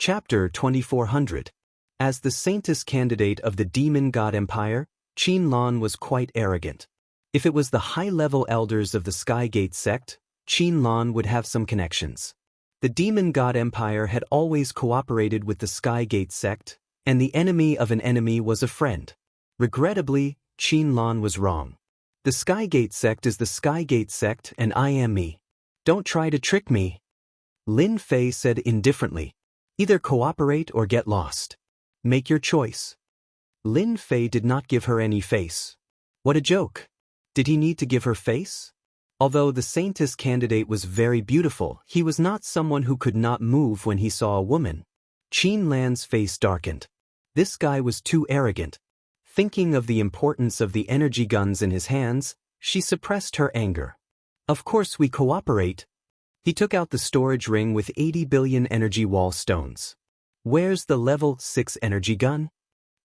Chapter 2400. As the saintess candidate of the demon god empire, Qin Lan was quite arrogant. If it was the high-level elders of the Skygate sect, Qin Lan would have some connections. The demon god empire had always cooperated with the Skygate sect, and the enemy of an enemy was a friend. Regrettably, Qin Lan was wrong. The Skygate sect is the Skygate sect and I am me. Don't try to trick me. Lin Fei said indifferently. Either cooperate or get lost. Make your choice. Lin Fei did not give her any face. What a joke. Did he need to give her face? Although the saintess candidate was very beautiful, he was not someone who could not move when he saw a woman. Qin Lan's face darkened. This guy was too arrogant. Thinking of the importance of the energy guns in his hands, she suppressed her anger. Of course we cooperate. He took out the storage ring with 80 billion energy wall stones. Where's the level 6 energy gun?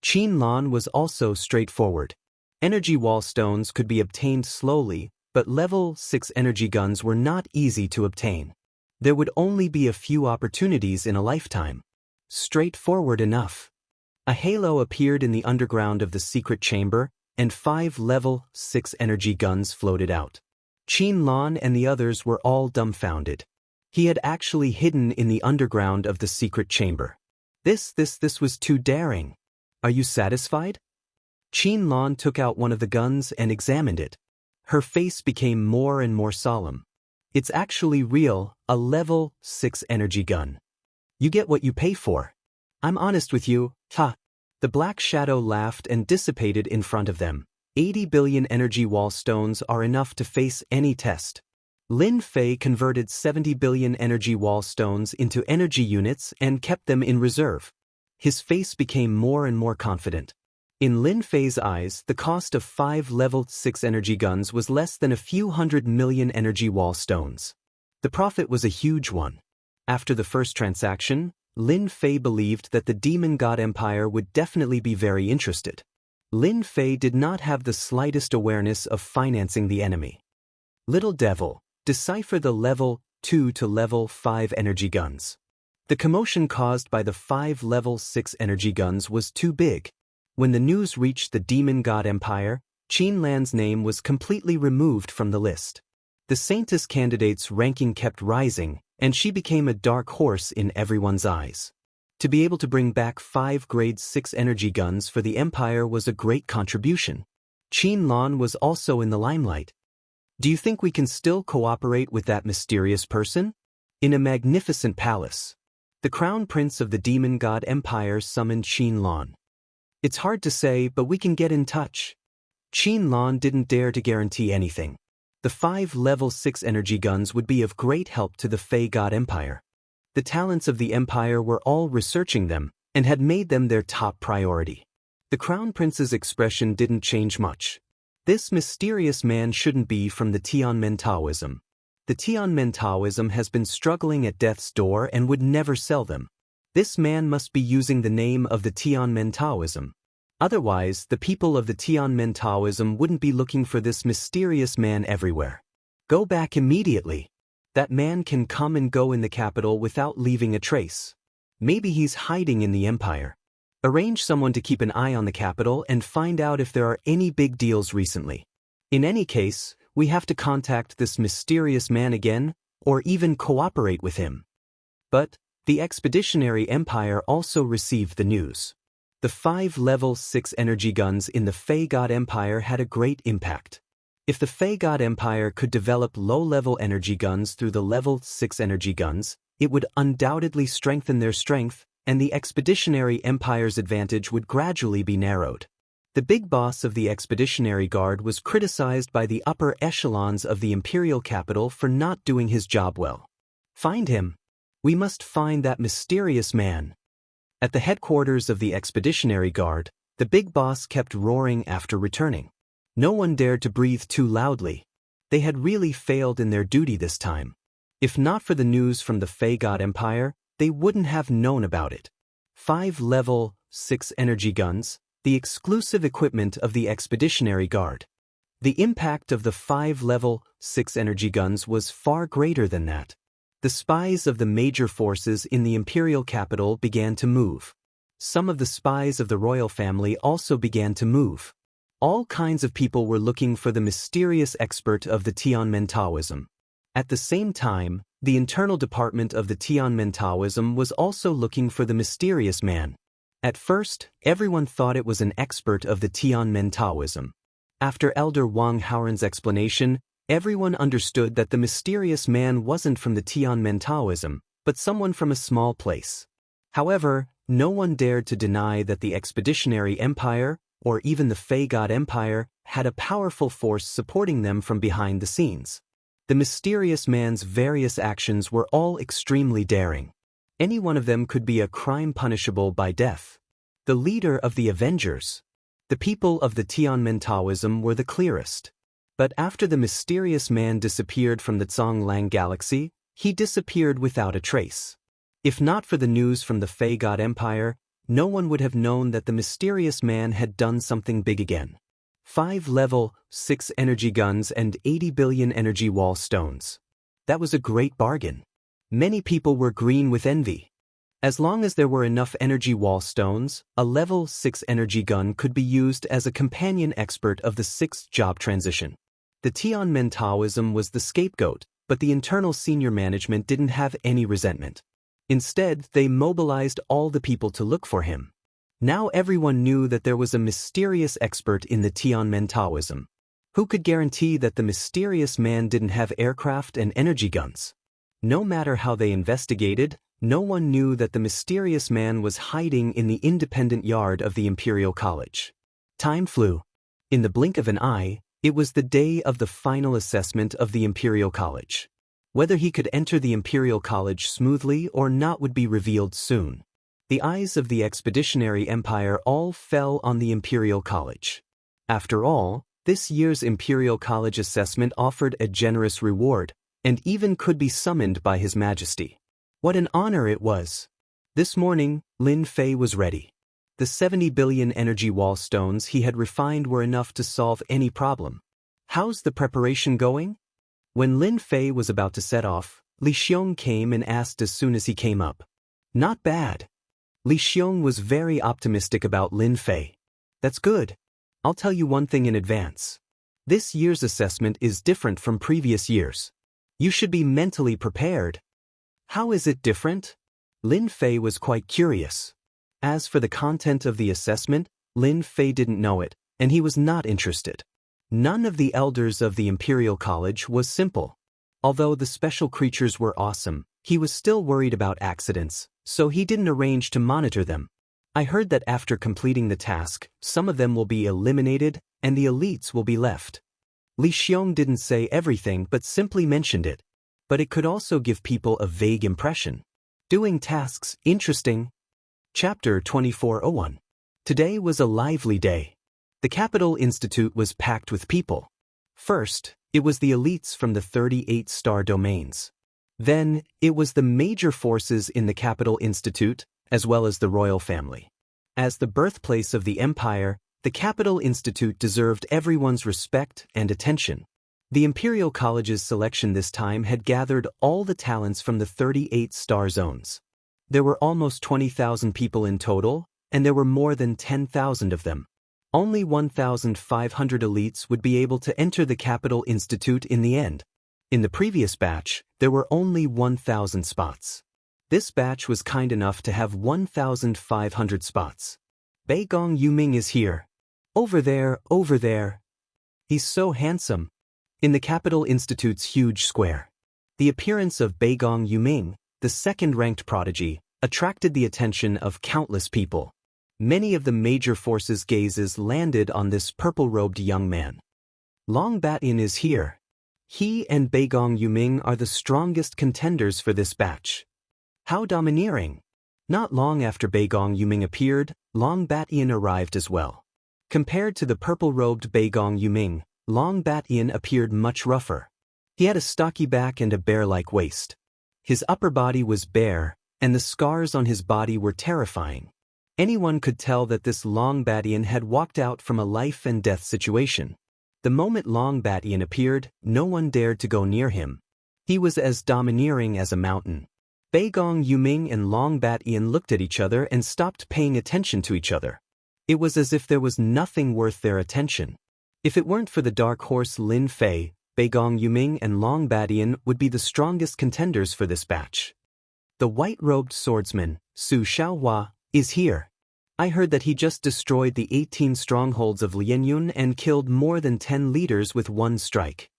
Qin Lan was also straightforward. Energy wall stones could be obtained slowly, but level 6 energy guns were not easy to obtain. There would only be a few opportunities in a lifetime. Straightforward enough. A halo appeared in the underground of the secret chamber, and 5 level 6 energy guns floated out. Qin Lan and the others were all dumbfounded. He had actually hidden in the underground of the secret chamber. This was too daring. Are you satisfied? Qin Lan took out one of the guns and examined it. Her face became more and more solemn. It's actually real, a level 6 energy gun. You get what you pay for. I'm honest with you, ha. The black shadow laughed and dissipated in front of them. 80 billion energy wall stones are enough to face any test. Lin Fei converted 70 billion energy wall stones into energy units and kept them in reserve. His face became more and more confident. In Lin Fei's eyes, the cost of 5 level 6 energy guns was less than a few 100 million energy wall stones. The profit was a huge one. After the first transaction, Lin Fei believed that the demon god empire would definitely be very interested. Lin Fei did not have the slightest awareness of financing the enemy. Little devil, decipher the level 2 to level 5 energy guns. The commotion caused by the 5 level 6 energy guns was too big. When the news reached the demon god empire, Qin Lan's name was completely removed from the list. The saintess candidate's ranking kept rising, and she became a dark horse in everyone's eyes. To be able to bring back 5 grade 6 energy guns for the empire was a great contribution. Qin Lan was also in the limelight. Do you think we can still cooperate with that mysterious person? In a magnificent palace, the crown prince of the demon god empire summoned Qin Lan. It's hard to say, but we can get in touch. Qin Lan didn't dare to guarantee anything. The 5 level 6 energy guns would be of great help to the Fey god empire. The talents of the empire were all researching them, and had made them their top priority. The crown prince's expression didn't change much. This mysterious man shouldn't be from the Tianmen Taoism. The Tianmen Taoism has been struggling at death's door and would never sell them. This man must be using the name of the Tianmen Taoism. Otherwise, the people of the Tianmen Taoism wouldn't be looking for this mysterious man everywhere. Go back immediately. That man can come and go in the capital without leaving a trace. Maybe he's hiding in the empire. Arrange someone to keep an eye on the capital and find out if there are any big deals recently. In any case, we have to contact this mysterious man again, or even cooperate with him. But the expeditionary empire also received the news. The 5 level 6 energy guns in the Fey god empire had a great impact. If the Fey god empire could develop low-level energy guns through the level 6 energy guns, it would undoubtedly strengthen their strength, and the expeditionary empire's advantage would gradually be narrowed. The big boss of the expeditionary guard was criticized by the upper echelons of the imperial capital for not doing his job well. Find him. We must find that mysterious man. At the headquarters of the expeditionary guard, the big boss kept roaring after returning. No one dared to breathe too loudly. They had really failed in their duty this time. If not for the news from the Fey god empire, they wouldn't have known about it. 5 level 6 energy guns, the exclusive equipment of the expeditionary guard. The impact of the 5 level 6 energy guns was far greater than that. The spies of the major forces in the imperial capital began to move. Some of the spies of the royal family also began to move. All kinds of people were looking for the mysterious expert of the Tianmen Taoism. At the same time, the internal department of the Tianmen Taoism was also looking for the mysterious man. At first, everyone thought it was an expert of the Tianmen Taoism. After Elder Wang Haoren's explanation, everyone understood that the mysterious man wasn't from the Tianmen Taoism, but someone from a small place. However, no one dared to deny that the Expeditionary Empire, or even the Fey God Empire, had a powerful force supporting them from behind the scenes. The mysterious man's various actions were all extremely daring. Any one of them could be a crime punishable by death. The leader of the Avengers. The people of the Tianmen Taoism were the clearest. But after the mysterious man disappeared from the Zhonglang galaxy, he disappeared without a trace. If not for the news from the Fey God Empire, no one would have known that the mysterious man had done something big again. 5 level, 6 energy guns and 80 billion energy wall stones. That was a great bargain. Many people were green with envy. As long as there were enough energy wall stones, a level 6 energy gun could be used as a companion expert of the 6th job transition. The Tianmen Taoism was the scapegoat, but the internal senior management didn't have any resentment. Instead, they mobilized all the people to look for him. Now everyone knew that there was a mysterious expert in the Tianmen Taoism. Who could guarantee that the mysterious man didn't have aircraft and energy guns? No matter how they investigated, no one knew that the mysterious man was hiding in the independent yard of the Imperial College. Time flew. In the blink of an eye, it was the day of the final assessment of the Imperial College. Whether he could enter the Imperial College smoothly or not would be revealed soon. The eyes of the Expeditionary Empire all fell on the Imperial College. After all, this year's Imperial College assessment offered a generous reward, and even could be summoned by His Majesty. What an honor it was! This morning, Lin Fei was ready. The 70 billion energy wall stones he had refined were enough to solve any problem. How's the preparation going? When Lin Fei was about to set off, Li Xiong came and asked as soon as he came up. Not bad. Li Xiong was very optimistic about Lin Fei. That's good. I'll tell you one thing in advance. This year's assessment is different from previous years. You should be mentally prepared. How is it different? Lin Fei was quite curious. As for the content of the assessment, Lin Fei didn't know it, and he was not interested. None of the elders of the Imperial College was simple. Although the special creatures were awesome, he was still worried about accidents, so he didn't arrange to monitor them. I heard that after completing the task, some of them will be eliminated, and the elites will be left. Li Xiong didn't say everything but simply mentioned it. But it could also give people a vague impression. Doing tasks, interesting. Chapter 2401. Today was a lively day. The Capital Institute was packed with people. First, it was the elites from the 38 star domains. Then, it was the major forces in the Capital Institute, as well as the royal family. As the birthplace of the empire, the Capital Institute deserved everyone's respect and attention. The Imperial College's selection this time had gathered all the talents from the 38 star zones. There were almost 20,000 people in total, and there were more than 10,000 of them. Only 1,500 elites would be able to enter the Capital Institute in the end. In the previous batch, there were only 1,000 spots. This batch was kind enough to have 1,500 spots. Beigong Yuming is here. Over there, over there. He's so handsome. In the Capital Institute's huge square. The appearance of Beigong Yuming, the second-ranked prodigy, attracted the attention of countless people. Many of the major forces' gazes landed on this purple-robed young man. Long Bat-in is here. He and Beigong Yuming are the strongest contenders for this batch. How domineering! Not long after Beigong Yuming appeared, Long Bat-in arrived as well. Compared to the purple-robed Beigong Yuming, Long Bat-in appeared much rougher. He had a stocky back and a bear-like waist. His upper body was bare, and the scars on his body were terrifying. Anyone could tell that this Long Bat-in had walked out from a life-and-death situation. The moment Long Bat-in appeared, no one dared to go near him. He was as domineering as a mountain. Beigong Yuming and Long Bat Ian looked at each other and stopped paying attention to each other. It was as if there was nothing worth their attention. If it weren't for the dark horse Lin Fei, Beigong Yuming and Long Bat Ian would be the strongest contenders for this batch. The white-robed swordsman, Su Xiaohua, is here. I heard that he just destroyed the 18 strongholds of Lianyun and killed more than 10 leaders with one strike.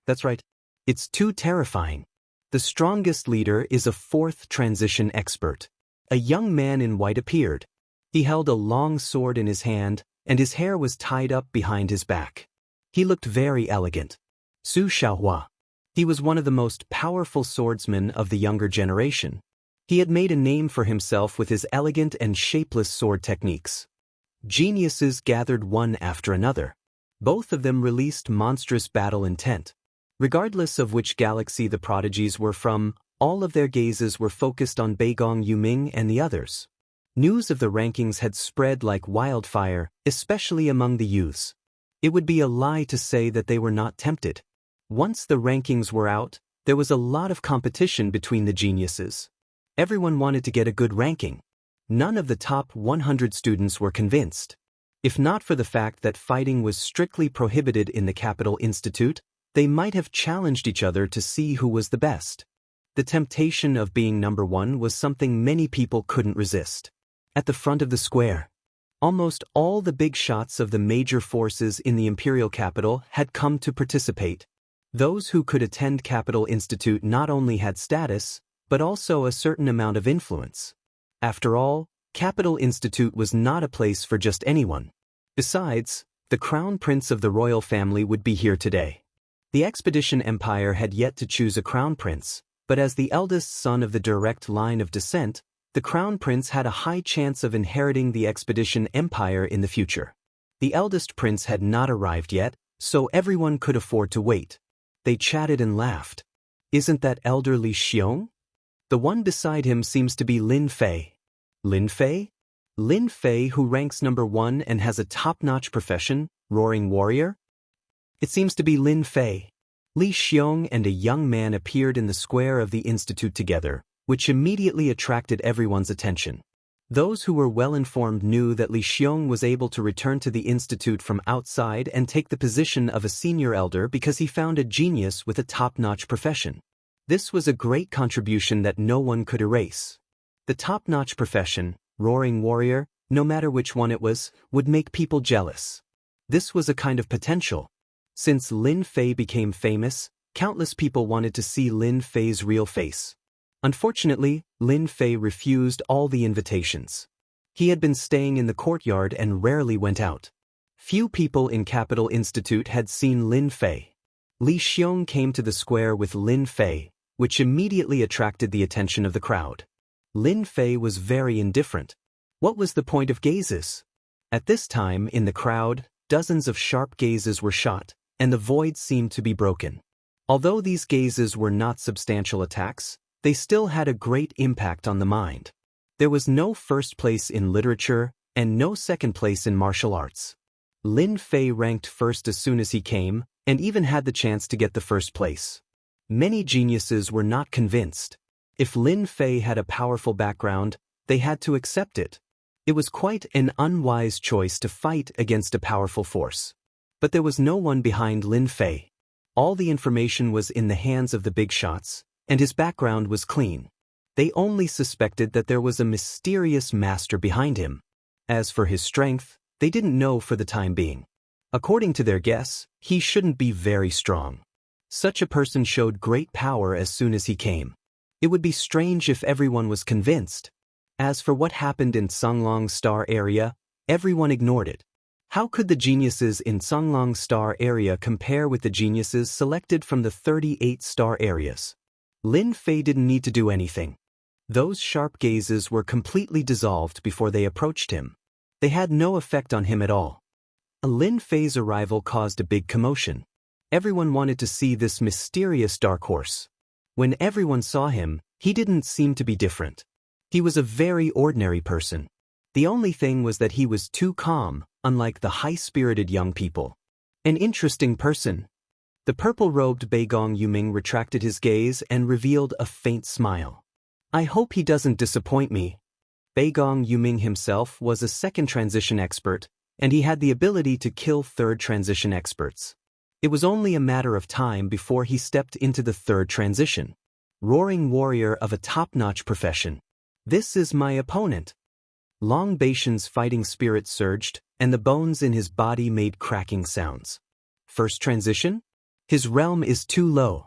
That's right. It's too terrifying. The strongest leader is a fourth transition expert. A young man in white appeared. He held a long sword in his hand, and his hair was tied up behind his back. He looked very elegant. Su Xiaohua. He was one of the most powerful swordsmen of the younger generation. He had made a name for himself with his elegant and shapeless sword techniques. Geniuses gathered one after another. Both of them released monstrous battle intent. Regardless of which galaxy the prodigies were from, all of their gazes were focused on Beigong Yuming and the others. News of the rankings had spread like wildfire, especially among the youths. It would be a lie to say that they were not tempted. Once the rankings were out, there was a lot of competition between the geniuses. Everyone wanted to get a good ranking. None of the top 100 students were convinced. If not for the fact that fighting was strictly prohibited in the Capital Institute, they might have challenged each other to see who was the best. The temptation of being number one was something many people couldn't resist. At the front of the square, almost all the big shots of the major forces in the imperial capital had come to participate. Those who could attend Capital Institute not only had status, but also a certain amount of influence. After all, Capital Institute was not a place for just anyone. Besides, the crown prince of the royal family would be here today. The Expedition Empire had yet to choose a crown prince, but as the eldest son of the direct line of descent, the crown prince had a high chance of inheriting the Expedition Empire in the future. The eldest prince had not arrived yet, so everyone could afford to wait. They chatted and laughed. Isn't that elder Li Xiong? The one beside him seems to be Lin Fei. Lin Fei? Lin Fei, who ranks number 1 and has a top-notch profession, roaring warrior? It seems to be Lin Fei. Li Xiong and a young man appeared in the square of the institute together, which immediately attracted everyone's attention. Those who were well-informed knew that Li Xiong was able to return to the institute from outside and take the position of a senior elder because he found a genius with a top-notch profession. This was a great contribution that no one could erase. The top-notch profession, roaring warrior, no matter which one it was, would make people jealous. This was a kind of potential. Since Lin Fei became famous, countless people wanted to see Lin Fei's real face. Unfortunately, Lin Fei refused all the invitations. He had been staying in the courtyard and rarely went out. Few people in Capital Institute had seen Lin Fei. Li Xiong came to the square with Lin Fei, which immediately attracted the attention of the crowd. Lin Fei was very indifferent. What was the point of gazes? At this time, in the crowd, dozens of sharp gazes were shot, and the void seemed to be broken. Although these gazes were not substantial attacks, they still had a great impact on the mind. There was no first place in literature, and no second place in martial arts. Lin Fei ranked first as soon as he came, and even had the chance to get the first place. Many geniuses were not convinced. If Lin Fei had a powerful background, they had to accept it. It was quite an unwise choice to fight against a powerful force. But there was no one behind Lin Fei. All the information was in the hands of the big shots, and his background was clean. They only suspected that there was a mysterious master behind him. As for his strength, they didn't know for the time being. According to their guess, he shouldn't be very strong. Such a person showed great power as soon as he came. It would be strange if everyone was convinced. As for what happened in Songlong Star area, everyone ignored it. How could the geniuses in Songlong Star area compare with the geniuses selected from the 38 star areas? Lin Fei didn't need to do anything. Those sharp gazes were completely dissolved before they approached him. They had no effect on him at all. Lin Fei's arrival caused a big commotion. Everyone wanted to see this mysterious dark horse. When everyone saw him, he didn't seem to be different. He was a very ordinary person. The only thing was that he was too calm, unlike the high-spirited young people. An interesting person. The purple-robed Beigong Yuming retracted his gaze and revealed a faint smile. I hope he doesn't disappoint me. Beigong Yuming himself was a second transition expert, and he had the ability to kill third transition experts. It was only a matter of time before he stepped into the third transition. Roaring warrior of a top-notch profession. This is my opponent. Long Beishan's fighting spirit surged, and the bones in his body made cracking sounds. First transition? His realm is too low.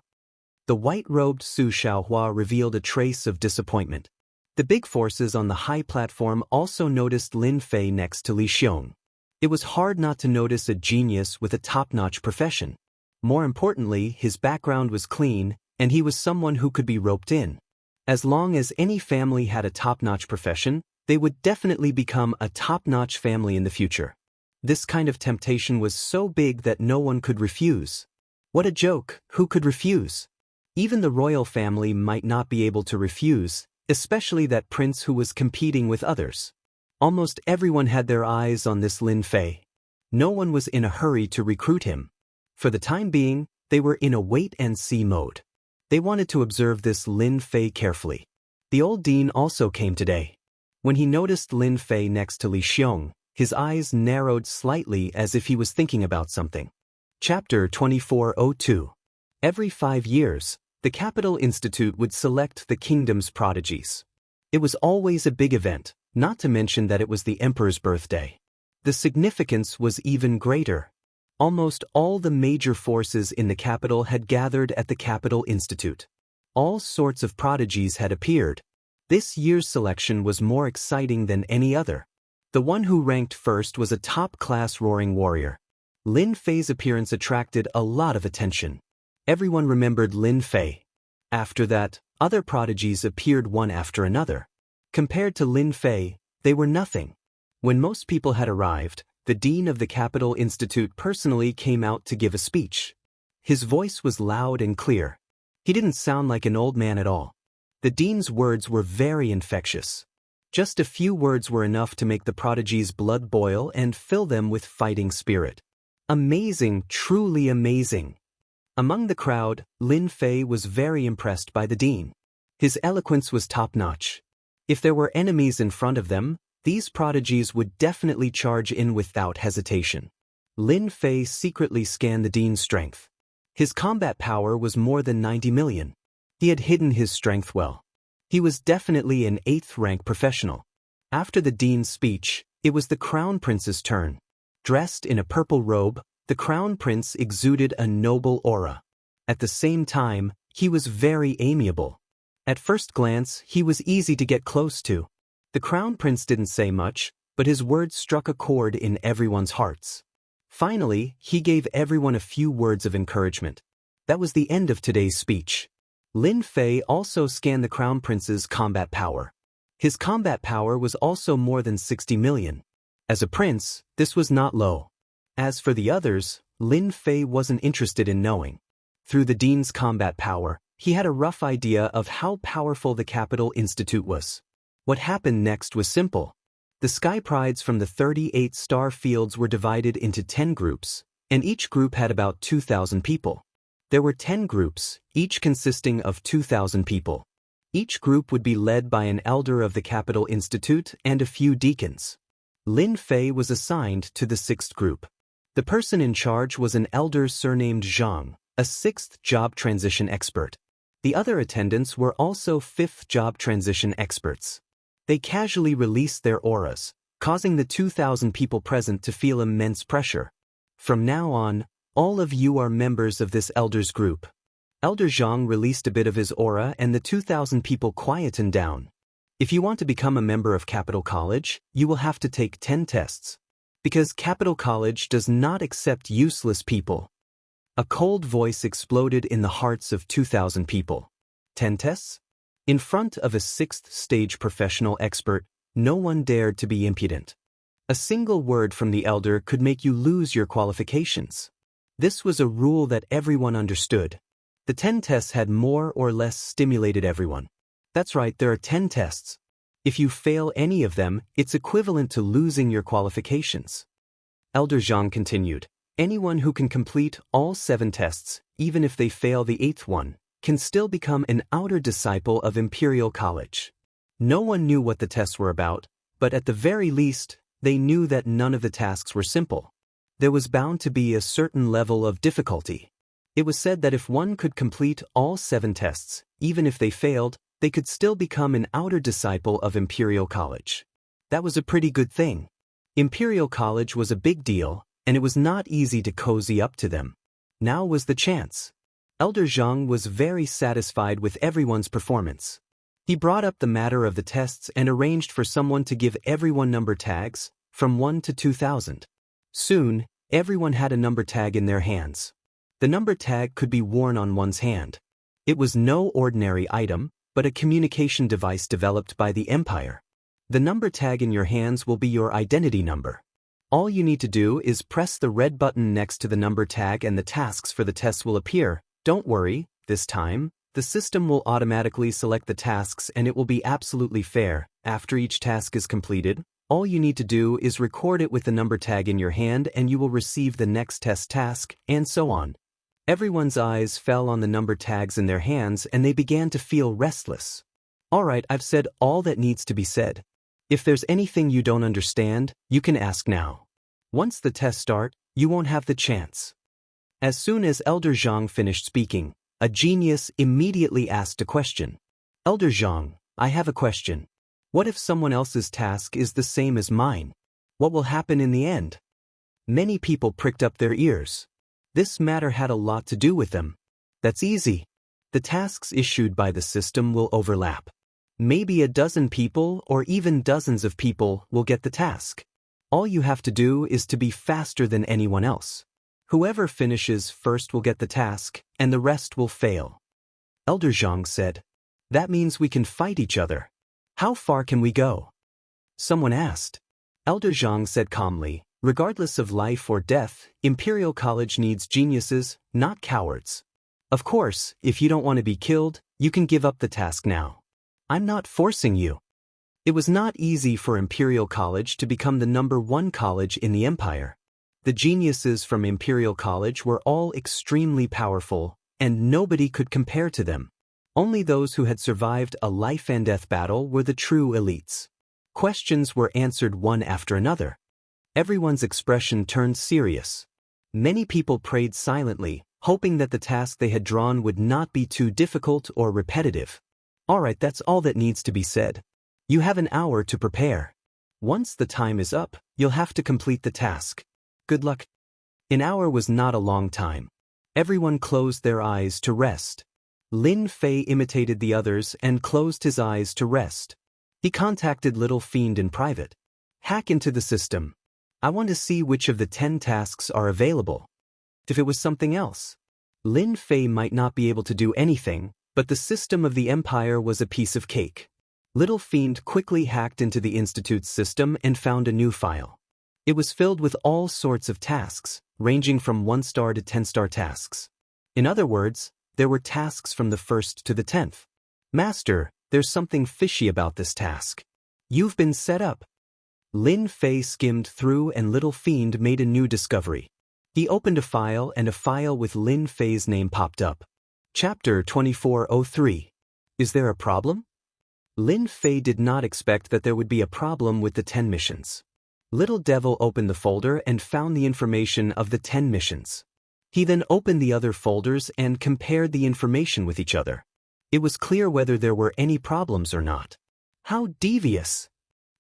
The white-robed Su Xiaohua revealed a trace of disappointment. The big forces on the high platform also noticed Lin Fei next to Li Xiong. It was hard not to notice a genius with a top-notch profession. More importantly, his background was clean, and he was someone who could be roped in. As long as any family had a top-notch profession, they would definitely become a top-notch family in the future. This kind of temptation was so big that no one could refuse. What a joke, who could refuse? Even the royal family might not be able to refuse, especially that prince who was competing with others. Almost everyone had their eyes on this Lin Fei. No one was in a hurry to recruit him. For the time being, they were in a wait-and-see mode. They wanted to observe this Lin Fei carefully. The old dean also came today. When he noticed Lin Fei next to Li Xiong, his eyes narrowed slightly as if he was thinking about something. Chapter 2402. Every 5 years, the Capital Institute would select the kingdom's prodigies. It was always a big event, not to mention that it was the emperor's birthday. The significance was even greater. Almost all the major forces in the capital had gathered at the Capital Institute. All sorts of prodigies had appeared. This year's selection was more exciting than any other. The one who ranked first was a top-class roaring warrior. Lin Fei's appearance attracted a lot of attention. Everyone remembered Lin Fei. After that, other prodigies appeared one after another. Compared to Lin Fei, they were nothing. When most people had arrived, the dean of the Capital Institute personally came out to give a speech. His voice was loud and clear. He didn't sound like an old man at all. The dean's words were very infectious. Just a few words were enough to make the prodigies' blood boil and fill them with fighting spirit. Amazing, truly amazing. Among the crowd, Lin Fei was very impressed by the dean. His eloquence was top-notch. If there were enemies in front of them, these prodigies would definitely charge in without hesitation. Lin Fei secretly scanned the dean's strength. His combat power was more than 90 million. He had hidden his strength well. He was definitely an 8th-rank professional. After the dean's speech, it was the crown prince's turn. Dressed in a purple robe, the crown prince exuded a noble aura. At the same time, he was very amiable. At first glance, he was easy to get close to. The crown prince didn't say much, but his words struck a chord in everyone's hearts. Finally, he gave everyone a few words of encouragement. That was the end of today's speech. Lin Fei also scanned the crown prince's combat power. His combat power was also more than 60 million. As a prince, this was not low. As for the others, Lin Fei wasn't interested in knowing. Through the dean's combat power, he had a rough idea of how powerful the Capital Institute was. What happened next was simple. The Sky Prides from the 38 star fields were divided into 10 groups, and each group had about 2,000 people. There were 10 groups, each consisting of 2,000 people. Each group would be led by an elder of the Capital Institute and a few deacons. Lin Fei was assigned to the 6th group. The person in charge was an elder surnamed Zhang, a 6th job transition expert. The other attendants were also 5th job transition experts. They casually released their auras, causing the 2,000 people present to feel immense pressure. From now on, all of you are members of this elder's group. Elder Zhang released a bit of his aura and the 2,000 people quietened down. If you want to become a member of Capital College, you will have to take 10 tests. Because Capital College does not accept useless people. A cold voice exploded in the hearts of 2,000 people. 10 tests? In front of a 6th stage professional expert, no one dared to be impudent. A single word from the elder could make you lose your qualifications. This was a rule that everyone understood. The 10 tests had more or less stimulated everyone. That's right, there are 10 tests. If you fail any of them, it's equivalent to losing your qualifications. Elder Zhang continued, anyone who can complete all 7 tests, even if they fail the 8th one, can still become an outer disciple of Imperial College. No one knew what the tests were about, but at the very least, they knew that none of the tasks were simple. There was bound to be a certain level of difficulty. It was said that if one could complete all 7 tests, even if they failed, they could still become an outer disciple of Imperial College. That was a pretty good thing. Imperial College was a big deal, and it was not easy to cozy up to them. Now was the chance. Elder Zhang was very satisfied with everyone's performance. He brought up the matter of the tests and arranged for someone to give everyone number tags, from 1 to 2,000. Soon, everyone had a number tag in their hands. The number tag could be worn on one's hand. It was no ordinary item, but a communication device developed by the Empire. The number tag in your hands will be your identity number. All you need to do is press the red button next to the number tag and the tasks for the tests will appear. Don't worry, this time, the system will automatically select the tasks and it will be absolutely fair. After each task is completed, all you need to do is record it with the number tag in your hand and you will receive the next test task, and so on. Everyone's eyes fell on the number tags in their hands and they began to feel restless. Alright, I've said all that needs to be said. If there's anything you don't understand, you can ask now. Once the tests start, you won't have the chance. As soon as Elder Zhang finished speaking, a genius immediately asked a question. Elder Zhang, I have a question. What if someone else's task is the same as mine? What will happen in the end? Many people pricked up their ears. This matter had a lot to do with them. That's easy. The tasks issued by the system will overlap. Maybe a dozen people or even dozens of people will get the task. All you have to do is to be faster than anyone else. Whoever finishes first will get the task, and the rest will fail. Elder Zhang said, That means we can fight each other. How far can we go? Someone asked. Elder Zhang said calmly, Regardless of life or death, Imperial College needs geniuses, not cowards. Of course, if you don't want to be killed, you can give up the task now. I'm not forcing you. It was not easy for Imperial College to become the #1 college in the Empire. The geniuses from Imperial College were all extremely powerful, and nobody could compare to them. Only those who had survived a life-and-death battle were the true elites. Questions were answered one after another. Everyone's expression turned serious. Many people prayed silently, hoping that the task they had drawn would not be too difficult or repetitive. Alright, that's all that needs to be said. You have an hour to prepare. Once the time is up, you'll have to complete the task. Good luck. An hour was not a long time. Everyone closed their eyes to rest. Lin Fei imitated the others and closed his eyes to rest. He contacted Little Fiend in private. Hack into the system. I want to see which of the 10 tasks are available. If it was something else, Lin Fei might not be able to do anything, but the system of the Empire was a piece of cake. Little Fiend quickly hacked into the Institute's system and found a new file. It was filled with all sorts of tasks, ranging from 1-star to 10-star tasks. In other words, there were tasks from the 1st to the 10th. Master, there's something fishy about this task. You've been set up. Lin Fei skimmed through and Little Fiend made a new discovery. He opened a file and a file with Lin Fei's name popped up. Chapter 2403. Is there a problem? Lin Fei did not expect that there would be a problem with the 10 missions. Little Devil opened the folder and found the information of the 10 missions. He then opened the other folders and compared the information with each other. It was clear whether there were any problems or not. How devious!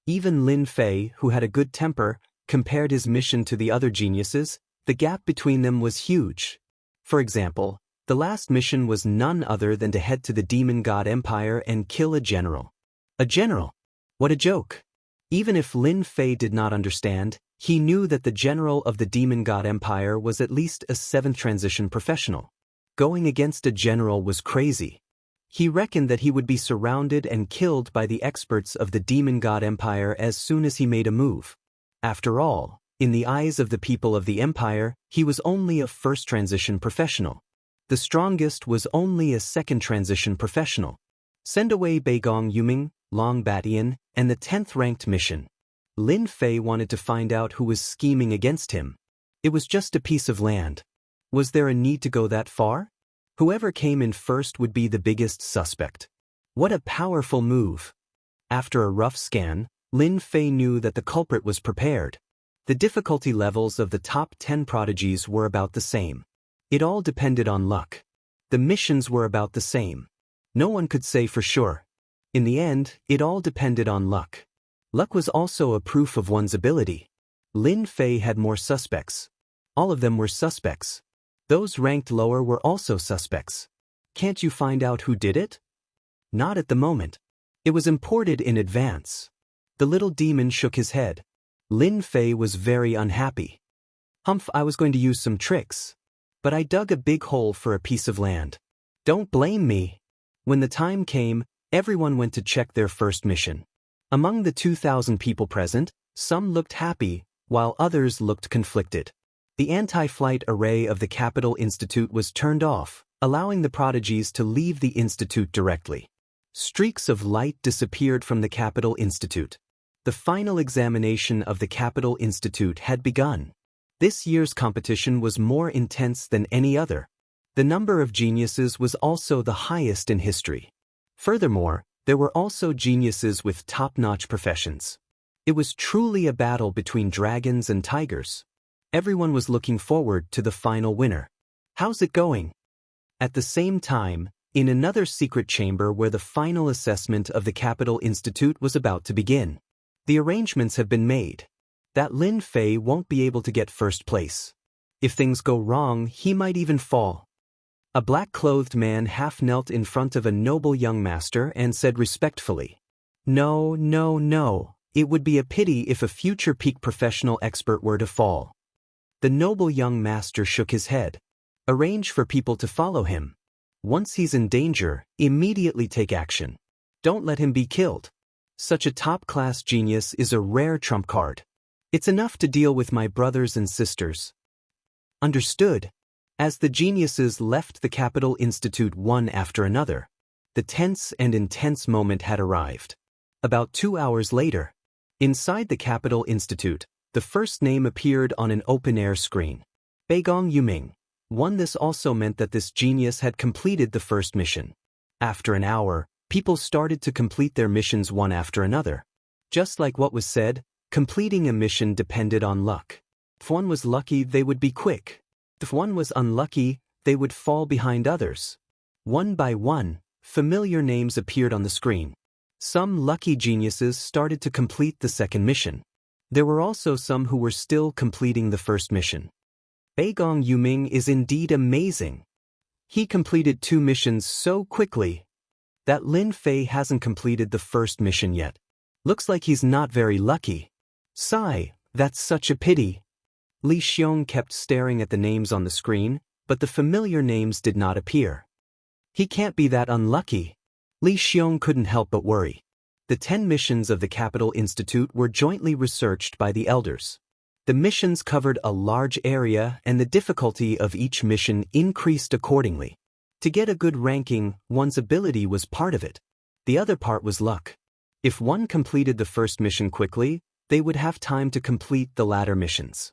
Even Lin Fei, who had a good temper, compared his mission to the other geniuses. The gap between them was huge. For example, the last mission was none other than to head to the Demon God Empire and kill a general. A general? What a joke! Even if Lin Fei did not understand, he knew that the general of the Demon God Empire was at least a 7th transition professional. Going against a general was crazy. He reckoned that he would be surrounded and killed by the experts of the Demon God Empire as soon as he made a move. After all, in the eyes of the people of the Empire, he was only a 1st transition professional. The strongest was only a 2nd transition professional. Send away Beigong Yuming, Long Batian, and the 10th ranked mission. Lin Fei wanted to find out who was scheming against him. It was just a piece of land. Was there a need to go that far? Whoever came in first would be the biggest suspect. What a powerful move. After a rough scan, Lin Fei knew that the culprit was prepared. The difficulty levels of the top 10 prodigies were about the same. It all depended on luck. The missions were about the same. No one could say for sure. In the end, it all depended on luck. Luck was also a proof of one's ability. Lin Fei had more suspects. All of them were suspects. Those ranked lower were also suspects. Can't you find out who did it? Not at the moment. It was imported in advance. The little demon shook his head. Lin Fei was very unhappy. Humph, I was going to use some tricks. But I dug a big hole for a piece of land. Don't blame me. When the time came, everyone went to check their first mission. Among the 2,000 people present, some looked happy, while others looked conflicted. The anti-flight array of the Capital Institute was turned off, allowing the prodigies to leave the institute directly. Streaks of light disappeared from the Capital Institute. The final examination of the Capital Institute had begun. This year's competition was more intense than any other. The number of geniuses was also the highest in history. Furthermore, there were also geniuses with top-notch professions. It was truly a battle between dragons and tigers. Everyone was looking forward to the final winner. How's it going? At the same time, in another secret chamber where the final assessment of the Capital Institute was about to begin. The arrangements have been made. That Lin Fei won't be able to get first place. If things go wrong, he might even fall. A black-clothed man half knelt in front of a noble young master and said respectfully, "No, no, no, it would be a pity if a future peak professional expert were to fall." The noble young master shook his head. Arrange for people to follow him. Once he's in danger, immediately take action. Don't let him be killed. Such a top-class genius is a rare trump card. It's enough to deal with my brothers and sisters. Understood. As the geniuses left the Capital Institute one after another, the tense and intense moment had arrived. About 2 hours later, inside the Capital Institute, the first name appeared on an open-air screen. Beigong Yuming. This also meant that this genius had completed the first mission. After an hour, people started to complete their missions one after another. Just like what was said, completing a mission depended on luck. If one was lucky, they would be quick. If one was unlucky, they would fall behind others. One by one, familiar names appeared on the screen. Some lucky geniuses started to complete the second mission. There were also some who were still completing the first mission. Beigong Yuming is indeed amazing. He completed 2 missions so quickly that Lin Fei hasn't completed the first mission yet. Looks like he's not very lucky. Sigh, that's such a pity. Li Xiong kept staring at the names on the screen, but the familiar names did not appear. He can't be that unlucky. Li Xiong couldn't help but worry. The 10 missions of the Capital Institute were jointly researched by the elders. The missions covered a large area and the difficulty of each mission increased accordingly. To get a good ranking, one's ability was part of it. The other part was luck. If one completed the first mission quickly, they would have time to complete the latter missions.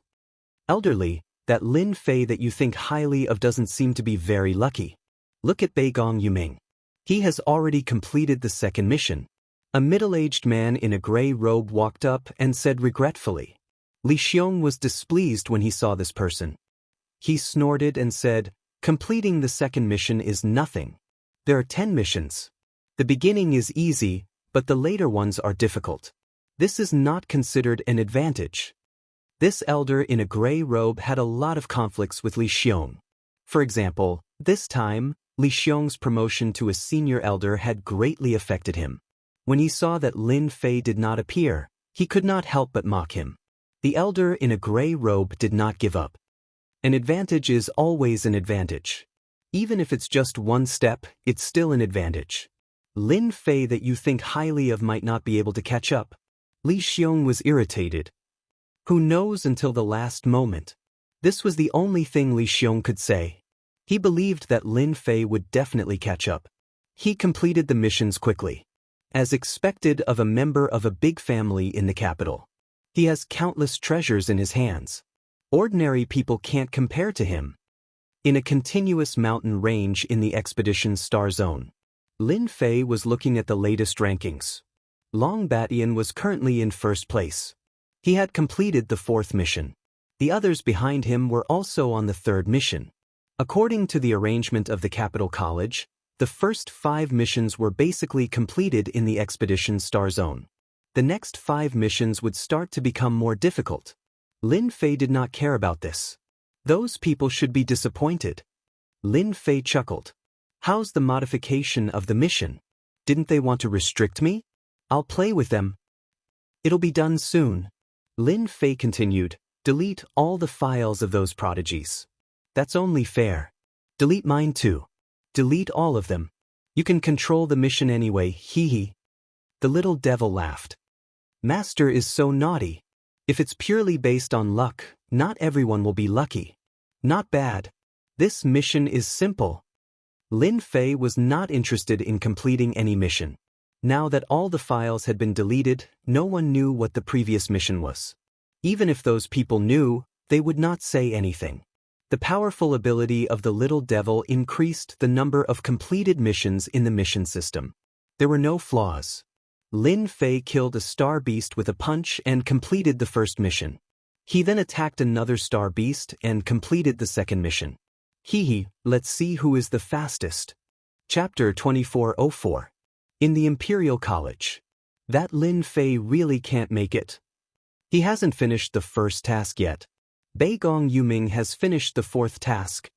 Elderly, that Lin Fei that you think highly of doesn't seem to be very lucky. Look at Beigong Yuming. He has already completed the second mission. A middle-aged man in a gray robe walked up and said regretfully. Li Xiong was displeased when he saw this person. He snorted and said, "Completing the second mission is nothing. There are 10 missions. The beginning is easy, but the later ones are difficult. This is not considered an advantage." This elder in a gray robe had a lot of conflicts with Li Xiong. For example, this time, Li Xiong's promotion to a senior elder had greatly affected him. When he saw that Lin Fei did not appear, he could not help but mock him. The elder in a gray robe did not give up. An advantage is always an advantage. Even if it's just one step, it's still an advantage. Lin Fei that you think highly of might not be able to catch up. Li Xiong was irritated. Who knows until the last moment? This was the only thing Li Xiong could say. He believed that Lin Fei would definitely catch up. He completed the missions quickly. As expected of a member of a big family in the capital. He has countless treasures in his hands. Ordinary people can't compare to him. In a continuous mountain range in the expedition star zone. Lin Fei was looking at the latest rankings. Long Batian was currently in first place. He had completed the 4th mission. The others behind him were also on the 3rd mission. According to the arrangement of the Capital College, the first 5 missions were basically completed in the expedition star zone. The next 5 missions would start to become more difficult. Lin Fei did not care about this. Those people should be disappointed. Lin Fei chuckled. How's the modification of the mission? Didn't they want to restrict me? I'll play with them. It'll be done soon. Lin Fei continued, delete all the files of those prodigies. That's only fair. Delete mine too. Delete all of them. You can control the mission anyway, hee hee. The little devil laughed. Master is so naughty. If it's purely based on luck, not everyone will be lucky. Not bad. This mission is simple. Lin Fei was not interested in completing any mission. Now that all the files had been deleted, no one knew what the previous mission was. Even if those people knew, they would not say anything. The powerful ability of the little devil increased the number of completed missions in the mission system. There were no flaws. Lin Fei killed a star beast with a punch and completed the 1st mission. He then attacked another star beast and completed the 2nd mission. Hee hee, let's see who is the fastest. Chapter 2404. In the Imperial College. That Lin Fei really can't make it. He hasn't finished the 1st task yet. Beigong Yuming has finished the 4th task.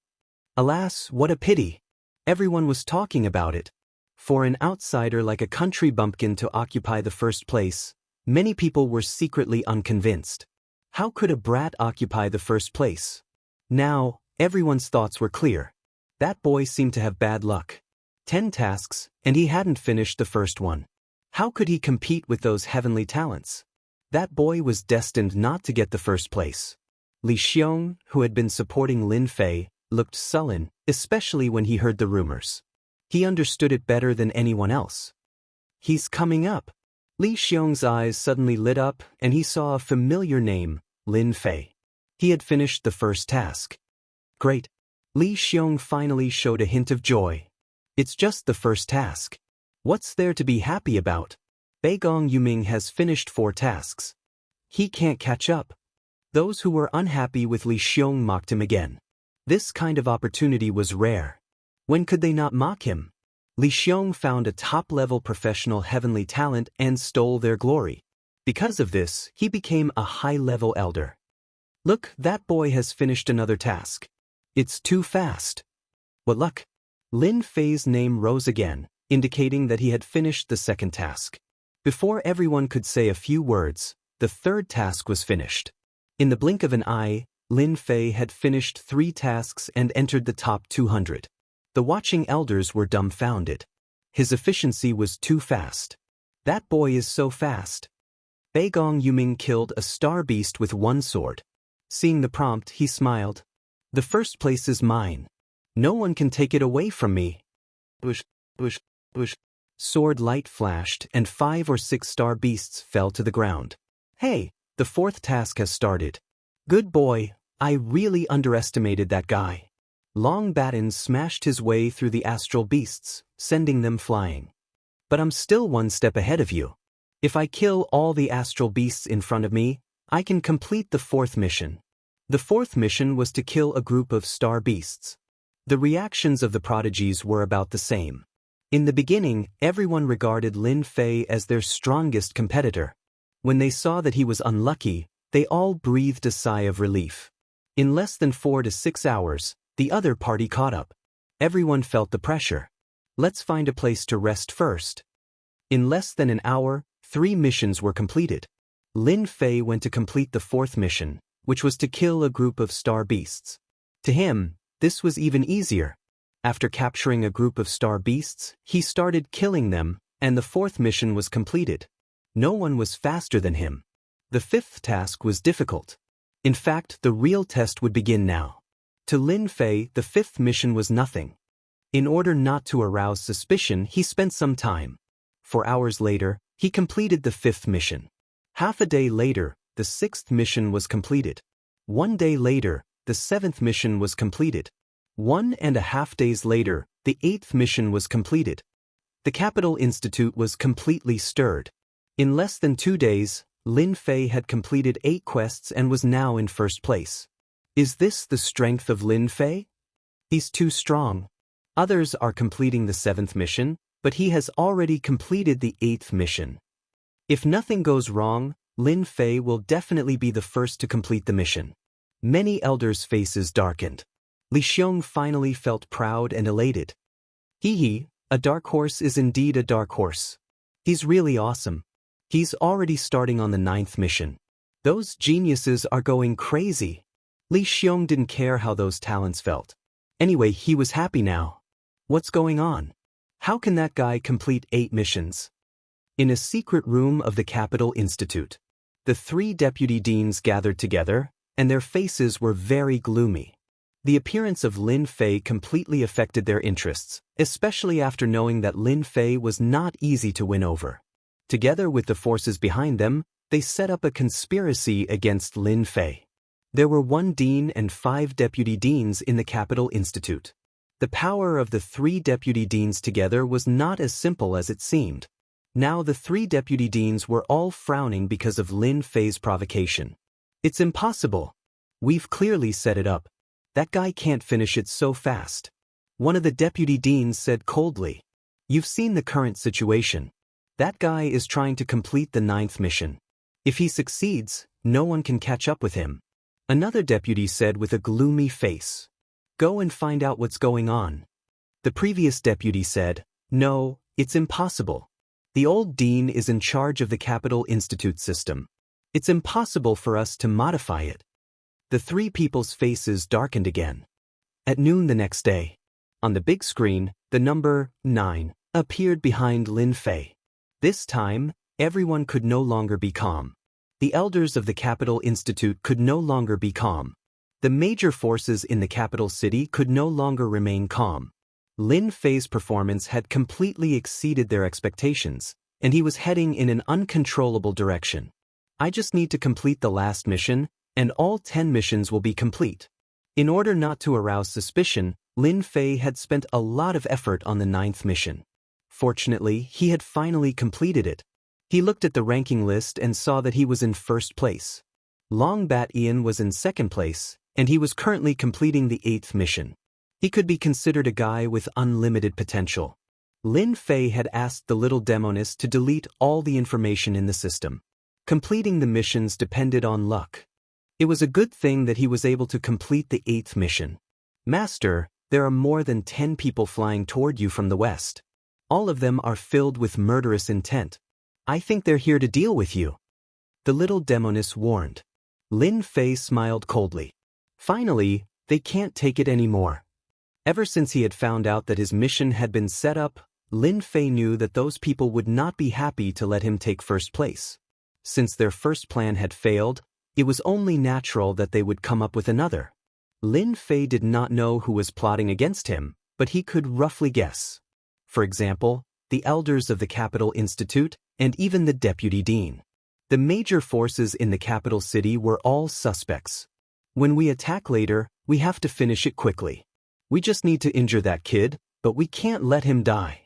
Alas, what a pity. Everyone was talking about it. For an outsider like a country bumpkin to occupy the 1st place, many people were secretly unconvinced. How could a brat occupy the 1st place? Now, everyone's thoughts were clear. That boy seemed to have bad luck. 10 tasks, and he hadn't finished the 1st one. How could he compete with those heavenly talents? That boy was destined not to get the 1st place. Li Xiong, who had been supporting Lin Fei, looked sullen, especially when he heard the rumors. He understood it better than anyone else. He's coming up. Li Xiong's eyes suddenly lit up, and he saw a familiar name, Lin Fei. He had finished the 1st task. Great. Li Xiong finally showed a hint of joy. It's just the 1st task. What's there to be happy about? Beigong Yuming has finished 4 tasks. He can't catch up. Those who were unhappy with Li Xiong mocked him again. This kind of opportunity was rare. When could they not mock him? Li Xiong found a top-level professional heavenly talent and stole their glory. Because of this, he became a high-level elder. Look, that boy has finished another task. It's too fast. What luck? Lin Fei's name rose again, indicating that he had finished the 2nd task. Before everyone could say a few words, the 3rd task was finished. In the blink of an eye, Lin Fei had finished 3 tasks and entered the top 200. The watching elders were dumbfounded. His efficiency was too fast. That boy is so fast. Beigong Yuming killed a star beast with 1 sword. Seeing the prompt, he smiled. The 1st place is mine. No one can take it away from me. Bush, bush, bush. Sword light flashed and 5 or 6 star beasts fell to the ground. Hey, the 4th task has started. Good boy, I really underestimated that guy. Long Batten smashed his way through the astral beasts, sending them flying. But I'm still 1 step ahead of you. If I kill all the astral beasts in front of me, I can complete the 4th mission. The 4th mission was to kill a group of star beasts. The reactions of the prodigies were about the same. In the beginning, everyone regarded Lin Fei as their strongest competitor. When they saw that he was unlucky, they all breathed a sigh of relief. In less than 4 to 6 hours, the other party caught up. Everyone felt the pressure. Let's find a place to rest first. In less than an hour, 3 missions were completed. Lin Fei went to complete the 4th mission, which was to kill a group of star beasts. To him, this was even easier. After capturing a group of star beasts, he started killing them, and the 4th mission was completed. No one was faster than him. The 5th task was difficult. In fact, the real test would begin now. To Lin Fei, the 5th mission was nothing. In order not to arouse suspicion, he spent some time. 4 hours later, he completed the 5th mission. Half a day later, the 6th mission was completed. 1 day later, the 7th mission was completed. 1.5 days later, the 8th mission was completed. The Capital Institute was completely stirred. In less than 2 days, Lin Fei had completed 8 quests and was now in first place. Is this the strength of Lin Fei? He's too strong. Others are completing the 7th mission, but he has already completed the 8th mission. If nothing goes wrong, Lin Fei will definitely be the first to complete the mission. Many elders' faces darkened. Li Xiong finally felt proud and elated. Hee, a dark horse is indeed a dark horse. He's really awesome. He's already starting on the 9th mission. Those geniuses are going crazy. Li Xiong didn't care how those talents felt. Anyway, he was happy now. What's going on? How can that guy complete 8 missions? In a secret room of the Capital Institute, the 3 deputy deans gathered together, and their faces were very gloomy. The appearance of Lin Fei completely affected their interests, especially after knowing that Lin Fei was not easy to win over. Together with the forces behind them, they set up a conspiracy against Lin Fei. There were 1 dean and 5 deputy deans in the Capital Institute. The power of the 3 deputy deans together was not as simple as it seemed. Now the 3 deputy deans were all frowning because of Lin Fei's provocation. It's impossible. We've clearly set it up. That guy can't finish it so fast. One of the deputy deans said coldly. You've seen the current situation. That guy is trying to complete the 9th mission. If he succeeds, no one can catch up with him. Another deputy said with a gloomy face. Go and find out what's going on. The previous deputy said, no, it's impossible. The old dean is in charge of the Capital Institute system. It's impossible for us to modify it. The 3 people's faces darkened again. At noon the next day, on the big screen, the number 9 appeared behind Lin Fei. This time, everyone could no longer be calm. The elders of the Capital Institute could no longer be calm. The major forces in the capital city could no longer remain calm. Lin Fei's performance had completely exceeded their expectations, and he was heading in an uncontrollable direction. I just need to complete the last mission, and all 10 missions will be complete. In order not to arouse suspicion, Lin Fei had spent a lot of effort on the 9th mission. Fortunately, he had finally completed it. He looked at the ranking list and saw that he was in first place. Long Bat Ian was in second place, and he was currently completing the 8th mission. He could be considered a guy with unlimited potential. Lin Fei had asked the little demonist to delete all the information in the system. Completing the missions depended on luck. It was a good thing that he was able to complete the 8th mission. Master, there are more than 10 people flying toward you from the west. All of them are filled with murderous intent. I think they're here to deal with you. The little demoness warned. Lin Fei smiled coldly. Finally, they can't take it anymore. Ever since he had found out that his mission had been set up, Lin Fei knew that those people would not be happy to let him take first place. Since their first plan had failed, it was only natural that they would come up with another. Lin Fei did not know who was plotting against him, but he could roughly guess. For example, the elders of the Capital Institute, and even the deputy dean. The major forces in the capital city were all suspects. When we attack later, we have to finish it quickly. We just need to injure that kid, but we can't let him die.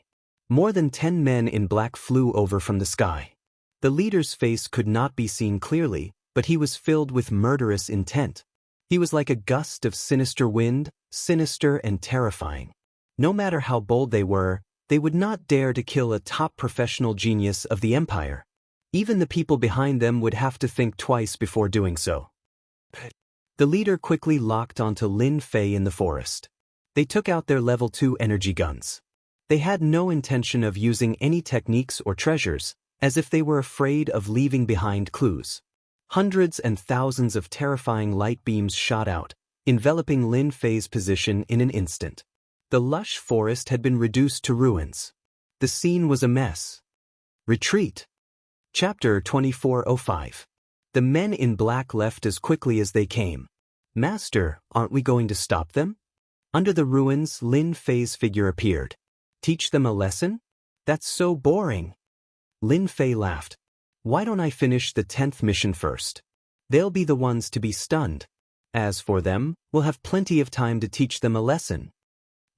More than 10 men in black flew over from the sky. The leader's face could not be seen clearly, but he was filled with murderous intent. He was like a gust of sinister wind, sinister and terrifying. No matter how bold they would not dare to kill a top professional genius of the empire. Even the people behind them would have to think twice before doing so. The leader quickly locked onto Lin Fei in the forest. They took out their level 2 energy guns. They had no intention of using any techniques or treasures, as if they were afraid of leaving behind clues. Hundreds and thousands of terrifying light beams shot out, enveloping Lin Fei's position in an instant. The lush forest had been reduced to ruins. The scene was a mess. Retreat. Chapter 2405. The men in black left as quickly as they came. Master, aren't we going to stop them? Under the ruins, Lin Fei's figure appeared. Teach them a lesson? That's so boring. Lin Fei laughed. Why don't I finish the 10th mission first? They'll be the ones to be stunned. As for them, we'll have plenty of time to teach them a lesson.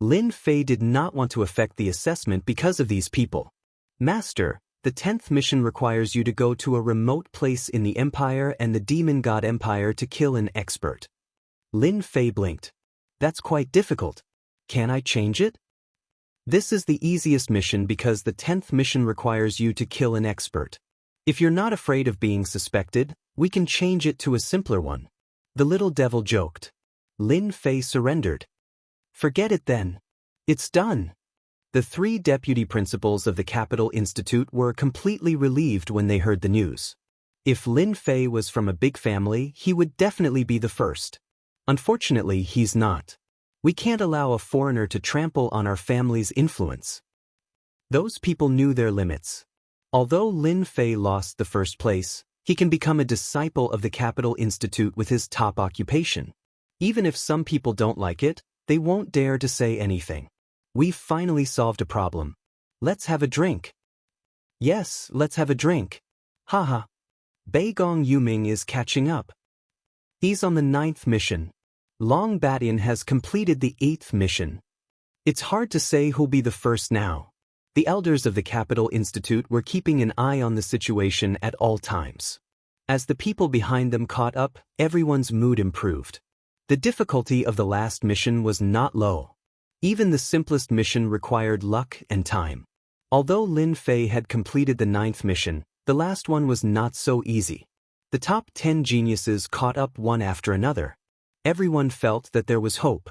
Lin Fei did not want to affect the assessment because of these people. Master, the 10th mission requires you to go to a remote place in the Empire and the Demon God Empire to kill an expert. Lin Fei blinked. That's quite difficult. Can I change it? This is the easiest mission because the 10th mission requires you to kill an expert. If you're not afraid of being suspected, we can change it to a simpler one. The little devil joked. Lin Fei surrendered. Forget it then. It's done. The 3 deputy principals of the Capital Institute were completely relieved when they heard the news. If Lin Fei was from a big family, he would definitely be the first. Unfortunately, he's not. We can't allow a foreigner to trample on our family's influence. Those people knew their limits. Although Lin Fei lost the first place, he can become a disciple of the Capital Institute with his top occupation. Even if some people don't like it, they won't dare to say anything. We've finally solved a problem. Let's have a drink. Yes, let's have a drink. Haha. Beigong Yuming is catching up. He's on the 9th mission. Long Batian has completed the 8th mission. It's hard to say who'll be the first now. The elders of the Capital Institute were keeping an eye on the situation at all times. As the people behind them caught up, everyone's mood improved. The difficulty of the last mission was not low. Even the simplest mission required luck and time. Although Lin Fei had completed the 9th mission, the last one was not so easy. The top 10 geniuses caught up one after another. Everyone felt that there was hope.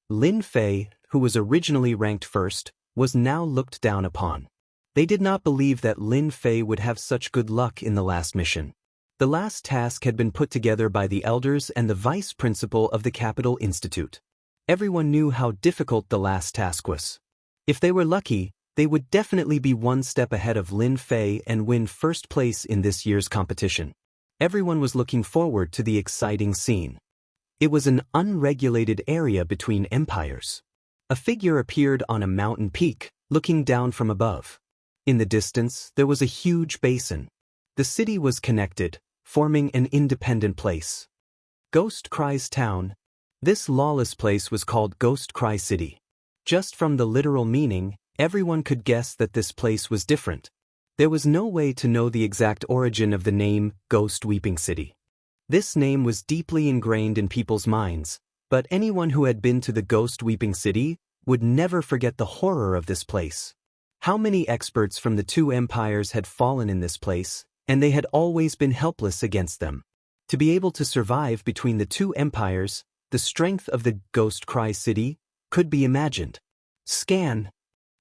Lin Fei, who was originally ranked first, was now looked down upon. They did not believe that Lin Fei would have such good luck in the last mission. The last task had been put together by the elders and the vice principal of the Capital Institute. Everyone knew how difficult the last task was. If they were lucky, they would definitely be one step ahead of Lin Fei and win first place in this year's competition. Everyone was looking forward to the exciting scene. It was an unregulated area between empires. A figure appeared on a mountain peak, looking down from above. In the distance, there was a huge basin. The city was connected, forming an independent place. Ghost Cry's town. This lawless place was called Ghost Cry City. Just from the literal meaning, everyone could guess that this place was different. There was no way to know the exact origin of the name Ghost Weeping City. This name was deeply ingrained in people's minds, but anyone who had been to the Ghost Weeping City would never forget the horror of this place. How many experts from the 2 empires had fallen in this place, and they had always been helpless against them. To be able to survive between the 2 empires, the strength of the Ghost Cry City could be imagined. Scan.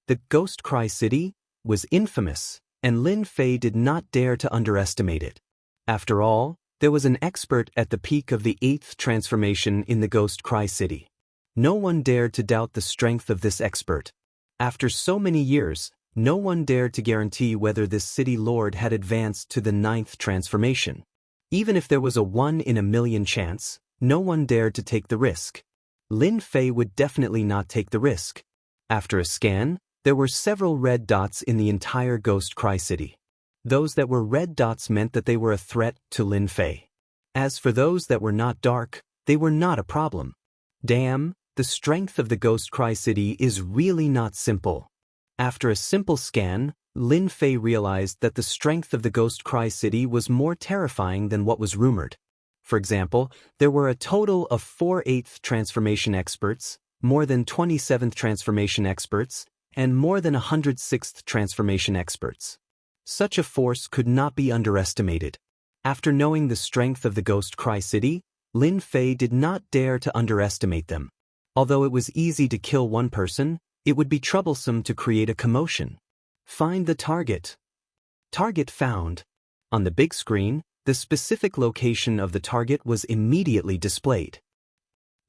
The Ghost Cry City was infamous, and Lin Fei did not dare to underestimate it. After all, there was an expert at the peak of the 8th transformation in the Ghost Cry City. No one dared to doubt the strength of this expert. After so many years, no one dared to guarantee whether this city lord had advanced to the 9th transformation. Even if there was a 1 in a million chance, no one dared to take the risk. Lin Fei would definitely not take the risk. After a scan, there were several red dots in the entire Ghost Cry City. Those that were red dots meant that they were a threat to Lin Fei. As for those that were not dark, they were not a problem. Damn, the strength of the Ghost Cry City is really not simple. After a simple scan, Lin Fei realized that the strength of the Ghost Cry City was more terrifying than what was rumored. For example, there were a total of 4 8th transformation experts, more than 27th transformation experts, and more than 106th transformation experts. Such a force could not be underestimated. After knowing the strength of the Ghost Cry City, Lin Fei did not dare to underestimate them. Although it was easy to kill one person, it would be troublesome to create a commotion. Find the target. Target found. On the big screen, the specific location of the target was immediately displayed.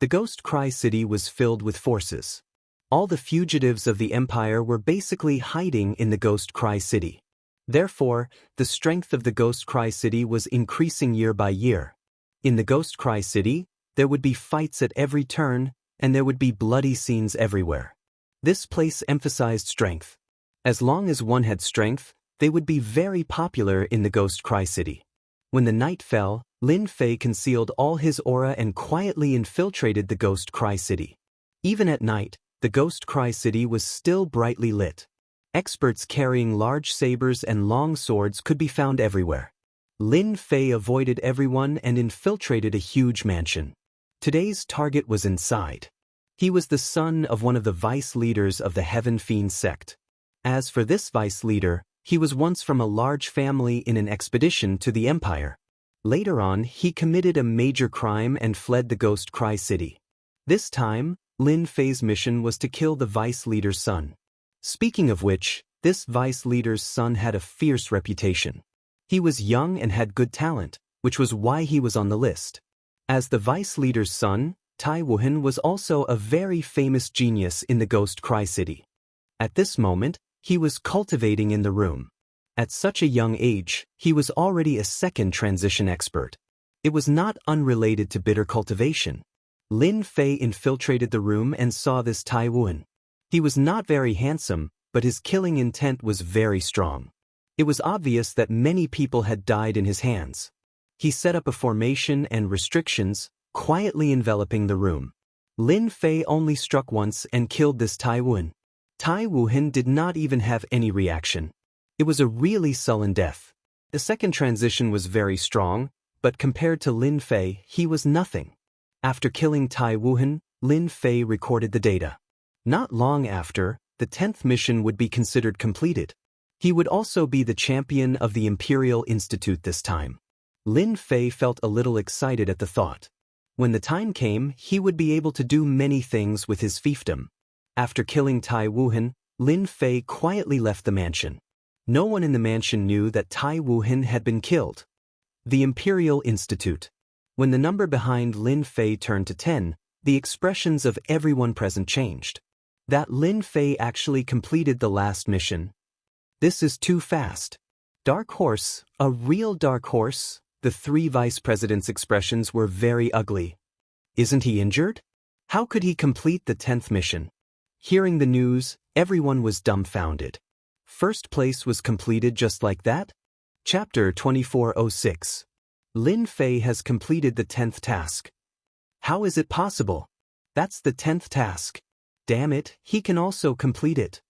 The Ghost Cry City was filled with forces. All the fugitives of the Empire were basically hiding in the Ghost Cry City. Therefore, the strength of the Ghost Cry City was increasing year by year. In the Ghost Cry City, there would be fights at every turn, and there would be bloody scenes everywhere. This place emphasized strength. As long as one had strength, they would be very popular in the Ghost Cry City. When the night fell, Lin Fei concealed all his aura and quietly infiltrated the Ghost Cry City. Even at night, the Ghost Cry City was still brightly lit. Experts carrying large sabers and long swords could be found everywhere. Lin Fei avoided everyone and infiltrated a huge mansion. Today's target was inside. He was the son of one of the vice leaders of the Heaven Fiend sect. As for this vice leader, he was once from a large family in an expedition to the Empire. Later on, he committed a major crime and fled the Ghost Cry City. This time, Lin Fei's mission was to kill the vice leader's son. Speaking of which, this vice leader's son had a fierce reputation. He was young and had good talent, which was why he was on the list. As the vice leader's son, Tai Wuhan was also a very famous genius in the Ghost Cry City. At this moment, he was cultivating in the room. At such a young age, he was already a second transition expert. It was not unrelated to bitter cultivation. Lin Fei infiltrated the room and saw this Tai Wuhan. He was not very handsome, but his killing intent was very strong. It was obvious that many people had died in his hands. He set up a formation and restrictions, quietly enveloping the room. Lin Fei only struck once and killed this Tai Wuhan. Tai Wuhan did not even have any reaction. It was a really sullen death. The second transition was very strong, but compared to Lin Fei, he was nothing. After killing Tai Wuhan, Lin Fei recorded the data. Not long after, the 10th mission would be considered completed. He would also be the champion of the Imperial Institute this time. Lin Fei felt a little excited at the thought. When the time came, he would be able to do many things with his fiefdom. After killing Tai Wuhan, Lin Fei quietly left the mansion. No one in the mansion knew that Tai Wuhan had been killed. The Imperial Institute. When the number behind Lin Fei turned to 10, the expressions of everyone present changed. That Lin Fei actually completed the last mission. This is too fast. Dark horse, a real dark horse? The three vice presidents' expressions were very ugly. Isn't he injured? How could he complete the 10th mission? Hearing the news, everyone was dumbfounded. First place was completed just like that? Chapter 2406. Lin Fei has completed the 10th task. How is it possible? That's the 10th task. Damn it, he can also complete it.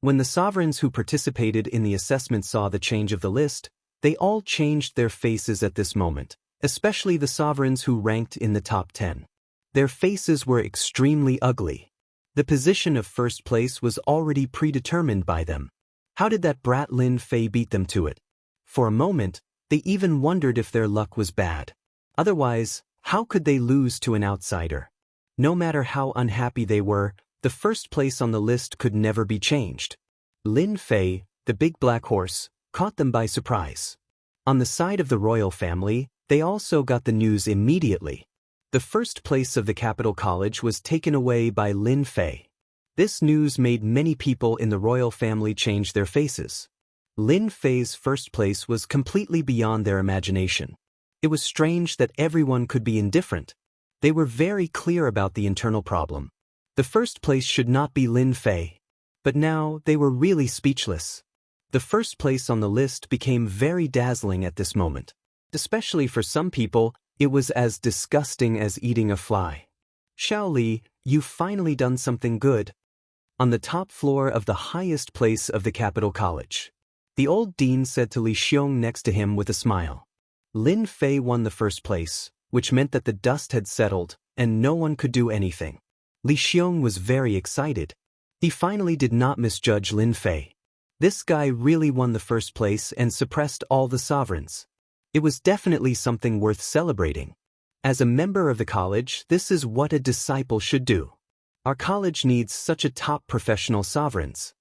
When the sovereigns who participated in the assessment saw the change of the list, they all changed their faces at this moment, especially the sovereigns who ranked in the top 10. Their faces were extremely ugly. The position of first place was already predetermined by them. How did that brat Lin Fei beat them to it? For a moment, they even wondered if their luck was bad. Otherwise, how could they lose to an outsider? No matter how unhappy they were, the first place on the list could never be changed. Lin Fei, the big black horse, caught them by surprise. On the side of the royal family, they also got the news immediately. The first place of the capital college was taken away by Lin Fei. This news made many people in the royal family change their faces. Lin Fei's first place was completely beyond their imagination. It was strange that everyone could be indifferent. They were very clear about the internal problem. The first place should not be Lin Fei. But now they were really speechless. The first place on the list became very dazzling at this moment. Especially for some people, it was as disgusting as eating a fly. Xiao Li, you've finally done something good. On the top floor of the highest place of the capital college. The old dean said to Li Xiong next to him with a smile. Lin Fei won the first place, which meant that the dust had settled, and no one could do anything. Li Xiong was very excited. He finally did not misjudge Lin Fei. This guy really won the first place and suppressed all the sovereigns. It was definitely something worth celebrating. As a member of the college, this is what a disciple should do. Our college needs such a top professional sovereigns.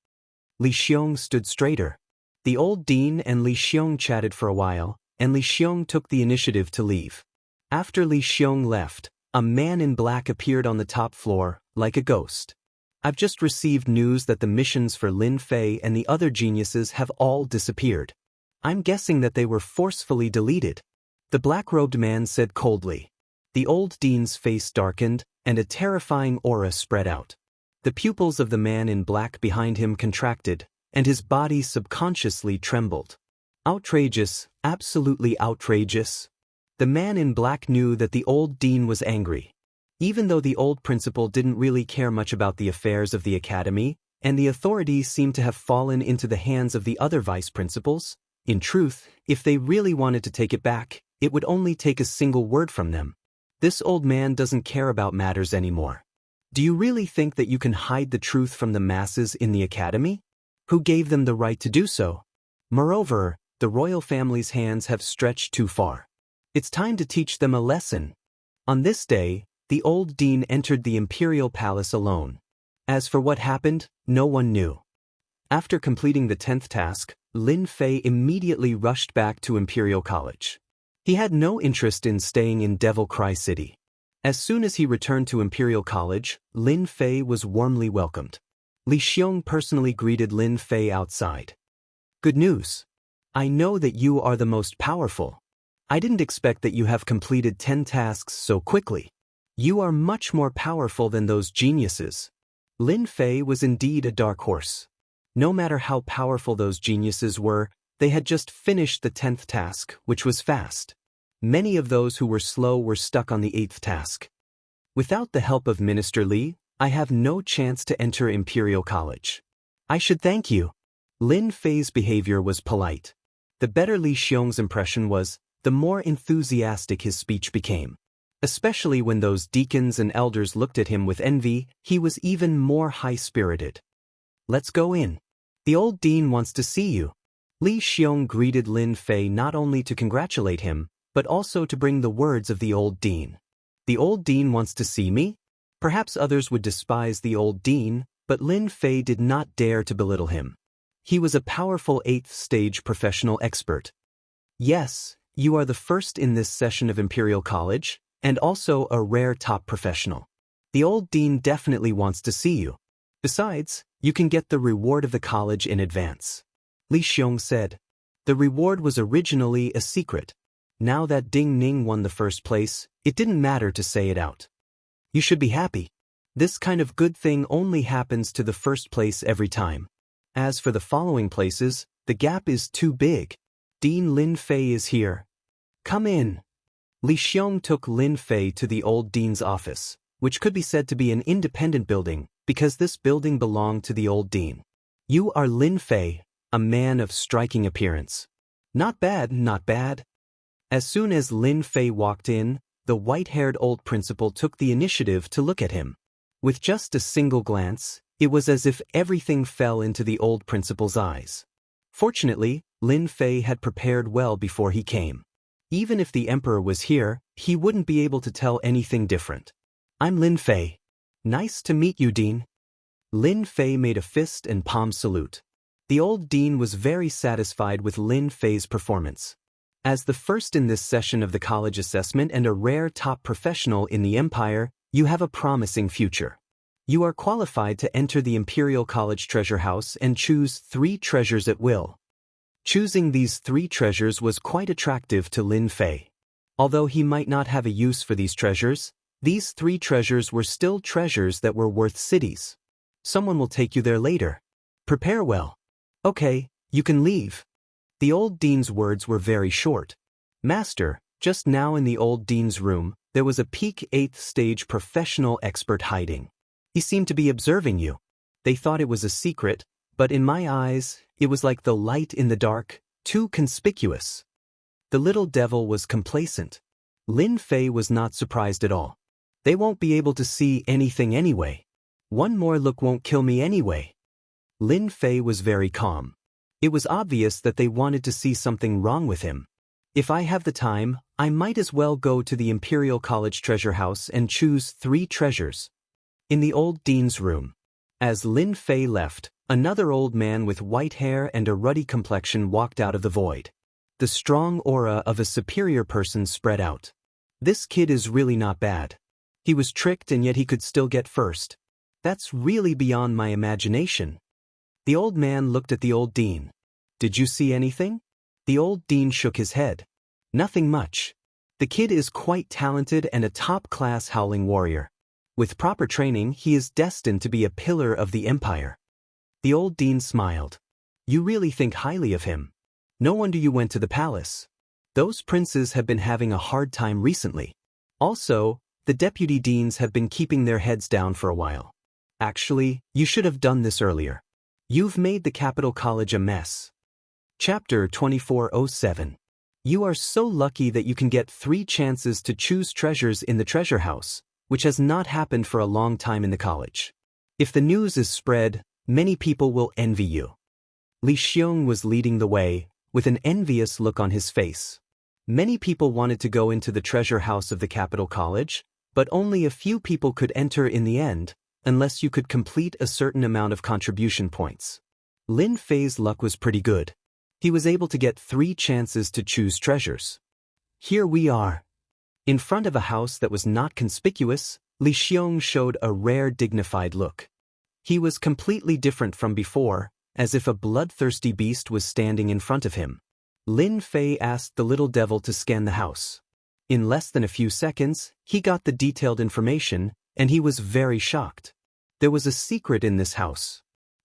Li Xiong stood straighter. The old dean and Li Xiong chatted for a while, and Li Xiong took the initiative to leave. After Li Xiong left, a man in black appeared on the top floor, like a ghost. I've just received news that the missions for Lin Fei and the other geniuses have all disappeared. I'm guessing that they were forcefully deleted. The black-robed man said coldly. The old dean's face darkened, and a terrifying aura spread out. The pupils of the man in black behind him contracted, and his body subconsciously trembled. Outrageous, absolutely outrageous. The man in black knew that the old dean was angry. Even though the old principal didn't really care much about the affairs of the academy, and the authorities seemed to have fallen into the hands of the other vice principals, in truth, if they really wanted to take it back, it would only take a single word from them. This old man doesn't care about matters anymore. Do you really think that you can hide the truth from the masses in the academy? Who gave them the right to do so? Moreover, the royal family's hands have stretched too far. It's time to teach them a lesson. On this day, the old dean entered the imperial palace alone. As for what happened, no one knew. After completing the 10th task, Lin Fei immediately rushed back to Imperial College. He had no interest in staying in Devil Cry City. As soon as he returned to Imperial College, Lin Fei was warmly welcomed. Li Xiong personally greeted Lin Fei outside. Good news. I know that you are the most powerful. I didn't expect that you have completed 10 tasks so quickly. You are much more powerful than those geniuses. Lin Fei was indeed a dark horse. No matter how powerful those geniuses were, they had just finished the 10th task, which was fast. Many of those who were slow were stuck on the 8th task. Without the help of Minister Li, I have no chance to enter Imperial College. I should thank you. Lin Fei's behavior was polite. The better Li Xiong's impression was, the more enthusiastic his speech became. Especially when those deacons and elders looked at him with envy, he was even more high-spirited. Let's go in. The old dean wants to see you. Li Xiong greeted Lin Fei not only to congratulate him, but also to bring the words of the old dean. The old dean wants to see me? Perhaps others would despise the old dean, but Lin Fei did not dare to belittle him. He was a powerful 8th stage professional expert. Yes, you are the first in this session of Imperial College, and also a rare top professional. The old dean definitely wants to see you. Besides, you can get the reward of the college in advance. Li Xiong said. The reward was originally a secret. Now that Ding Ning won the first place, it didn't matter to say it out. You should be happy. This kind of good thing only happens to the first place every time. As for the following places, the gap is too big. Dean Lin Fei is here. Come in. Li Xiong took Lin Fei to the old dean's office, which could be said to be an independent building, because this building belonged to the old dean. You are Lin Fei, a man of striking appearance. Not bad, not bad. As soon as Lin Fei walked in, the white-haired old principal took the initiative to look at him. With just a single glance, it was as if everything fell into the old principal's eyes. Fortunately, Lin Fei had prepared well before he came. Even if the emperor was here, he wouldn't be able to tell anything different. I'm Lin Fei. Nice to meet you, Dean. Lin Fei made a fist and palm salute. The old dean was very satisfied with Lin Fei's performance. As the first in this session of the college assessment and a rare top professional in the empire, you have a promising future. You are qualified to enter the Imperial College Treasure House and choose 3 treasures at will. Choosing these 3 treasures was quite attractive to Lin Fei. Although he might not have a use for these 3 treasures were still treasures that were worth cities. Someone will take you there later. Prepare well. Okay, you can leave. The old dean's words were very short. Master, just now in the old dean's room, there was a peak 8th stage professional expert hiding. He seemed to be observing you. They thought it was a secret, but in my eyes, it was like the light in the dark, too conspicuous. The little devil was complacent. Lin Fei was not surprised at all. They won't be able to see anything anyway. One more look won't kill me anyway. Lin Fei was very calm. It was obvious that they wanted to see something wrong with him. If I have the time, I might as well go to the Imperial College Treasure House and choose 3 treasures. In the old dean's room. As Lin Fei left, another old man with white hair and a ruddy complexion walked out of the void. The strong aura of a superior person spread out. This kid is really not bad. He was tricked and yet he could still get first. That's really beyond my imagination. The old man looked at the old dean. Did you see anything? The old dean shook his head. Nothing much. The kid is quite talented and a top-class howling warrior. With proper training, he is destined to be a pillar of the empire. The old dean smiled. You really think highly of him. No wonder you went to the palace. Those princes have been having a hard time recently. Also, the deputy deans have been keeping their heads down for a while. Actually, you should have done this earlier. You've made the capital college a mess. Chapter 2407. You are so lucky that you can get 3 chances to choose treasures in the treasure house, which has not happened for a long time in the college. If the news is spread, many people will envy you. Li Xiong was leading the way, with an envious look on his face. Many people wanted to go into the treasure house of the capital college, but only a few people could enter in the end, unless you could complete a certain amount of contribution points. Lin Fei's luck was pretty good. He was able to get 3 chances to choose treasures. Here we are. In front of a house that was not conspicuous, Li Xiong showed a rare dignified look. He was completely different from before, as if a bloodthirsty beast was standing in front of him. Lin Fei asked the little devil to scan the house. In less than a few seconds, he got the detailed information, and he was very shocked. There was a secret in this house.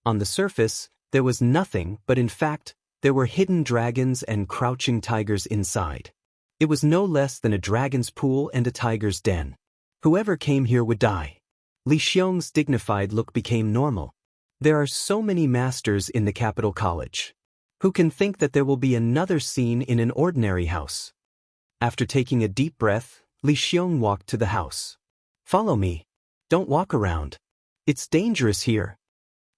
On the surface, there was nothing, but in fact, there were hidden dragons and crouching tigers inside. It was no less than a dragon's pool and a tiger's den. Whoever came here would die. Li Xiong's dignified look became normal. There are so many masters in the capital college. Who can think that there will be another scene in an ordinary house? After taking a deep breath, Li Xiong walked to the house. Follow me. Don't walk around. It's dangerous here.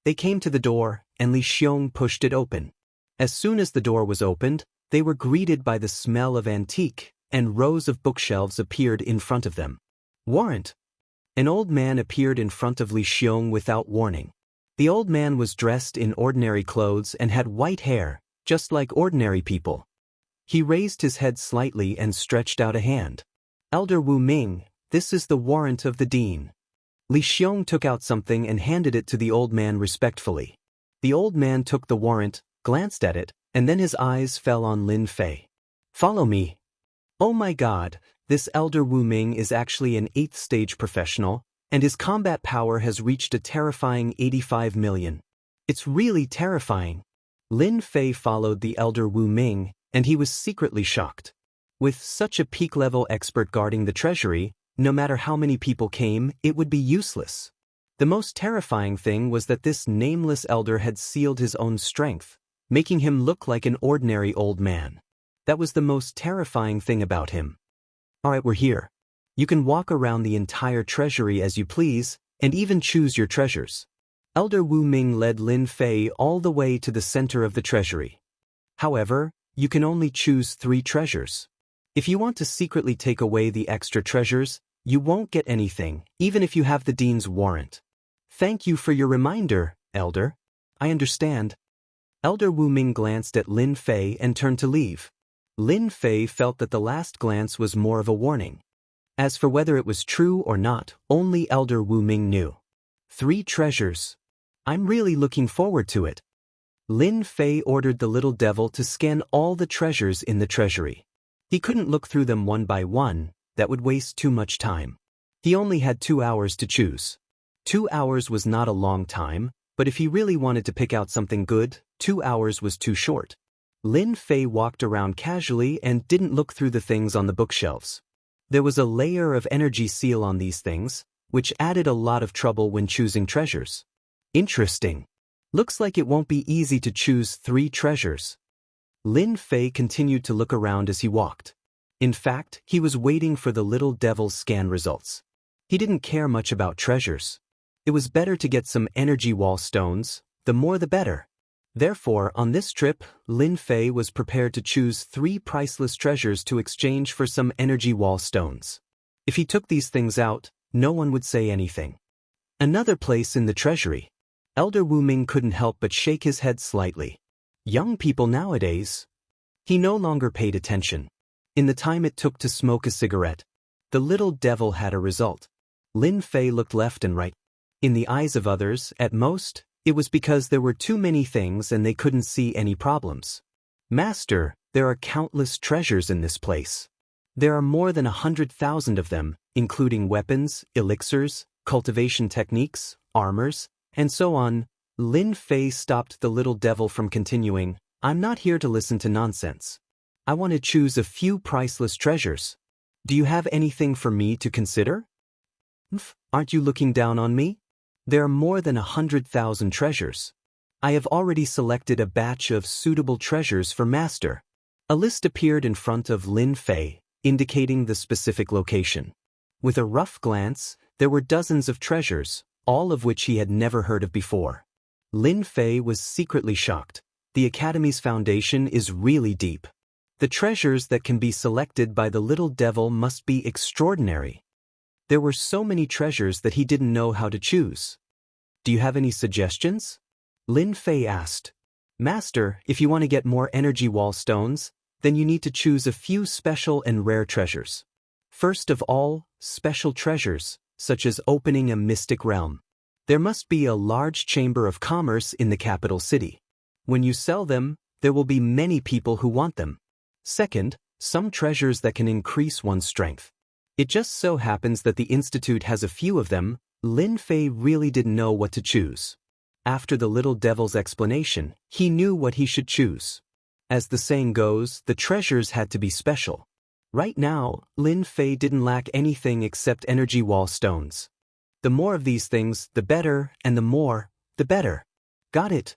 They came to the door, and Li Xiong pushed it open. As soon as the door was opened, they were greeted by the smell of antique, and rows of bookshelves appeared in front of them. Warrant! An old man appeared in front of Li Xiong without warning. The old man was dressed in ordinary clothes and had white hair, just like ordinary people. He raised his head slightly and stretched out a hand. Elder Wu Ming, this is the warrant of the dean. Li Xiong took out something and handed it to the old man respectfully. The old man took the warrant, glanced at it, and then his eyes fell on Lin Fei. Follow me. Oh my God, this Elder Wu Ming is actually an 8th stage professional, and his combat power has reached a terrifying 85 million. It's really terrifying. Lin Fei followed the Elder Wu Ming, and he was secretly shocked. With such a peak-level expert guarding the treasury, no matter how many people came, it would be useless. The most terrifying thing was that this nameless elder had sealed his own strength, making him look like an ordinary old man. That was the most terrifying thing about him. Alright, we're here. You can walk around the entire treasury as you please, and even choose your treasures. Elder Wu Ming led Lin Fei all the way to the center of the treasury. However, you can only choose 3 treasures. If you want to secretly take away the extra treasures, you won't get anything, even if you have the dean's warrant. Thank you for your reminder, Elder. I understand. Elder Wu Ming glanced at Lin Fei and turned to leave. Lin Fei felt that the last glance was more of a warning. As for whether it was true or not, only Elder Wu Ming knew. 3 treasures. I'm really looking forward to it. Lin Fei ordered the little devil to scan all the treasures in the treasury. He couldn't look through them one by one, that would waste too much time. He only had 2 hours to choose. 2 hours was not a long time, but if he really wanted to pick out something good, 2 hours was too short. Lin Fei walked around casually and didn't look through the things on the bookshelves. There was a layer of energy seal on these things, which added a lot of trouble when choosing treasures. Interesting. Looks like it won't be easy to choose 3 treasures. Lin Fei continued to look around as he walked. In fact, he was waiting for the little devil's scan results. He didn't care much about treasures. It was better to get some energy wall stones, the more the better. Therefore, on this trip, Lin Fei was prepared to choose 3 priceless treasures to exchange for some energy wall stones. If he took these things out, no one would say anything. Another place in the treasury. Elder Wu Ming couldn't help but shake his head slightly. Young people nowadays. He no longer paid attention. In the time it took to smoke a cigarette, the little devil had a result. Lin Fei looked left and right. In the eyes of others, at most, it was because there were too many things and they couldn't see any problems. Master, there are countless treasures in this place. There are more than 100,000 of them, including weapons, elixirs, cultivation techniques, armors, and so on. Lin Fei stopped the little devil from continuing. I'm not here to listen to nonsense. I want to choose a few priceless treasures. Do you have anything for me to consider? Aren't you looking down on me? There are more than 100,000 treasures. I have already selected a batch of suitable treasures for master. A list appeared in front of Lin Fei, indicating the specific location. With a rough glance, there were dozens of treasures, all of which he had never heard of before. Lin Fei was secretly shocked. The Academy's foundation is really deep. The treasures that can be selected by the little devil must be extraordinary. There were so many treasures that he didn't know how to choose. Do you have any suggestions? Lin Fei asked. Master, if you want to get more energy wall stones, then you need to choose a few special and rare treasures. First of all, special treasures, such as opening a mystic realm. There must be a large chamber of commerce in the capital city. When you sell them, there will be many people who want them. Second, some treasures that can increase one's strength. It just so happens that the Institute has a few of them. Lin Fei really didn't know what to choose. After the little devil's explanation, he knew what he should choose. As the saying goes, the treasures had to be special. Right now, Lin Fei didn't lack anything except energy wall stones. The more of these things, the better, and the more, the better. Got it.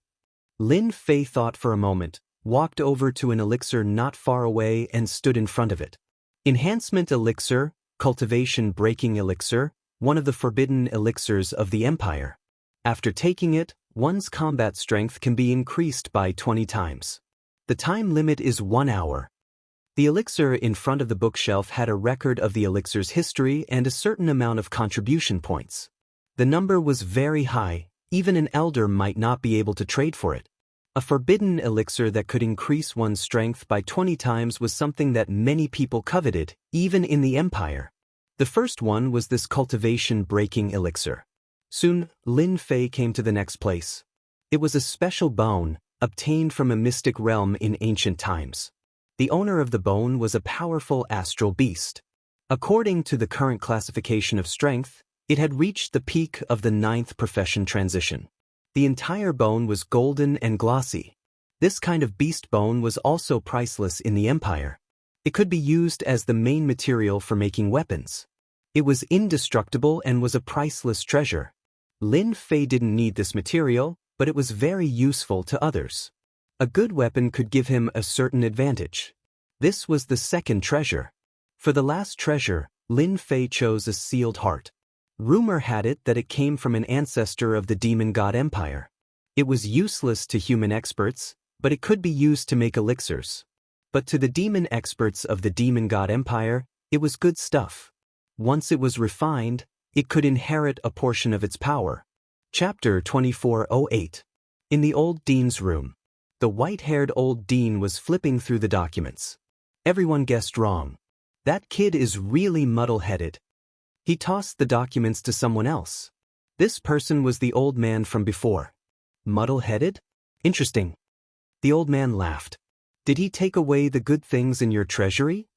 Lin Fei thought for a moment, walked over to an elixir not far away and stood in front of it. Enhancement elixir, cultivation breaking elixir, one of the forbidden elixirs of the Empire. After taking it, one's combat strength can be increased by 20 times. The time limit is 1 hour. The elixir in front of the bookshelf had a record of the elixir's history and a certain amount of contribution points. The number was very high, even an elder might not be able to trade for it. A forbidden elixir that could increase one's strength by 20 times was something that many people coveted, even in the Empire. The first one was this cultivation breaking elixir. Soon, Lin Fei came to the next place. It was a special bone, obtained from a mystic realm in ancient times. The owner of the bone was a powerful astral beast. According to the current classification of strength, it had reached the peak of the 9th profession transition. The entire bone was golden and glossy. This kind of beast bone was also priceless in the Empire. It could be used as the main material for making weapons. It was indestructible and was a priceless treasure. Lin Fei didn't need this material, but it was very useful to others. A good weapon could give him a certain advantage. This was the second treasure. For the last treasure, Lin Fei chose a sealed heart. Rumor had it that it came from an ancestor of the demon god empire. It was useless to human experts, but it could be used to make elixirs. But to the demon experts of the demon god empire, it was good stuff. Once it was refined, it could inherit a portion of its power. Chapter 2408. In the old dean's room. The white-haired old dean was flipping through the documents. Everyone guessed wrong. That kid is really muddle-headed. He tossed the documents to someone else. This person was the old man from before. Muddle-headed? Interesting. The old man laughed. Did he take away the good things in your treasury?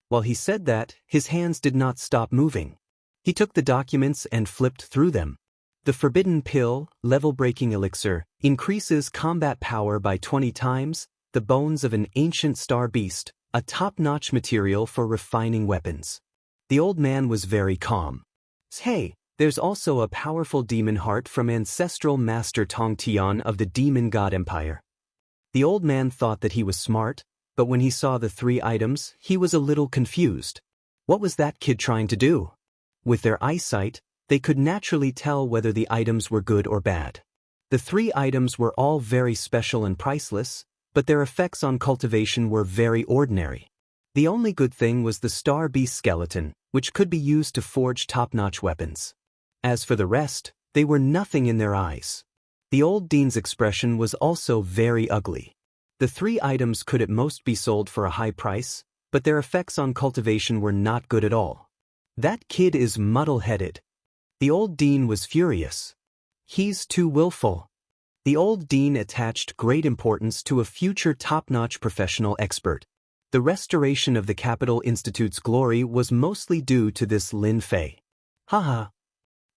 While he said that, his hands did not stop moving. He took the documents and flipped through them. The forbidden pill, level-breaking elixir, increases combat power by 20 times, the bones of an ancient star beast, a top-notch material for refining weapons. The old man was very calm. Hey, there's also a powerful demon heart from ancestral master Tong Tian of the demon god empire. The old man thought that he was smart, but when he saw the 3 items, he was a little confused. What was that kid trying to do? With their eyesight, they could naturally tell whether the items were good or bad. The 3 items were all very special and priceless, but their effects on cultivation were very ordinary. The only good thing was the star beast skeleton, which could be used to forge top-notch weapons. As for the rest, they were nothing in their eyes. The old dean's expression was also very ugly. The 3 items could at most be sold for a high price, but their effects on cultivation were not good at all. That kid is muddle-headed. The old dean was furious. He's too willful. The old dean attached great importance to a future top-notch professional expert. The restoration of the Capital Institute's glory was mostly due to this Lin Fei. Haha.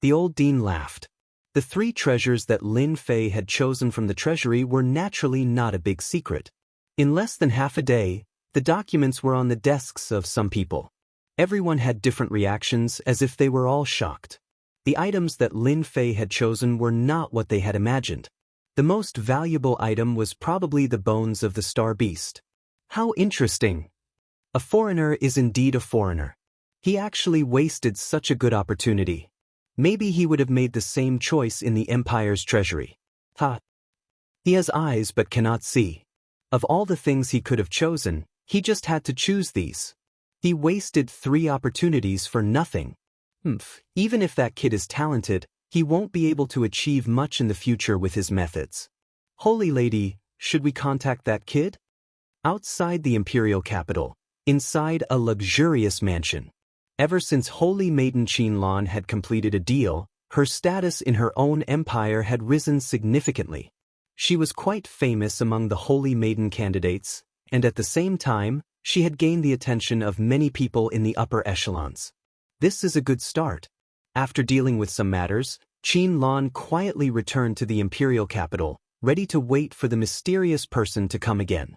The old dean laughed. The 3 treasures that Lin Fei had chosen from the treasury were naturally not a big secret. In less than half a day, The documents were on the desks of some people. Everyone had different reactions, as if they were all shocked. The items that Lin Fei had chosen were not what they had imagined. The most valuable item was probably the bones of the star beast. How interesting! A foreigner is indeed a foreigner. He actually wasted such a good opportunity. Maybe he would have made the same choice in the Empire's treasury. Ha! He has eyes but cannot see. Of all the things he could have chosen, he just had to choose these. He wasted 3 opportunities for nothing. Even if that kid is talented, he won't be able to achieve much in the future with his methods. Holy Lady, should we contact that kid? Outside the imperial capital, inside a luxurious mansion. Ever since Holy Maiden Qianlan had completed a deal, her status in her own empire had risen significantly. She was quite famous among the Holy Maiden candidates, and at the same time, she had gained the attention of many people in the upper echelons. This is a good start. After dealing with some matters, Qianlan quietly returned to the imperial capital, ready to wait for the mysterious person to come again.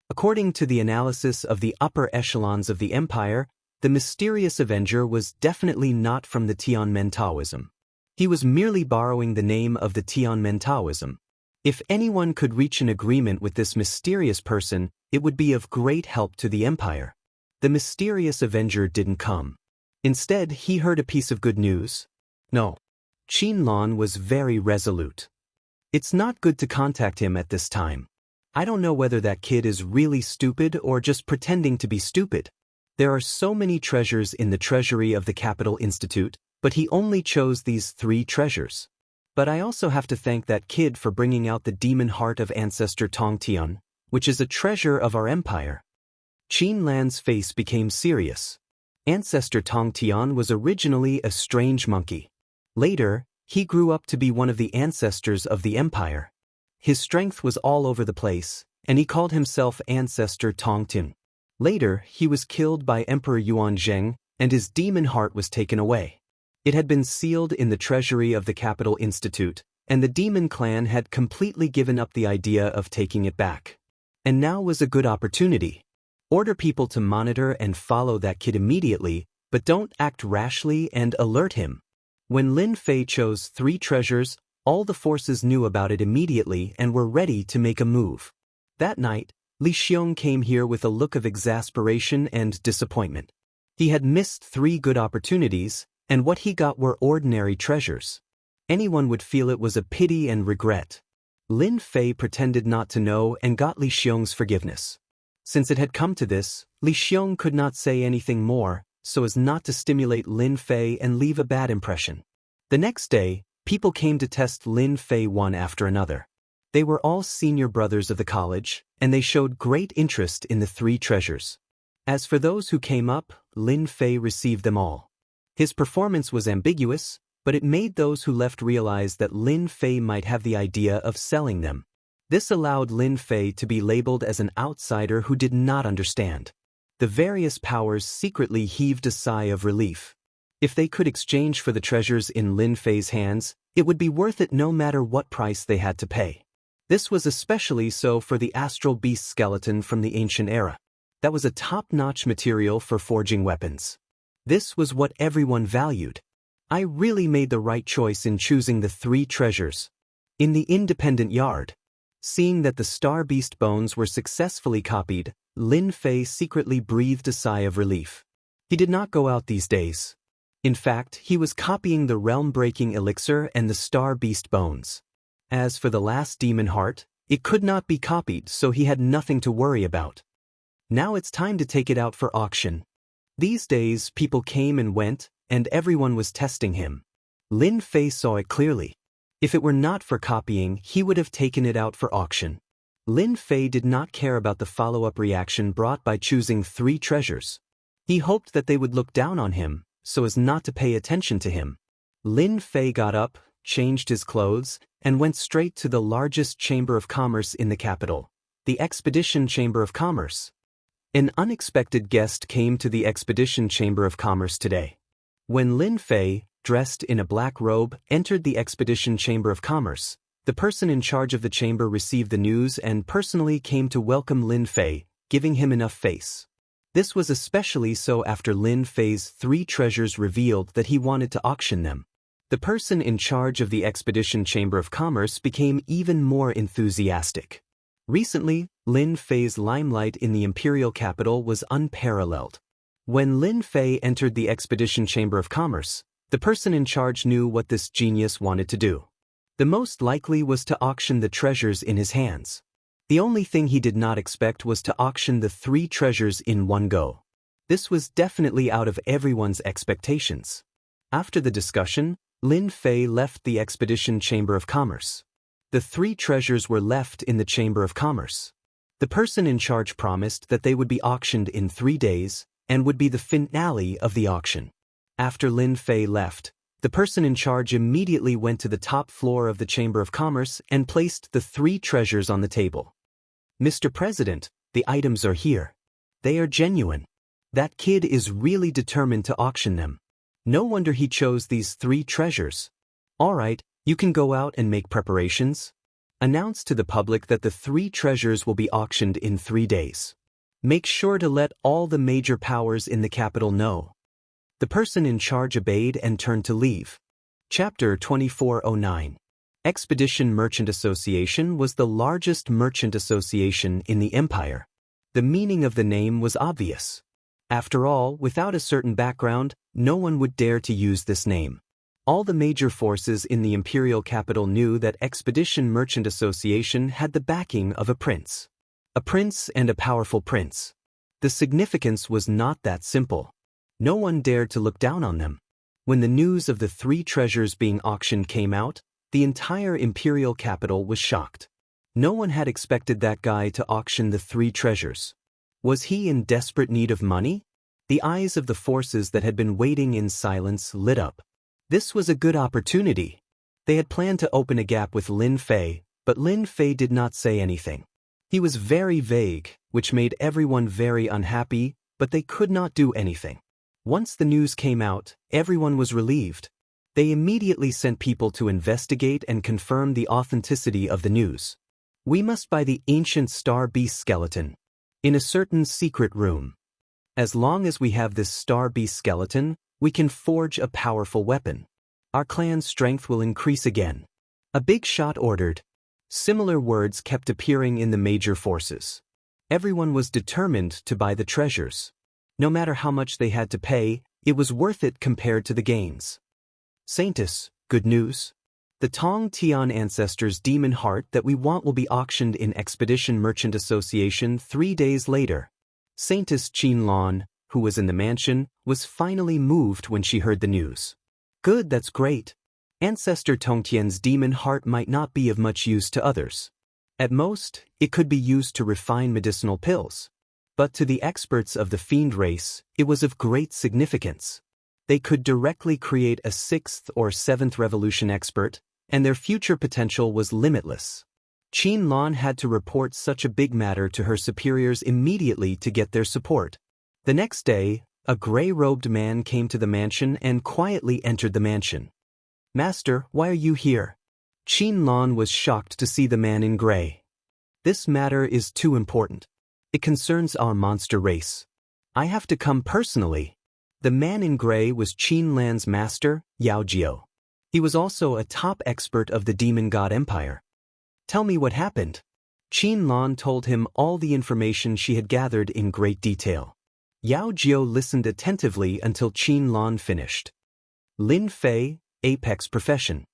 According to the analysis of the upper echelons of the empire, the mysterious avenger was definitely not from the Tianmen Taoism. He was merely borrowing the name of the Tianmen Taoism. If anyone could reach an agreement with this mysterious person, it would be of great help to the empire. The mysterious avenger didn't come. Instead, he heard a piece of good news. No. Qianlan was very resolute. It's not good to contact him at this time. I don't know whether that kid is really stupid or just pretending to be stupid. There are so many treasures in the treasury of the Capital Institute, but he only chose these 3 treasures. But I also have to thank that kid for bringing out the demon heart of Ancestor Tongtian, which is a treasure of our empire. Qianlan's face became serious. Ancestor Tongtian was originally a strange monkey. Later, he grew up to be one of the ancestors of the empire. His strength was all over the place, and he called himself Ancestor Tongtian. Later, he was killed by Emperor Yuanzheng, and his demon heart was taken away. It had been sealed in the treasury of the Capital Institute, and the demon clan had completely given up the idea of taking it back. And now was a good opportunity. Order people to monitor and follow that kid immediately, but don't act rashly and alert him. When Lin Fei chose 3 treasures, all the forces knew about it immediately and were ready to make a move. That night, Li Xiong came here with a look of exasperation and disappointment. He had missed 3 good opportunities, and what he got were ordinary treasures. Anyone would feel it was a pity and regret. Lin Fei pretended not to know and got Li Xiong's forgiveness. Since it had come to this, Li Xiong could not say anything more, so as not to stimulate Lin Fei and leave a bad impression. The next day, people came to test Lin Fei one after another. They were all senior brothers of the college, and they showed great interest in the 3 treasures. As for those who came up, Lin Fei received them all. His performance was ambiguous, but it made those who left realize that Lin Fei might have the idea of selling them. This allowed Lin Fei to be labeled as an outsider who did not understand. The various powers secretly heaved a sigh of relief. If they could exchange for the treasures in Lin Fei's hands, it would be worth it no matter what price they had to pay. This was especially so for the astral beast skeleton from the ancient era. That was a top-notch material for forging weapons. This was what everyone valued. I really made the right choice in choosing the 3 treasures. In the independent yard, seeing that the star beast bones were successfully copied, Lin Fei secretly breathed a sigh of relief. He did not go out these days. In fact, he was copying the realm-breaking elixir and the star beast bones. As for the last demon heart, it could not be copied, so he had nothing to worry about. Now it's time to take it out for auction. These days, people came and went, and everyone was testing him. Lin Fei saw it clearly. If it were not for copying, he would have taken it out for auction. Lin Fei did not care about the follow-up reaction brought by choosing 3 treasures. He hoped that they would look down on him, so as not to pay attention to him. Lin Fei got up, changed his clothes, and went straight to the largest chamber of commerce in the capital, the Expedition Chamber of Commerce. An unexpected guest came to the Expedition Chamber of Commerce today. When Lin Fei, dressed in a black robe, entered the Expedition Chamber of Commerce, the person in charge of the chamber received the news and personally came to welcome Lin Fei, giving him enough face. This was especially so after Lin Fei's 3 treasures revealed that he wanted to auction them. The person in charge of the Expedition Chamber of Commerce became even more enthusiastic. Recently, Lin Fei's limelight in the imperial capital was unparalleled. When Lin Fei entered the Expedition Chamber of Commerce, the person in charge knew what this genius wanted to do. The most likely was to auction the treasures in his hands. The only thing he did not expect was to auction the 3 treasures in one go. This was definitely out of everyone's expectations. After the discussion, Lin Fei left the Expedition Chamber of Commerce. The 3 treasures were left in the Chamber of Commerce. The person in charge promised that they would be auctioned in 3 days and would be the finale of the auction. After Lin Fei left, the person in charge immediately went to the top floor of the Chamber of Commerce and placed the 3 treasures on the table. "Mr. President, the items are here. They are genuine. That kid is really determined to auction them. No wonder he chose these 3 treasures. All right, you can go out and make preparations. Announce to the public that the 3 treasures will be auctioned in 3 days. Make sure to let all the major powers in the capital know." The person in charge obeyed and turned to leave. Chapter 2409. Expedition Merchant Association was the largest merchant association in the empire. The meaning of the name was obvious. After all, without a certain background, no one would dare to use this name. All the major forces in the imperial capital knew that Expedition Merchant Association had the backing of a prince. A prince and a powerful prince. The significance was not that simple. No one dared to look down on them. When the news of the 3 treasures being auctioned came out, the entire imperial capital was shocked. No one had expected that guy to auction the 3 treasures. Was he in desperate need of money? The eyes of the forces that had been waiting in silence lit up. This was a good opportunity. They had planned to open a gap with Lin Fei, but Lin Fei did not say anything. He was very vague, which made everyone very unhappy, but they could not do anything. Once the news came out, everyone was relieved. They immediately sent people to investigate and confirm the authenticity of the news. "We must buy the ancient star beast skeleton in a certain secret room. As long as we have this star beast skeleton, we can forge a powerful weapon. Our clan's strength will increase again." A big shot ordered. Similar words kept appearing in the major forces. Everyone was determined to buy the treasures. No matter how much they had to pay, it was worth it compared to the gains. "Saintus, good news. The Tong Tian ancestors' demon heart that we want will be auctioned in Expedition Merchant Association 3 days later." Saintess Qianlan, who was in the mansion, was finally moved when she heard the news. "Good, that's great. Ancestor Tongtian's demon heart might not be of much use to others. At most, it could be used to refine medicinal pills. But to the experts of the fiend race, it was of great significance. They could directly create a 6th or 7th revolution expert, and their future potential was limitless. Qianlan had to report such a big matter to her superiors immediately to get their support. The next day, a gray-robed man came to the mansion and quietly entered the mansion. "Master, why are you here?" Qianlan was shocked to see the man in gray. "This matter is too important. It concerns our monster race. I have to come personally." The man in gray was Qianlan's master, Yao Jiao. He was also a top expert of the Demon God Empire. "Tell me what happened." Qianlan told him all the information she had gathered in great detail. Yao Jiao listened attentively until Qianlan finished. "Lin Fei, Apex Profession.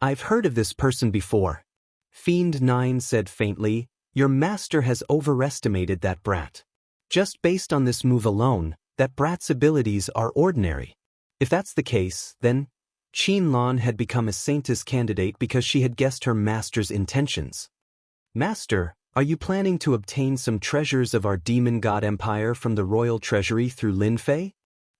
I've heard of this person before." Fiend 9 said faintly, "Your master has overestimated that brat. Just based on this move alone, that brat's abilities are ordinary. If that's the case, then..." Qianlan had become a saintess candidate because she had guessed her master's intentions. "Master, are you planning to obtain some treasures of our Demon God Empire from the royal treasury through Lin Fei?"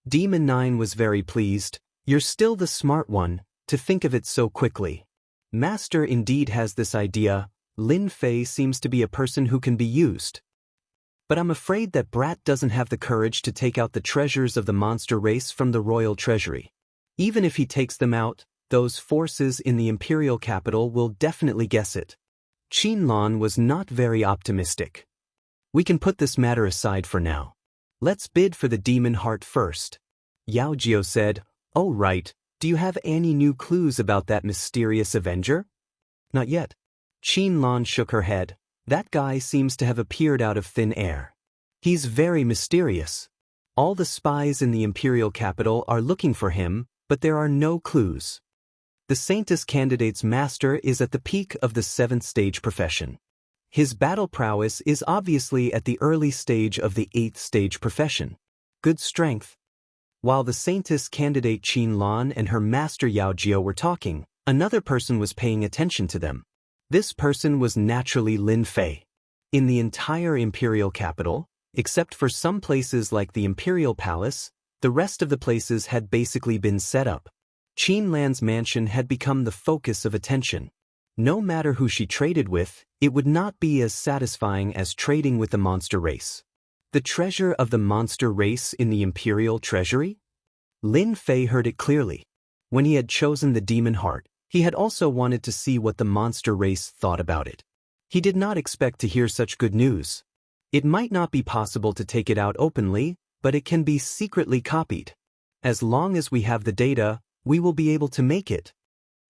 Demon 9 was very pleased. "You're still the smart one, to think of it so quickly. Master indeed has this idea. Lin Fei seems to be a person who can be used. But I'm afraid that brat doesn't have the courage to take out the treasures of the monster race from the royal treasury. Even if he takes them out, those forces in the imperial capital will definitely guess it." Qianlan was not very optimistic. We can put this matter aside for now. Let's bid for the demon heart first. Yao Jiao said, "Oh right, do you have any new clues about that mysterious avenger?" "Not yet." Qin Lan shook her head. "That guy seems to have appeared out of thin air. He's very mysterious. All the spies in the imperial capital are looking for him, but there are no clues. The Saintess candidate's master is at the peak of the 7th stage profession. His battle prowess is obviously at the early stage of the 8th stage profession. Good strength." While the Saintess candidate Qin Lan and her master Yao Jiao were talking, another person was paying attention to them. This person was naturally Lin Fei. In the entire imperial capital, except for some places like the Imperial Palace, the rest of the places had basically been set up. Qin Lan's mansion had become the focus of attention. No matter who she traded with, it would not be as satisfying as trading with the monster race. The treasure of the monster race in the imperial treasury? Lin Fei heard it clearly. When he had chosen the demon heart, he had also wanted to see what the monster race thought about it. He did not expect to hear such good news. It might not be possible to take it out openly, but it can be secretly copied. As long as we have the data, we will be able to make it.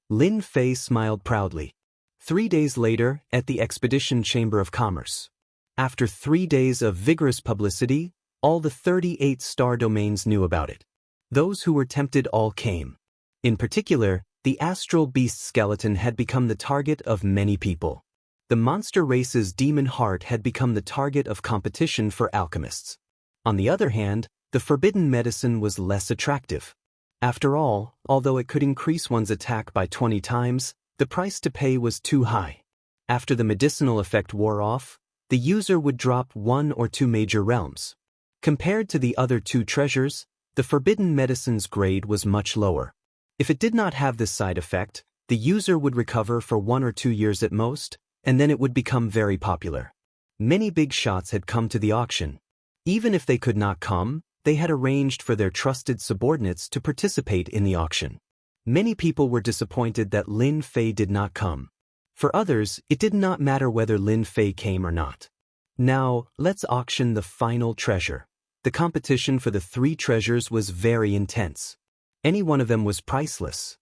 Lin Fei smiled proudly. 3 days later, at the Expedition Chamber of Commerce. After 3 days of vigorous publicity, all the 38 star domains knew about it. Those who were tempted all came. In particular, the astral beast skeleton had become the target of many people. The monster race's demon heart had become the target of competition for alchemists. On the other hand, the forbidden medicine was less attractive. After all, although it could increase one's attack by 20 times, the price to pay was too high. After the medicinal effect wore off, the user would drop 1 or 2 major realms. Compared to the other 2 treasures, the forbidden medicine's grade was much lower. If it did not have this side effect, the user would recover for 1 or 2 years at most, and then it would become very popular. Many big shots had come to the auction. Even if they could not come, they had arranged for their trusted subordinates to participate in the auction. Many people were disappointed that Lin Fei did not come. For others, it did not matter whether Lin Fei came or not. Now, let's auction the final treasure. The competition for the 3 treasures was very intense. Any one of them was priceless.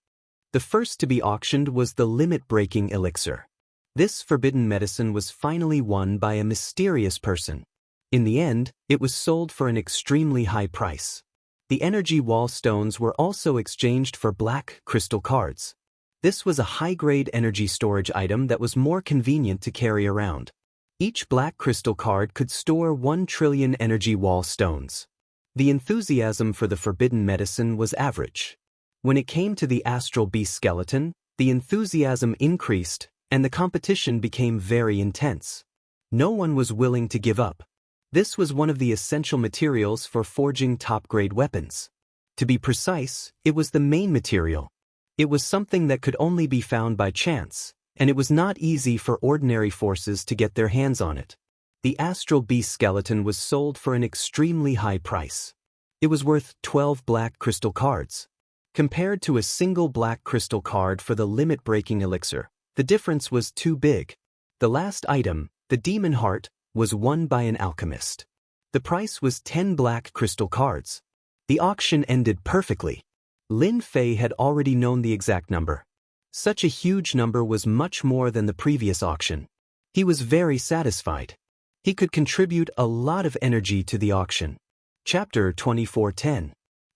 The first to be auctioned was the limit-breaking elixir. This forbidden medicine was finally won by a mysterious person. In the end, it was sold for an extremely high price. The energy wall stones were also exchanged for black crystal cards. This was a high-grade energy storage item that was more convenient to carry around. Each black crystal card could store 1 trillion energy wall stones. The enthusiasm for the forbidden medicine was average. When it came to the astral beast skeleton, the enthusiasm increased, and the competition became very intense. No one was willing to give up. This was one of the essential materials for forging top-grade weapons. To be precise, it was the main material. It was something that could only be found by chance, and it was not easy for ordinary forces to get their hands on it. The astral beast skeleton was sold for an extremely high price. It was worth 12 black crystal cards. Compared to a single black crystal card for the limit-breaking elixir, the difference was too big. The last item, the demon heart, was won by an alchemist. The price was 10 black crystal cards. The auction ended perfectly. Lin Fei had already known the exact number. Such a huge number was much more than the previous auction. He was very satisfied. He could contribute a lot of energy to the auction. Chapter 2410.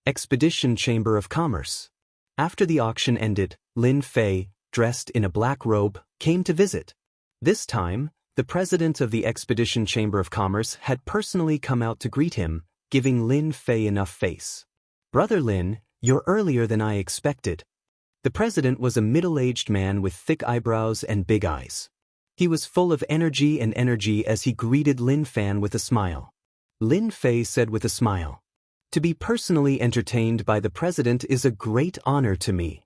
Expedition Chamber of Commerce. After the auction ended, Lin Fei, dressed in a black robe, came to visit. This time, the president of the Expedition Chamber of Commerce had personally come out to greet him, giving Lin Fei enough face. "Brother Lin, you're earlier than I expected." The president was a middle-aged man with thick eyebrows and big eyes. He was full of energy as he greeted Lin Fan with a smile. Lin Fei said with a smile, "To be personally entertained by the president is a great honor to me."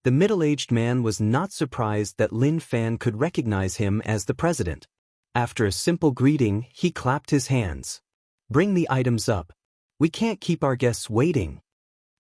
The middle-aged man was not surprised that Lin Fan could recognize him as the president. After a simple greeting, he clapped his hands. "Bring the items up. We can't keep our guests waiting."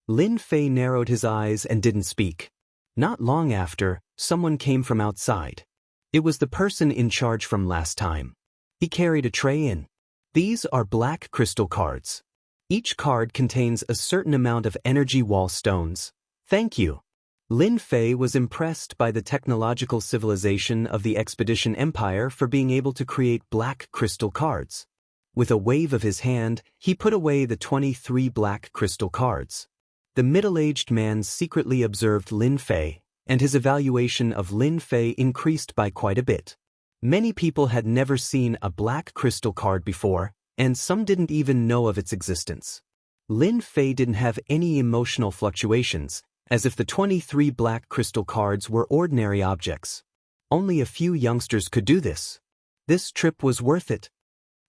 Lin Fei narrowed his eyes and didn't speak. Not long after, someone came from outside. It was the person in charge from last time. He carried a tray in. These are black crystal cards. Each card contains a certain amount of energy wall stones. Thank you. Lin Fei was impressed by the technological civilization of the Expedition Empire for being able to create black crystal cards. With a wave of his hand, he put away the 23 black crystal cards. The middle-aged man secretly observed Lin Fei, and his evaluation of Lin Fei increased by quite a bit. Many people had never seen a black crystal card before, and some didn't even know of its existence. Lin Fei didn't have any emotional fluctuations, as if the 23 black crystal cards were ordinary objects. Only a few youngsters could do this. This trip was worth it.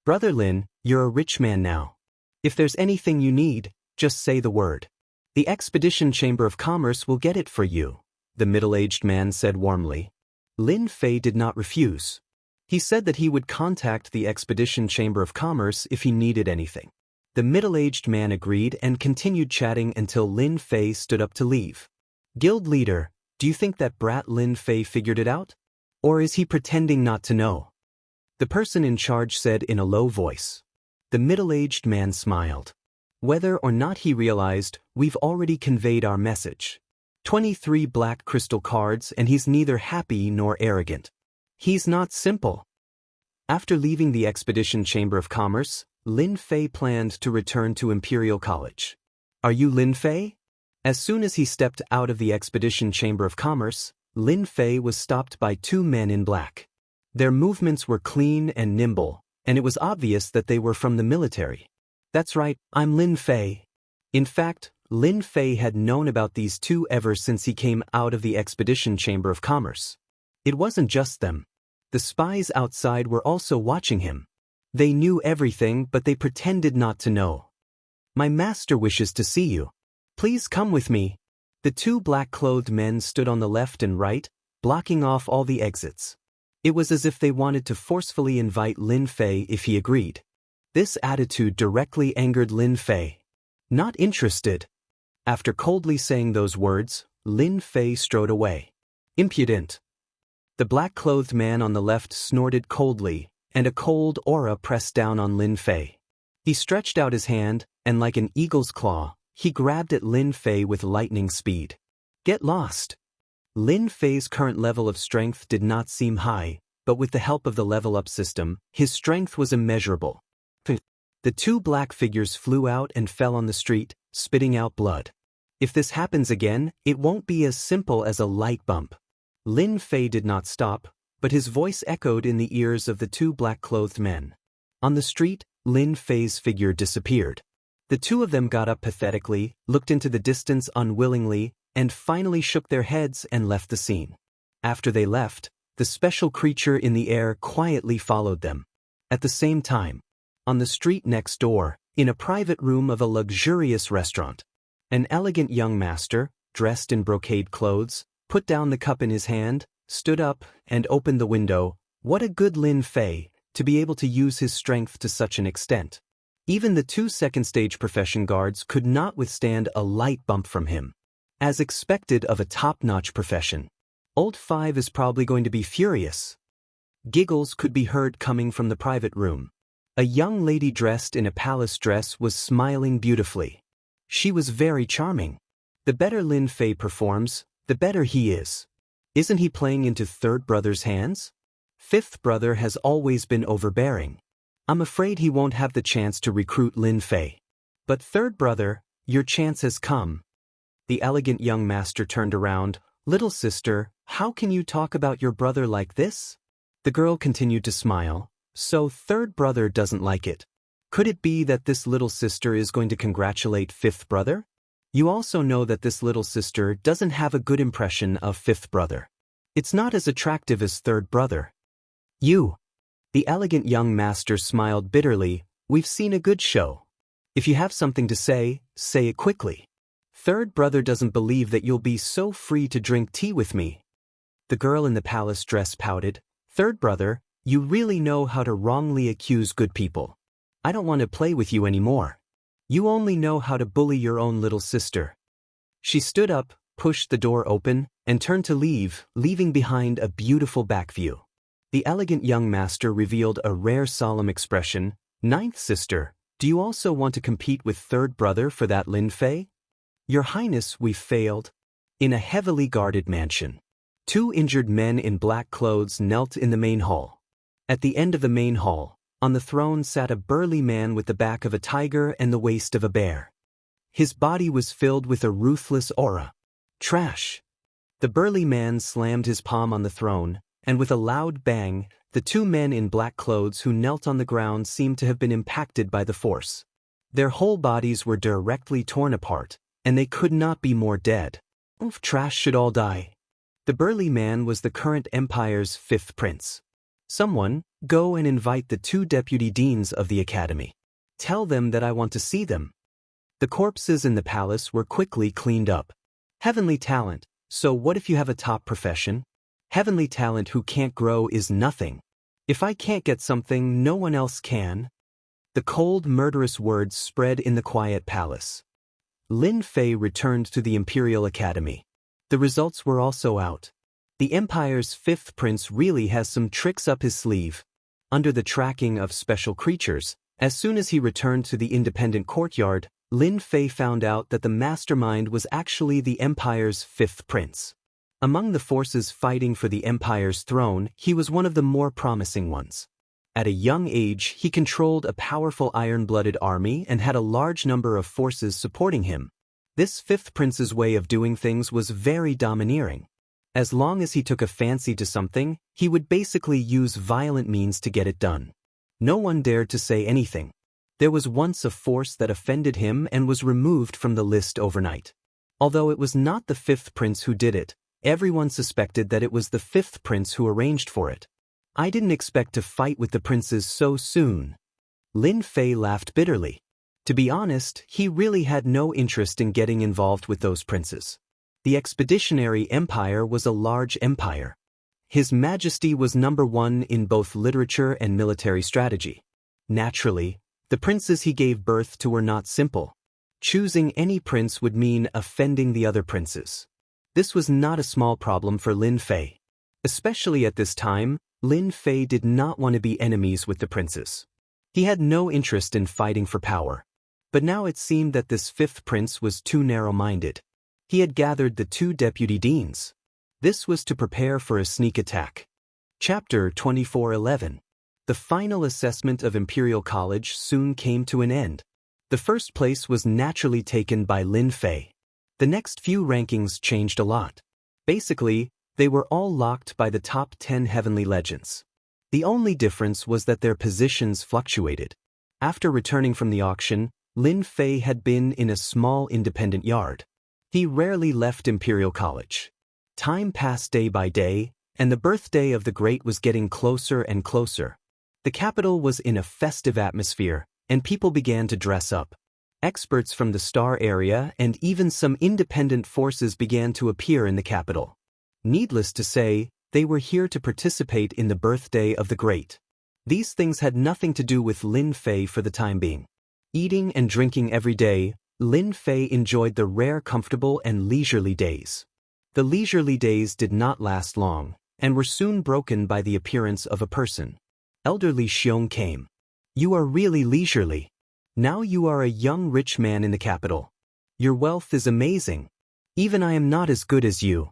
Brother Lin, you're a rich man now. If there's anything you need, just say the word. The Expedition Chamber of Commerce will get it for you, the middle-aged man said warmly. Lin Fei did not refuse. He said that he would contact the Expedition Chamber of Commerce if he needed anything. The middle-aged man agreed and continued chatting until Lin Fei stood up to leave. Guild leader, do you think that brat Lin Fei figured it out? Or is he pretending not to know? The person in charge said in a low voice. The middle-aged man smiled. Whether or not he realized, we've already conveyed our message. 23 black crystal cards and he's neither happy nor arrogant. He's not simple. After leaving the Expedition Chamber of Commerce, Lin Fei planned to return to Imperial College. Are you Lin Fei? As soon as he stepped out of the Expedition Chamber of Commerce, Lin Fei was stopped by two men in black. Their movements were clean and nimble, and it was obvious that they were from the military. That's right, I'm Lin Fei. In fact, Lin Fei had known about these two ever since he came out of the Expedition Chamber of Commerce. It wasn't just them. The spies outside were also watching him. They knew everything, but they pretended not to know. My master wishes to see you. Please come with me. The two black-clothed men stood on the left and right, blocking off all the exits. It was as if they wanted to forcefully invite Lin Fei if he agreed. This attitude directly angered Lin Fei. Not interested. After coldly saying those words, Lin Fei strode away. Impudent. The black-clothed man on the left snorted coldly, and a cold aura pressed down on Lin Fei. He stretched out his hand, and like an eagle's claw, he grabbed at Lin Fei with lightning speed. Get lost. Lin Fei's current level of strength did not seem high, but with the help of the level-up system, his strength was immeasurable. The two black figures flew out and fell on the street, spitting out blood. If this happens again, it won't be as simple as a light bump. Lin Fei did not stop, but his voice echoed in the ears of the two black-clothed men. On the street, Lin Fei's figure disappeared. The two of them got up pathetically, looked into the distance unwillingly, and finally shook their heads and left the scene. After they left, the special creature in the air quietly followed them. At the same time, on the street next door, in a private room of a luxurious restaurant, an elegant young master, dressed in brocade clothes, put down the cup in his hand, stood up, and opened the window. What a good Lin Fei, to be able to use his strength to such an extent. Even the two second-stage profession guards could not withstand a light bump from him. As expected of a top-notch profession. Old Five is probably going to be furious. Giggles could be heard coming from the private room. A young lady dressed in a palace dress was smiling beautifully. She was very charming. The better Lin Fei performs, the better he is. Isn't he playing into third brother's hands? Fifth brother has always been overbearing. I'm afraid he won't have the chance to recruit Lin Fei. But third brother, your chance has come. The elegant young master turned around. Little sister, how can you talk about your brother like this? The girl continued to smile. So third brother doesn't like it. Could it be that this little sister is going to congratulate fifth brother? You also know that this little sister doesn't have a good impression of fifth brother. It's not as attractive as third brother. You. The elegant young master smiled bitterly. We've seen a good show. If you have something to say it quickly. Third brother doesn't believe that you'll be so free to drink tea with me. The girl in the palace dress pouted. Third brother, you really know how to wrongly accuse good people. I don't want to play with you anymore. You only know how to bully your own little sister. She stood up, pushed the door open, and turned to leave, leaving behind a beautiful back view. The elegant young master revealed a rare solemn expression. Ninth sister, do you also want to compete with third brother for that Lin Fei? Your Highness, we failed. In a heavily guarded mansion, 2 injured men in black clothes knelt in the main hall. At the end of the main hall, on the throne sat a burly man with the back of a tiger and the waist of a bear. His body was filled with a ruthless aura. Trash! The burly man slammed his palm on the throne, and with a loud bang, the 2 men in black clothes who knelt on the ground seemed to have been impacted by the force. Their whole bodies were directly torn apart, and they could not be more dead. Trash should all die. The burly man was the current empire's 5th prince. Someone, go and invite the 2 deputy deans of the academy. Tell them that I want to see them. The corpses in the palace were quickly cleaned up. Heavenly talent, so what if you have a top profession? Heavenly talent who can't grow is nothing. If I can't get something, no one else can. The cold, murderous words spread in the quiet palace. Lin Fei returned to the Imperial Academy. The results were also out. The Empire's 5th prince really has some tricks up his sleeve. Under the tracking of special creatures, as soon as he returned to the independent courtyard, Lin Fei found out that the mastermind was actually the Empire's 5th prince. Among the forces fighting for the Empire's throne, he was one of the more promising ones. At a young age, he controlled a powerful iron-blooded army and had a large number of forces supporting him. This 5th prince's way of doing things was very domineering. As long as he took a fancy to something, he would basically use violent means to get it done. No one dared to say anything. There was once a force that offended him and was removed from the list overnight. Although it was not the 5th prince who did it, everyone suspected that it was the 5th prince who arranged for it. I didn't expect to fight with the princes so soon. Lin Fei laughed bitterly. To be honest, he really had no interest in getting involved with those princes. The Expeditionary Empire was a large empire. His Majesty was number 1 in both literature and military strategy. Naturally, the princes he gave birth to were not simple. Choosing any prince would mean offending the other princes. This was not a small problem for Lin Fei. Especially at this time, Lin Fei did not want to be enemies with the princes. He had no interest in fighting for power. But now it seemed that this 5th prince was too narrow-minded. He had gathered the 2 deputy deans. This was to prepare for a sneak attack. Chapter 24:11. The final assessment of Imperial College soon came to an end. The first place was naturally taken by Lin Fei. The next few rankings changed a lot. Basically, they were all locked by the top 10 heavenly legends. The only difference was that their positions fluctuated. After returning from the auction, Lin Fei had been in a small independent yard. He rarely left Imperial College. Time passed day by day, and the birthday of the Great was getting closer and closer. The capital was in a festive atmosphere, and people began to dress up. Experts from the Star area and even some independent forces began to appear in the capital. Needless to say, they were here to participate in the birthday of the Great. These things had nothing to do with Lin Fei for the time being. Eating and drinking every day, Lin Fei enjoyed the rare comfortable and leisurely days. The leisurely days did not last long, and were soon broken by the appearance of a person. Elder Li Xiong came. You are really leisurely. Now you are a young rich man in the capital. Your wealth is amazing. Even I am not as good as you.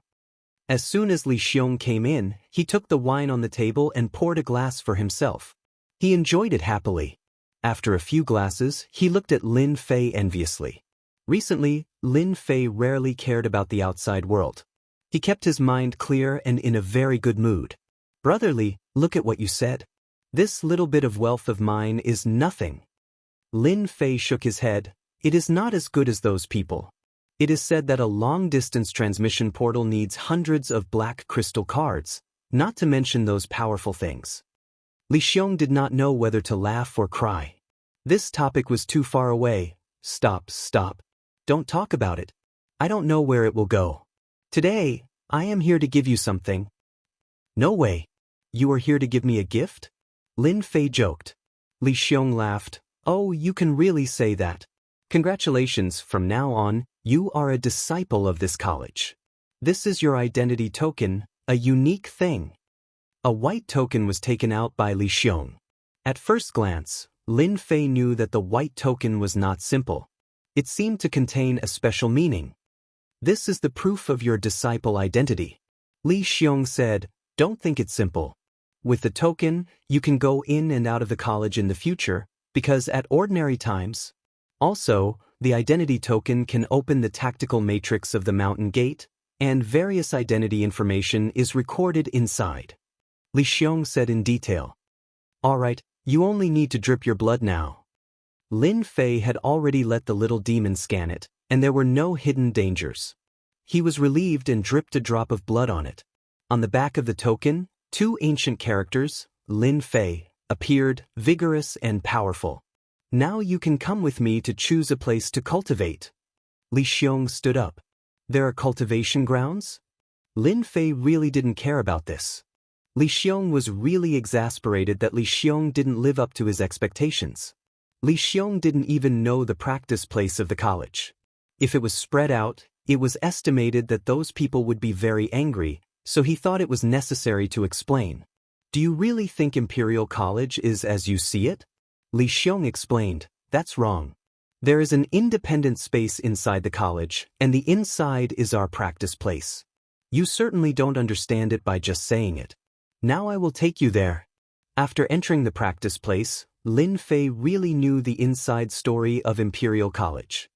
As soon as Li Xiong came in, he took the wine on the table and poured a glass for himself. He enjoyed it happily. After a few glasses, he looked at Lin Fei enviously. Recently, Lin Fei rarely cared about the outside world. He kept his mind clear and in a very good mood. Brotherly, look at what you said. This little bit of wealth of mine is nothing. Lin Fei shook his head. It is not as good as those people. It is said that a long-distance transmission portal needs hundreds of black crystal cards, not to mention those powerful things. Li Xiong did not know whether to laugh or cry. This topic was too far away. Stop. Don't talk about it. I don't know where it will go. Today, I am here to give you something. No way. You are here to give me a gift? Lin Fei joked. Li Xiong laughed. Oh, you can really say that. Congratulations, from now on, you are a disciple of this college. This is your identity token, a unique thing. A white token was taken out by Li Xiong. At first glance, Lin Fei knew that the white token was not simple. It seemed to contain a special meaning. This is the proof of your disciple identity. Li Xiong said, don't think it's simple. With the token, you can go in and out of the college in the future, because at ordinary times. Also, the identity token can open the tactical matrix of the mountain gate, and various identity information is recorded inside. Li Xiong said in detail. Alright, you only need to drip your blood now. Lin Fei had already let the little demon scan it, and there were no hidden dangers. He was relieved and dripped a drop of blood on it. On the back of the token, 2 ancient characters, Lin Fei, appeared, vigorous and powerful. Now you can come with me to choose a place to cultivate. Li Xiong stood up. There are cultivation grounds? Lin Fei really didn't care about this. Li Xiong was really exasperated that Li Xiong didn't live up to his expectations. Li Xiong didn't even know the practice place of the college. If it was spread out, it was estimated that those people would be very angry, so he thought it was necessary to explain. Do you really think Imperial College is as you see it? Li Xiong explained, that's wrong. There is an independent space inside the college, and the inside is our practice place. You certainly don't understand it by just saying it. Now I will take you there. After entering the practice place, Lin Fei really knew the inside story of Imperial College.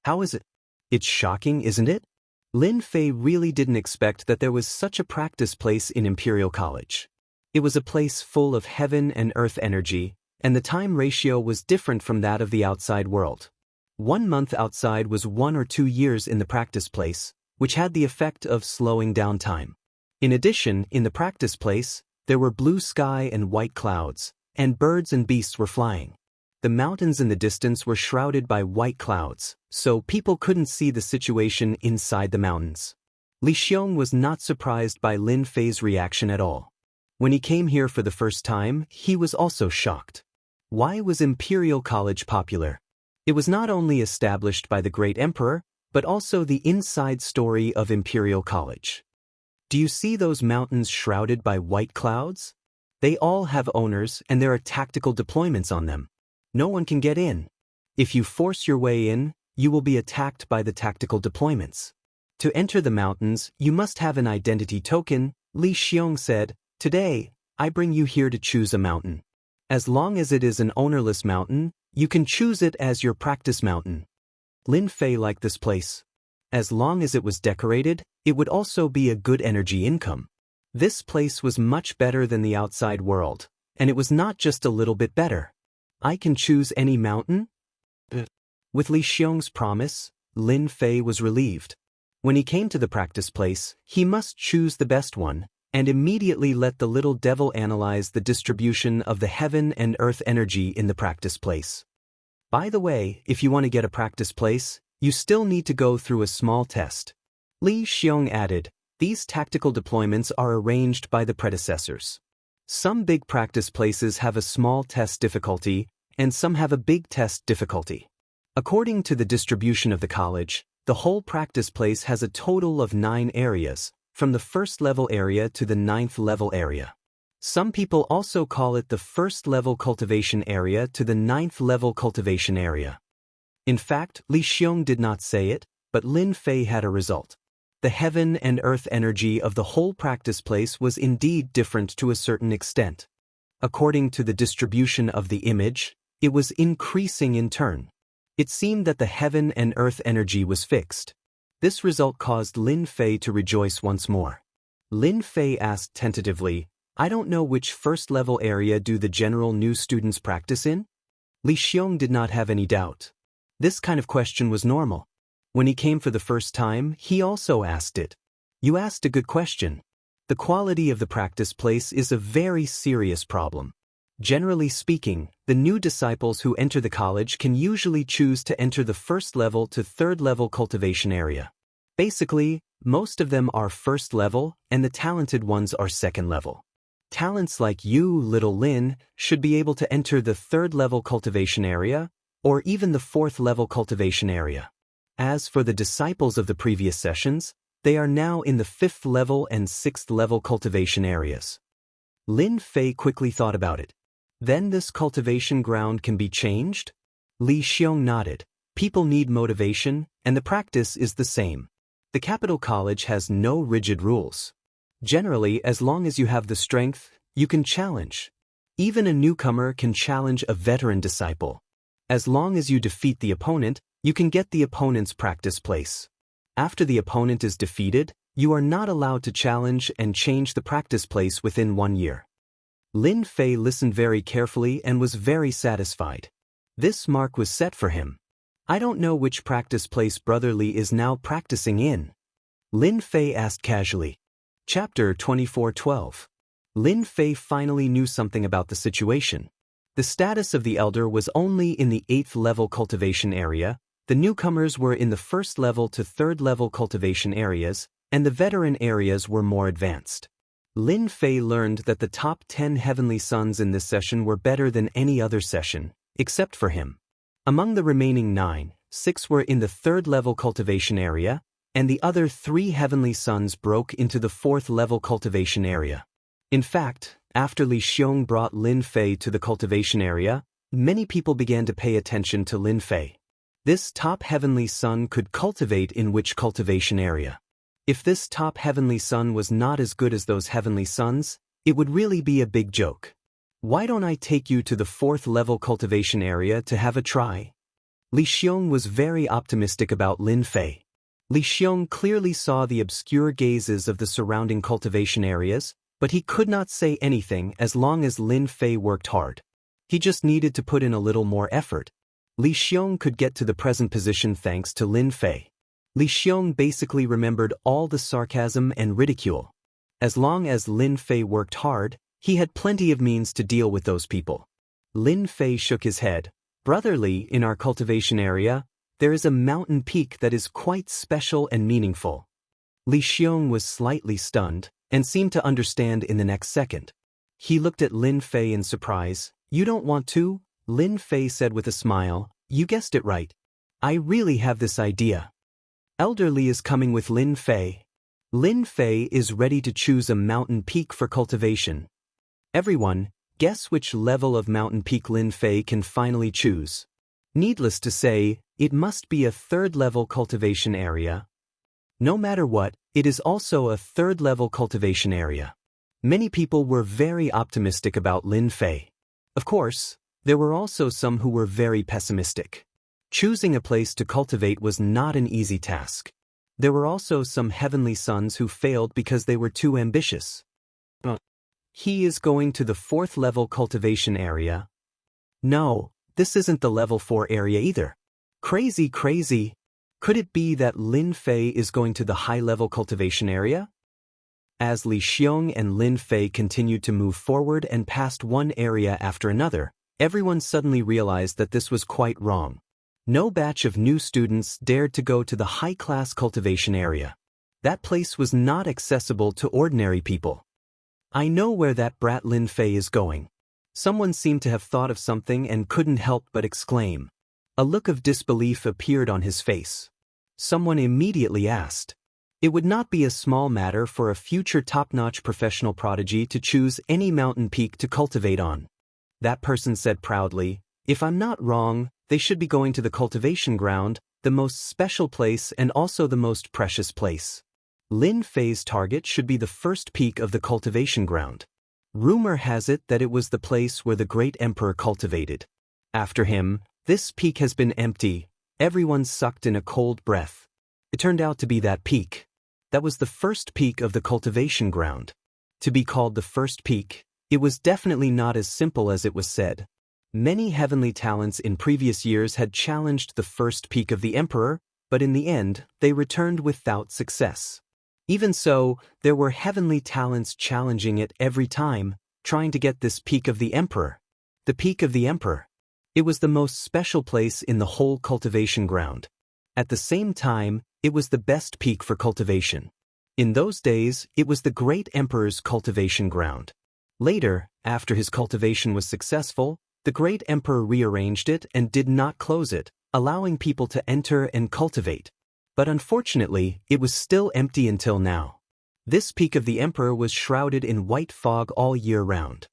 How is it? It's shocking, isn't it? Lin Fei really didn't expect that there was such a practice place in Imperial College. It was a place full of heaven and earth energy, and the time ratio was different from that of the outside world. 1 month outside was 1 or 2 years in the practice place, which had the effect of slowing down time. In addition, in the practice place, there were blue sky and white clouds, and birds and beasts were flying. The mountains in the distance were shrouded by white clouds, so people couldn't see the situation inside the mountains. Li Xiong was not surprised by Lin Fei's reaction at all. When he came here for the first time, he was also shocked. Why was Imperial College popular? It was not only established by the great emperor, but also the inside story of Imperial College. Do you see those mountains shrouded by white clouds? They all have owners and there are tactical deployments on them. No one can get in. If you force your way in, you will be attacked by the tactical deployments. To enter the mountains, you must have an identity token, Li Xiong said. Today, I bring you here to choose a mountain. As long as it is an ownerless mountain, you can choose it as your practice mountain. Lin Fei liked this place. As long as it was decorated, it would also be a good energy income. This place was much better than the outside world, and it was not just a little bit better. I can choose any mountain? With Li Xiong's promise, Lin Fei was relieved. When he came to the practice place, he must choose the best one, and immediately let the little devil analyze the distribution of the heaven and earth energy in the practice place. By the way, if you want to get a practice place, you still need to go through a small test. Li Xiong added, these tactical deployments are arranged by the predecessors. Some big practice places have a small test difficulty, and some have a big test difficulty. According to the distribution of the college, the whole practice place has a total of 9 areas, from the 1st level area to the 9th level area. Some people also call it the 1st level cultivation area to the 9th level cultivation area. In fact, Li Xiong did not say it, but Lin Fei had a result. The heaven and earth energy of the whole practice place was indeed different to a certain extent. According to the distribution of the image, it was increasing in turn. It seemed that the heaven and earth energy was fixed. This result caused Lin Fei to rejoice once more. Lin Fei asked tentatively, I don't know which 1st level area do the general new students practice in? Li Xiong did not have any doubt. This kind of question was normal. When he came for the first time, he also asked it. You asked a good question. The quality of the practice place is a very serious problem. Generally speaking, the new disciples who enter the college can usually choose to enter the 1st level to 3rd level cultivation area. Basically, most of them are 1st level and the talented ones are 2nd level. Talents like you, little Lin, should be able to enter the 3rd level cultivation area or even the 4th level cultivation area. As for the disciples of the previous sessions, they are now in the 5th level and 6th level cultivation areas. Lin Fei quickly thought about it. Then this cultivation ground can be changed? Li Xiong nodded. People need motivation, and the practice is the same. The capital college has no rigid rules. Generally, as long as you have the strength, you can challenge. Even a newcomer can challenge a veteran disciple. As long as you defeat the opponent, you can get the opponent's practice place. After the opponent is defeated, you are not allowed to challenge and change the practice place within 1 year. Lin Fei listened very carefully and was very satisfied. This mark was set for him. I don't know which practice place Brother Li is now practicing in. Lin Fei asked casually. Chapter 24:12. Lin Fei finally knew something about the situation. The status of the elder was only in the 8th level cultivation area, the newcomers were in the 1st level to 3rd level cultivation areas, and the veteran areas were more advanced. Lin Fei learned that the top 10 heavenly sons in this session were better than any other session, except for him. Among the remaining 9, 6 were in the 3rd level cultivation area, and the other 3 heavenly sons broke into the 4th level cultivation area. In fact, after Li Xiong brought Lin Fei to the cultivation area, many people began to pay attention to Lin Fei. This top heavenly son could cultivate in which cultivation area? If this top heavenly son was not as good as those heavenly sons, it would really be a big joke. Why don't I take you to the 4th level cultivation area to have a try? Li Xiong was very optimistic about Lin Fei. Li Xiong clearly saw the obscure gazes of the surrounding cultivation areas, but he could not say anything as long as Lin Fei worked hard. He just needed to put in a little more effort. Li Xiong could get to the present position thanks to Lin Fei. Li Xiong basically remembered all the sarcasm and ridicule. As long as Lin Fei worked hard, he had plenty of means to deal with those people. Lin Fei shook his head. Brother Li, in our cultivation area, there is a mountain peak that is quite special and meaningful. Li Xiong was slightly stunned, and seemed to understand in the next second. He looked at Lin Fei in surprise. You don't want to? Lin Fei said with a smile. You guessed it right. I really have this idea. Elder Li is coming with Lin Fei. Lin Fei is ready to choose a mountain peak for cultivation. Everyone, guess which level of mountain peak Lin Fei can finally choose. Needless to say, it must be a 3rd level cultivation area. No matter what, it is also a 3rd level cultivation area. Many people were very optimistic about Lin Fei. Of course, there were also some who were very pessimistic. Choosing a place to cultivate was not an easy task. There were also some heavenly sons who failed because they were too ambitious. He is going to the 4th level cultivation area. No, this isn't the level 4 area either. Crazy. Could it be that Lin Fei is going to the high-level cultivation area? As Li Xiong and Lin Fei continued to move forward and passed one area after another, everyone suddenly realized that this was quite wrong. No batch of new students dared to go to the high-class cultivation area. That place was not accessible to ordinary people. I know where that brat Lin Fei is going. Someone seemed to have thought of something and couldn't help but exclaim. A look of disbelief appeared on his face. Someone immediately asked. It would not be a small matter for a future top-notch professional prodigy to choose any mountain peak to cultivate on. That person said proudly, if I'm not wrong, they should be going to the cultivation ground, the most special place and also the most precious place. Lin Fei's target should be the first peak of the cultivation ground. Rumor has it that it was the place where the great emperor cultivated. After him, this peak has been empty. Everyone sucked in a cold breath. It turned out to be that peak. That was the first peak of the cultivation ground. To be called the first peak, it was definitely not as simple as it was said. Many heavenly talents in previous years had challenged the first peak of the emperor, but in the end, they returned without success. Even so, there were heavenly talents challenging it every time, trying to get this peak of the emperor. The peak of the emperor. It was the most special place in the whole cultivation ground. At the same time, it was the best peak for cultivation. In those days, it was the great emperor's cultivation ground. Later, after his cultivation was successful, the great emperor rearranged it and did not close it, allowing people to enter and cultivate. But unfortunately, it was still empty until now. This peak of the emperor was shrouded in white fog all year round.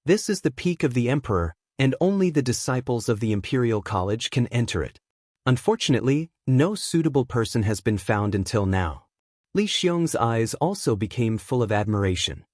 This is the peak of the Emperor, and only the disciples of the Imperial College can enter it. Unfortunately, no suitable person has been found until now. Li Xiong's eyes also became full of admiration.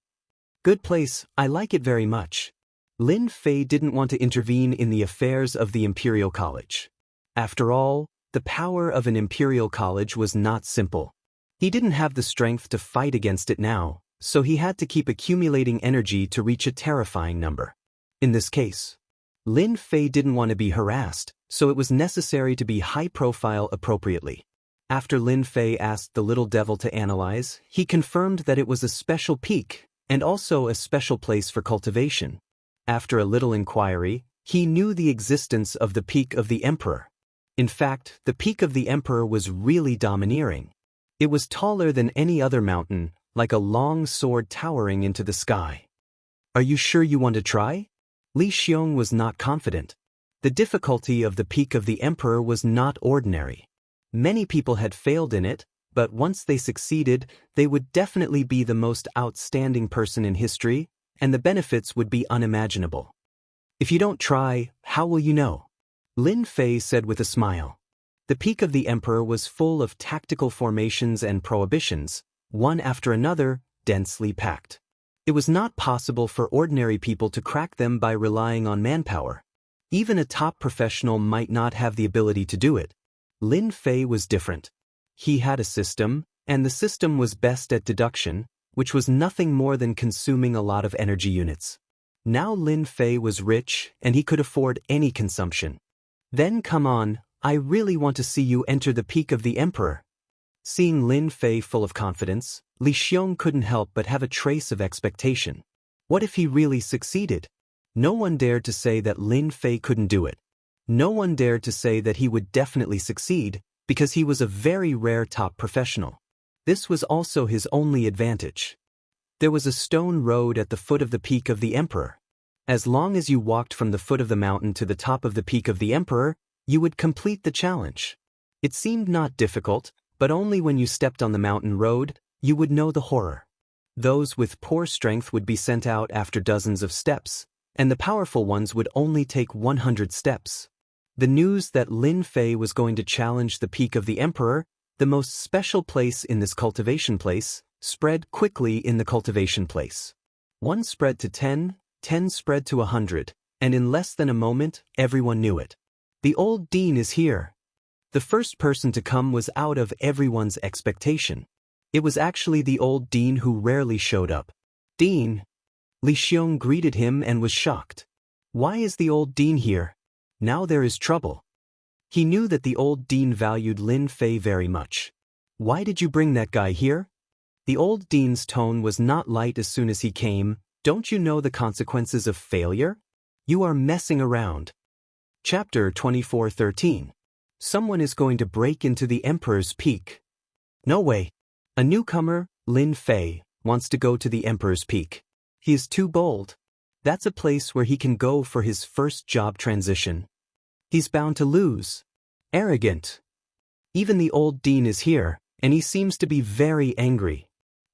Good place, I like it very much. Lin Fei didn't want to intervene in the affairs of the Imperial College. After all, the power of an Imperial College was not simple. He didn't have the strength to fight against it now, so he had to keep accumulating energy to reach a terrifying number. In this case, Lin Fei didn't want to be harassed, so it was necessary to be high-profile appropriately. After Lin Fei asked the little devil to analyze, he confirmed that it was a special peak, and also a special place for cultivation. After a little inquiry, he knew the existence of the peak of the Emperor. In fact, the peak of the Emperor was really domineering. It was taller than any other mountain, like a long sword towering into the sky. Are you sure you want to try? Li Xiong was not confident. The difficulty of the peak of the Emperor was not ordinary. Many people had failed in it, but once they succeeded, they would definitely be the most outstanding person in history, and the benefits would be unimaginable. If you don't try, how will you know? Lin Fei said with a smile. The peak of the Emperor was full of tactical formations and prohibitions, one after another, densely packed. It was not possible for ordinary people to crack them by relying on manpower. Even a top professional might not have the ability to do it. Lin Fei was different. He had a system, and the system was best at deduction, which was nothing more than consuming a lot of energy units. Now Lin Fei was rich, and he could afford any consumption. Then come on, I really want to see you enter the peak of the Emperor. Seeing Lin Fei full of confidence, Li Xiong couldn't help but have a trace of expectation. What if he really succeeded? No one dared to say that Lin Fei couldn't do it. No one dared to say that he would definitely succeed, because he was a very rare top professional. This was also his only advantage. There was a stone road at the foot of the peak of the Emperor. As long as you walked from the foot of the mountain to the top of the peak of the Emperor, you would complete the challenge. It seemed not difficult, but only when you stepped on the mountain road, you would know the horror. Those with poor strength would be sent out after dozens of steps, and the powerful ones would only take 100 steps. The news that Lin Fei was going to challenge the peak of the Emperor, the most special place in this cultivation place, spread quickly in the cultivation place. 1 spread to 10, 10 spread to 100, and in less than a moment, everyone knew it. The old dean is here. The first person to come was out of everyone's expectation. It was actually the old dean who rarely showed up. Dean! Li Xiong greeted him and was shocked. Why is the old dean here? Now there is trouble. He knew that the old dean valued Lin Fei very much. Why did you bring that guy here? The old dean's tone was not light as soon as he came. Don't you know the consequences of failure? You are messing around. Chapter 24:13. Someone is going to break into the Emperor's peak. No way. A newcomer, Lin Fei, wants to go to the Emperor's peak. He is too bold. That's a place where he can go for his first job transition. He's bound to lose. Arrogant. Even the old dean is here, and he seems to be very angry.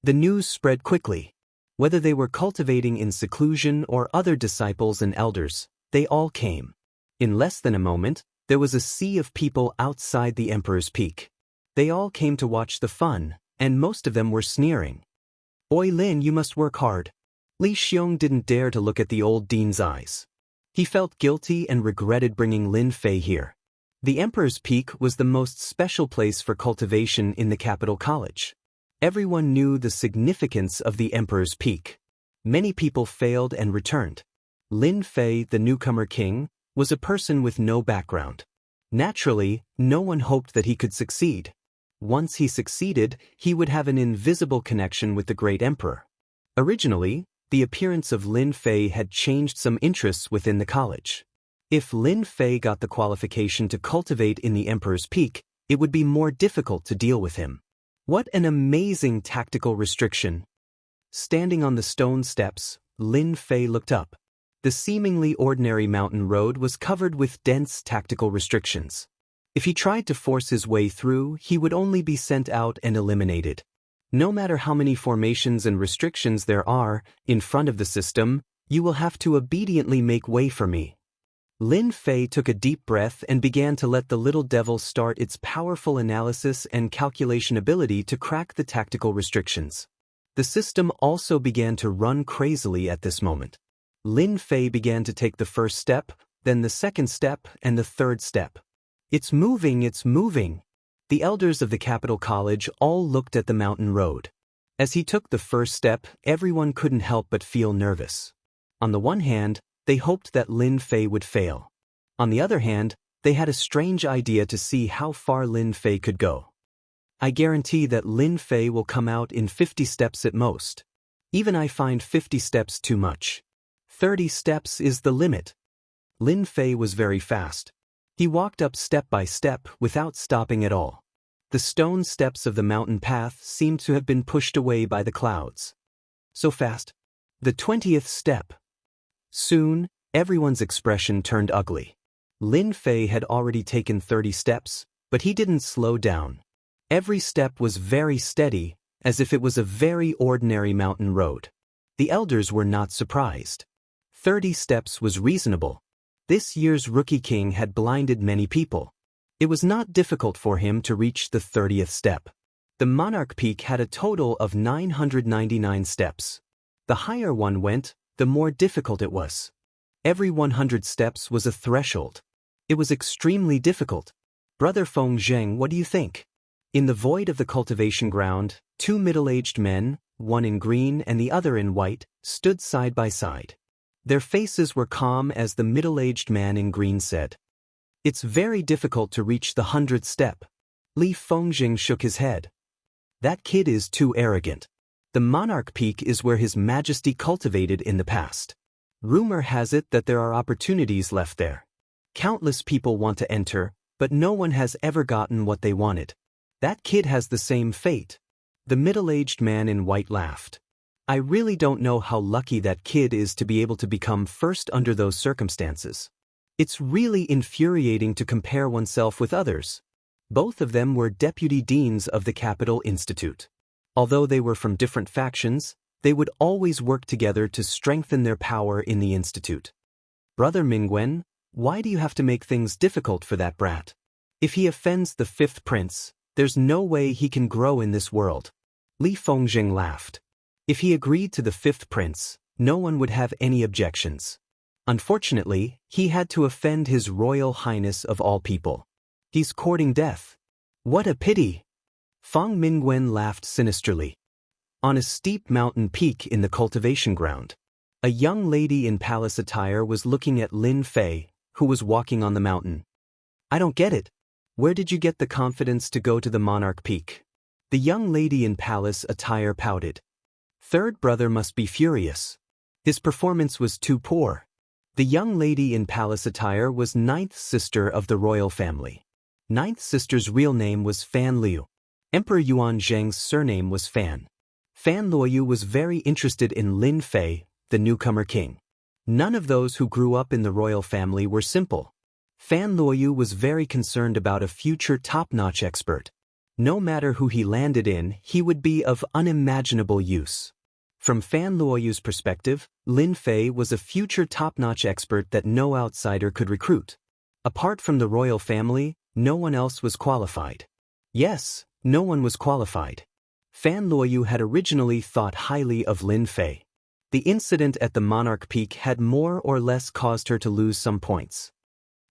The news spread quickly. Whether they were cultivating in seclusion or other disciples and elders, they all came. In less than a moment, there was a sea of people outside the Emperor's peak. They all came to watch the fun, and most of them were sneering. Oi Lin, you must work hard. Li Xiong didn't dare to look at the old dean's eyes. He felt guilty and regretted bringing Lin Fei here. The Emperor's Peak was the most special place for cultivation in the capital college. Everyone knew the significance of the Emperor's Peak. Many people failed and returned. Lin Fei, the newcomer king, was a person with no background. Naturally, no one hoped that he could succeed. Once he succeeded, he would have an invisible connection with the great emperor. Originally, the appearance of Lin Fei had changed some interests within the college. If Lin Fei got the qualification to cultivate in the Emperor's Peak, it would be more difficult to deal with him. What an amazing tactical restriction! Standing on the stone steps, Lin Fei looked up. The seemingly ordinary mountain road was covered with dense tactical restrictions. If he tried to force his way through, he would only be sent out and eliminated. No matter how many formations and restrictions there are in front of the system, You will have to obediently make way for me. Lin Fei took a deep breath and began to let the little devil start its powerful analysis and calculation ability to crack the tactical restrictions. The system also began to run crazily at this moment. Lin Fei began to take the first step, then the second step, and the third step. It's moving, it's moving. The elders of the capital college all looked at the mountain road. As he took the first step, everyone couldn't help but feel nervous. On the one hand, they hoped that Lin Fei would fail. On the other hand, they had a strange idea to see how far Lin Fei could go. I guarantee that Lin Fei will come out in 50 steps at most. Even I find 50 steps too much. 30 steps is the limit. Lin Fei was very fast. He walked up step by step without stopping at all. The stone steps of the mountain path seemed to have been pushed away by the clouds. So fast. The 20th step. Soon, everyone's expression turned ugly. Lin Fei had already taken 30 steps, but he didn't slow down. Every step was very steady, as if it was a very ordinary mountain road. The elders were not surprised. 30 steps was reasonable. This year's Rookie King had blinded many people. It was not difficult for him to reach the 30th step. The Monarch Peak had a total of 999 steps. The higher one went, the more difficult it was. Every 100 steps was a threshold. It was extremely difficult. Brother Feng Zheng, what do you think? In the void of the cultivation ground, two middle-aged men, one in green and the other in white, stood side by side. Their faces were calm as the middle-aged man in green said, "It's very difficult to reach the 100th step." Li Fengxing shook his head. "That kid is too arrogant. The Monarch Peak is where His Majesty cultivated in the past. Rumor has it that there are opportunities left there. Countless people want to enter, but no one has ever gotten what they wanted. That kid has the same fate." The middle-aged man in white laughed. "I really don't know how lucky that kid is to be able to become first under those circumstances. It's really infuriating to compare oneself with others." Both of them were deputy deans of the Capital Institute. Although they were from different factions, they would always work together to strengthen their power in the institute. "Brother Mingwen, why do you have to make things difficult for that brat? If he offends the fifth prince, there's no way he can grow in this world." Li Fengxing laughed. If he agreed to the fifth prince, no one would have any objections. Unfortunately, he had to offend His Royal Highness of all people. He's courting death. What a pity! Feng Mingwen laughed sinisterly. On a steep mountain peak in the cultivation ground, a young lady in palace attire was looking at Lin Fei, who was walking on the mountain. "I don't get it. Where did you get the confidence to go to the Monarch Peak?" The young lady in palace attire pouted. "Third brother must be furious. His performance was too poor." The young lady in palace attire was ninth sister of the royal family. Ninth sister's real name was Fan Liu. Emperor Yuan Zheng's surname was Fan. Fan Luoyu was very interested in Lin Fei, the newcomer king. None of those who grew up in the royal family were simple. Fan Luoyu was very concerned about a future top-notch expert. No matter who he landed in, he would be of unimaginable use. From Fan Luoyu's perspective, Lin Fei was a future top-notch expert that no outsider could recruit. Apart from the royal family, no one else was qualified. Yes, no one was qualified. Fan Luoyu had originally thought highly of Lin Fei. The incident at the Monarch Peak had more or less caused her to lose some points.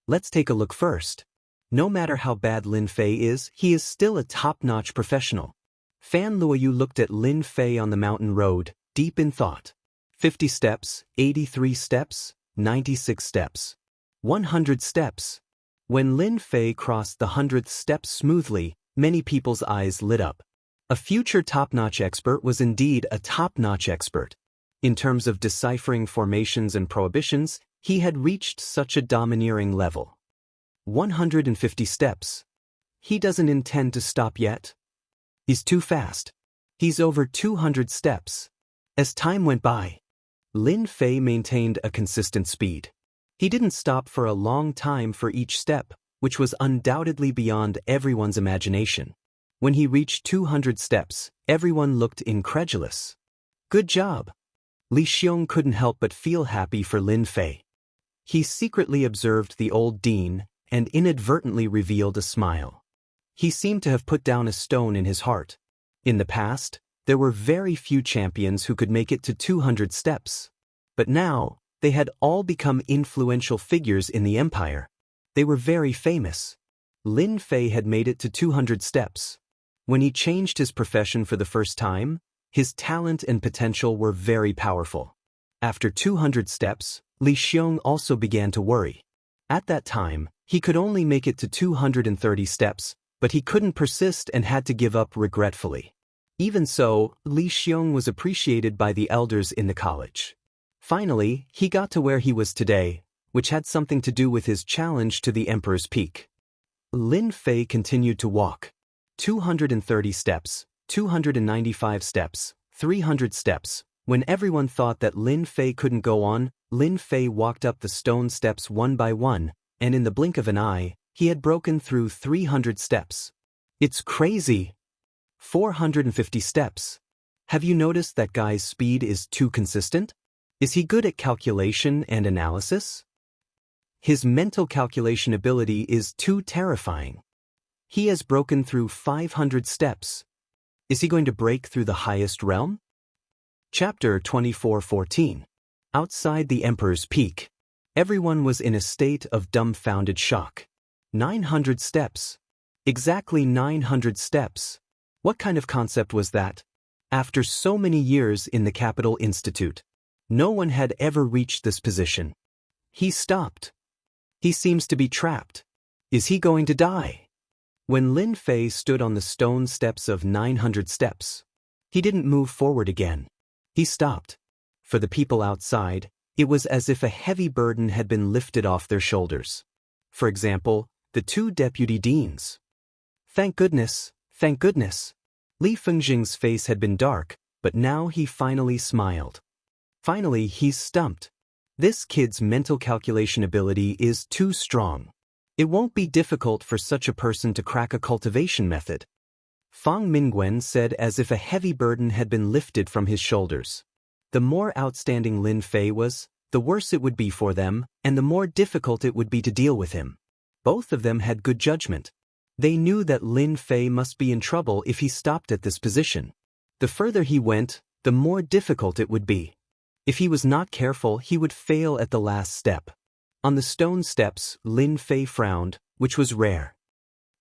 Let's take a look first. No matter how bad Lin Fei is, he is still a top-notch professional. Fan Luoyu looked at Lin Fei on the mountain road, deep in thought. 50 steps, 83 steps, 96 steps. 100 steps. When Lin Fei crossed the 100th step smoothly, many people's eyes lit up. A future top-notch expert was indeed a top-notch expert. In terms of deciphering formations and prohibitions, he had reached such a domineering level. 150 steps. He doesn't intend to stop yet. He's too fast. He's over 200 steps. As time went by, Lin Fei maintained a consistent speed. He didn't stop for a long time for each step, which was undoubtedly beyond everyone's imagination. When he reached 200 steps, everyone looked incredulous. "Good job. Li Xiong couldn't help but feel happy for Lin Fei. He secretly observed the old dean and inadvertently revealed a smile. He seemed to have put down a stone in his heart. In the past, there were very few champions who could make it to 200 steps. But now, they had all become influential figures in the empire. They were very famous. Lin Fei had made it to 200 steps. When he changed his profession for the first time, his talent and potential were very powerful. After 200 steps, Li Xiong also began to worry. At that time, he could only make it to 230 steps, but he couldn't persist and had to give up regretfully. Even so, Li Xiong was appreciated by the elders in the college. Finally, he got to where he was today, which had something to do with his challenge to the Emperor's Peak. Lin Fei continued to walk. 230 steps, 295 steps, 300 steps. When everyone thought that Lin Fei couldn't go on, Lin Fei walked up the stone steps one by one, and in the blink of an eye, he had broken through 300 steps. It's crazy! 450 steps. Have you noticed that guy's speed is too consistent? Is he good at calculation and analysis? His mental calculation ability is too terrifying. He has broken through 500 steps. Is he going to break through the highest realm? Chapter 24:14. Outside the Emperor's Peak. Everyone was in a state of dumbfounded shock. 900 steps. Exactly 900 steps. What kind of concept was that? After so many years in the Capital Institute, no one had ever reached this position. He stopped. He seems to be trapped. Is he going to die? When Lin Fei stood on the stone steps of 900 steps, he didn't move forward again. He stopped. For the people outside, it was as if a heavy burden had been lifted off their shoulders. For example, the two deputy deans. Thank goodness, thank goodness. Li Fengjing's face had been dark, but now he finally smiled. Finally, he's stumped. This kid's mental calculation ability is too strong. It won't be difficult for such a person to crack a cultivation method. Fang Mingwen said as if a heavy burden had been lifted from his shoulders. The more outstanding Lin Fei was, the worse it would be for them, and the more difficult it would be to deal with him. Both of them had good judgment. They knew that Lin Fei must be in trouble if he stopped at this position. The further he went, the more difficult it would be. If he was not careful, he would fail at the last step. On the stone steps, Lin Fei frowned, which was rare.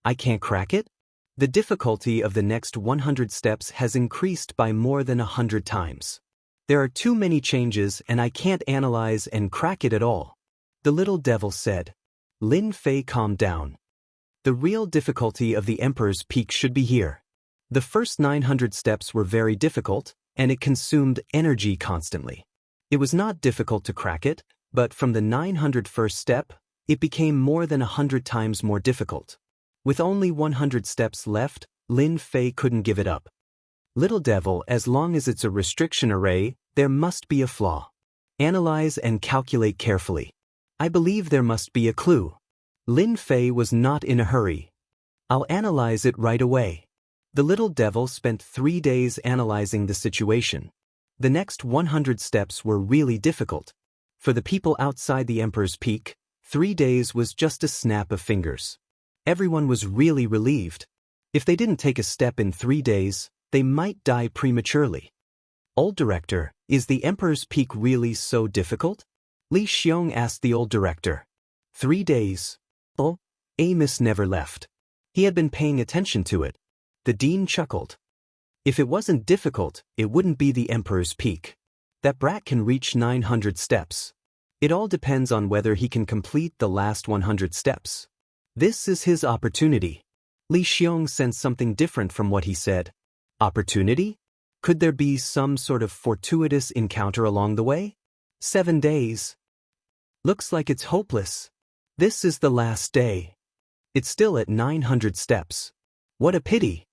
I can't crack it? The difficulty of the next 100 steps has increased by more than 100 times. There are too many changes and I can't analyze and crack it at all. The little devil said. Lin Fei calmed down. The real difficulty of the Emperor's Peak should be here. The first 900 steps were very difficult, and it consumed energy constantly. It was not difficult to crack it, but from the 901st step, it became more than 100 times more difficult. With only 100 steps left, Lin Fei couldn't give it up. Little devil, as long as it's a restriction array, there must be a flaw. Analyze and calculate carefully. I believe there must be a clue. Lin Fei was not in a hurry. I'll analyze it right away. The little devil spent 3 days analyzing the situation. The next 100 steps were really difficult. For the people outside the Emperor's Peak, 3 days was just a snap of fingers. Everyone was really relieved. If they didn't take a step in 3 days, they might die prematurely. Old director, is the Emperor's Peak really so difficult? Li Xiong asked the old director. 3 days. Oh, Amos never left. He had been paying attention to it. The dean chuckled. If it wasn't difficult, it wouldn't be the Emperor's Peak. That brat can reach 900 steps. It all depends on whether he can complete the last 100 steps. This is his opportunity. Li Xiong sensed something different from what he said. Opportunity? Could there be some sort of fortuitous encounter along the way? 7 days. Looks like it's hopeless. This is the last day. It's still at 900 steps. What a pity.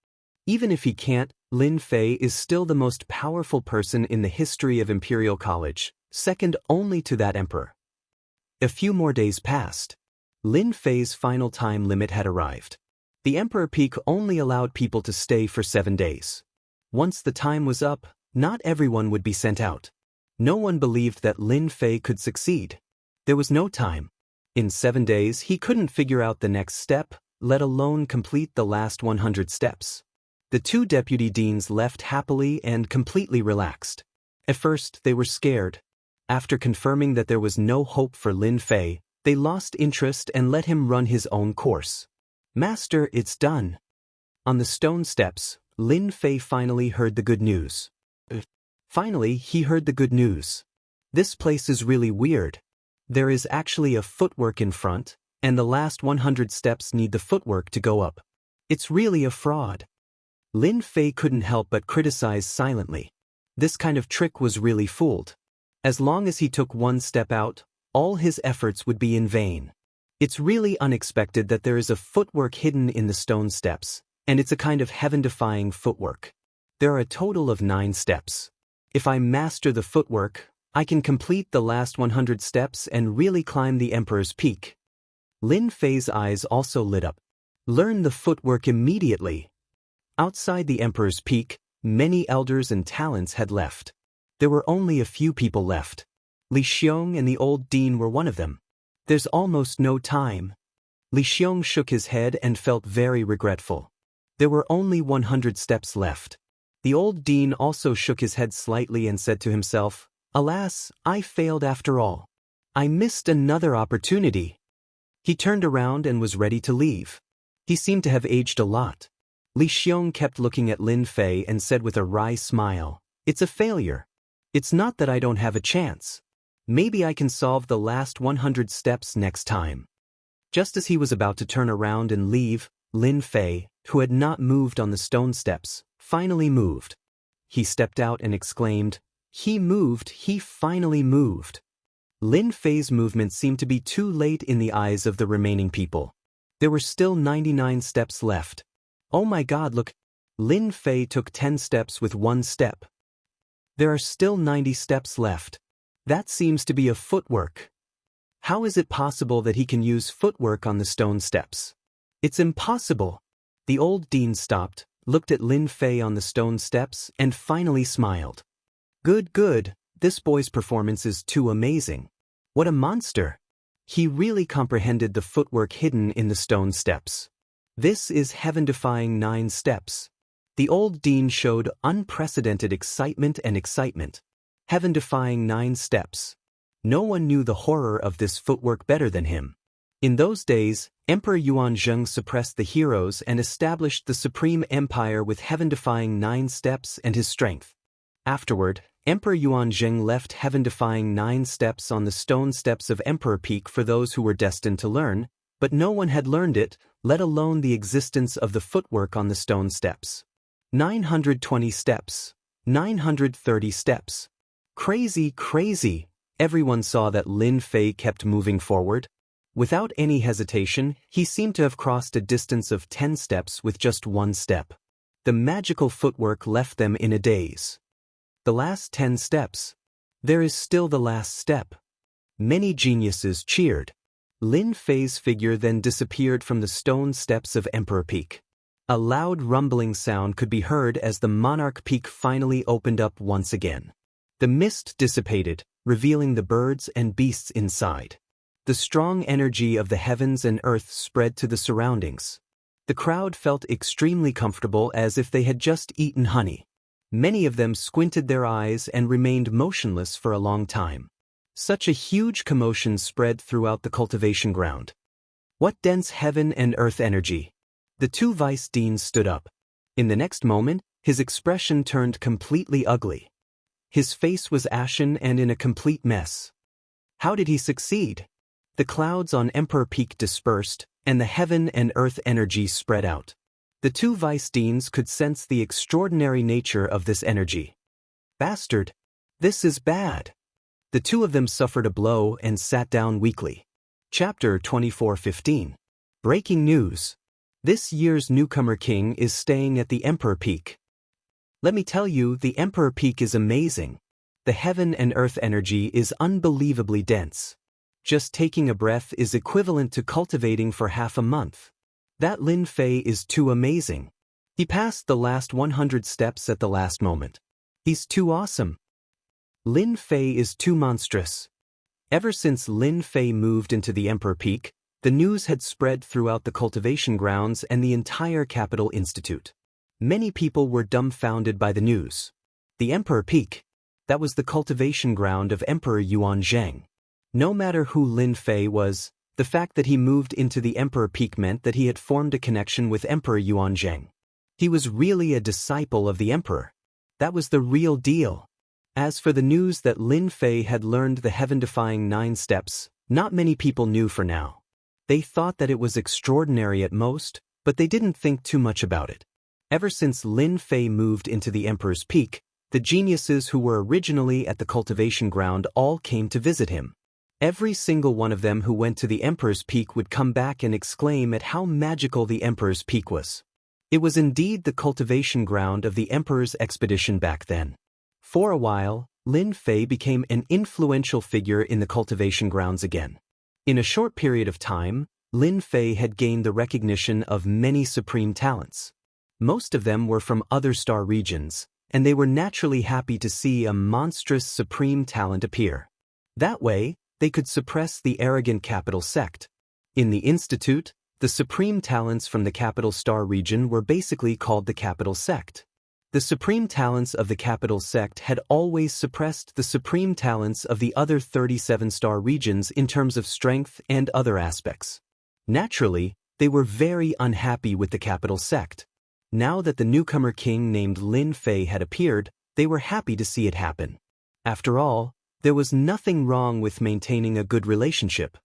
Even if he can't, Lin Fei is still the most powerful person in the history of Imperial College, second only to that emperor. A few more days passed. Lin Fei's final time limit had arrived. The Emperor Peak only allowed people to stay for 7 days. Once the time was up, not everyone would be sent out. No one believed that Lin Fei could succeed. There was no time. In 7 days he couldn't figure out the next step, let alone complete the last 100 steps. The 2 deputy deans left happily and completely relaxed. At first they were scared. After confirming that there was no hope for Lin Fei, they lost interest and let him run his own course. Master, it's done. On the stone steps, Lin Fei finally heard the good news. Finally, he heard the good news. This place is really weird. There is actually a footwork in front, and the last 100 steps need the footwork to go up. It's really a fraud. Lin Fei couldn't help but criticize silently. This kind of trick was really fooled. As long as he took 1 step out, all his efforts would be in vain. It's really unexpected that there is a footwork hidden in the stone steps, and it's a kind of heaven-defying footwork. There are a total of 9 steps. If I master the footwork, I can complete the last 100 steps and really climb the Emperor's Peak. Lin Fei's eyes also lit up. Learn the footwork immediately. Outside the Emperor's Peak, many elders and talents had left. There were only a few people left. Li Xiong and the old dean were one of them. There's almost no time. Li Xiong shook his head and felt very regretful. There were only 100 steps left. The old dean also shook his head slightly and said to himself, "Alas, I failed after all. I missed another opportunity." He turned around and was ready to leave. He seemed to have aged a lot. Li Xiong kept looking at Lin Fei and said with a wry smile, "It's a failure. It's not that I don't have a chance. Maybe I can solve the last 100 steps next time." Just as he was about to turn around and leave, Lin Fei, who had not moved on the stone steps, finally moved. He stepped out and exclaimed, "He moved, he finally moved." Lin Fei's movement seemed to be too late in the eyes of the remaining people. There were still 99 steps left. Oh my God, look! Lin Fei took 10 steps with 1 step. There are still 90 steps left. That seems to be a footwork. How is it possible that he can use footwork on the stone steps? It's impossible. The old dean stopped, looked at Lin Fei on the stone steps, and finally smiled. Good, good, this boy's performance is too amazing. What a monster! He really comprehended the footwork hidden in the stone steps. This is heaven-defying 9 steps. The old dean showed unprecedented excitement. Heaven-defying 9 steps. No one knew the horror of this footwork better than him. In those days, Emperor Yuanzheng suppressed the heroes and established the supreme empire with heaven-defying 9 steps and his strength. Afterward, Emperor Yuanzheng left heaven-defying 9 steps on the stone steps of Emperor Peak for those who were destined to learn, but no one had learned it, let alone the existence of the footwork on the stone steps. 920 steps. 930 steps. Crazy, crazy! Everyone saw that Lin Fei kept moving forward. Without any hesitation, he seemed to have crossed a distance of 10 steps with just 1 step. The magical footwork left them in a daze. The last 10 steps. There is still the last step. Many geniuses cheered. Lin Fei's figure then disappeared from the stone steps of Emperor Peak. A loud rumbling sound could be heard as the monarch peak finally opened up once again. The mist dissipated, revealing the birds and beasts inside. The strong energy of the heavens and earth spread to the surroundings. The crowd felt extremely comfortable, as if they had just eaten honey. Many of them squinted their eyes and remained motionless for a long time. Such a huge commotion spread throughout the cultivation ground. What dense heaven and earth energy! The 2 vice deans stood up. In the next moment, his expression turned completely ugly. His face was ashen and in a complete mess. How did he succeed? The clouds on Emperor Peak dispersed, and the heaven and earth energy spread out. The 2 vice deans could sense the extraordinary nature of this energy. Bastard! This is bad! The 2 of them suffered a blow and sat down weakly. Chapter 24:15. Breaking news. This year's newcomer king is staying at the Emperor Peak. Let me tell you, the Emperor Peak is amazing. The heaven and earth energy is unbelievably dense. Just taking a breath is equivalent to cultivating for half a month. That Lin Fei is too amazing. He passed the last 100 steps at the last moment. He's too awesome. Lin Fei is too monstrous. Ever since Lin Fei moved into the Emperor Peak, the news had spread throughout the cultivation grounds and the entire Capital Institute. Many people were dumbfounded by the news. The Emperor Peak. That was the cultivation ground of Emperor Yuanzhang. No matter who Lin Fei was, the fact that he moved into the Emperor Peak meant that he had formed a connection with Emperor Yuanzhang. He was really a disciple of the Emperor. That was the real deal. As for the news that Lin Fei had learned the heaven-defying 9 steps, not many people knew for now. They thought that it was extraordinary at most, but they didn't think too much about it. Ever since Lin Fei moved into the Emperor's Peak, the geniuses who were originally at the cultivation ground all came to visit him. Every single one of them who went to the Emperor's Peak would come back and exclaim at how magical the Emperor's Peak was. It was indeed the cultivation ground of the Emperor's expedition back then. For a while, Lin Fei became an influential figure in the cultivation grounds again. In a short period of time, Lin Fei had gained the recognition of many supreme talents. Most of them were from other star regions, and they were naturally happy to see a monstrous supreme talent appear. That way, they could suppress the arrogant capital sect. In the Institute, the supreme talents from the capital star region were basically called the capital sect. The supreme talents of the capital sect had always suppressed the supreme talents of the other 37 star regions in terms of strength and other aspects. Naturally, they were very unhappy with the capital sect. Now that the newcomer king named Lin Fei had appeared, they were happy to see it happen. After all, there was nothing wrong with maintaining a good relationship.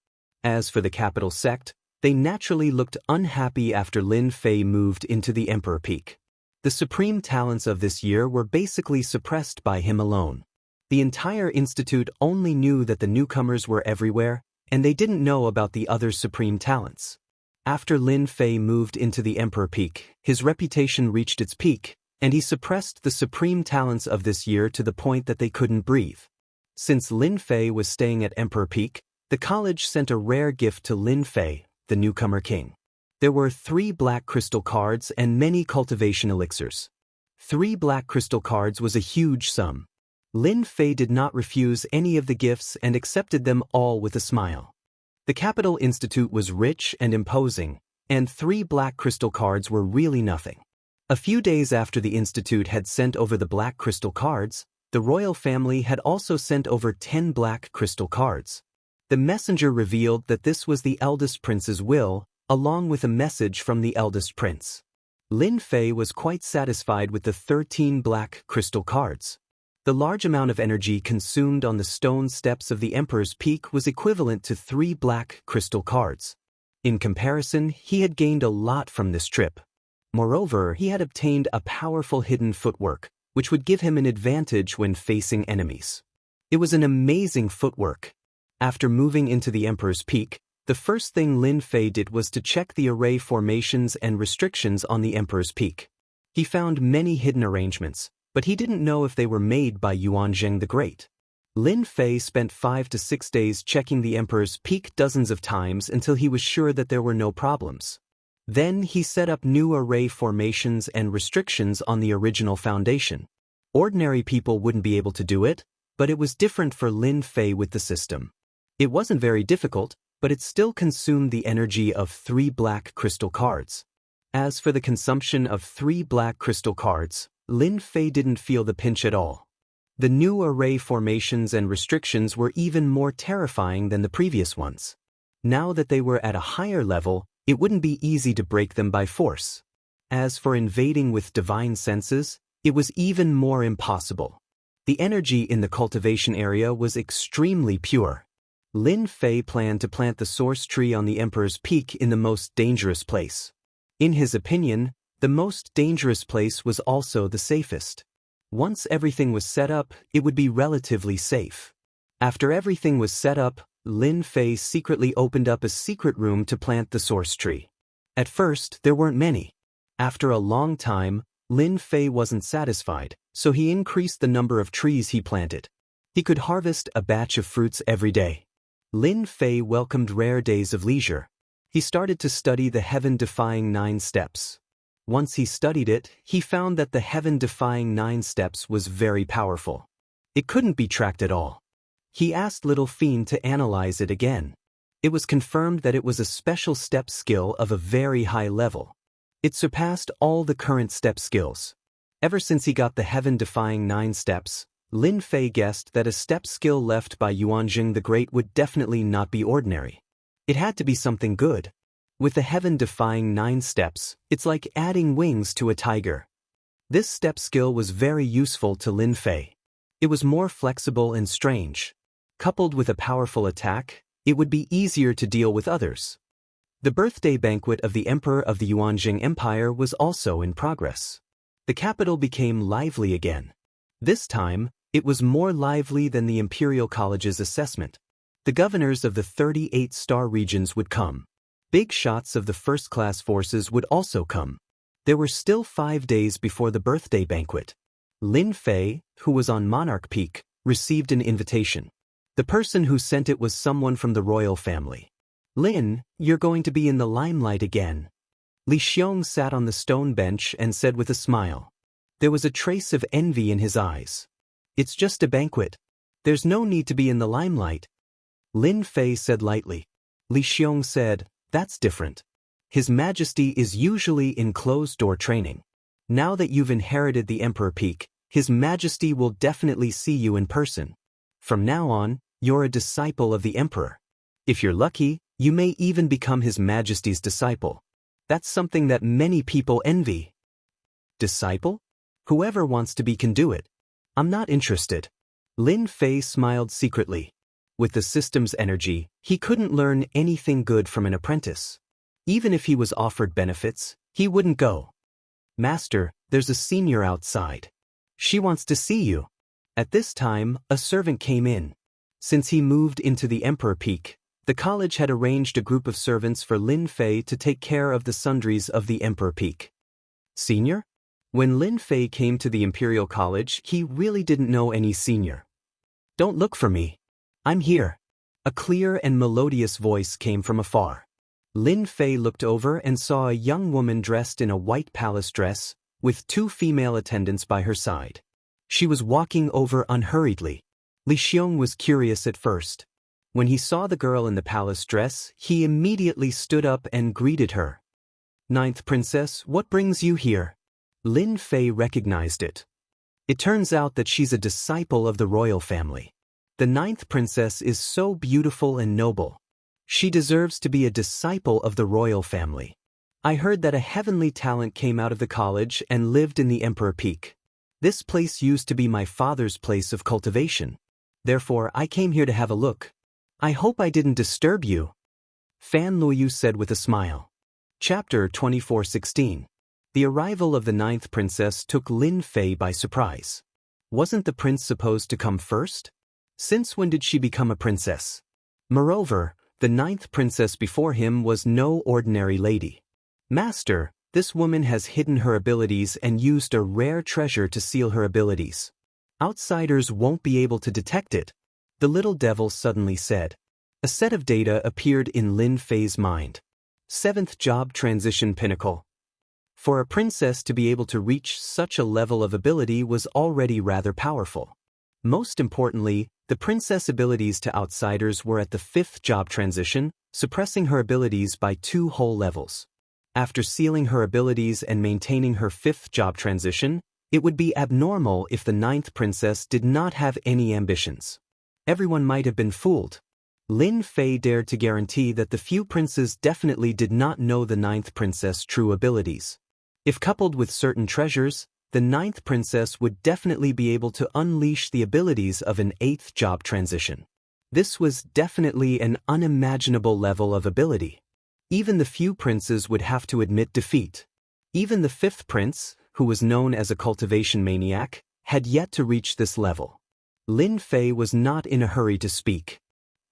As for the capital sect, they naturally looked unhappy after Lin Fei moved into the Emperor Peak. The supreme talents of this year were basically suppressed by him alone. The entire institute only knew that the newcomers were everywhere, and they didn't know about the other supreme talents. After Lin Fei moved into the Emperor Peak, his reputation reached its peak, and he suppressed the supreme talents of this year to the point that they couldn't breathe. Since Lin Fei was staying at Emperor Peak, the college sent a rare gift to Lin Fei, the newcomer king. There were 3 black crystal cards and many cultivation elixirs. 3 black crystal cards was a huge sum. Lin Fei did not refuse any of the gifts and accepted them all with a smile. The Capital Institute was rich and imposing, and 3 black crystal cards were really nothing. A few days after the Institute had sent over the black crystal cards, the royal family had also sent over 10 black crystal cards. The messenger revealed that this was the eldest prince's will, along with a message from the eldest prince. Lin Fei was quite satisfied with the 13 black crystal cards. The large amount of energy consumed on the stone steps of the Emperor's Peak was equivalent to 3 black crystal cards. In comparison, he had gained a lot from this trip. Moreover, he had obtained a powerful hidden footwork, which would give him an advantage when facing enemies. It was an amazing footwork. After moving into the Emperor's Peak, the first thing Lin Fei did was to check the array formations and restrictions on the Emperor's Peak. He found many hidden arrangements, but he didn't know if they were made by Yuanzhang the Great. Lin Fei spent 5 to 6 days checking the Emperor's Peak dozens of times until he was sure that there were no problems. Then he set up new array formations and restrictions on the original foundation. Ordinary people wouldn't be able to do it, but it was different for Lin Fei with the system. It wasn't very difficult, but it still consumed the energy of 3 black crystal cards. As for the consumption of 3 black crystal cards, Lin Fei didn't feel the pinch at all. The new array formations and restrictions were even more terrifying than the previous ones. Now that they were at a higher level, it wouldn't be easy to break them by force. As for invading with divine senses, it was even more impossible. The energy in the cultivation area was extremely pure. Lin Fei planned to plant the source tree on the Emperor's Peak in the most dangerous place. In his opinion, the most dangerous place was also the safest. Once everything was set up, it would be relatively safe. After everything was set up, Lin Fei secretly opened up a secret room to plant the source tree. At first, there weren't many. After a long time, Lin Fei wasn't satisfied, so he increased the number of trees he planted. He could harvest a batch of fruits every day. Lin Fei welcomed rare days of leisure. He started to study the heaven-defying 9 steps. Once he studied it, he found that the heaven-defying 9 steps was very powerful. It couldn't be tracked at all. He asked Little Fiend to analyze it again. It was confirmed that it was a special step skill of a very high level. It surpassed all the current step skills. Ever since he got the heaven-defying 9 steps, Lin Fei guessed that a step skill left by Yuanjing the Great would definitely not be ordinary. It had to be something good. With the heaven-defying 9 steps, it's like adding wings to a tiger. This step skill was very useful to Lin Fei. It was more flexible and strange. Coupled with a powerful attack, it would be easier to deal with others. The birthday banquet of the Emperor of the Yuanjing Empire was also in progress. The capital became lively again. This time, it was more lively than the Imperial College's assessment. The governors of the 38 star regions would come. Big shots of the first-class forces would also come. There were still 5 days before the birthday banquet. Lin Fei, who was on Monarch Peak, received an invitation. The person who sent it was someone from the royal family. "Lin, you're going to be in the limelight again." Li Xiong sat on the stone bench and said with a smile. There was a trace of envy in his eyes. "It's just a banquet. There's no need to be in the limelight." Lin Fei said lightly. Li Xiong said, "That's different. His Majesty is usually in closed-door training. Now that you've inherited the Emperor Peak, His Majesty will definitely see you in person. From now on, you're a disciple of the Emperor. If you're lucky, you may even become His Majesty's disciple. That's something that many people envy." "Disciple? Whoever wants to be can do it. I'm not interested." Lin Fei smiled secretly. With the system's energy, he couldn't learn anything good from an apprentice. Even if he was offered benefits, he wouldn't go. "Master, there's a senior outside. She wants to see you." At this time, a servant came in. Since he moved into the Emperor Peak, the college had arranged a group of servants for Lin Fei to take care of the sundries of the Emperor Peak. "Senior?" When Lin Fei came to the Imperial College, he really didn't know any senior. "Don't look for me. I'm here." A clear and melodious voice came from afar. Lin Fei looked over and saw a young woman dressed in a white palace dress, with 2 female attendants by her side. She was walking over unhurriedly. Li Xiong was curious at first. When he saw the girl in the palace dress, he immediately stood up and greeted her. "Ninth Princess, what brings you here?" Lin Fei recognized it. It turns out that she's a disciple of the royal family. The 9th Princess is so beautiful and noble. She deserves to be a disciple of the royal family. I heard that a heavenly talent came out of the college and lived in the Emperor Peak. This place used to be my father's place of cultivation. Therefore, I came here to have a look. I hope I didn't disturb you." Fan Luoyu said with a smile. Chapter 24:16. The arrival of the 9th Princess took Lin Fei by surprise. Wasn't the prince supposed to come first? Since when did she become a princess? Moreover, the 9th Princess before him was no ordinary lady. "Master, this woman has hidden her abilities and used a rare treasure to seal her abilities. Outsiders won't be able to detect it," the little devil suddenly said. A set of data appeared in Lin Fei's mind. 7th Job Transition Pinnacle. For a princess to be able to reach such a level of ability was already rather powerful. Most importantly, the princess abilities to outsiders were at the 5th job transition, suppressing her abilities by 2 whole levels. After sealing her abilities and maintaining her 5th job transition, it would be abnormal if the 9th princess did not have any ambitions. Everyone might have been fooled. Lin Fei dared to guarantee that the few princes definitely did not know the 9th princess' true abilities. If coupled with certain treasures, the 9th princess would definitely be able to unleash the abilities of an 8th job transition. This was definitely an unimaginable level of ability. Even the few princes would have to admit defeat. Even the 5th prince, who was known as a cultivation maniac, had yet to reach this level. Lin Fei was not in a hurry to speak.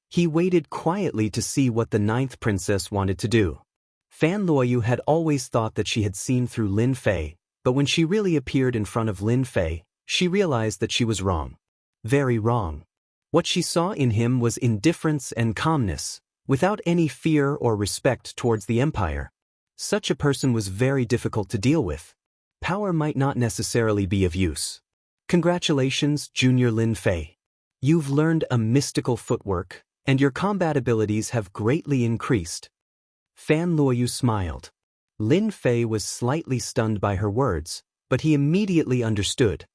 He waited quietly to see what the 9th princess wanted to do. Fan Luoyu had always thought that she had seen through Lin Fei, but when she really appeared in front of Lin Fei, she realized that she was wrong. Very wrong. What she saw in him was indifference and calmness, without any fear or respect towards the empire. Such a person was very difficult to deal with. Power might not necessarily be of use. Congratulations, Junior Lin Fei. You've learned a mystical footwork, and your combat abilities have greatly increased. Fan Luoyu smiled. Lin Fei was slightly stunned by her words, but he immediately understood.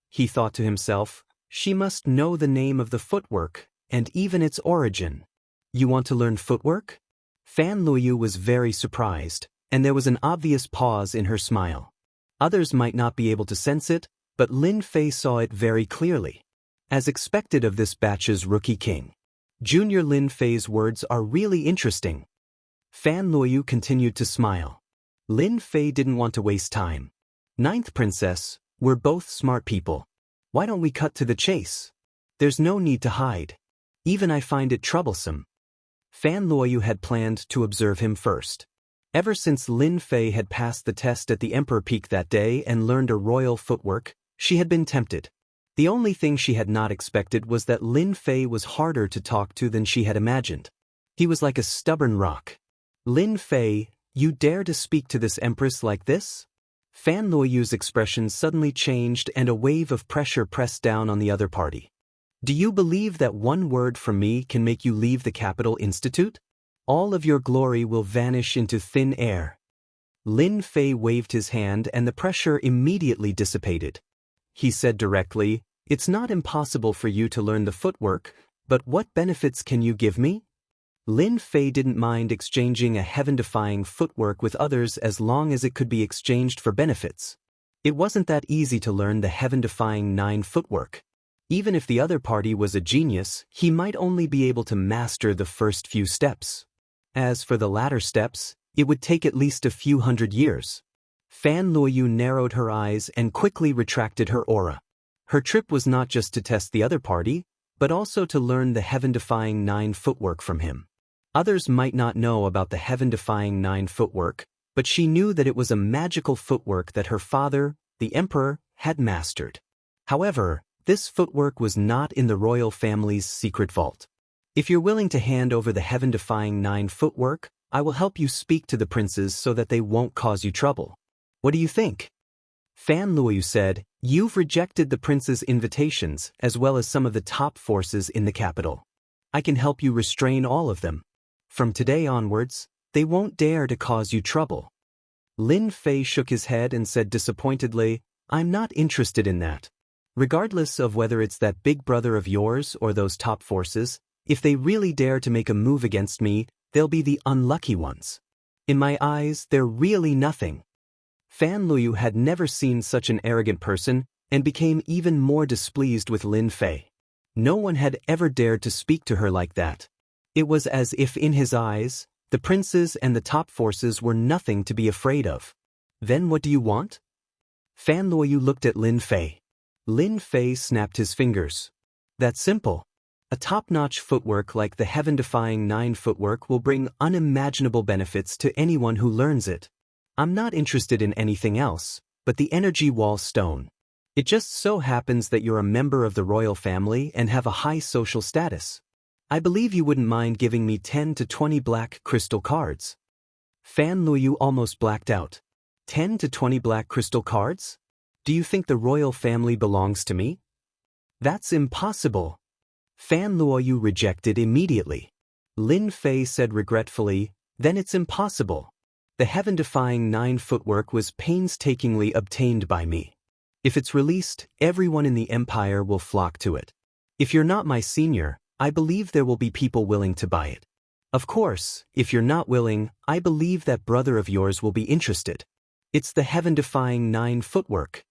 He thought to himself, she must know the name of the footwork, and even its origin. You want to learn footwork? Fan Luoyu was very surprised, and there was an obvious pause in her smile. Others might not be able to sense it, but Lin Fei saw it very clearly. As expected of this batch's rookie king. Junior Lin Fei's words are really interesting. Fan Luoyu continued to smile. Lin Fei didn't want to waste time. Ninth princess, we're both smart people. Why don't we cut to the chase? There's no need to hide. Even I find it troublesome. Fan Luoyu had planned to observe him first. Ever since Lin Fei had passed the test at the Emperor Peak that day and learned a royal footwork, she had been tempted. The only thing she had not expected was that Lin Fei was harder to talk to than she had imagined. He was like a stubborn rock. Lin Fei, you dare to speak to this empress like this? Fan Luoyu's expression suddenly changed and a wave of pressure pressed down on the other party. Do you believe that one word from me can make you leave the capital institute? All of your glory will vanish into thin air. Lin Fei waved his hand and the pressure immediately dissipated. He said directly, it's not impossible for you to learn the footwork, but what benefits can you give me? Lin Fei didn't mind exchanging a heaven-defying footwork with others as long as it could be exchanged for benefits. It wasn't that easy to learn the heaven-defying 9 footwork. Even if the other party was a genius, he might only be able to master the first few steps. As for the latter steps, it would take at least a few hundred years. Fan Luoyu narrowed her eyes and quickly retracted her aura. Her trip was not just to test the other party, but also to learn the heaven-defying 9 footwork from him. Others might not know about the heaven-defying 9 footwork, but she knew that it was a magical footwork that her father, the emperor, had mastered. However, this footwork was not in the royal family's secret vault. If you're willing to hand over the heaven-defying 9 footwork, I will help you speak to the princes so that they won't cause you trouble. What do you think? Fan Luoyu said, you've rejected the prince's invitations as well as some of the top forces in the capital. I can help you restrain all of them. From today onwards, they won't dare to cause you trouble. Lin Fei shook his head and said disappointedly, I'm not interested in that. Regardless of whether it's that big brother of yours or those top forces, if they really dare to make a move against me, they'll be the unlucky ones. In my eyes, they're really nothing. Fan Luoyu had never seen such an arrogant person and became even more displeased with Lin Fei. No one had ever dared to speak to her like that. It was as if in his eyes, the princes and the top forces were nothing to be afraid of. Then what do you want? Fan Luoyu looked at Lin Fei. Lin Fei snapped his fingers. That's simple. A top-notch footwork like the heaven-defying 9 footwork will bring unimaginable benefits to anyone who learns it. I'm not interested in anything else, but the energy wall stone. It just so happens that you're a member of the royal family and have a high social status. I believe you wouldn't mind giving me 10 to 20 black crystal cards. Fan Luoyu almost blacked out. 10 to 20 black crystal cards? Do you think the royal family belongs to me? That's impossible. Fan Luoyu rejected immediately. Lin Fei said regretfully, then it's impossible. The heaven-defying 9 footwork was painstakingly obtained by me. If it's released, everyone in the empire will flock to it. If you're not my senior, I believe there will be people willing to buy it. Of course, if you're not willing, I believe that brother of yours will be interested. It's the heaven-defying 9 footwork.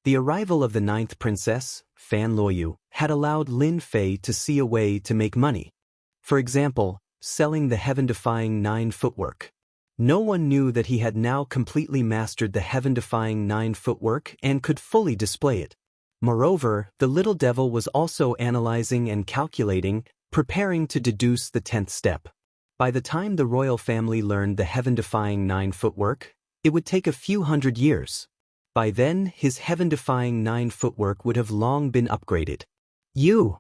The arrival of the 9th princess, Fan Luoyu, had allowed Lin Fei to see a way to make money. For example, selling the heaven-defying 9 footwork. No one knew that he had now completely mastered the heaven-defying 9 footwork and could fully display it. Moreover, the little devil was also analyzing and calculating, preparing to deduce the 10th step. By the time the royal family learned the heaven-defying 9 footwork, it would take a few hundred years. By then, his heaven-defying 9 footwork would have long been upgraded. You!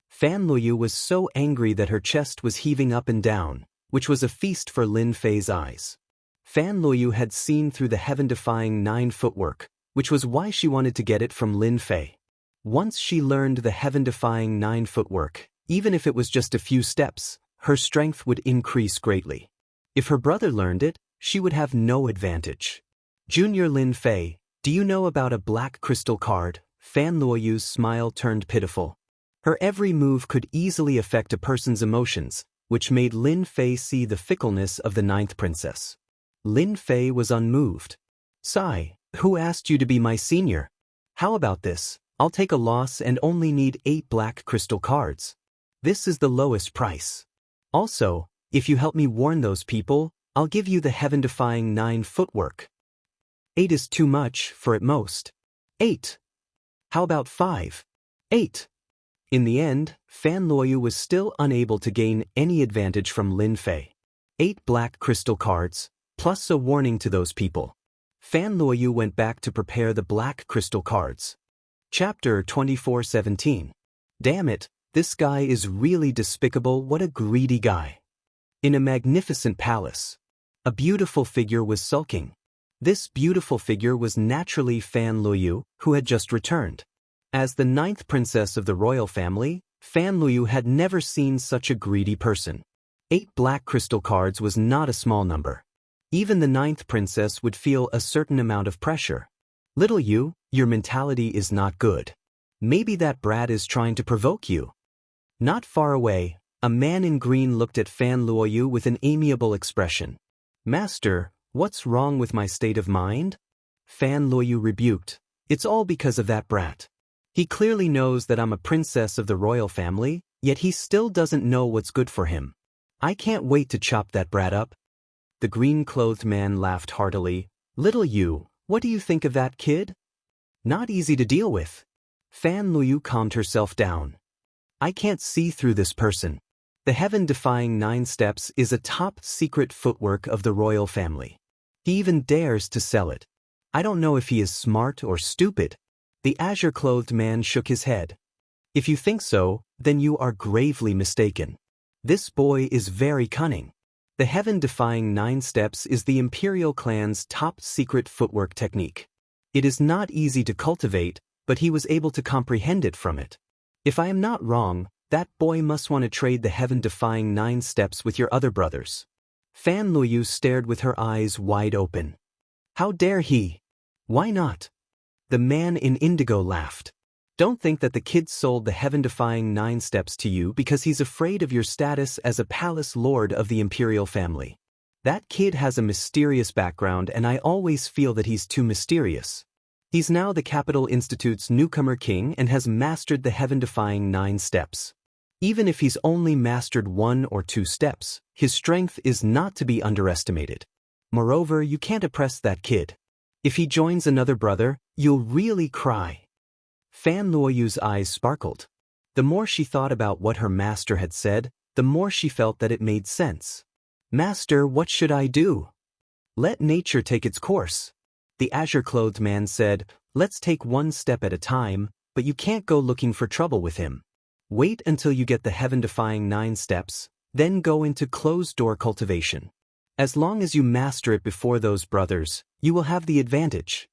Fan Luoyu was so angry that her chest was heaving up and down, which was a feast for Lin Fei's eyes. Fan Luoyu had seen through the heaven-defying 9 footwork, which was why she wanted to get it from Lin Fei. Once she learned the heaven-defying 9 footwork, even if it was just a few steps, her strength would increase greatly. If her brother learned it, she would have no advantage. Junior Lin Fei, do you know about a black crystal card? Fan Luoyu's smile turned pitiful. Her every move could easily affect a person's emotions, which made Lin Fei see the fickleness of the 9th princess. Lin Fei was unmoved. Sigh, who asked you to be my senior? How about this? I'll take a loss and only need 8 black crystal cards. This is the lowest price. Also, if you help me warn those people, I'll give you the heaven-defying 9 footwork. 8 is too much, for at most. 8. How about 5? 8. In the end, Fan Luoyu was still unable to gain any advantage from Lin Fei. 8 black crystal cards, plus a warning to those people. Fan Luoyu went back to prepare the black crystal cards. Chapter 24:17. Damn it, this guy is really despicable. What a greedy guy. In a magnificent palace, a beautiful figure was sulking. This beautiful figure was naturally Fan Luoyu, who had just returned. As the 9th princess of the royal family, Fan Luoyu had never seen such a greedy person. 8 black crystal cards was not a small number. Even the 9th princess would feel a certain amount of pressure. Little you, your mentality is not good. Maybe that brat is trying to provoke you. Not far away, a man in green looked at Fan Luoyu with an amiable expression. Master, what's wrong with my state of mind? Fan Luoyu rebuked. It's all because of that brat. He clearly knows that I'm a princess of the royal family, yet he still doesn't know what's good for him. I can't wait to chop that brat up. The green-clothed man laughed heartily. Little you, what do you think of that kid? Not easy to deal with. Fan Luoyu calmed herself down. I can't see through this person. The heaven-defying 9 steps is a top-secret footwork of the royal family. He even dares to sell it. I don't know if he is smart or stupid. The azure-clothed man shook his head. If you think so, then you are gravely mistaken. This boy is very cunning. The heaven-defying 9 steps is the imperial clan's top-secret footwork technique. It is not easy to cultivate, but he was able to comprehend it from it. If I am not wrong, that boy must want to trade the heaven-defying 9 steps with your other brothers. Fan Luoyu stared with her eyes wide open. How dare he? Why not? The man in indigo laughed. Don't think that the kid sold the heaven-defying 9 steps to you because he's afraid of your status as a palace lord of the imperial family. That kid has a mysterious background and I always feel that he's too mysterious. He's now the Capital Institute's newcomer king and has mastered the heaven-defying 9 steps. Even if he's only mastered 1 or 2 steps, his strength is not to be underestimated. Moreover, you can't oppress that kid. If he joins another brother, you'll really cry. Fan Luoyu's eyes sparkled. The more she thought about what her master had said, the more she felt that it made sense. Master, what should I do? Let nature take its course. The azure-clothed man said, let's take 1 step at a time, but you can't go looking for trouble with him. Wait until you get the heaven-defying 9 steps, then go into closed-door cultivation. As long as you master it before those brothers, you will have the advantage.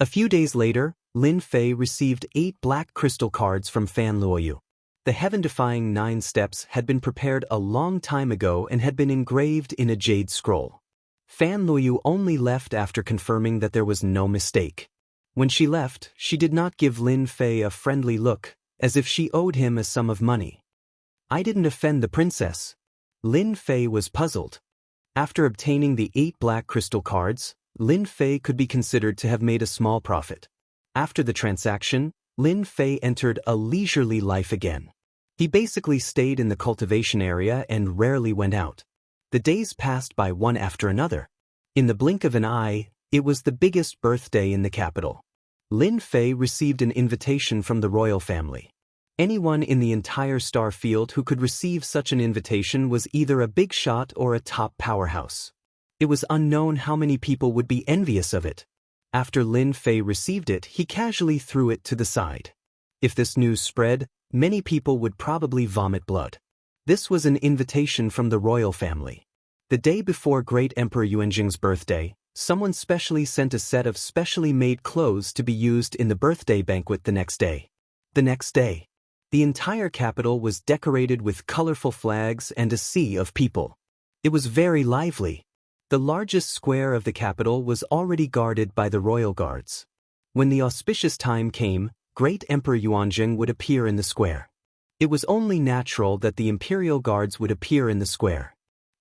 A few days later, Lin Fei received 8 black crystal cards from Fan Luoyu. The heaven-defying 9 steps had been prepared a long time ago and had been engraved in a jade scroll. Fan Luoyu only left after confirming that there was no mistake. When she left, she did not give Lin Fei a friendly look, as if she owed him a sum of money. I didn't offend the princess. Lin Fei was puzzled. After obtaining the 8 black crystal cards, Lin Fei could be considered to have made a small profit. After the transaction, Lin Fei entered a leisurely life again. He basically stayed in the cultivation area and rarely went out. The days passed by one after another. In the blink of an eye, it was the biggest birthday in the capital. Lin Fei received an invitation from the royal family. Anyone in the entire star field who could receive such an invitation was either a big shot or a top powerhouse. It was unknown how many people would be envious of it. After Lin Fei received it, he casually threw it to the side. If this news spread, many people would probably vomit blood. This was an invitation from the royal family. The day before Great Emperor Yuanjing's birthday, Someone specially sent a set of specially made clothes to be used in the birthday banquet the next day. The next day, the entire capital was decorated with colorful flags and a sea of people. It was very lively. The largest square of the capital was already guarded by the royal guards. When the auspicious time came, Great Emperor Yuanzheng would appear in the square. It was only natural that the imperial guards would appear in the square.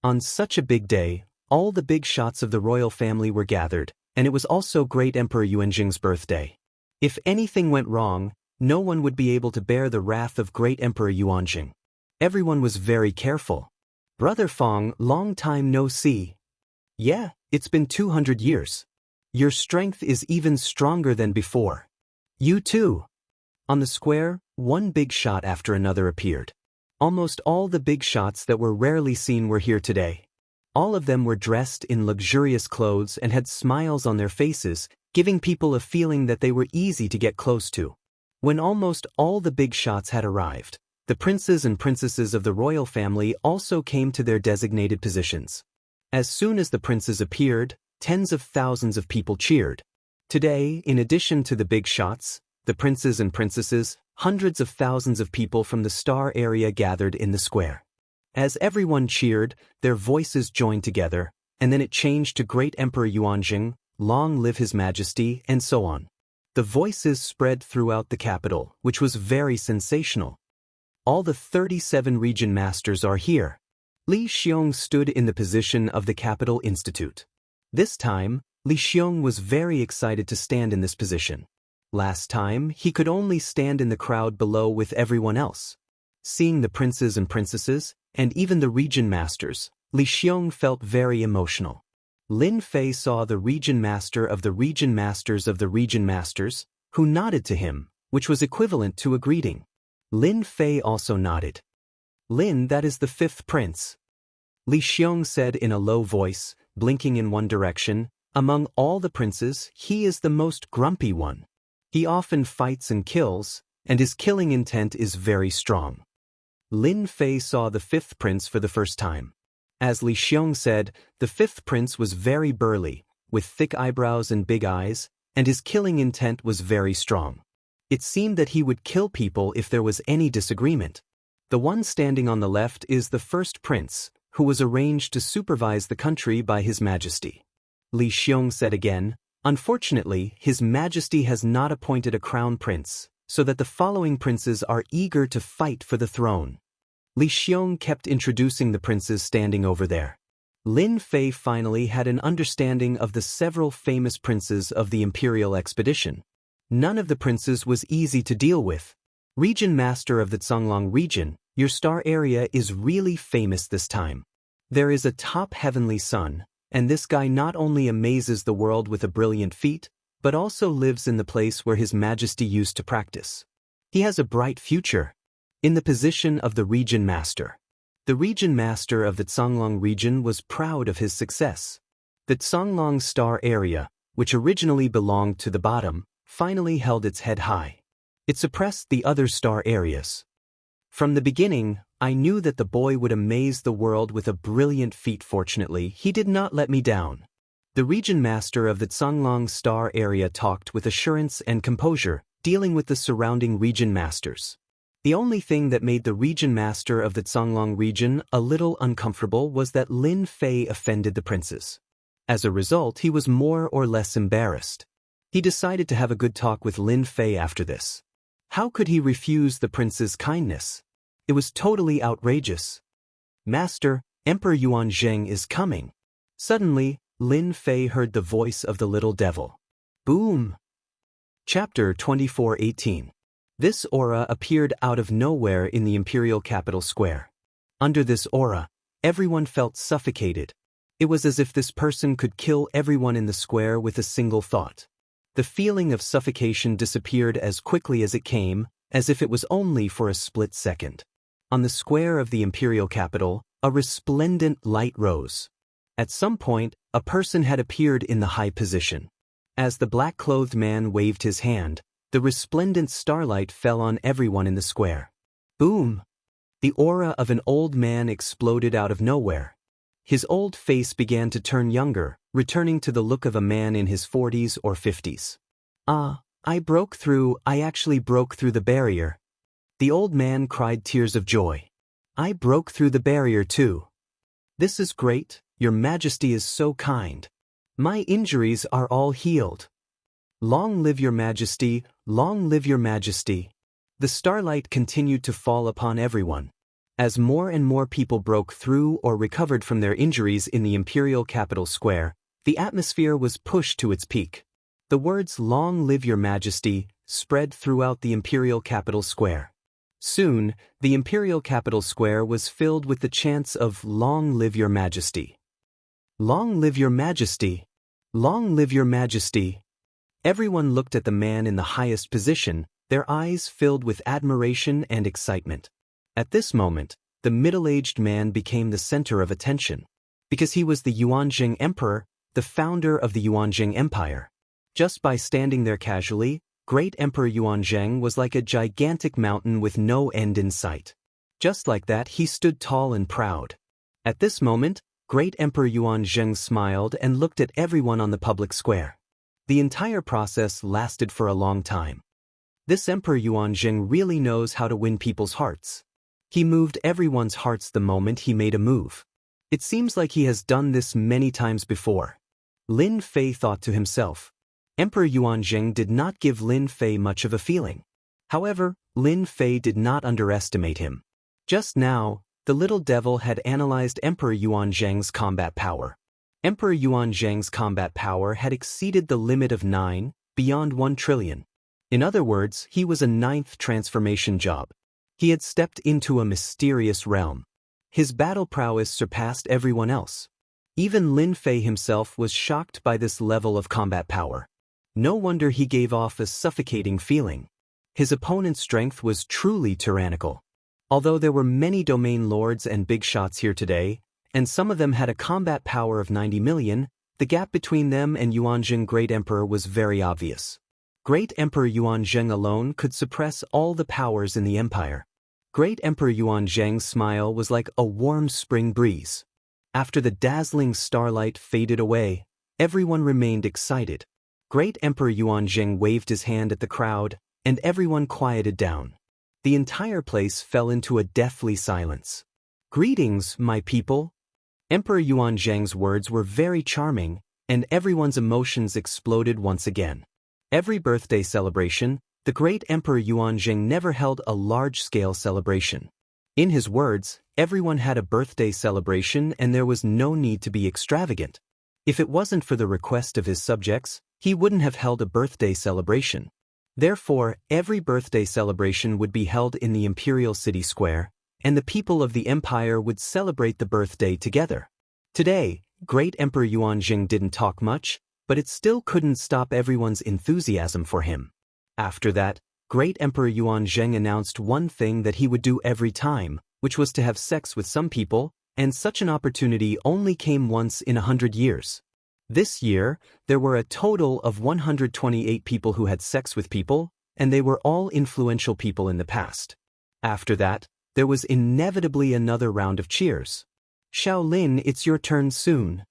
On such a big day, all the big shots of the royal family were gathered, and it was also Great Emperor Yuanzheng's birthday. If anything went wrong, no one would be able to bear the wrath of Great Emperor Yuanzheng. Everyone was very careful. Brother Fong, long time no see. Yeah, it's been 200 years. Your strength is even stronger than before. You too. On the square, one big shot after another appeared. Almost all the big shots that were rarely seen were here today. All of them were dressed in luxurious clothes and had smiles on their faces, giving people a feeling that they were easy to get close to. When almost all the big shots had arrived, the princes and princesses of the royal family also came to their designated positions. As soon as the princes appeared, tens of thousands of people cheered. Today, in addition to the big shots, the princes and princesses, hundreds of thousands of people from the star area gathered in the square. As everyone cheered, their voices joined together, and then it changed to Great Emperor Yuanzheng, long live His Majesty, and so on. The voices spread throughout the capital, which was very sensational. All the 37 region masters are here. Li Xiong stood in the position of the Capital Institute. This time, Li Xiong was very excited to stand in this position. Last time, he could only stand in the crowd below with everyone else. Seeing the princes and princesses, and even the region masters, Li Xiong felt very emotional. Lin Fei saw the region master of the region masters of the region masters, who nodded to him, which was equivalent to a greeting. Lin Fei also nodded. Lin, that is the fifth prince. Li Xiong said in a low voice, blinking in one direction, among all the princes, he is the most grumpy one. He often fights and kills, and his killing intent is very strong. Lin Fei saw the fifth prince for the first time. As Li Xiong said, the fifth prince was very burly, with thick eyebrows and big eyes, and his killing intent was very strong. It seemed that he would kill people if there was any disagreement. The one standing on the left is the first prince, who was arranged to supervise the country by His Majesty. Li Xiong said again, unfortunately, His Majesty has not appointed a crown prince, so that the following princes are eager to fight for the throne. Li Xiong kept introducing the princes standing over there. Lin Fei finally had an understanding of the several famous princes of the imperial expedition. None of the princes was easy to deal with. Region Master of the Zhonglong region, your star area is really famous this time. There is a top heavenly sun, and this guy not only amazes the world with a brilliant feat, but also lives in the place where His Majesty used to practice. He has a bright future. In the position of the region master. The region master of the Zhonglong region was proud of his success. The Zhonglong star area, which originally belonged to the bottom, finally held its head high. It suppressed the other star areas. From the beginning, I knew that the boy would amaze the world with a brilliant feat. Fortunately, he did not let me down. The region master of the Zhonglong star area talked with assurance and composure, dealing with the surrounding region masters. The only thing that made the region master of the Zhonglong region a little uncomfortable was that Lin Fei offended the princes. As a result, he was more or less embarrassed. He decided to have a good talk with Lin Fei after this. How could he refuse the prince's kindness? It was totally outrageous. Master, Emperor Yuanzheng is coming. Suddenly, Lin Fei heard the voice of the little devil. Boom! Chapter 24:18. This aura appeared out of nowhere in the imperial capital square. Under this aura, everyone felt suffocated. It was as if this person could kill everyone in the square with a single thought. The feeling of suffocation disappeared as quickly as it came, as if it was only for a split second. On the square of the imperial capital, a resplendent light rose. At some point, a person had appeared in the high position. As the black-clothed man waved his hand, the resplendent starlight fell on everyone in the square. Boom! The aura of an old man exploded out of nowhere. His old face began to turn younger, returning to the look of a man in his 40s or 50s. "Ah, I actually broke through the barrier." The old man cried tears of joy. "I broke through the barrier too. This is great, Your Majesty is so kind. My injuries are all healed. Long live Your Majesty, long live Your Majesty." The starlight continued to fall upon everyone. As more and more people broke through or recovered from their injuries in the imperial capital square, the atmosphere was pushed to its peak. The words "Long live Your Majesty" spread throughout the imperial capital square. Soon, the imperial capital square was filled with the chants of "Long live Your Majesty. Long live Your Majesty. Long live Your Majesty." Everyone looked at the man in the highest position, their eyes filled with admiration and excitement. At this moment, the middle-aged man became the center of attention, because he was the Yuanjing Emperor, the founder of the Yuanjing Empire. Just by standing there casually, Great Emperor Yuanzheng was like a gigantic mountain with no end in sight. Just like that, he stood tall and proud. At this moment, Great Emperor Yuanzheng smiled and looked at everyone on the public square. The entire process lasted for a long time. This Emperor Yuanzheng really knows how to win people's hearts. He moved everyone's hearts the moment he made a move. It seems like he has done this many times before. Lin Fei thought to himself. Emperor Yuanzheng did not give Lin Fei much of a feeling. However, Lin Fei did not underestimate him. Just now, the little devil had analyzed Emperor Yuanzheng's combat power. Emperor Yuanzheng's combat power had exceeded the limit of 9, beyond 1 trillion. In other words, he was a 9th transformation job. He had stepped into a mysterious realm. His battle prowess surpassed everyone else. Even Lin Fei himself was shocked by this level of combat power. No wonder he gave off a suffocating feeling. His opponent's strength was truly tyrannical. Although there were many domain lords and big shots here today, and some of them had a combat power of 90 million, the gap between them and Yuanzheng Great Emperor was very obvious. Great Emperor Yuanzheng alone could suppress all the powers in the empire. Great Emperor Yuanzheng's smile was like a warm spring breeze. After the dazzling starlight faded away, everyone remained excited. Great Emperor Yuanzheng waved his hand at the crowd, and everyone quieted down. The entire place fell into a deathly silence. "Greetings, my people." Emperor Yuanzheng's words were very charming, and everyone's emotions exploded once again. Every birthday celebration, the great Emperor Yuanzheng never held a large-scale celebration. In his words, everyone had a birthday celebration and there was no need to be extravagant. If it wasn't for the request of his subjects, he wouldn't have held a birthday celebration. Therefore, every birthday celebration would be held in the imperial city square, and the people of the empire would celebrate the birthday together. Today, Great Emperor Yuanzheng didn't talk much, but it still couldn't stop everyone's enthusiasm for him. After that, Great Emperor Yuanzheng announced one thing that he would do every time, which was to have sex with some people, and such an opportunity only came once in 100 years. This year, there were a total of 128 people who had sex with people, and they were all influential people in the past. After that, there was inevitably another round of cheers. "Shaolin, it's your turn soon,"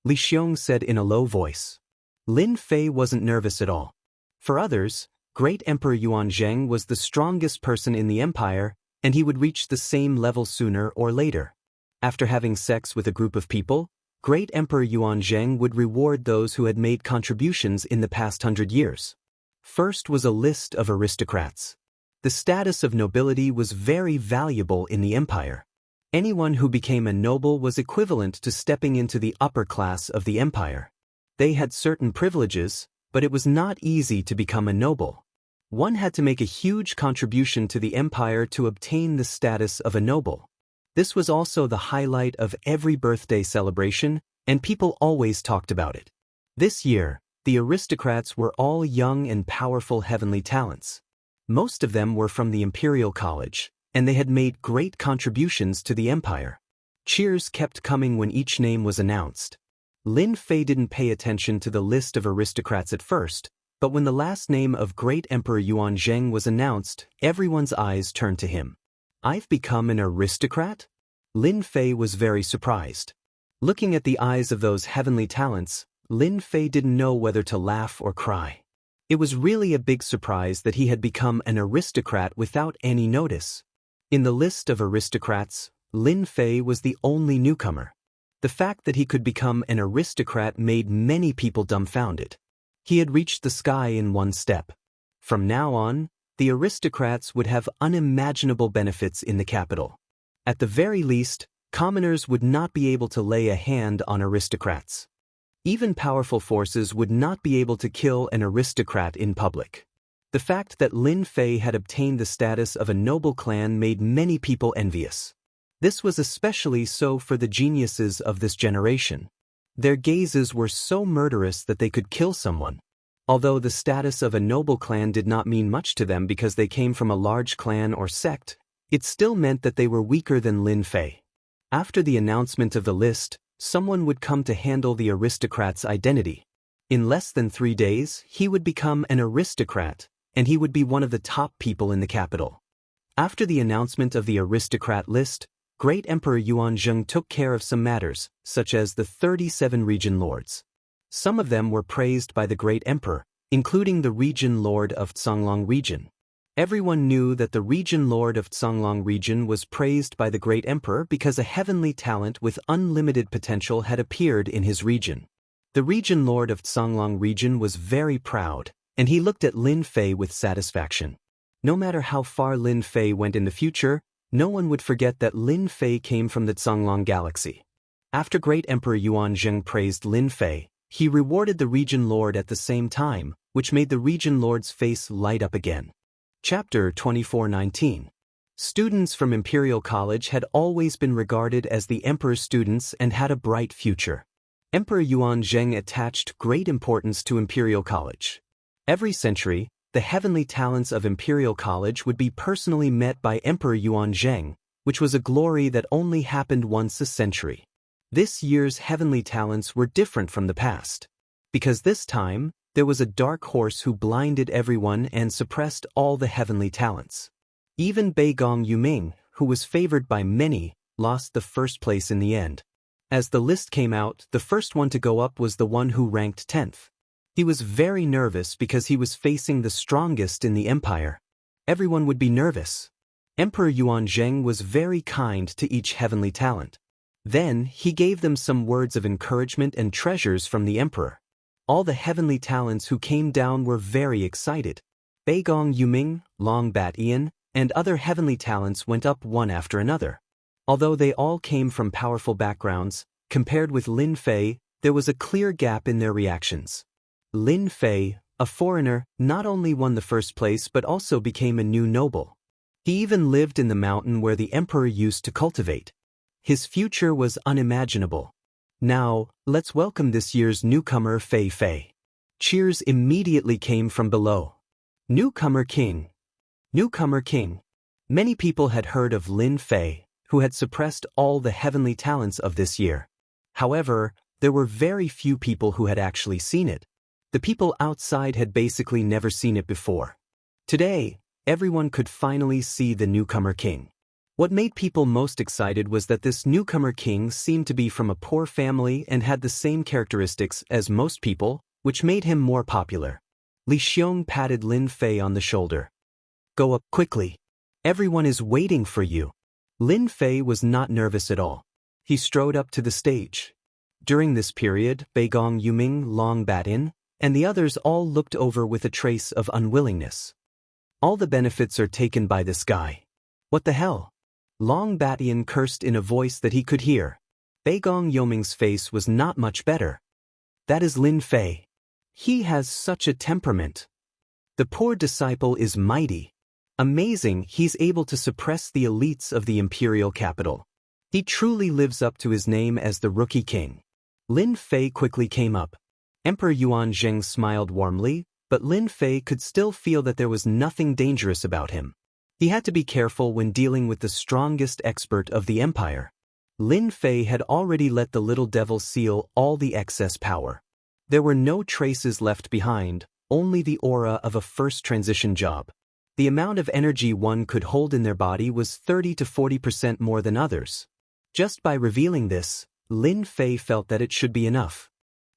Li Xiong said in a low voice. Lin Fei wasn't nervous at all. For others, Great Emperor Yuanzheng was the strongest person in the empire, and he would reach the same level sooner or later. After having sex with a group of people, Great Emperor Yuanzheng would reward those who had made contributions in the past 100 years. First was a list of aristocrats. The status of nobility was very valuable in the empire. Anyone who became a noble was equivalent to stepping into the upper class of the empire. They had certain privileges, but it was not easy to become a noble. One had to make a huge contribution to the empire to obtain the status of a noble. This was also the highlight of every birthday celebration, and people always talked about it. This year, the aristocrats were all young and powerful heavenly talents. Most of them were from the Imperial College, and they had made great contributions to the empire. Cheers kept coming when each name was announced. Lin Fei didn't pay attention to the list of aristocrats at first, but when the last name of Great Emperor Yuanzheng was announced, everyone's eyes turned to him. "I've become an aristocrat?" Lin Fei was very surprised. Looking at the eyes of those heavenly talents, Lin Fei didn't know whether to laugh or cry. It was really a big surprise that he had become an aristocrat without any notice. In the list of aristocrats, Lin Fei was the only newcomer. The fact that he could become an aristocrat made many people dumbfounded. He had reached the sky in one step. From now on, the aristocrats would have unimaginable benefits in the capital. At the very least, commoners would not be able to lay a hand on aristocrats. Even powerful forces would not be able to kill an aristocrat in public. The fact that Lin Fei had obtained the status of a noble clan made many people envious. This was especially so for the geniuses of this generation. Their gazes were so murderous that they could kill someone. Although the status of a noble clan did not mean much to them because they came from a large clan or sect, it still meant that they were weaker than Lin Fei. After the announcement of the list, someone would come to handle the aristocrat's identity. In less than 3 days, he would become an aristocrat, and he would be one of the top people in the capital. After the announcement of the aristocrat list, Great Emperor Yuanzheng took care of some matters, such as the 37 region lords. Some of them were praised by the Great Emperor, including the region lord of Canglang region. Everyone knew that the region lord of Canglang region was praised by the Great Emperor because a heavenly talent with unlimited potential had appeared in his region. The region lord of Canglang region was very proud, and he looked at Lin Fei with satisfaction. No matter how far Lin Fei went in the future, no one would forget that Lin Fei came from the Canglang galaxy. After Great Emperor Yuanzheng praised Lin Fei, he rewarded the region lord at the same time, which made the region lord's face light up again. Chapter 24:19. Students from Imperial College had always been regarded as the emperor's students and had a bright future. Emperor Yuanzheng attached great importance to Imperial College. Every century, the heavenly talents of Imperial College would be personally met by Emperor Yuanzheng, which was a glory that only happened once a century. This year's heavenly talents were different from the past. Because this time, there was a dark horse who blinded everyone and suppressed all the heavenly talents. Even Beigong Yuming, who was favored by many, lost the first place in the end. As the list came out, the first one to go up was the one who ranked 10th. He was very nervous because he was facing the strongest in the empire. Everyone would be nervous. Emperor Yuanzheng was very kind to each heavenly talent. Then, he gave them some words of encouragement and treasures from the emperor. All the heavenly talents who came down were very excited. Beigong Yuming, Long Bat Ian, and other heavenly talents went up one after another. Although they all came from powerful backgrounds, compared with Lin Fei, there was a clear gap in their reactions. Lin Fei, a foreigner, not only won the first place but also became a new noble. He even lived in the mountain where the emperor used to cultivate. His future was unimaginable. Now, let's welcome this year's newcomer Fei Fei. Cheers immediately came from below. Newcomer King. Newcomer King. Many people had heard of Lin Fei, who had suppressed all the heavenly talents of this year. However, there were very few people who had actually seen it. The people outside had basically never seen it before. Today, everyone could finally see the newcomer king. What made people most excited was that this newcomer king seemed to be from a poor family and had the same characteristics as most people, which made him more popular. Li Xiong patted Lin Fei on the shoulder. Go up quickly. Everyone is waiting for you. Lin Fei was not nervous at all. He strode up to the stage. During this period, Beigong Yuming, Long Batin, and the others all looked over with a trace of unwillingness. All the benefits are taken by this guy. What the hell? Long Batian cursed in a voice that he could hear. Beigong Yoming's face was not much better. That is Lin Fei. He has such a temperament. The poor disciple is mighty. Amazing, he's able to suppress the elites of the imperial capital. He truly lives up to his name as the Rookie King. Lin Fei quickly came up. Emperor Yuanzheng smiled warmly, but Lin Fei could still feel that there was nothing dangerous about him. He had to be careful when dealing with the strongest expert of the empire. Lin Fei had already let the little devil seal all the excess power. There were no traces left behind, only the aura of a first transition job. The amount of energy one could hold in their body was 30 to 40% more than others. Just by revealing this, Lin Fei felt that it should be enough.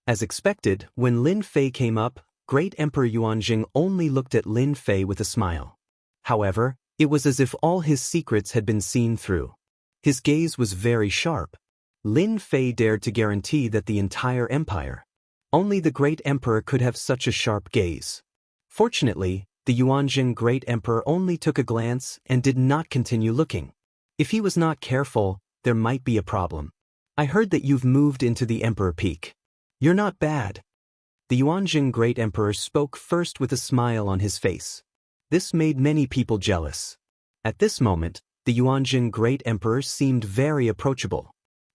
As expected, when Lin Fei came up, Great Emperor Yuanjing only looked at Lin Fei with a smile. However, it was as if all his secrets had been seen through. His gaze was very sharp. Lin Fei dared to guarantee that the entire empire. Only the Great Emperor could have such a sharp gaze. Fortunately, the Yuanjing Great Emperor only took a glance and did not continue looking. If he was not careful, there might be a problem. I heard that you've moved into the Emperor Peak. You're not bad. The Yuanjing Great Emperor spoke first with a smile on his face. This made many people jealous. At this moment, the Yuanjing Great Emperor seemed very approachable.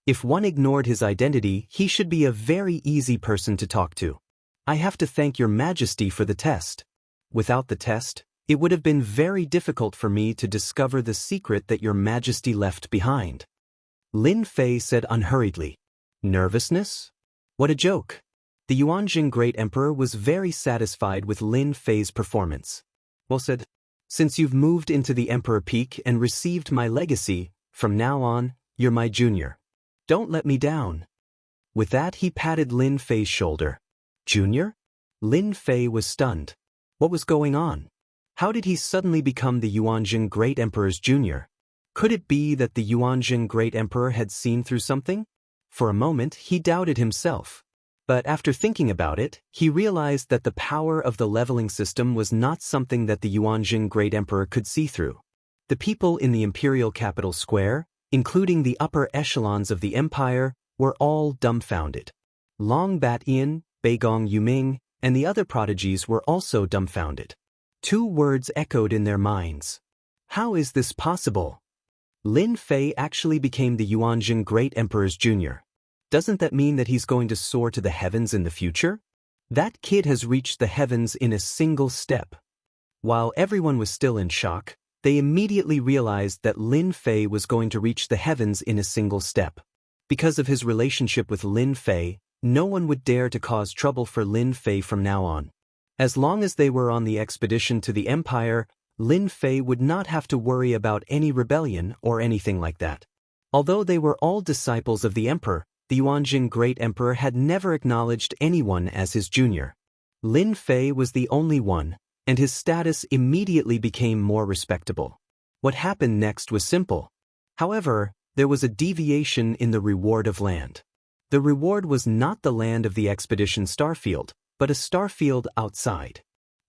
If one ignored his identity, he should be a very easy person to talk to. I have to thank your Majesty for the test. Without the test, it would have been very difficult for me to discover the secret that your Majesty left behind. Lin Fei said unhurriedly. Nervousness? What a joke. The Yuanjing Great Emperor was very satisfied with Lin Fei's performance. Well said. Since you've moved into the Emperor Peak and received my legacy, from now on, you're my junior. Don't let me down. With that, he patted Lin Fei's shoulder. Junior? Lin Fei was stunned. What was going on? How did he suddenly become the Yuanjing Great Emperor's junior? Could it be that the Yuanjing Great Emperor had seen through something? For a moment, he doubted himself. But after thinking about it, he realized that the power of the leveling system was not something that the Yuanjing Great Emperor could see through. The people in the imperial capital square, including the upper echelons of the empire, were all dumbfounded. Long Bat-Yin, Beigong Yuming, and the other prodigies were also dumbfounded. Two words echoed in their minds. How is this possible? Lin Fei actually became the Yuanjing Great Emperor's junior. Doesn't that mean that he's going to soar to the heavens in the future? That kid has reached the heavens in a single step. While everyone was still in shock, they immediately realized that Lin Fei was going to reach the heavens in a single step. Because of his relationship with Lin Fei, no one would dare to cause trouble for Lin Fei from now on. As long as they were on the expedition to the empire, Lin Fei would not have to worry about any rebellion or anything like that. Although they were all disciples of the emperor, the Yuanjing Great Emperor had never acknowledged anyone as his junior. Lin Fei was the only one, and his status immediately became more respectable. What happened next was simple. However, there was a deviation in the reward of land. The reward was not the land of the expedition starfield, but a starfield outside.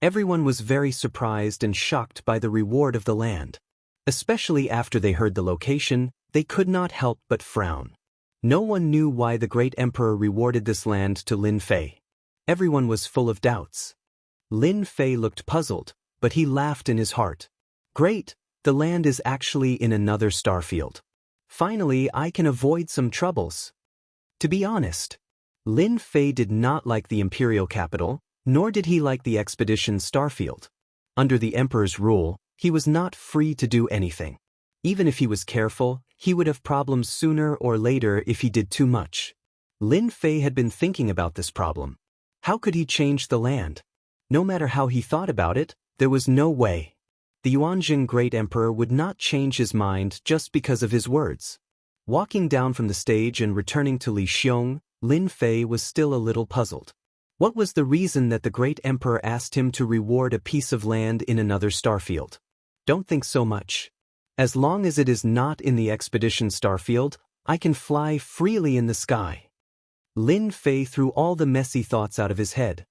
Everyone was very surprised and shocked by the reward of the land. Especially after they heard the location, they could not help but frown. No one knew why the Great Emperor rewarded this land to Lin Fei. Everyone was full of doubts. Lin Fei looked puzzled, but he laughed in his heart. Great, the land is actually in another starfield. Finally, I can avoid some troubles. To be honest, Lin Fei did not like the imperial capital, nor did he like the expedition starfield. Under the emperor's rule, he was not free to do anything. Even if he was careful, he would have problems sooner or later if he did too much. Lin Fei had been thinking about this problem. How could he change the land? No matter how he thought about it, there was no way. The Yuanjing Great Emperor would not change his mind just because of his words. Walking down from the stage and returning to Li Xiong, Lin Fei was still a little puzzled. What was the reason that the Great Emperor asked him to reward a piece of land in another starfield? Don't think so much. As long as it is not in the expedition starfield, I can fly freely in the sky. Lin Fei threw all the messy thoughts out of his head.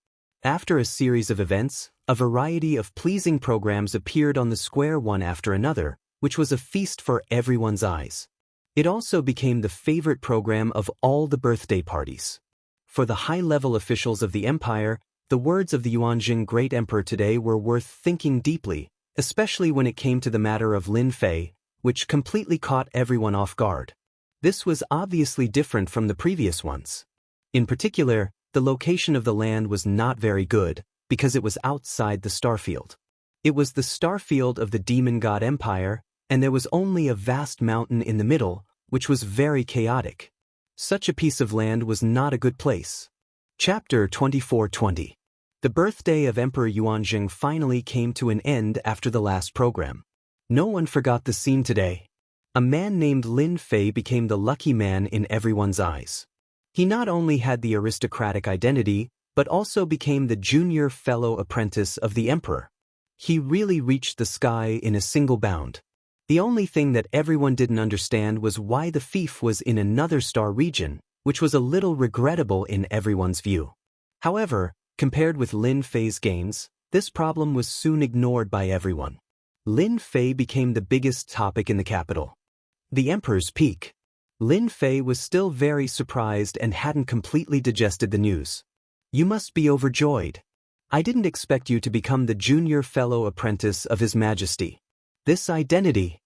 After a series of events, a variety of pleasing programs appeared on the square one after another, which was a feast for everyone's eyes. It also became the favorite program of all the birthday parties. For the high-level officials of the empire, the words of the Yuanjing Great Emperor today were worth thinking deeply, especially when it came to the matter of Lin Fei, which completely caught everyone off guard. This was obviously different from the previous ones. In particular, the location of the land was not very good, because it was outside the starfield. It was the starfield of the demon god empire, and there was only a vast mountain in the middle, which was very chaotic. Such a piece of land was not a good place. Chapter 2420. The birthday of Emperor Yuanjing finally came to an end after the last program. No one forgot the scene today. A man named Lin Fei became the lucky man in everyone's eyes. He not only had the aristocratic identity, but also became the junior fellow apprentice of the emperor. He really reached the sky in a single bound. The only thing that everyone didn't understand was why the fief was in another star region, which was a little regrettable in everyone's view. However, compared with Lin Fei's gains, this problem was soon ignored by everyone. Lin Fei became the biggest topic in the capital. The emperor's peak. Lin Fei was still very surprised and hadn't completely digested the news. You must be overjoyed. I didn't expect you to become the junior fellow apprentice of His Majesty. This identity.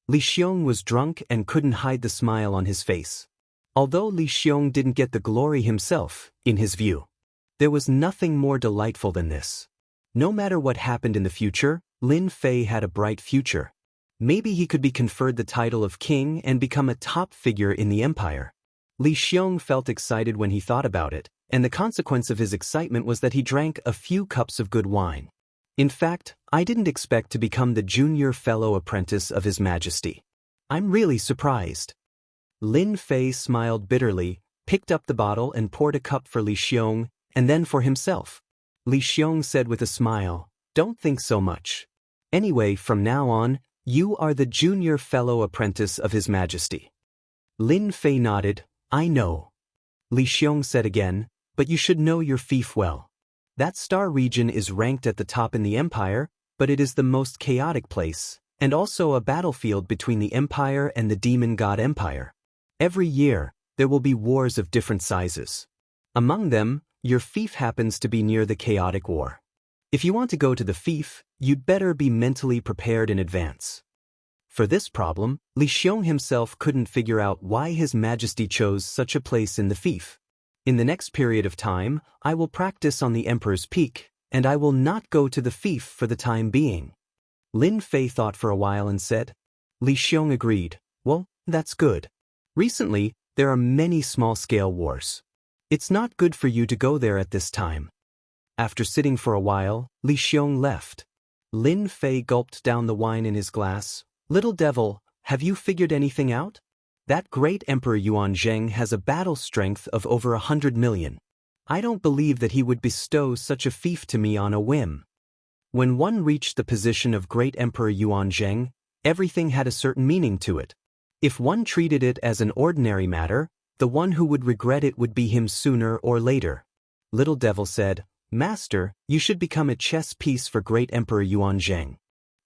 Li Xiong was drunk and couldn't hide the smile on his face. Although Li Xiong didn't get the glory himself, in his view, there was nothing more delightful than this. No matter what happened in the future, Lin Fei had a bright future. Maybe he could be conferred the title of king and become a top figure in the empire. Li Xiong felt excited when he thought about it, and the consequence of his excitement was that he drank a few cups of good wine. In fact, I didn't expect to become the junior fellow apprentice of His Majesty. I'm really surprised. Lin Fei smiled bitterly, picked up the bottle and poured a cup for Li Xiong, and then for himself. Li Xiong said with a smile, "Don't think so much. Anyway, from now on, you are the junior fellow apprentice of His Majesty." Lin Fei nodded, "I know." Li Xiong said again, "But you should know your fief well. That star region is ranked at the top in the empire, but it is the most chaotic place, and also a battlefield between the empire and the demon god empire. Every year, there will be wars of different sizes. Among them, your fief happens to be near the chaotic war. If you want to go to the fief, you'd better be mentally prepared in advance." For this problem, Li Xiong himself couldn't figure out why His Majesty chose such a place in the fief. "In the next period of time, I will practice on the Emperor's Peak, and I will not go to the fief for the time being." Lin Fei thought for a while and said. Li Xiong agreed, "Well, that's good. Recently, there are many small-scale wars. It's not good for you to go there at this time." After sitting for a while, Li Xiong left. Lin Fei gulped down the wine in his glass. "Little devil, have you figured anything out? That great Emperor Yuan Zheng has a battle strength of over 100 million. I don't believe that he would bestow such a fief to me on a whim." When one reached the position of great Emperor Yuan Zheng, everything had a certain meaning to it. If one treated it as an ordinary matter, the one who would regret it would be him sooner or later. Little Devil said, "Master, you should become a chess piece for great Emperor Yuan Zheng,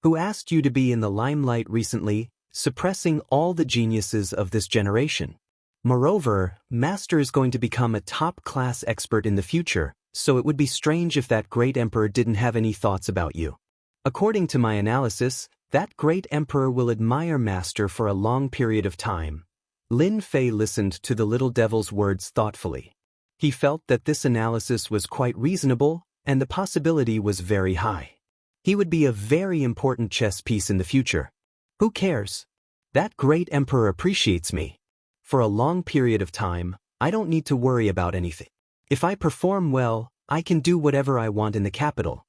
who asked you to be in the limelight recently, suppressing all the geniuses of this generation. Moreover, Master is going to become a top-class expert in the future, so it would be strange if that great emperor didn't have any thoughts about you. According to my analysis, that great emperor will admire Master for a long period of time." Lin Fei listened to the little devil's words thoughtfully. He felt that this analysis was quite reasonable, and the possibility was very high. He would be a very important chess piece in the future. Who cares? That great emperor appreciates me. For a long period of time, I don't need to worry about anything. If I perform well, I can do whatever I want in the capital.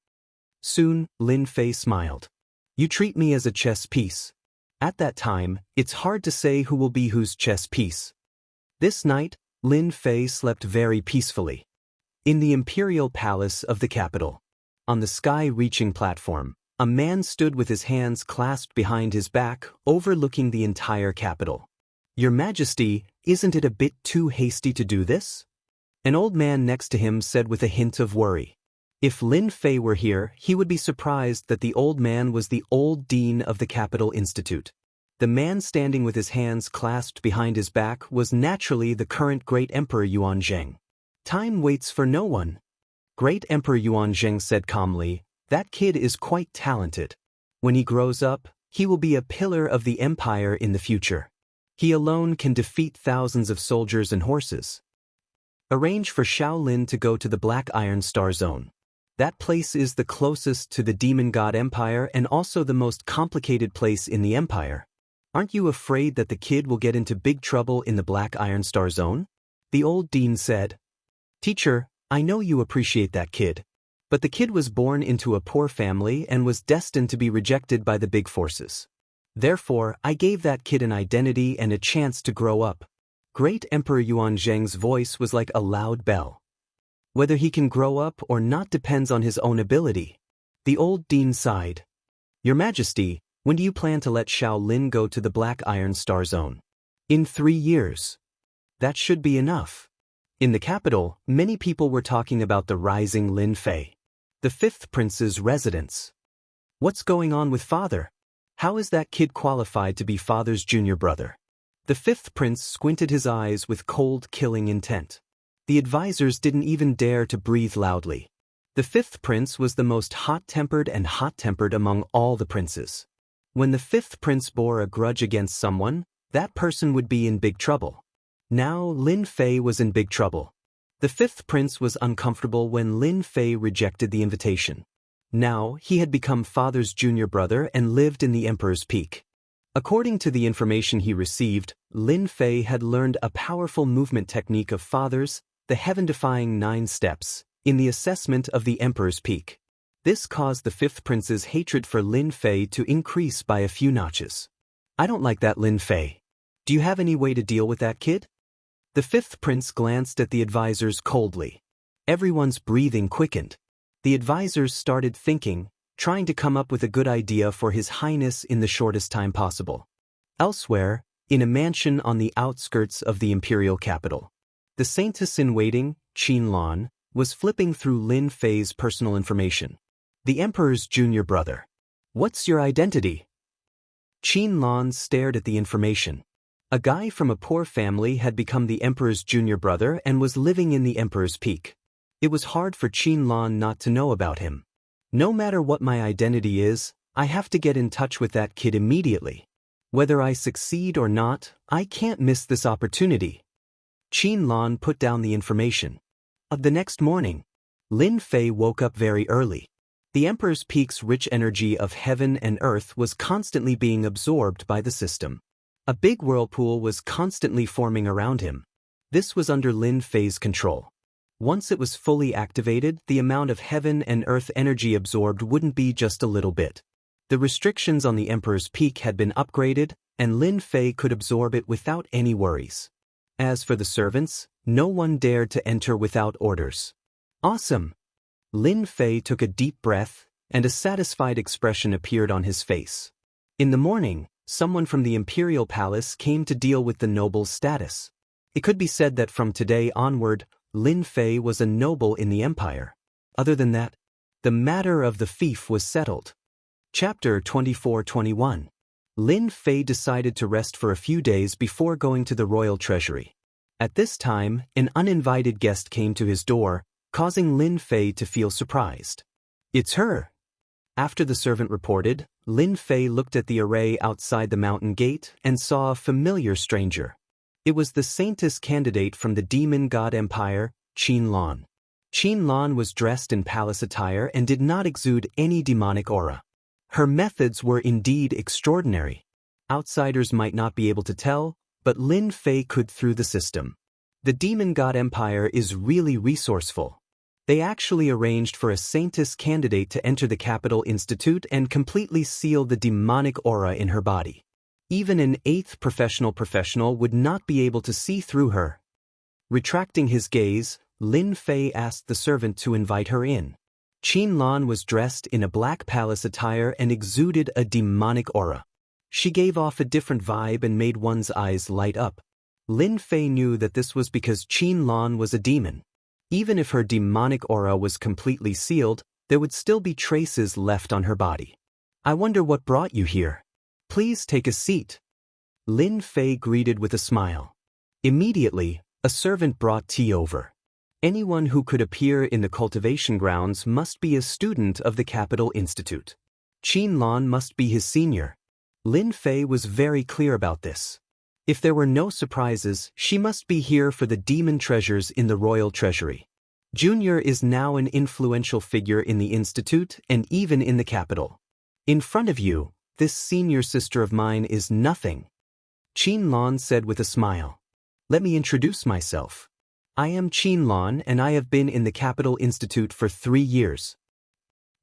Soon, Lin Fei smiled. "You treat me as a chess piece. At that time, it's hard to say who will be whose chess piece." This night, Lin Fei slept very peacefully. In the imperial palace of the capital, on the sky-reaching platform, a man stood with his hands clasped behind his back, overlooking the entire capital. "Your Majesty, isn't it a bit too hasty to do this?" An old man next to him said with a hint of worry. If Lin Fei were here, he would be surprised that the old man was the old dean of the Capital Institute. The man standing with his hands clasped behind his back was naturally the current great Emperor Yuan Zheng. "Time waits for no one." Great Emperor Yuan Zheng said calmly, "That kid is quite talented. When he grows up, he will be a pillar of the empire in the future. He alone can defeat thousands of soldiers and horses. Arrange for Shaolin to go to the Black Iron Star Zone. That place is the closest to the Demon God Empire and also the most complicated place in the empire. Aren't you afraid that the kid will get into big trouble in the Black Iron Star Zone?" The old dean said, "Teacher, I know you appreciate that kid. But the kid was born into a poor family and was destined to be rejected by the big forces. Therefore, I gave that kid an identity and a chance to grow up. Great Emperor Yuanzheng's voice was like a loud bell. Whether he can grow up or not depends on his own ability. The old dean sighed. Your Majesty, when do you plan to let Xiao Lin go to the Black Iron Star Zone? In 3 years. That should be enough. In the capital, many people were talking about the rising Lin Fei, the 5th prince's residence. What's going on with father? How is that kid qualified to be father's junior brother? The 5th prince squinted his eyes with cold, killing intent. The advisors didn't even dare to breathe loudly. The 5th prince was the most hot-tempered among all the princes. When the 5th prince bore a grudge against someone, that person would be in big trouble. Now Lin Fei was in big trouble. The 5th prince was uncomfortable when Lin Fei rejected the invitation. Now he had become father's junior brother and lived in the emperor's peak. According to the information he received, Lin Fei had learned a powerful movement technique of father's, the heaven-defying 9 steps, in the assessment of the emperor's peak. This caused the 5th prince's hatred for Lin Fei to increase by a few notches. I don't like that Lin Fei. Do you have any way to deal with that kid? The 5th prince glanced at the advisors coldly. Everyone's breathing quickened. The advisors started thinking, trying to come up with a good idea for His Highness in the shortest time possible. Elsewhere, in a mansion on the outskirts of the imperial capital, the Saintess-in-Waiting, Qianlan, was flipping through Lin Fei's personal information. The emperor's junior brother. What's your identity? Qianlan stared at the information. A guy from a poor family had become the emperor's junior brother and was living in the emperor's peak. It was hard for Qianlan not to know about him. No matter what my identity is, I have to get in touch with that kid immediately. Whether I succeed or not, I can't miss this opportunity. Qianlan put down the information. The next morning, Lin Fei woke up very early. The emperor's peak's rich energy of heaven and earth was constantly being absorbed by the system. A big whirlpool was constantly forming around him. This was under Lin Fei's control. Once it was fully activated, the amount of heaven and earth energy absorbed wouldn't be just a little bit. The restrictions on the emperor's peak had been upgraded, and Lin Fei could absorb it without any worries. As for the servants, no one dared to enter without orders. Awesome! Lin Fei took a deep breath, and a satisfied expression appeared on his face. In the morning, someone from the imperial palace came to deal with the noble's status. It could be said that from today onward, Lin Fei was a noble in the empire. Other than that, the matter of the fief was settled. Chapter 24-21. Lin Fei decided to rest for a few days before going to the royal treasury. At this time, an uninvited guest came to his door, causing Lin Fei to feel surprised. It's her. After the servant reported, Lin Fei looked at the array outside the mountain gate and saw a familiar stranger. It was the saintess candidate from the demon god empire, Qianlan. Qianlan was dressed in palace attire and did not exude any demonic aura. Her methods were indeed extraordinary. Outsiders might not be able to tell, but Lin Fei could through the system. The demon god empire is really resourceful. They actually arranged for a saintess candidate to enter the capital institute and completely seal the demonic aura in her body. Even an 8th professional would not be able to see through her. Retracting his gaze, Lin Fei asked the servant to invite her in. Qianlan was dressed in a black palace attire and exuded a demonic aura. She gave off a different vibe and made one's eyes light up. Lin Fei knew that this was because Qianlan was a demon. Even if her demonic aura was completely sealed, there would still be traces left on her body. I wonder what brought you here. Please take a seat. Lin Fei greeted with a smile. Immediately, a servant brought tea over. Anyone who could appear in the cultivation grounds must be a student of the Capital Institute. Qianlan must be his senior. Lin Fei was very clear about this. If there were no surprises, she must be here for the demon treasures in the royal treasury. Junior is now an influential figure in the institute and even in the capital. In front of you, this senior sister of mine is nothing. Qianlan said with a smile. Let me introduce myself. I am Qianlan and I have been in the Capital Institute for 3 years.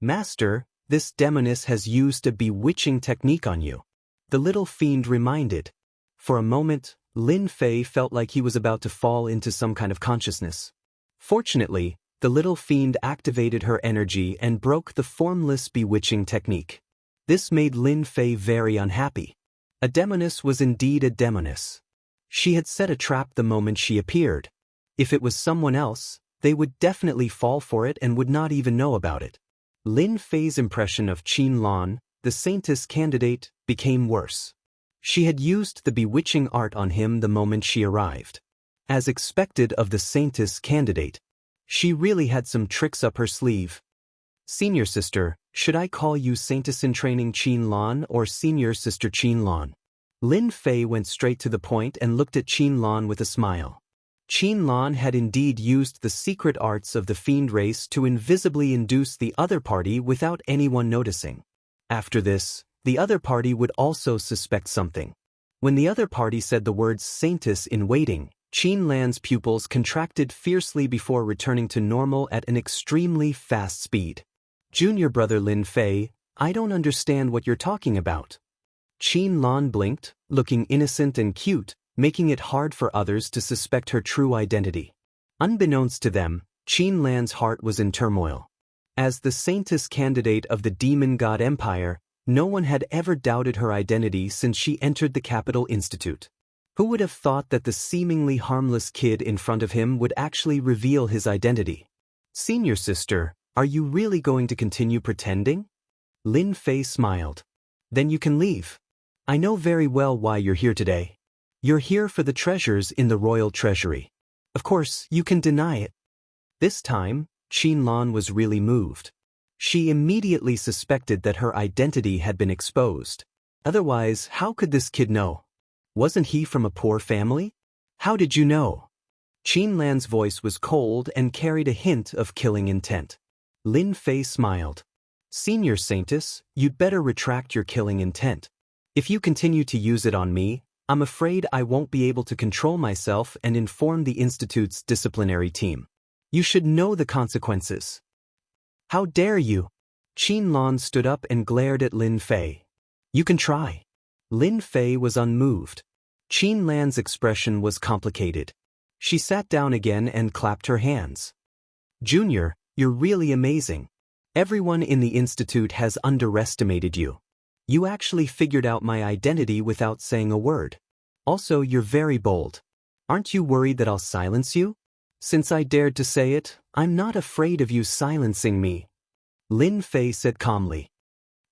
Master, this demoness has used a bewitching technique on you. the little fiend reminded. For a moment, Lin Fei felt like he was about to fall into some kind of consciousness. Fortunately, the little fiend activated her energy and broke the formless bewitching technique. This made Lin Fei very unhappy. A demoness was indeed a demoness. She had set a trap the moment she appeared. If it was someone else, they would definitely fall for it and would not even know about it. Lin Fei's impression of Qin Lan, the Saintess candidate, became worse. She had used the bewitching art on him the moment she arrived. As expected of the Saintess candidate, she really had some tricks up her sleeve. Senior sister, should I call you Saintess in training Qin Lan or Senior sister Qin Lan? Lin Fei went straight to the point and looked at Qin Lan with a smile. Qin Lan had indeed used the secret arts of the fiend race to invisibly induce the other party without anyone noticing. After this, the other party would also suspect something. When the other party said the words Saintess in waiting, Qin Lan's pupils contracted fiercely before returning to normal at an extremely fast speed. Junior brother Lin Fei, I don't understand what you're talking about. Qin Lan blinked, looking innocent and cute, making it hard for others to suspect her true identity. Unbeknownst to them, Qin Lan's heart was in turmoil. As the Saintess candidate of the Demon God Empire, no one had ever doubted her identity since she entered the Capital Institute. Who would have thought that the seemingly harmless kid in front of him would actually reveal his identity? Senior sister, are you really going to continue pretending? Lin Fei smiled. Then you can leave. I know very well why you're here today. You're here for the treasures in the royal treasury. Of course, you can deny it. This time, Qin Lan was really moved. She immediately suspected that her identity had been exposed. Otherwise, how could this kid know? Wasn't he from a poor family? How did you know? Qin Lan's voice was cold and carried a hint of killing intent. Lin Fei smiled. Senior Saintess, you'd better retract your killing intent. If you continue to use it on me, I'm afraid I won't be able to control myself and inform the Institute's disciplinary team. You should know the consequences. How dare you? Qin Lan stood up and glared at Lin Fei. You can try. Lin Fei was unmoved. Qin Lan's expression was complicated. She sat down again and clapped her hands. Junior, you're really amazing. Everyone in the Institute has underestimated you. You actually figured out my identity without saying a word. Also, you're very bold. Aren't you worried that I'll silence you? Since I dared to say it, I'm not afraid of you silencing me. Lin Fei said calmly.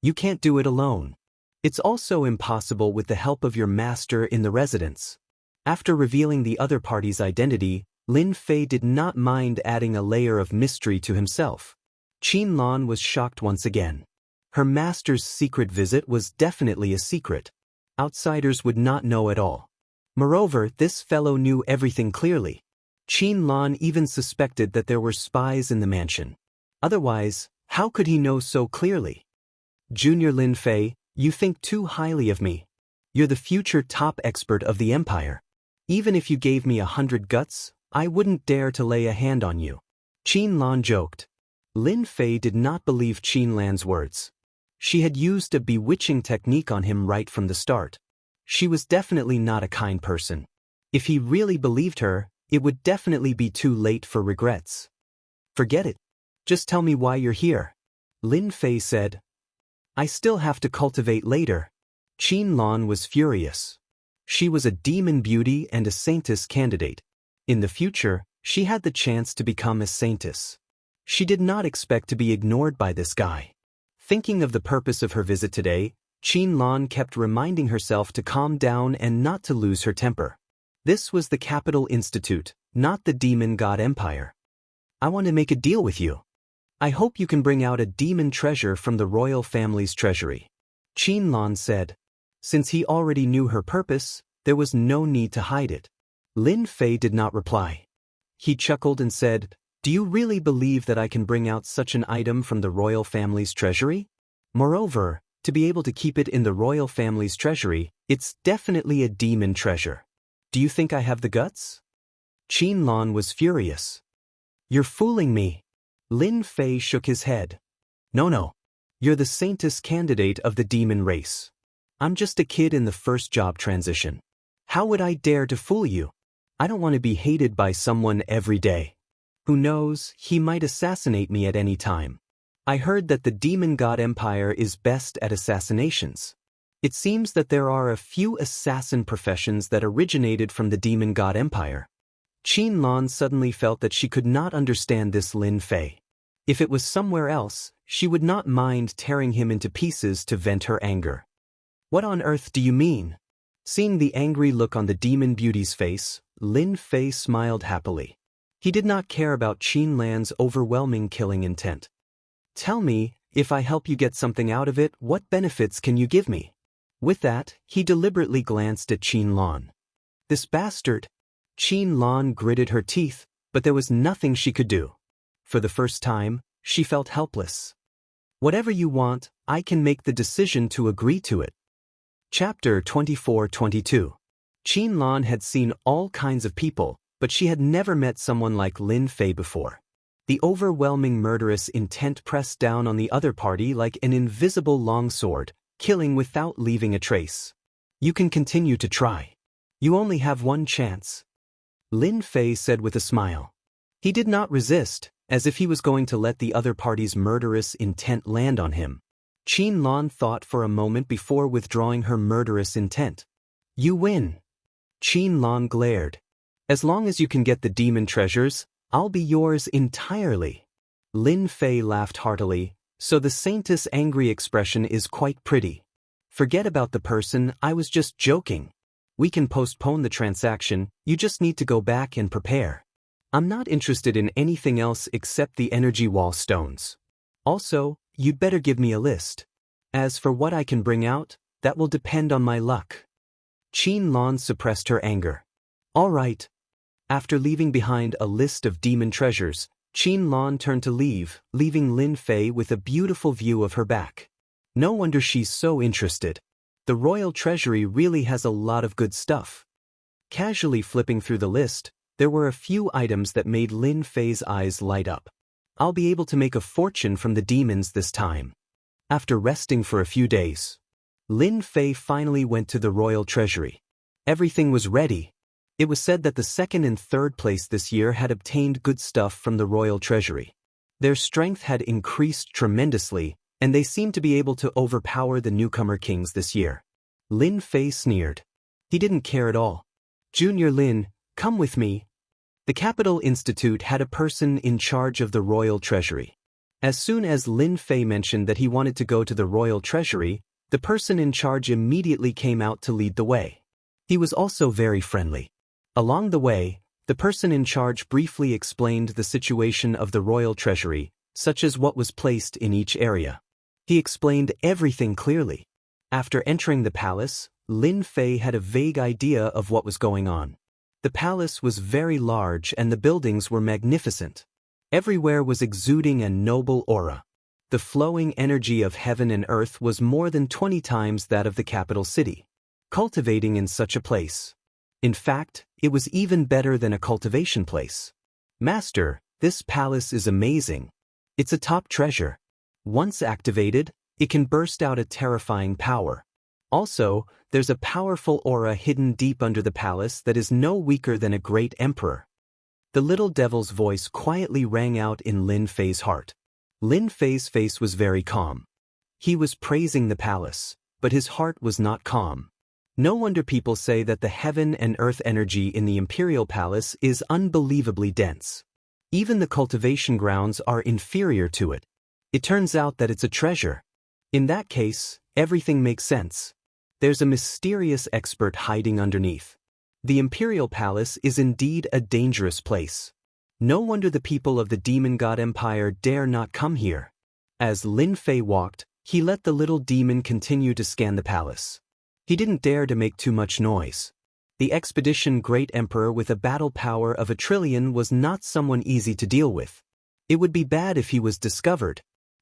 You can't do it alone. It's also impossible with the help of your master in the residence. After revealing the other party's identity, Lin Fei did not mind adding a layer of mystery to himself. Qin Lan was shocked once again. Her master's secret visit was definitely a secret. Outsiders would not know at all. Moreover, this fellow knew everything clearly. Qin Lan even suspected that there were spies in the mansion. Otherwise, how could he know so clearly? Junior Lin Fei, you think too highly of me. You're the future top expert of the empire. Even if you gave me 100 guts, I wouldn't dare to lay a hand on you. Qin Lan joked. Lin Fei did not believe Qin Lan's words. She had used a bewitching technique on him right from the start. She was definitely not a kind person. If he really believed her, it would definitely be too late for regrets. Forget it. Just tell me why you're here. Lin Fei said. I still have to cultivate later. Qin Lan was furious. She was a demon beauty and a saintess candidate. In the future, she had the chance to become a saintess. She did not expect to be ignored by this guy. Thinking of the purpose of her visit today, Qin Lan kept reminding herself to calm down and not to lose her temper. This was the Capital Institute, not the Demon God Empire. I want to make a deal with you. I hope you can bring out a demon treasure from the royal family's treasury. Qin Lan said. Since he already knew her purpose, there was no need to hide it. Lin Fei did not reply. He chuckled and said, Do you really believe that I can bring out such an item from the royal family's treasury? Moreover, to be able to keep it in the royal family's treasury, it's definitely a demon treasure. Do you think I have the guts? Qin Lan was furious. You're fooling me. Lin Fei shook his head. No. You're the saintess candidate of the demon race. I'm just a kid in the first job transition. How would I dare to fool you? I don't want to be hated by someone every day. Who knows, he might assassinate me at any time. I heard that the demon god empire is best at assassinations. It seems that there are a few assassin professions that originated from the demon god empire. Qin Lan suddenly felt that she could not understand this Lin Fei. If it was somewhere else, she would not mind tearing him into pieces to vent her anger. What on earth do you mean? Seeing the angry look on the demon beauty's face, Lin Fei smiled happily. He did not care about Qin Lan's overwhelming killing intent. Tell me, if I help you get something out of it, what benefits can you give me? With that, he deliberately glanced at Qin Lan. This bastard! Qin Lan gritted her teeth, but there was nothing she could do. For the first time, she felt helpless. Whatever you want, I can make the decision to agree to it. Chapter 24-22. Qin Lan had seen all kinds of people, but she had never met someone like Lin Fei before. The overwhelming murderous intent pressed down on the other party like an invisible longsword, killing without leaving a trace. You can continue to try. You only have one chance. Lin Fei said with a smile. He did not resist, as if he was going to let the other party's murderous intent land on him. Qin Lan thought for a moment before withdrawing her murderous intent. You win. Qin Lan glared. As long as you can get the demon treasures, I'll be yours entirely. Lin Fei laughed heartily, so the saintess' angry expression is quite pretty. Forget about the person, I was just joking. We can postpone the transaction, you just need to go back and prepare. I'm not interested in anything else except the energy wall stones. Also, you'd better give me a list. As for what I can bring out, that will depend on my luck. Qin Lan suppressed her anger. All right. After leaving behind a list of demon treasures, Qin Lan turned to leave, leaving Lin Fei with a beautiful view of her back. No wonder she's so interested. The royal treasury really has a lot of good stuff. Casually flipping through the list, there were a few items that made Lin Fei's eyes light up. I'll be able to make a fortune from the demons this time. After resting for a few days, Lin Fei finally went to the royal treasury. Everything was ready. It was said that the second and third place this year had obtained good stuff from the royal treasury. Their strength had increased tremendously, and they seemed to be able to overpower the newcomer kings this year. Lin Fei sneered. He didn't care at all. Junior Lin, come with me. The Capital Institute had a person in charge of the royal treasury. As soon as Lin Fei mentioned that he wanted to go to the royal treasury, the person in charge immediately came out to lead the way. He was also very friendly. Along the way, the person in charge briefly explained the situation of the royal treasury, such as what was placed in each area. He explained everything clearly. After entering the palace, Lin Fei had a vague idea of what was going on. The palace was very large and the buildings were magnificent. Everywhere was exuding a noble aura. The flowing energy of heaven and earth was more than 20 times that of the capital city. Cultivating in such a place. In fact, it was even better than a cultivation place. Master, this palace is amazing. It's a top treasure. Once activated, it can burst out a terrifying power. Also, there's a powerful aura hidden deep under the palace that is no weaker than a great emperor. The little devil's voice quietly rang out in Lin Fei's heart. Lin Fei's face was very calm. He was praising the palace, but his heart was not calm. No wonder people say that the heaven and earth energy in the imperial palace is unbelievably dense. Even the cultivation grounds are inferior to it. It turns out that it's a treasure. In that case, everything makes sense. There's a mysterious expert hiding underneath. The imperial palace is indeed a dangerous place. No wonder the people of the demon god empire dare not come here. As Lin Fei walked, he let the little demon continue to scan the palace. He didn't dare to make too much noise. The expedition great emperor with a battle power of 1 trillion was not someone easy to deal with. It would be bad if he was discovered.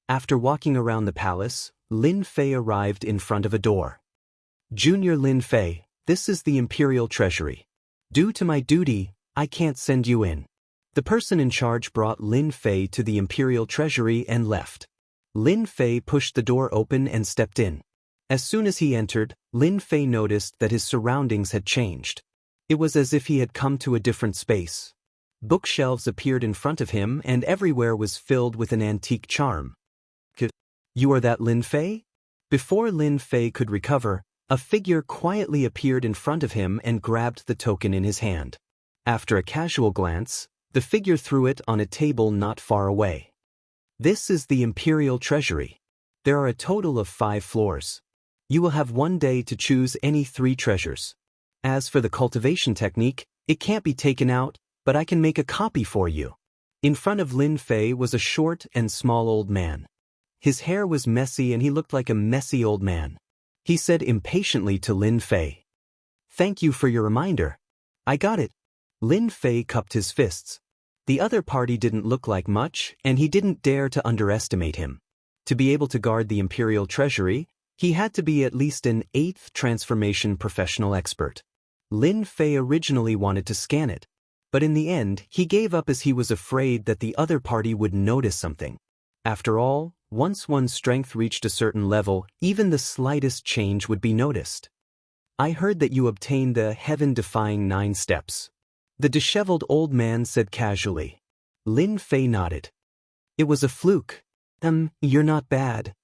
After walking around the palace, Lin Fei arrived in front of a door. Junior Lin Fei, this is the imperial treasury. Due to my duty, I can't send you in. The person in charge brought Lin Fei to the imperial treasury and left. Lin Fei pushed the door open and stepped in. As soon as he entered, Lin Fei noticed that his surroundings had changed. It was as if he had come to a different space. Bookshelves appeared in front of him and everywhere was filled with an antique charm. You are that Lin Fei? Before Lin Fei could recover, a figure quietly appeared in front of him and grabbed the token in his hand. After a casual glance, the figure threw it on a table not far away. This is the Imperial Treasury. There are a total of 5 floors. You will have one day to choose any 3 treasures. As for the cultivation technique, it can't be taken out, but I can make a copy for you. In front of Lin Fei was a short and small old man. His hair was messy and he looked like a messy old man. He said impatiently to Lin Fei, "Thank you for your reminder. I got it." Lin Fei cupped his fists. The other party didn't look like much, and he didn't dare to underestimate him. To be able to guard the Imperial Treasury, he had to be at least an 8th transformation professional expert. Lin Fei originally wanted to scan it, but in the end he gave up as he was afraid that the other party would notice something. After all, once one's strength reached a certain level, even the slightest change would be noticed. I heard that you obtained the heaven-defying 9 steps. The disheveled old man said casually. Lin Fei nodded. It was a fluke. You're not bad.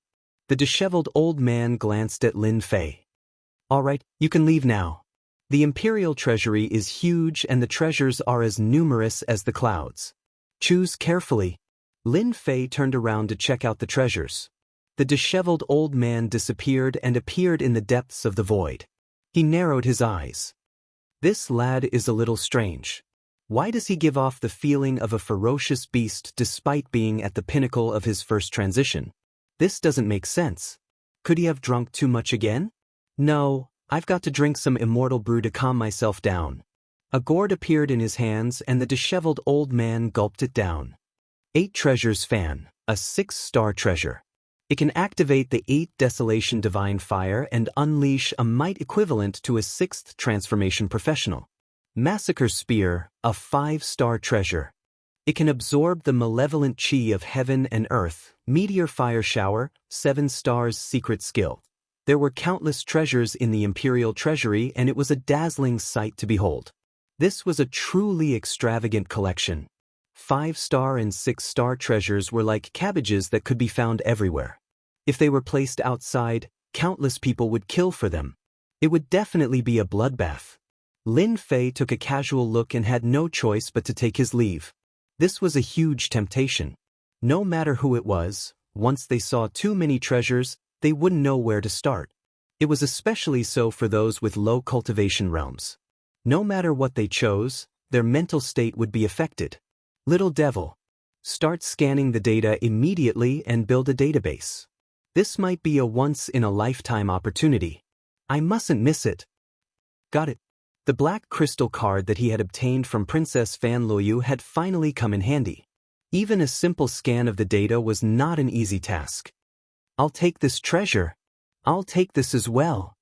The disheveled old man glanced at Lin Fei. All right, you can leave now. The Imperial Treasury is huge and the treasures are as numerous as the clouds. Choose carefully. Lin Fei turned around to check out the treasures. The disheveled old man disappeared and appeared in the depths of the void. He narrowed his eyes. This lad is a little strange. Why does he give off the feeling of a ferocious beast despite being at the pinnacle of his first transition? This doesn't make sense. Could he have drunk too much again? No, I've got to drink some immortal brew to calm myself down. A gourd appeared in his hands and the disheveled old man gulped it down. 8 Treasures Fan, a 6-star treasure. It can activate the 8 Desolation Divine Fire and unleash a might equivalent to a 6th Transformation Professional. Massacre Spear, a 5-star treasure. It can absorb the malevolent chi of heaven and earth. Meteor Fire Shower, 7 stars secret skill. There were countless treasures in the Imperial Treasury and it was a dazzling sight to behold. This was a truly extravagant collection. 5-star and 6-star treasures were like cabbages that could be found everywhere. If they were placed outside, countless people would kill for them. It would definitely be a bloodbath. Lin Fei took a casual look and had no choice but to take his leave. This was a huge temptation. No matter who it was, once they saw too many treasures, they wouldn't know where to start. It was especially so for those with low cultivation realms. No matter what they chose, their mental state would be affected. Little devil. Start scanning the data immediately and build a database. This might be a once-in-a-lifetime opportunity. I mustn't miss it. Got it. The black crystal card that he had obtained from Princess Fan Luoyu had finally come in handy. Even a simple scan of the data was not an easy task. I'll take this treasure. I'll take this as well.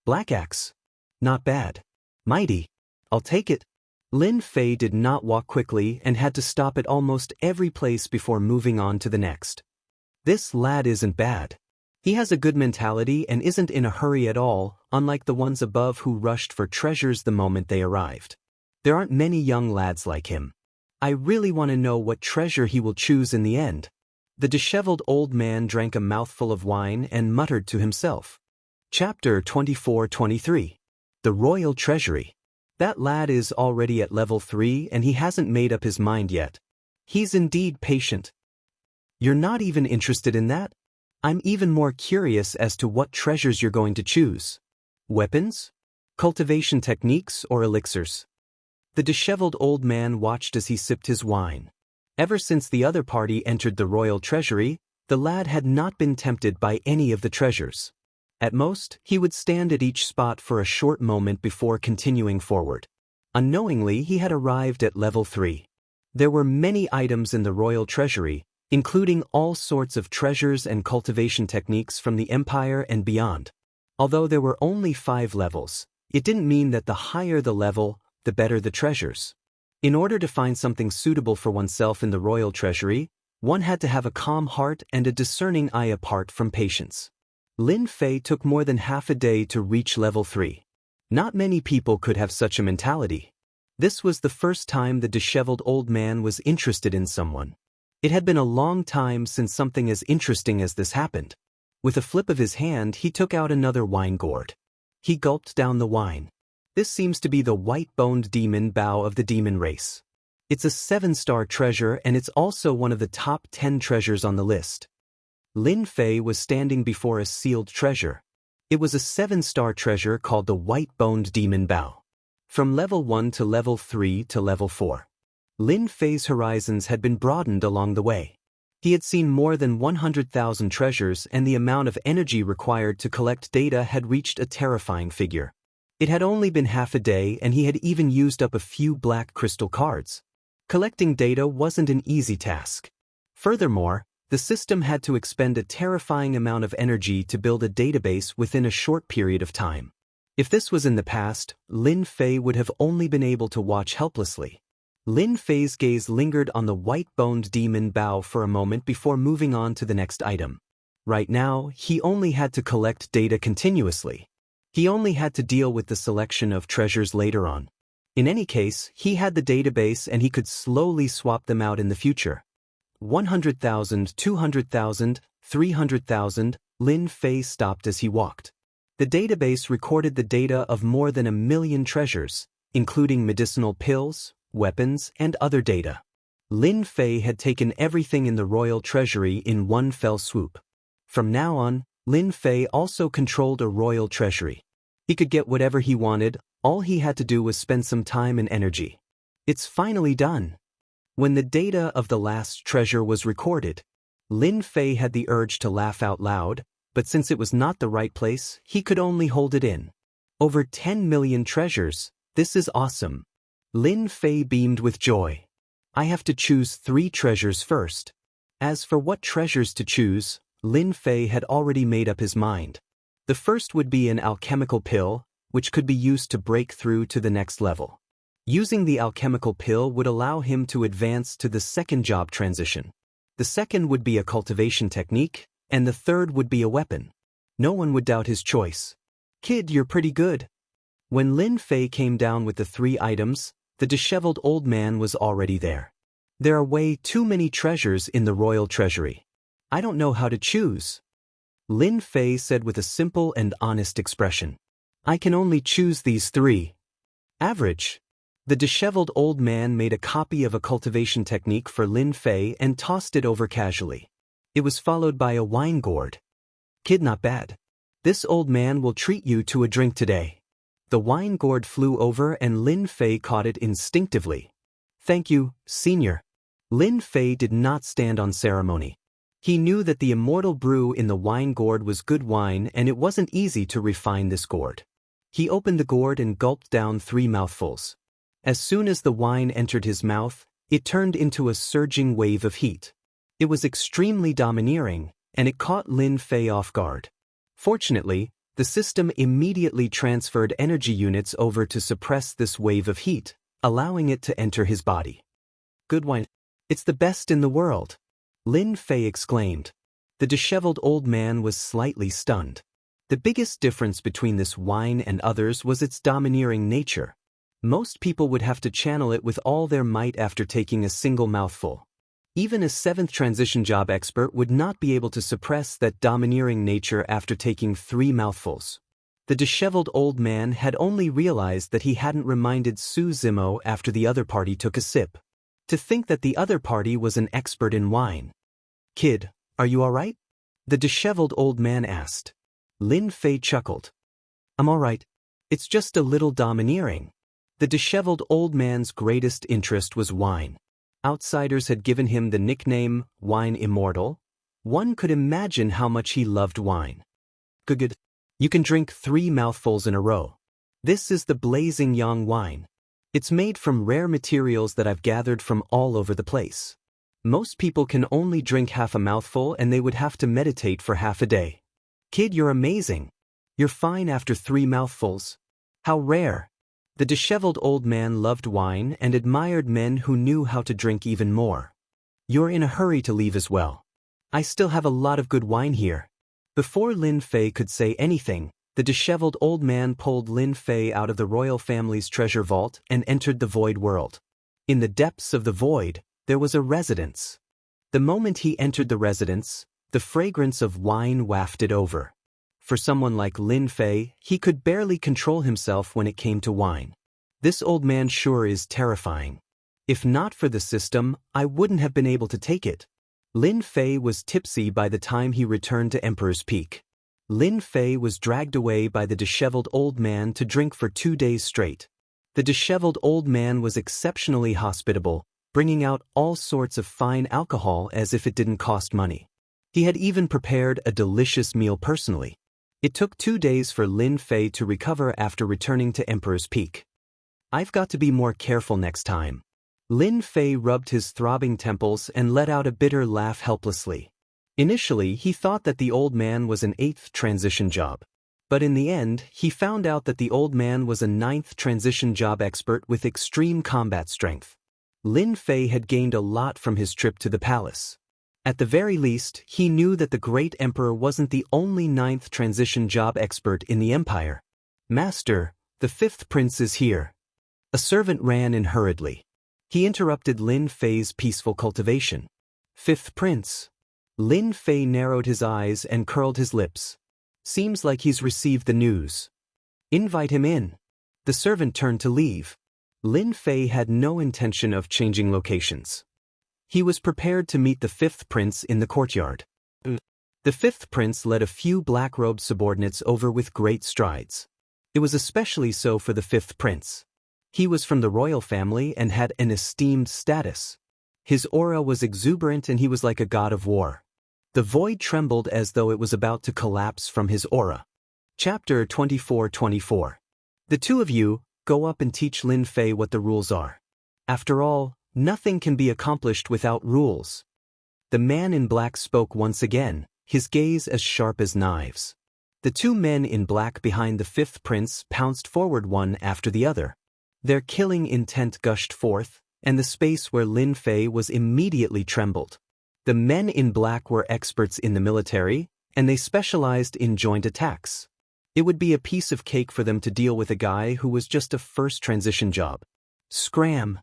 Black axe. Not bad. Mighty. I'll take it. Lin Fei did not walk quickly and had to stop at almost every place before moving on to the next. This lad isn't bad. He has a good mentality and isn't in a hurry at all, unlike the ones above who rushed for treasures the moment they arrived. There aren't many young lads like him. I really want to know what treasure he will choose in the end. The disheveled old man drank a mouthful of wine and muttered to himself. Chapter 24-23. The Royal Treasury. That lad is already at level 3 and he hasn't made up his mind yet. He's indeed patient. You're not even interested in that? I'm even more curious as to what treasures you're going to choose. Weapons? Cultivation techniques or elixirs? The disheveled old man watched as he sipped his wine. Ever since the other party entered the royal treasury, the lad had not been tempted by any of the treasures. At most, he would stand at each spot for a short moment before continuing forward. Unknowingly, he had arrived at level 3. There were many items in the royal treasury, including all sorts of treasures and cultivation techniques from the empire and beyond. Although there were only 5 levels, it didn't mean that the higher the level, the better the treasures. In order to find something suitable for oneself in the royal treasury, one had to have a calm heart and a discerning eye apart from patience. Lin Fei took more than half a day to reach level 3. Not many people could have such a mentality. This was the first time the disheveled old man was interested in someone. It had been a long time since something as interesting as this happened. With a flip of his hand, he took out another wine gourd. He gulped down the wine. This seems to be the white-boned demon bow of the demon race. It's a 7-star treasure, and it's also one of the top 10 treasures on the list. Lin Fei was standing before a sealed treasure. It was a 7-star treasure called the white-boned demon bow. From level 1 to level 3 to level 4. Lin Fei's horizons had been broadened along the way. He had seen more than 100,000 treasures, and the amount of energy required to collect data had reached a terrifying figure. It had only been half a day, and he had even used up a few black crystal cards. Collecting data wasn't an easy task. Furthermore, the system had to expend a terrifying amount of energy to build a database within a short period of time. If this was in the past, Lin Fei would have only been able to watch helplessly. Lin Fei's gaze lingered on the white-boned demon bow for a moment before moving on to the next item. Right now, he only had to collect data continuously. He only had to deal with the selection of treasures later on. In any case, he had the database and he could slowly swap them out in the future. 100,000, 200,000, 300,000, Lin Fei stopped as he walked. The database recorded the data of more than 1,000,000 treasures, including medicinal pills, weapons, and other data. Lin Fei had taken everything in the royal treasury in one fell swoop. From now on, Lin Fei also controlled a royal treasury. He could get whatever he wanted. All he had to do was spend some time and energy. It's finally done. When the data of the last treasure was recorded, Lin Fei had the urge to laugh out loud, but since it was not the right place, he could only hold it in. Over 10 million treasures, this is awesome. Lin Fei beamed with joy. I have to choose 3 treasures first. As for what treasures to choose, Lin Fei had already made up his mind. The first would be an alchemical pill, which could be used to break through to the next level. Using the alchemical pill would allow him to advance to the second job transition. The second would be a cultivation technique, and the third would be a weapon. No one would doubt his choice. Kid, you're pretty good. When Lin Fei came down with the 3 items, the disheveled old man was already there. There are way too many treasures in the royal treasury. I don't know how to choose. Lin Fei said with a simple and honest expression. I can only choose these 3. Average. The disheveled old man made a copy of a cultivation technique for Lin Fei and tossed it over casually. It was followed by a wine gourd. Kid, not bad. This old man will treat you to a drink today. The wine gourd flew over and Lin Fei caught it instinctively. Thank you, senior. Lin Fei did not stand on ceremony. He knew that the immortal brew in the wine gourd was good wine, and it wasn't easy to refine this gourd. He opened the gourd and gulped down 3 mouthfuls. As soon as the wine entered his mouth, it turned into a surging wave of heat. It was extremely domineering, and it caught Lin Fei off guard. Fortunately, the system immediately transferred energy units over to suppress this wave of heat, allowing it to enter his body. Good wine. It's the best in the world. Lin Fei exclaimed. The disheveled old man was slightly stunned. The biggest difference between this wine and others was its domineering nature. Most people would have to channel it with all their might after taking a single mouthful. Even a 7th transition job expert would not be able to suppress that domineering nature after taking 3 mouthfuls. The disheveled old man had only realized that he hadn't reminded Su Zimo after the other party took a sip. To think that the other party was an expert in wine. Kid, are you all right? The disheveled old man asked. Lin Fei chuckled. I'm all right. It's just a little domineering. The disheveled old man's greatest interest was wine. Outsiders had given him the nickname, Wine Immortal. One could imagine how much he loved wine. Good. You can drink 3 mouthfuls in a row. This is the blazing yang wine. It's made from rare materials that I've gathered from all over the place. Most people can only drink half a mouthful and they would have to meditate for half a day. Kid, you're amazing. You're fine after 3 mouthfuls. How rare. The disheveled old man loved wine and admired men who knew how to drink even more. You're in a hurry to leave as well. I still have a lot of good wine here. Before Lin Fei could say anything, the disheveled old man pulled Lin Fei out of the royal family's treasure vault and entered the void world. In the depths of the void, there was a residence. The moment he entered the residence, the fragrance of wine wafted over. For someone like Lin Fei, he could barely control himself when it came to wine. This old man sure is terrifying. If not for the system, I wouldn't have been able to take it. Lin Fei was tipsy by the time he returned to Emperor's Peak. Lin Fei was dragged away by the disheveled old man to drink for 2 days straight. The disheveled old man was exceptionally hospitable, bringing out all sorts of fine alcohol as if it didn't cost money. He had even prepared a delicious meal personally. It took 2 days for Lin Fei to recover after returning to Emperor's Peak. I've got to be more careful next time. Lin Fei rubbed his throbbing temples and let out a bitter laugh helplessly. Initially, he thought that the old man was an 8th transition job. But in the end, he found out that the old man was a 9th transition job expert with extreme combat strength. Lin Fei had gained a lot from his trip to the palace. At the very least, he knew that the great emperor wasn't the only 9th transition job expert in the empire. Master, the 5th prince is here. A servant ran in hurriedly. He interrupted Lin Fei's peaceful cultivation. 5th prince. Lin Fei narrowed his eyes and curled his lips. Seems like he's received the news. Invite him in. The servant turned to leave. Lin Fei had no intention of changing locations. He was prepared to meet the 5th prince in the courtyard. The 5th prince led a few black-robed subordinates over with great strides. It was especially so for the 5th prince. He was from the royal family and had an esteemed status. His aura was exuberant and he was like a god of war. The void trembled as though it was about to collapse from his aura. Chapter 24-24. The two of you, go up and teach Lin Fei what the rules are. After all, nothing can be accomplished without rules. The man in black spoke once again, his gaze as sharp as knives. The two men in black behind the 5th prince pounced forward one after the other. Their killing intent gushed forth, and the space where Lin Fei was immediately trembled. The men in black were experts in the military, and they specialized in joint attacks. It would be a piece of cake for them to deal with a guy who was just a first transition job. Scram!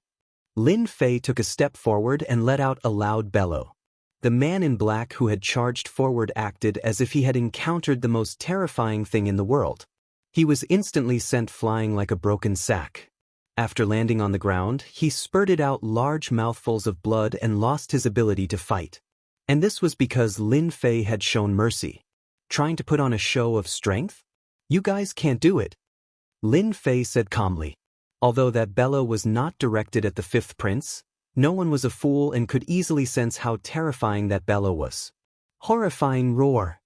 Lin Fei took a step forward and let out a loud bellow. The man in black who had charged forward acted as if he had encountered the most terrifying thing in the world. He was instantly sent flying like a broken sack. After landing on the ground, he spurted out large mouthfuls of blood and lost his ability to fight. And this was because Lin Fei had shown mercy. Trying to put on a show of strength? You guys can't do it. Lin Fei said calmly. Although that bellow was not directed at the 5th prince, no one was a fool and could easily sense how terrifying that bellow was. Horrifying roar.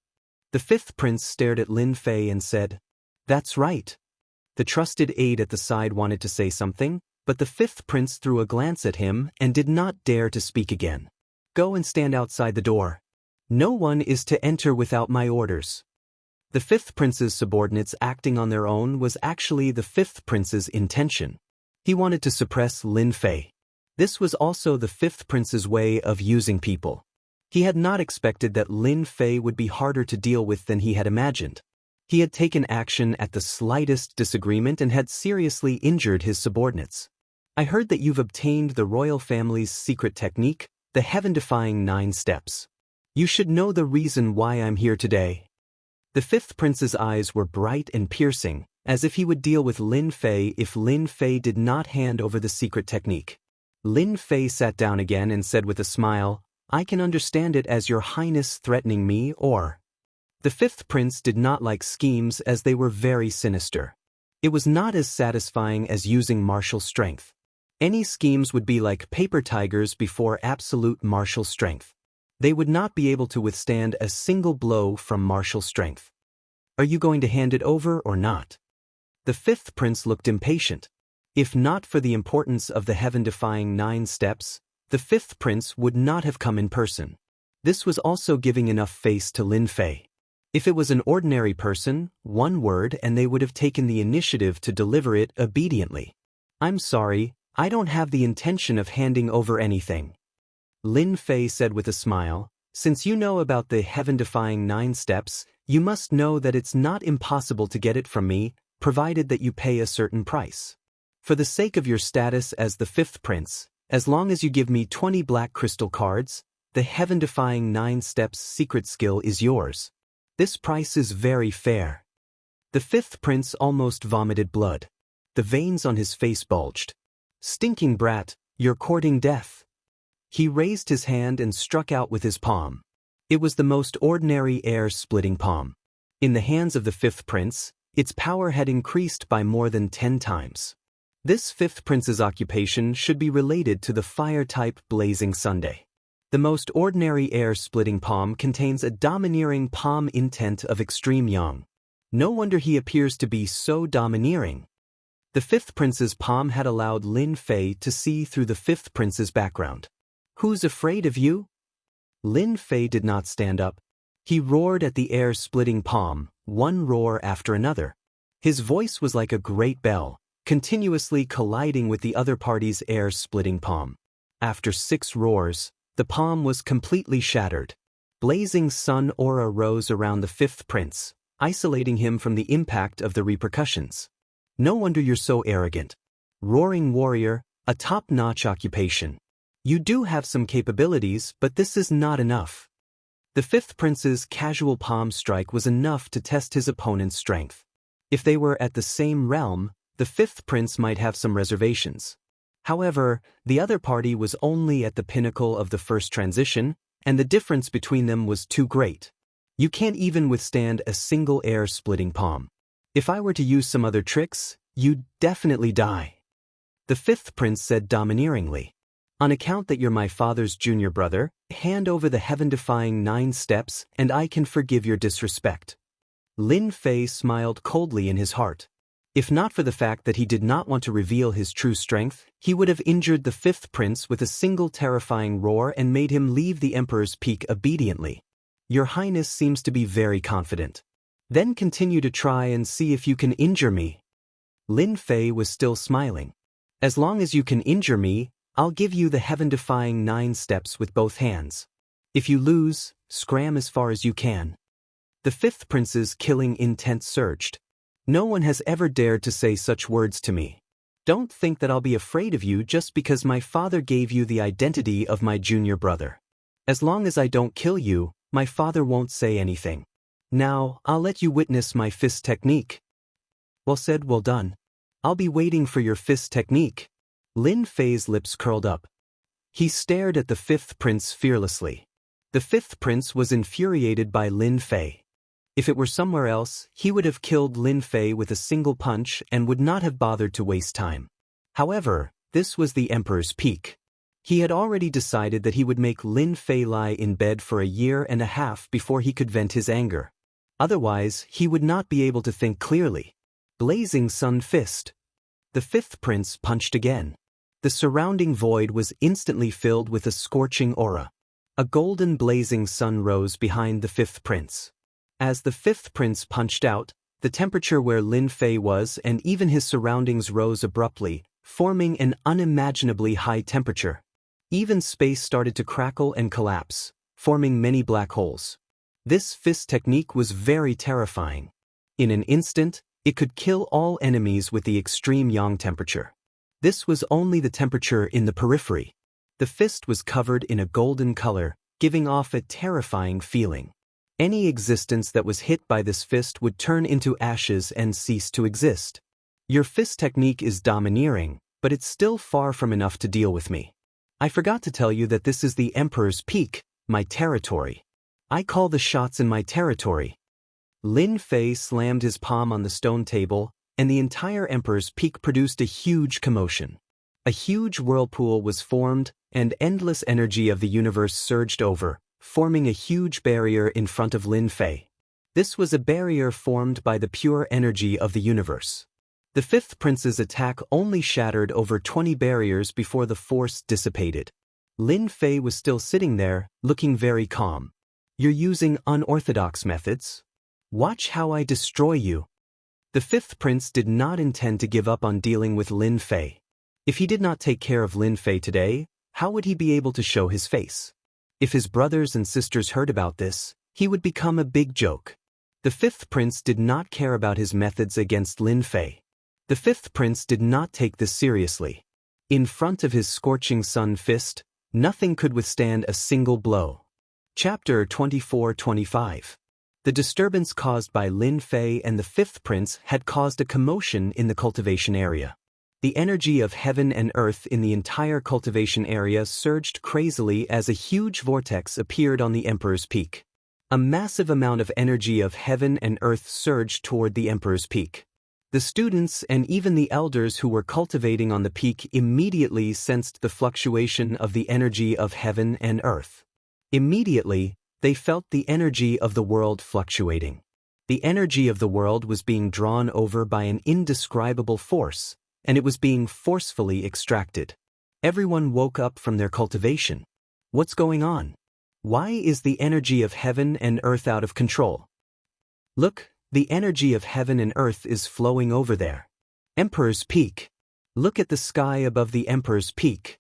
The 5th prince stared at Lin Fei and said, "That's right." The trusted aide at the side wanted to say something, but the 5th prince threw a glance at him and did not dare to speak again. Go and stand outside the door. No one is to enter without my orders. The 5th prince's subordinates acting on their own was actually the 5th prince's intention. He wanted to suppress Lin Fei. This was also the 5th prince's way of using people. He had not expected that Lin Fei would be harder to deal with than he had imagined. He had taken action at the slightest disagreement and had seriously injured his subordinates. I heard that you've obtained the royal family's secret technique, the heaven-defying 9 steps. You should know the reason why I'm here today. The 5th prince's eyes were bright and piercing, as if he would deal with Lin Fei if Lin Fei did not hand over the secret technique. Lin Fei sat down again and said with a smile, I can understand it as your highness threatening me or... The 5th prince did not like schemes as they were very sinister. It was not as satisfying as using martial strength. Any schemes would be like paper tigers before absolute martial strength. They would not be able to withstand a single blow from martial strength. Are you going to hand it over or not? The 5th prince looked impatient. If not for the importance of the heaven-defying 9 steps, the 5th prince would not have come in person. This was also giving enough face to Lin Fei. If it was an ordinary person, one word and they would have taken the initiative to deliver it obediently. I'm sorry, I don't have the intention of handing over anything. Lin Fei said with a smile, since you know about the heaven-defying 9 steps, You must know that it's not impossible to get it from me, provided that you pay a certain price. For the sake of your status as the fifth prince, as long as you give me 20 black crystal cards, the heaven-defying 9 steps secret skill is yours. This price is very fair. The fifth prince almost vomited blood. The veins on his face bulged. Stinking brat, you're courting death. He raised his hand and struck out with his palm. It was the most ordinary air-splitting palm. In the hands of the fifth prince, its power had increased by more than 10 times. This fifth prince's occupation should be related to the fire-type Blazing Sunday. The most ordinary air-splitting palm contains a domineering palm intent of extreme yang. No wonder he appears to be so domineering. The fifth prince's palm had allowed Lin Fei to see through the fifth prince's background. Who's afraid of you? Lin Fei did not stand up. He roared at the air-splitting palm, one roar after another. His voice was like a great bell, continuously colliding with the other party's air-splitting palm. After 6 roars, the palm was completely shattered. Blazing sun aura rose around the fifth prince, isolating him from the impact of the repercussions. No wonder you're so arrogant. Roaring warrior, a top-notch occupation. You do have some capabilities, but this is not enough. The fifth prince's casual palm strike was enough to test his opponent's strength. If they were at the same realm, the fifth prince might have some reservations. However, the other party was only at the pinnacle of the first transition, and the difference between them was too great. You can't even withstand a single air-splitting palm. If I were to use some other tricks, you'd definitely die. The fifth prince said domineeringly. On account that you're my father's junior brother, hand over the heaven-defying 9 steps and I can forgive your disrespect. Lin Fei smiled coldly in his heart. If not for the fact that he did not want to reveal his true strength, he would have injured the fifth prince with a single terrifying roar and made him leave the emperor's peak obediently. Your Highness seems to be very confident. Then continue to try and see if you can injure me. Lin Fei was still smiling. As long as you can injure me, I'll give you the heaven-defying 9 steps with both hands. If you lose, scram as far as you can. The fifth prince's killing intent surged. No one has ever dared to say such words to me. Don't think that I'll be afraid of you just because my father gave you the identity of my junior brother. As long as I don't kill you, my father won't say anything. Now, I'll let you witness my fist technique. Well said, well done. I'll be waiting for your fist technique. Lin Fei's lips curled up. He stared at the fifth prince fearlessly. The fifth prince was infuriated by Lin Fei. If it were somewhere else, he would have killed Lin Fei with a single punch and would not have bothered to waste time. However, this was the emperor's peak. He had already decided that he would make Lin Fei lie in bed for 1.5 years before he could vent his anger. Otherwise, he would not be able to think clearly. Blazing sun fist. The fifth prince punched again. The surrounding void was instantly filled with a scorching aura. A golden blazing sun rose behind the fifth prince. As the fifth prince punched out, the temperature where Lin Fei was and even his surroundings rose abruptly, forming an unimaginably high temperature. Even space started to crackle and collapse, forming many black holes. This fist technique was very terrifying. In an instant, it could kill all enemies with the extreme yang temperature. This was only the temperature in the periphery. The fist was covered in a golden color, giving off a terrifying feeling. Any existence that was hit by this fist would turn into ashes and cease to exist. Your fist technique is domineering, but it's still far from enough to deal with me. I forgot to tell you that this is the Emperor's peak, my territory. I call the shots in my territory. Lin Fei slammed his palm on the stone table, and the entire Emperor's peak produced a huge commotion. A huge whirlpool was formed, and endless energy of the universe surged over, forming a huge barrier in front of Lin Fei. This was a barrier formed by the pure energy of the universe. The fifth prince's attack only shattered over 20 barriers before the force dissipated. Lin Fei was still sitting there, looking very calm. You're using unorthodox methods? Watch how I destroy you. The fifth prince did not intend to give up on dealing with Lin Fei. If he did not take care of Lin Fei today, how would he be able to show his face? If his brothers and sisters heard about this, he would become a big joke. The fifth prince did not care about his methods against Lin Fei. The fifth prince did not take this seriously. In front of his scorching sun fist, nothing could withstand a single blow. Chapter 24-25. The disturbance caused by Lin Fei and the fifth prince had caused a commotion in the cultivation area. The energy of heaven and earth in the entire cultivation area surged crazily as a huge vortex appeared on the Emperor's Peak. A massive amount of energy of heaven and earth surged toward the Emperor's Peak. The students and even the elders who were cultivating on the peak immediately sensed the fluctuation of the energy of heaven and earth. Immediately, they felt the energy of the world fluctuating. The energy of the world was being drawn over by an indescribable force, and it was being forcefully extracted. Everyone woke up from their cultivation. What's going on? Why is the energy of heaven and earth out of control? Look, the energy of heaven and earth is flowing over there. Emperor's Peak. Look at the sky above the Emperor's Peak.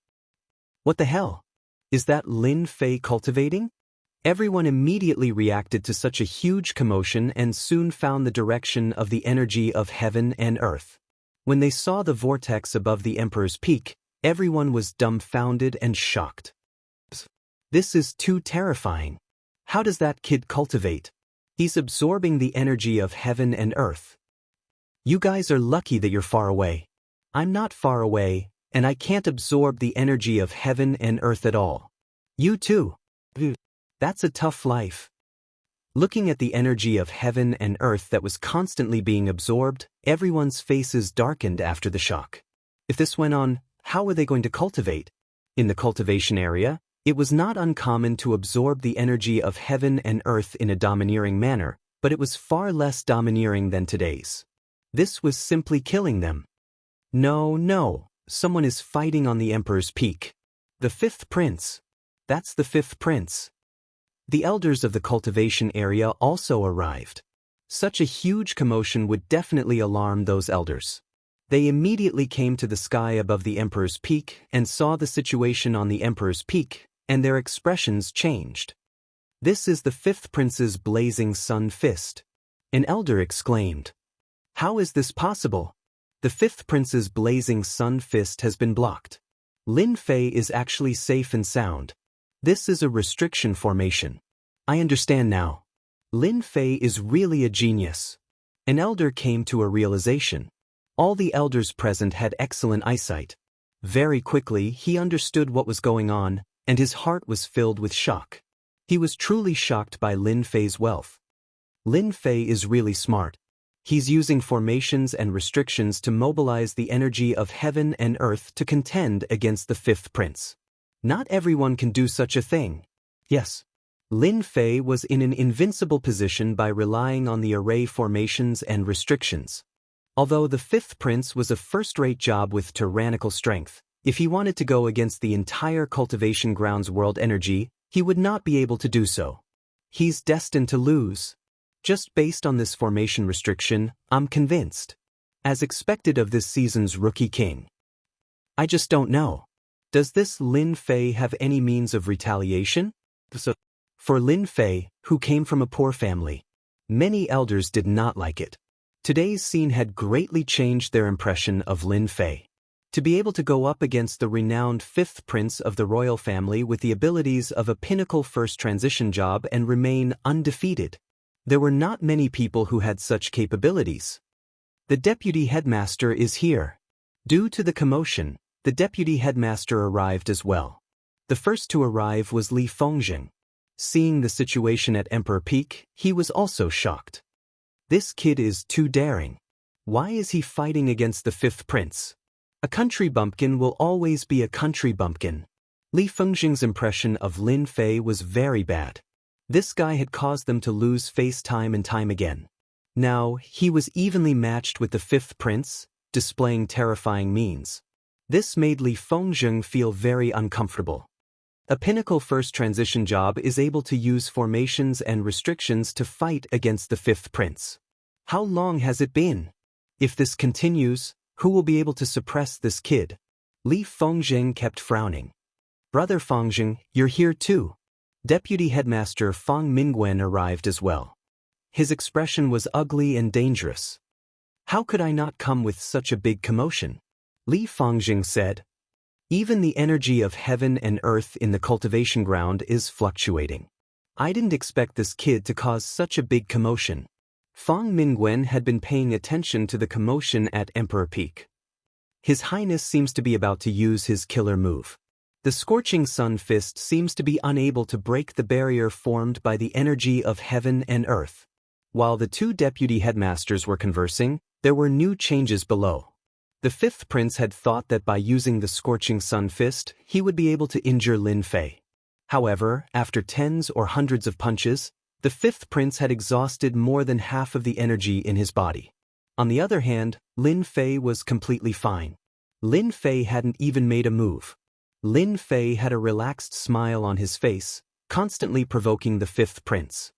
What the hell? Is that Lin Fei cultivating? Everyone immediately reacted to such a huge commotion and soon found the direction of the energy of heaven and earth. When they saw the vortex above the Emperor's Peak, everyone was dumbfounded and shocked. This is too terrifying. How does that kid cultivate? He's absorbing the energy of heaven and earth. You guys are lucky that you're far away. I'm not far away, and I can't absorb the energy of heaven and earth at all. You too. That's a tough life. Looking at the energy of heaven and earth that was constantly being absorbed, everyone's faces darkened after the shock. If this went on, how were they going to cultivate? In the cultivation area, it was not uncommon to absorb the energy of heaven and earth in a domineering manner, but it was far less domineering than today's. This was simply killing them. No, someone is fighting on the Emperor's Peak. The fifth prince. That's the fifth prince. The elders of the cultivation area also arrived. Such a huge commotion would definitely alarm those elders. They immediately came to the sky above the Emperor's Peak and saw the situation on the Emperor's Peak, and their expressions changed. This is the fifth prince's blazing sun fist. An elder exclaimed. How is this possible? The fifth prince's blazing sun fist has been blocked. Lin Fei is actually safe and sound. This is a restriction formation. I understand now. Lin Fei is really a genius. An elder came to a realization. All the elders present had excellent eyesight. Very quickly he understood what was going on, and his heart was filled with shock. He was truly shocked by Lin Fei's wealth. Lin Fei is really smart. He's using formations and restrictions to mobilize the energy of heaven and earth to contend against the fifth prince. Not everyone can do such a thing. Yes. Lin Fei was in an invincible position by relying on the array formations and restrictions. Although the fifth prince was a first-rate job with tyrannical strength, if he wanted to go against the entire cultivation ground's world energy, he would not be able to do so. He's destined to lose. Just based on this formation restriction, I'm convinced. As expected of this season's rookie king. I just don't know. Does this Lin Fei have any means of retaliation? For Lin Fei, who came from a poor family, many elders did not like it. Today's scene had greatly changed their impression of Lin Fei. To be able to go up against the renowned fifth prince of the royal family with the abilities of a pinnacle first transition job and remain undefeated. There were not many people who had such capabilities. The deputy headmaster is here. Due to the commotion, the deputy headmaster arrived as well. The first to arrive was Li Fengzheng. Seeing the situation at Emperor Peak, he was also shocked. This kid is too daring. Why is he fighting against the fifth prince? A country bumpkin will always be a country bumpkin. Li Fengzheng's impression of Lin Fei was very bad. This guy had caused them to lose face time and time again. Now, he was evenly matched with the fifth prince, displaying terrifying means. This made Li Fengzheng feel very uncomfortable. A pinnacle first transition job is able to use formations and restrictions to fight against the fifth prince. How long has it been? If this continues, who will be able to suppress this kid? Li Fengzheng kept frowning. Brother Fengzheng, you're here too. Deputy Headmaster Feng Mingwen arrived as well. His expression was ugly and dangerous. How could I not come with such a big commotion? Li Fangjing said. Even the energy of heaven and earth in the cultivation ground is fluctuating. I didn't expect this kid to cause such a big commotion. Fang Mingwen had been paying attention to the commotion at Emperor Peak. His Highness seems to be about to use his killer move. The scorching sun fist seems to be unable to break the barrier formed by the energy of heaven and earth. While the two deputy headmasters were conversing, there were new changes below. The fifth prince had thought that by using the scorching sun fist, he would be able to injure Lin Fei. However, after tens or hundreds of punches, the fifth prince had exhausted more than half of the energy in his body. On the other hand, Lin Fei was completely fine. Lin Fei hadn't even made a move. Lin Fei had a relaxed smile on his face, constantly provoking the fifth prince.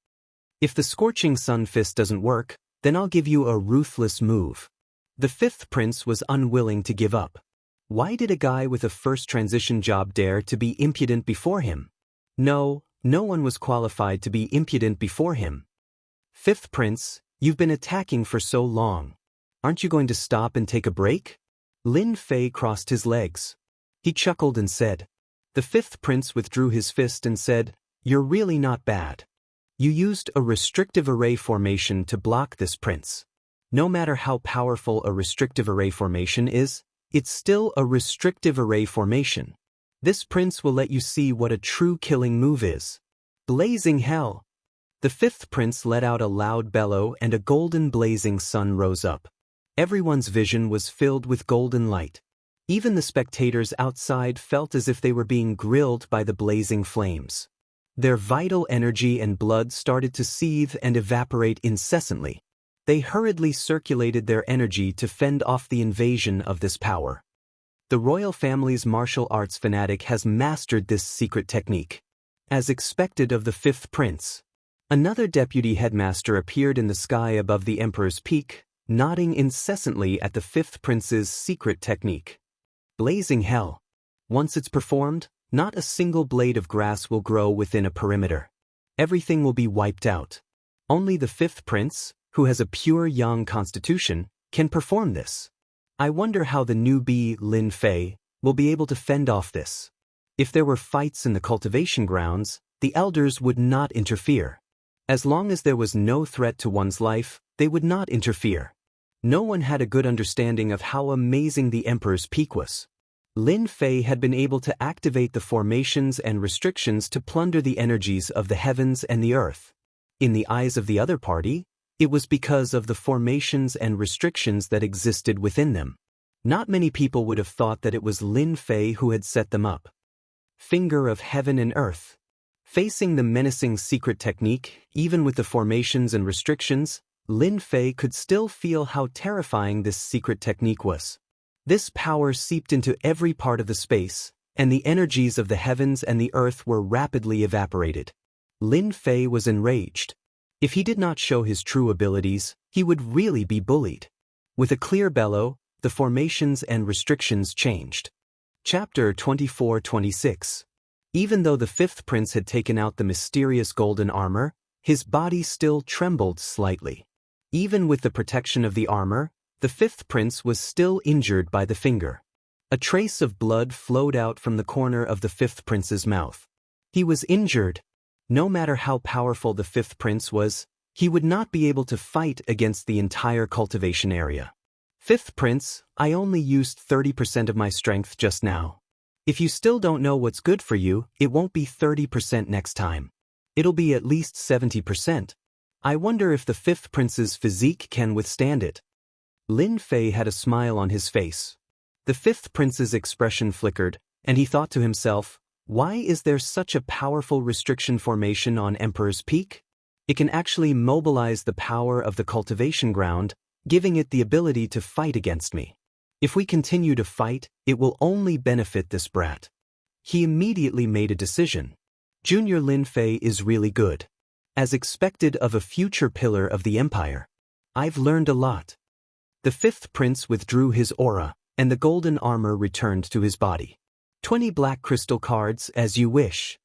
If the scorching sun fist doesn't work, then I'll give you a ruthless move. The fifth prince was unwilling to give up. Why did a guy with a first transition job dare to be impudent before him? No one was qualified to be impudent before him. Fifth prince, you've been attacking for so long. Aren't you going to stop and take a break? Lin Fei crossed his legs. He chuckled and said. The fifth prince withdrew his fist and said, "You're really not bad. You used a restrictive array formation to block this prince. No matter how powerful a restrictive array formation is, it's still a restrictive array formation. This prince will let you see what a true killing move is." Blazing hell! The fifth prince let out a loud bellow and a golden blazing sun rose up. Everyone's vision was filled with golden light. Even the spectators outside felt as if they were being grilled by the blazing flames. Their vital energy and blood started to seethe and evaporate incessantly. They hurriedly circulated their energy to fend off the invasion of this power. The royal family's martial arts fanatic has mastered this secret technique. As expected of the fifth prince, another deputy headmaster appeared in the sky above the emperor's peak, nodding incessantly at the fifth prince's secret technique. Blazing hell! Once it's performed, not a single blade of grass will grow within a perimeter. Everything will be wiped out. Only the fifth prince, who has a pure yang constitution, can perform this. I wonder how the newbie Lin Fei will be able to fend off this. If there were fights in the cultivation grounds, the elders would not interfere. As long as there was no threat to one's life, they would not interfere. No one had a good understanding of how amazing the emperor's peak was. Lin Fei had been able to activate the formations and restrictions to plunder the energies of the heavens and the earth. In the eyes of the other party, it was because of the formations and restrictions that existed within them. Not many people would have thought that it was Lin Fei who had set them up. Finger of heaven and earth. Facing the menacing secret technique, even with the formations and restrictions, Lin Fei could still feel how terrifying this secret technique was. This power seeped into every part of the space, and the energies of the heavens and the earth were rapidly evaporated. Lin Fei was enraged. If he did not show his true abilities, he would really be bullied. With a clear bellow, the formations and restrictions changed. Chapter 24-26. Even though the fifth prince had taken out the mysterious golden armor, his body still trembled slightly. Even with the protection of the armor, the fifth prince was still injured by the finger. A trace of blood flowed out from the corner of the fifth prince's mouth. He was injured. No matter how powerful the fifth prince was, he would not be able to fight against the entire cultivation area. Fifth prince, I only used 30% of my strength just now. If you still don't know what's good for you, it won't be 30% next time. It'll be at least 70%. I wonder if the fifth prince's physique can withstand it. Lin Fei had a smile on his face. The fifth prince's expression flickered, and he thought to himself, why is there such a powerful restriction formation on Emperor's Peak? It can actually mobilize the power of the cultivation ground, giving it the ability to fight against me. If we continue to fight, it will only benefit this brat. He immediately made a decision. Junior Lin Fei is really good. As expected of a future pillar of the empire. I've learned a lot. The fifth prince withdrew his aura, and the golden armor returned to his body. 20 black crystal cards as you wish.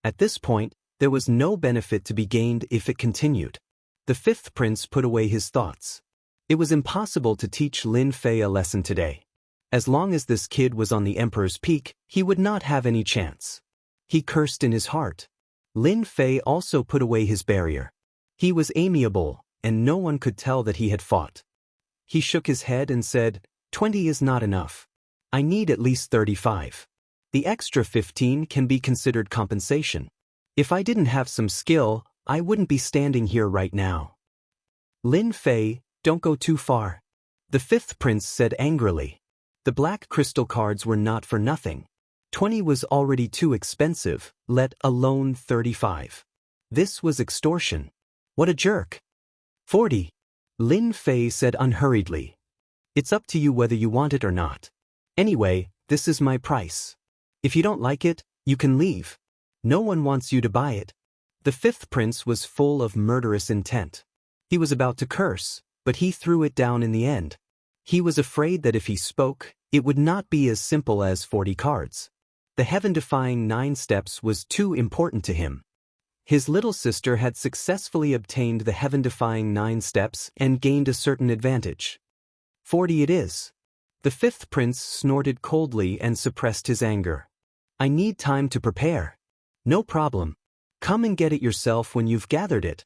At this point, there was no benefit to be gained if it continued. The fifth prince put away his thoughts. It was impossible to teach Lin Fei a lesson today. As long as this kid was on the emperor's peak, he would not have any chance. He cursed in his heart. Lin Fei also put away his barrier. He was amiable, and no one could tell that he had fought. He shook his head and said, 20 is not enough. I need at least 35. The extra 15 can be considered compensation. If I didn't have some skill, I wouldn't be standing here right now. Lin Fei, don't go too far. The fifth prince said angrily. The black crystal cards were not for nothing. 20 was already too expensive, let alone 35. This was extortion. What a jerk. 40. Lin Fei said unhurriedly. It's up to you whether you want it or not. Anyway, this is my price. If you don't like it, you can leave. No one wants you to buy it. The fifth prince was full of murderous intent. He was about to curse, but he threw it down in the end. He was afraid that if he spoke, it would not be as simple as 40 cards. The heaven-defying 9 steps was too important to him. His little sister had successfully obtained the heaven-defying 9 steps and gained a certain advantage. 40 it is. The fifth prince snorted coldly and suppressed his anger. I need time to prepare. No problem. Come and get it yourself when you've gathered it.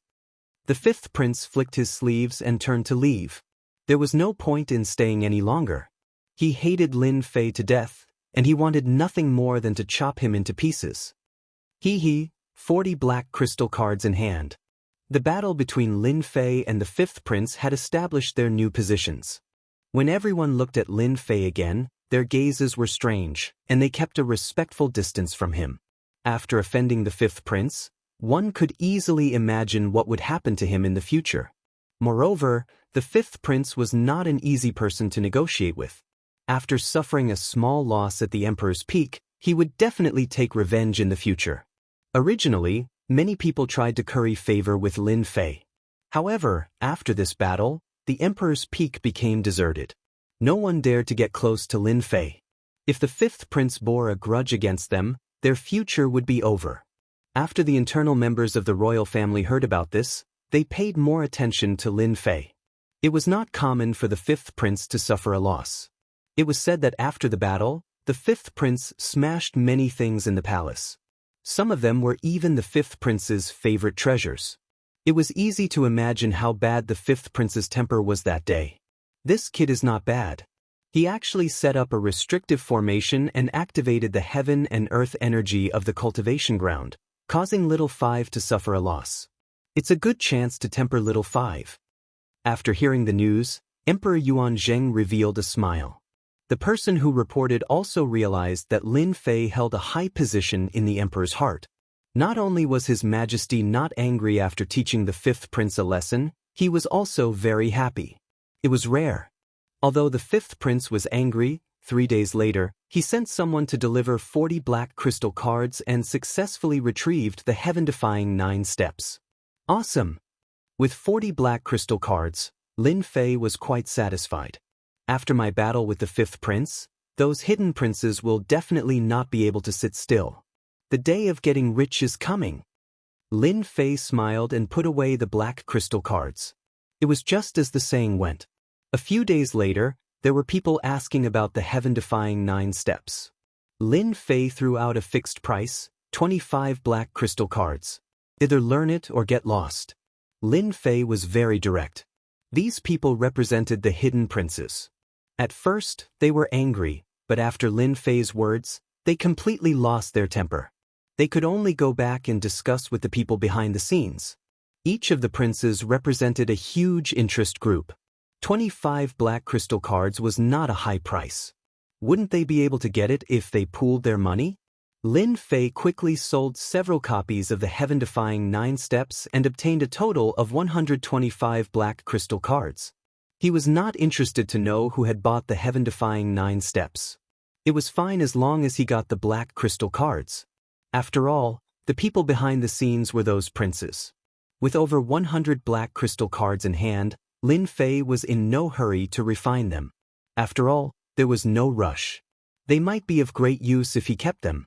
The fifth prince flicked his sleeves and turned to leave. There was no point in staying any longer. He hated Lin Fei to death, and he wanted nothing more than to chop him into pieces. 40 black crystal cards in hand. The battle between Lin Fei and the fifth prince had established their new positions. When everyone looked at Lin Fei again, their gazes were strange, and they kept a respectful distance from him. After offending the fifth prince, one could easily imagine what would happen to him in the future. Moreover, the fifth prince was not an easy person to negotiate with. After suffering a small loss at the emperor's peak, he would definitely take revenge in the future. Originally, many people tried to curry favor with Lin Fei. However, after this battle, the emperor's peak became deserted. No one dared to get close to Lin Fei. If the fifth prince bore a grudge against them, their future would be over. After the internal members of the royal family heard about this, they paid more attention to Lin Fei. It was not common for the fifth prince to suffer a loss. It was said that after the battle, the fifth prince smashed many things in the palace. Some of them were even the fifth prince's favorite treasures. It was easy to imagine how bad the fifth prince's temper was that day. This kid is not bad. He actually set up a restrictive formation and activated the heaven and earth energy of the cultivation ground, causing little 5 to suffer a loss. It's a good chance to temper little 5. After hearing the news, Emperor Yuan Zheng revealed a smile. The person who reported also realized that Lin Fei held a high position in the emperor's heart. Not only was His Majesty not angry after teaching the fifth prince a lesson, he was also very happy. It was rare. Although the fifth prince was angry, 3 days later, he sent someone to deliver 40 black crystal cards and successfully retrieved the heaven-defying 9 steps. Awesome! With 40 black crystal cards, Lin Fei was quite satisfied. After my battle with the fifth prince, those hidden princes will definitely not be able to sit still. The day of getting rich is coming. Lin Fei smiled and put away the black crystal cards. It was just as the saying went. A few days later, there were people asking about the heaven-defying 9 steps. Lin Fei threw out a fixed price, 25 black crystal cards. Either learn it or get lost. Lin Fei was very direct. These people represented the hidden princes. At first, they were angry, but after Lin Fei's words, they completely lost their temper. They could only go back and discuss with the people behind the scenes. Each of the princes represented a huge interest group. 25 black crystal cards was not a high price. Wouldn't they be able to get it if they pooled their money? Lin Fei quickly sold several copies of the heaven-defying 9 steps and obtained a total of 125 black crystal cards. He was not interested to know who had bought the heaven-defying 9 steps. It was fine as long as he got the black crystal cards. After all, the people behind the scenes were those princes. With over 100 black crystal cards in hand, Lin Fei was in no hurry to refine them. After all, there was no rush. They might be of great use if he kept them.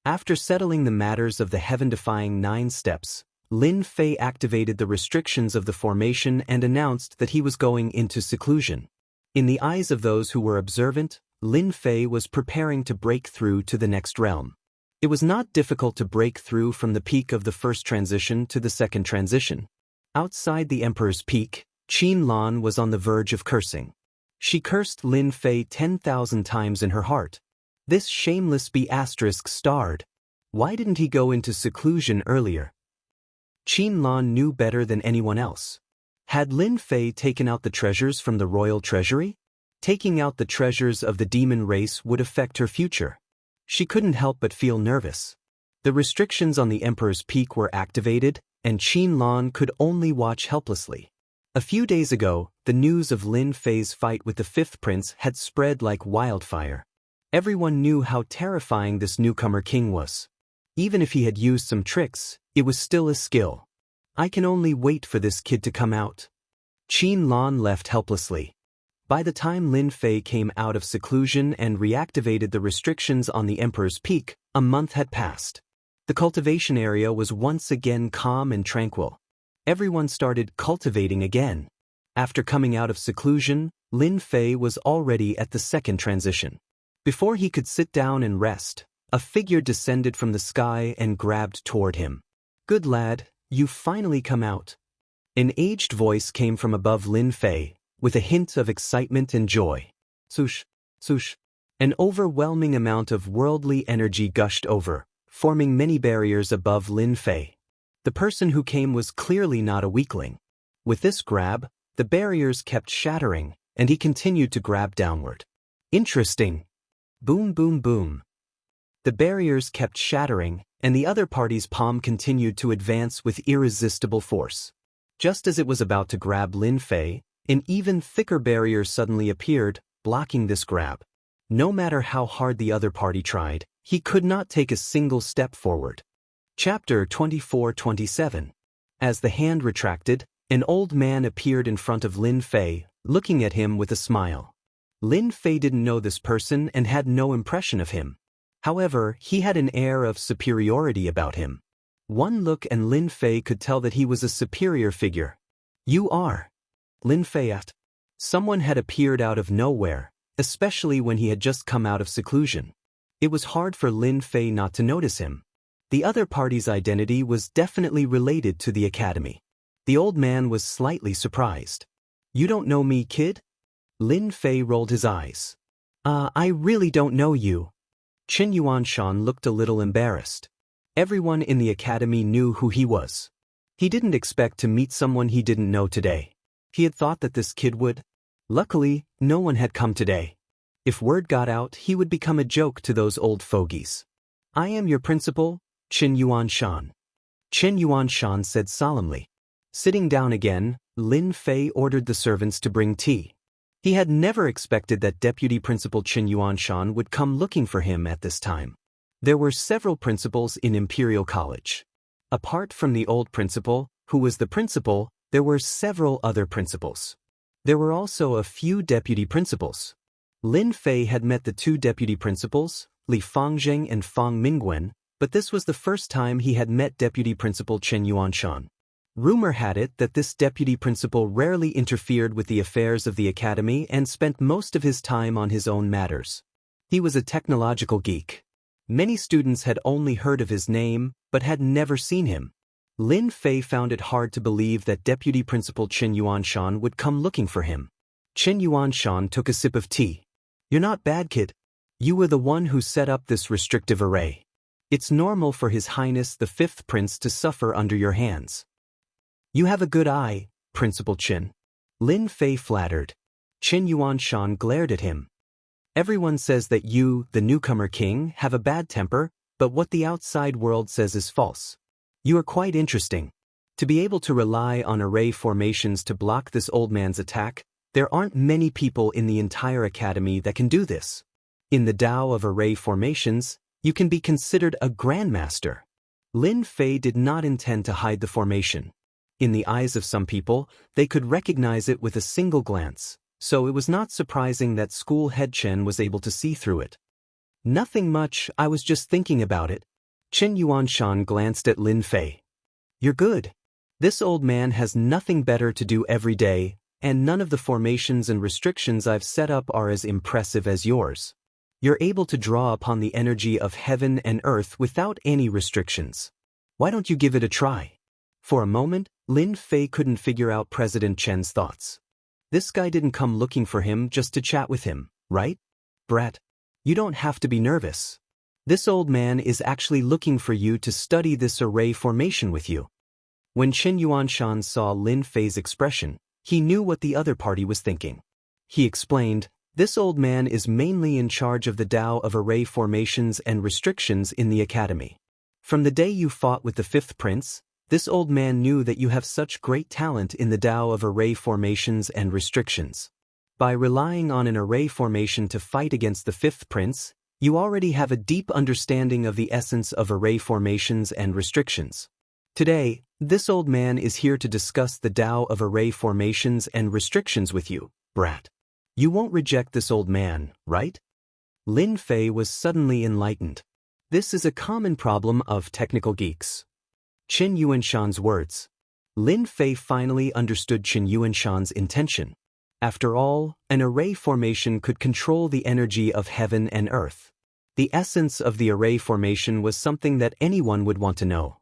After settling the matters of the heaven-defying 9 steps, Lin Fei activated the restrictions of the formation and announced that he was going into seclusion. In the eyes of those who were observant, Lin Fei was preparing to break through to the next realm. It was not difficult to break through from the peak of the first transition to the second transition. Outside the Emperor's peak, Qin Lan was on the verge of cursing. She cursed Lin Fei 10,000 times in her heart. This shameless B** starred. Why didn't he go into seclusion earlier? Qin Lan knew better than anyone else. Had Lin Fei taken out the treasures from the royal treasury? Taking out the treasures of the demon race would affect her future. She couldn't help but feel nervous. The restrictions on the Emperor's peak were activated, and Qin Lan could only watch helplessly. A few days ago, the news of Lin Fei's fight with the fifth prince had spread like wildfire. Everyone knew how terrifying this newcomer king was. Even if he had used some tricks, it was still a skill. I can only wait for this kid to come out. Qin Lan left helplessly. By the time Lin Fei came out of seclusion and reactivated the restrictions on the Emperor's peak, a month had passed. The cultivation area was once again calm and tranquil. Everyone started cultivating again. After coming out of seclusion, Lin Fei was already at the second transition. Before he could sit down and rest, a figure descended from the sky and grabbed toward him. "Good lad, you've finally come out." An aged voice came from above Lin Fei, with a hint of excitement and joy. Swoosh, swoosh. An overwhelming amount of worldly energy gushed over, forming many barriers above Lin Fei. The person who came was clearly not a weakling. With this grab, the barriers kept shattering, and he continued to grab downward. Interesting. Boom, boom, boom. The barriers kept shattering, and the other party's palm continued to advance with irresistible force. Just as it was about to grab Lin Fei, an even thicker barrier suddenly appeared, blocking this grab. No matter how hard the other party tried, he could not take a single step forward. Chapter 24-27. As the hand retracted, an old man appeared in front of Lin Fei, looking at him with a smile. Lin Fei didn't know this person and had no impression of him. However, he had an air of superiority about him. One look and Lin Fei could tell that he was a superior figure. "You are." Lin Fei asked. Someone had appeared out of nowhere, especially when he had just come out of seclusion. It was hard for Lin Fei not to notice him. The other party's identity was definitely related to the academy. The old man was slightly surprised. "You don't know me, kid?" Lin Fei rolled his eyes. I really don't know you." Qin Yuanshan looked a little embarrassed. Everyone in the academy knew who he was. He didn't expect to meet someone he didn't know today. He had thought that this kid would. Luckily, no one had come today. If word got out, he would become a joke to those old fogies. "I am your principal, Qin Yuanshan." Qin Yuanshan said solemnly. Sitting down again, Lin Fei ordered the servants to bring tea. He had never expected that Deputy Principal Qin Yuanshan would come looking for him at this time. There were several principals in Imperial College. Apart from the old principal, who was the principal, there were several other principals. There were also a few deputy principals. Lin Fei had met the two deputy principals, Li Fangzheng and Fang Mingwen, but this was the first time he had met Deputy Principal Qin Yuanshan. Rumor had it that this deputy principal rarely interfered with the affairs of the academy and spent most of his time on his own matters. He was a technological geek. Many students had only heard of his name, but had never seen him. Lin Fei found it hard to believe that Deputy Principal Qin Yuanshan would come looking for him. Qin Yuanshan took a sip of tea. "You're not bad, kid. You were the one who set up this restrictive array. It's normal for His Highness the Fifth Prince to suffer under your hands." "You have a good eye, Principal Qin." Lin Fei flattered. Qin Yuanshan glared at him. "Everyone says that you, the newcomer king, have a bad temper, but what the outside world says is false. You are quite interesting. To be able to rely on array formations to block this old man's attack, there aren't many people in the entire academy that can do this. In the Tao of array formations, you can be considered a grandmaster." Lin Fei did not intend to hide the formation. In the eyes of some people, they could recognize it with a single glance, so it was not surprising that school head Chen was able to see through it. "Nothing much, I was just thinking about it." Qin Yuanshan glanced at Lin Fei. You're good. This old man has nothing better to do every day, and none of the formations and restrictions I've set up are as impressive as yours. You're able to draw upon the energy of heaven and earth without any restrictions. Why don't you give it a try? For a moment, Lin Fei couldn't figure out President Chen's thoughts. This guy didn't come looking for him just to chat with him, right? Brat, you don't have to be nervous. This old man is actually looking for you to study this array formation with you. When Chen Yuanshan saw Lin Fei's expression, he knew what the other party was thinking. He explained, this old man is mainly in charge of the Tao of array formations and restrictions in the academy. From the day you fought with the fifth prince, this old man knew that you have such great talent in the Tao of array formations and restrictions. By relying on an array formation to fight against the fifth prince, you already have a deep understanding of the essence of array formations and restrictions. Today, this old man is here to discuss the Tao of array formations and restrictions with you, brat. You won't reject this old man, right? Lin Fei was suddenly enlightened. This is a common problem of technical geeks. Chen Yuanshan's words. Lin Fei finally understood Chen Yuanshan's intention. After all, an array formation could control the energy of heaven and earth. The essence of the array formation was something that anyone would want to know.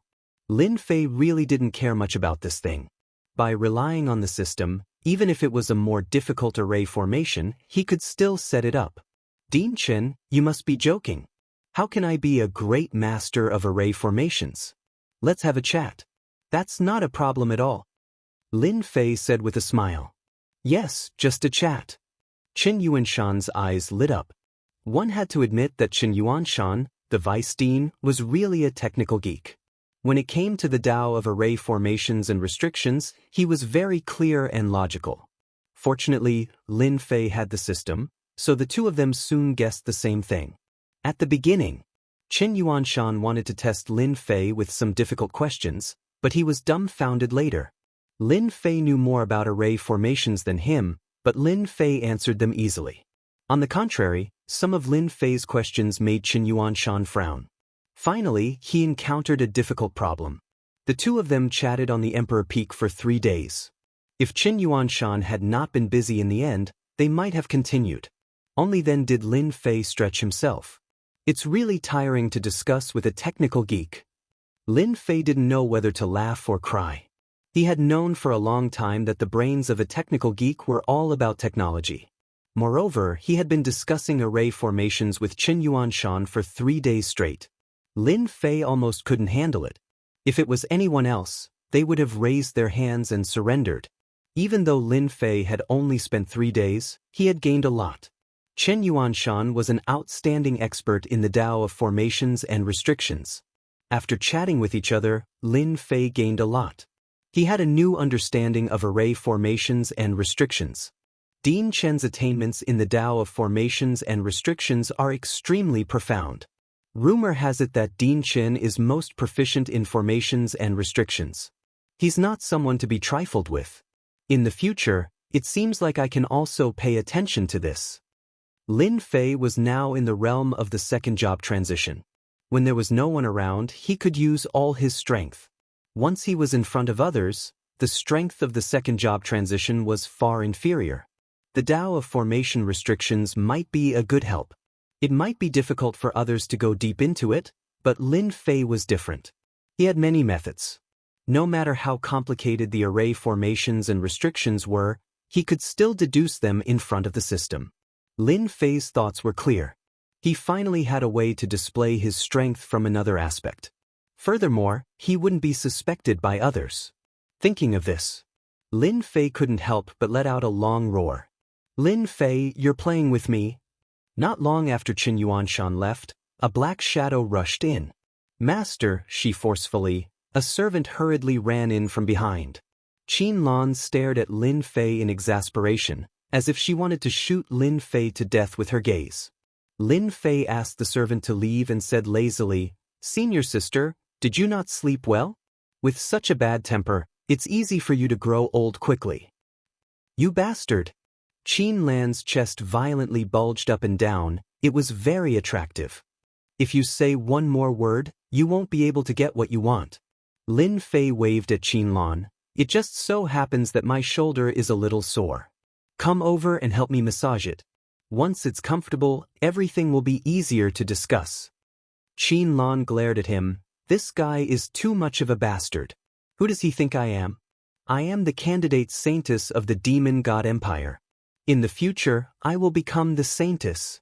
Lin Fei really didn't care much about this thing. By relying on the system, even if it was a more difficult array formation, he could still set it up. Dean Chen, you must be joking. How can I be a great master of array formations? Let's have a chat. That's not a problem at all. Lin Fei said with a smile. Yes, just a chat. Chen Yuanshan's eyes lit up. One had to admit that Chen Yuanshan, the vice dean, was really a technical geek. When it came to the Tao of array formations and restrictions, he was very clear and logical. Fortunately, Lin Fei had the system, so the two of them soon guessed the same thing. At the beginning, Chen Yuanshan wanted to test Lin Fei with some difficult questions, but he was dumbfounded later. Lin Fei knew more about array formations than him, but Lin Fei answered them easily. On the contrary, some of Lin Fei's questions made Chen Yuanshan frown. Finally, he encountered a difficult problem. The two of them chatted on the Emperor Peak for 3 days. If Chen Yuanshan had not been busy in the end, they might have continued. Only then did Lin Fei stretch himself. It's really tiring to discuss with a technical geek. Lin Fei didn't know whether to laugh or cry. He had known for a long time that the brains of a technical geek were all about technology. Moreover, he had been discussing array formations with Chen Yuanshan for 3 days straight. Lin Fei almost couldn't handle it. If it was anyone else, they would have raised their hands and surrendered. Even though Lin Fei had only spent 3 days, he had gained a lot. Chen Yuanshan was an outstanding expert in the Tao of formations and restrictions. After chatting with each other, Lin Fei gained a lot. He had a new understanding of array formations and restrictions. Dean Chen's attainments in the Tao of formations and restrictions are extremely profound. Rumor has it that Dean Chen is most proficient in formations and restrictions. He's not someone to be trifled with. In the future, it seems like I can also pay attention to this. Lin Fei was now in the realm of the second job transition. When there was no one around, he could use all his strength. Once he was in front of others, the strength of the second job transition was far inferior. The Tao of formation restrictions might be a good help. It might be difficult for others to go deep into it, but Lin Fei was different. He had many methods. No matter how complicated the array formations and restrictions were, he could still deduce them in front of the system. Lin Fei's thoughts were clear. He finally had a way to display his strength from another aspect. Furthermore, he wouldn't be suspected by others. Thinking of this, Lin Fei couldn't help but let out a long roar. Lin Fei, you're playing with me? Not long after Chen Yuanshan left, a black shadow rushed in. Master, she forcefully. A servant hurriedly ran in from behind. Qin Lan stared at Lin Fei in exasperation, as if she wanted to shoot Lin Fei to death with her gaze. Lin Fei asked the servant to leave and said lazily, "Senior sister, did you not sleep well? With such a bad temper, it's easy for you to grow old quickly." "You bastard!" Qin Lan's chest violently bulged up and down. It was very attractive. "If you say one more word, you won't be able to get what you want." Lin Fei waved at Qinlan. It just so happens that my shoulder is a little sore. Come over and help me massage it. Once it's comfortable, everything will be easier to discuss. Qinlan glared at him. This guy is too much of a bastard. Who does he think I am? I am the candidate saintess of the demon god empire. In the future, I will become the saintess.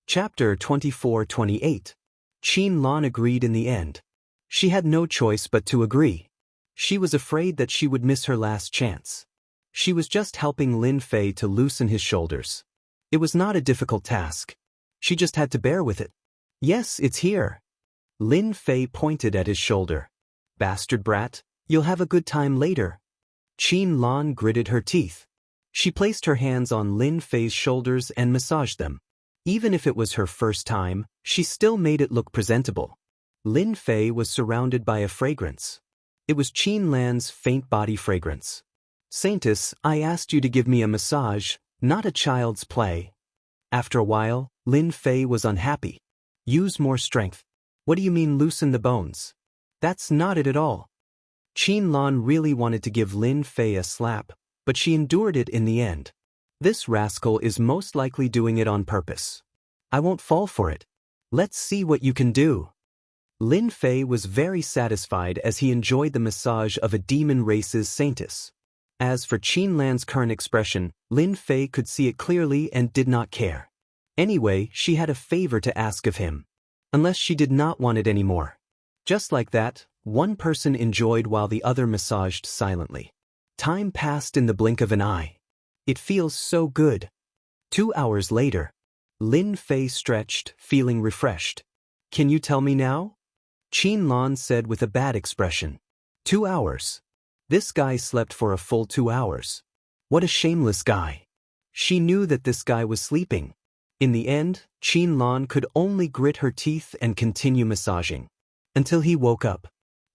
Chapter 24-28. Qinlan agreed in the end. She had no choice but to agree. She was afraid that she would miss her last chance. She was just helping Lin Fei to loosen his shoulders. It was not a difficult task. She just had to bear with it. Yes, it's here. Lin Fei pointed at his shoulder. Bastard brat, you'll have a good time later. Qinlan gritted her teeth. She placed her hands on Lin Fei's shoulders and massaged them. Even if it was her first time, she still made it look presentable. Lin Fei was surrounded by a fragrance. It was Qinlan's faint body fragrance. Saintess, I asked you to give me a massage, not a child's play. After a while, Lin Fei was unhappy. Use more strength. What do you mean loosen the bones? That's not it at all. Qinlan really wanted to give Lin Fei a slap, but she endured it in the end. This rascal is most likely doing it on purpose. I won't fall for it. Let's see what you can do. Lin Fei was very satisfied as he enjoyed the massage of a demon race's saintess. As for Qinlan's current expression, Lin Fei could see it clearly and did not care. Anyway, she had a favor to ask of him. Unless she did not want it anymore. Just like that, one person enjoyed while the other massaged silently. Time passed in the blink of an eye. It feels so good. 2 hours later. Lin Fei stretched, feeling refreshed. Can you tell me now? Qinlan said with a bad expression. 2 hours. This guy slept for a full 2 hours. What a shameless guy. She knew that this guy was sleeping. In the end, Qinlan could only grit her teeth and continue massaging. Until he woke up.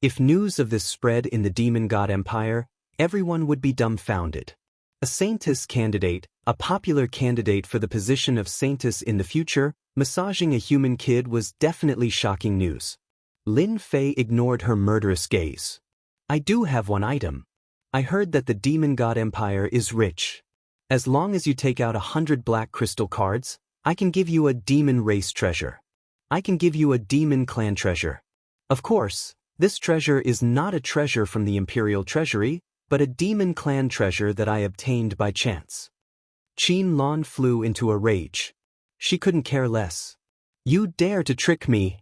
If news of this spread in the demon god empire, everyone would be dumbfounded. A saintess candidate, a popular candidate for the position of saintess in the future, massaging a human kid was definitely shocking news. Lin Fei ignored her murderous gaze. I do have one item. I heard that the demon god empire is rich. As long as you take out 100 black crystal cards, I can give you a demon race treasure. I can give you a demon clan treasure. Of course, this treasure is not a treasure from the imperial treasury, but a demon clan treasure that I obtained by chance. Qinlan flew into a rage. She couldn't care less. You dare to trick me!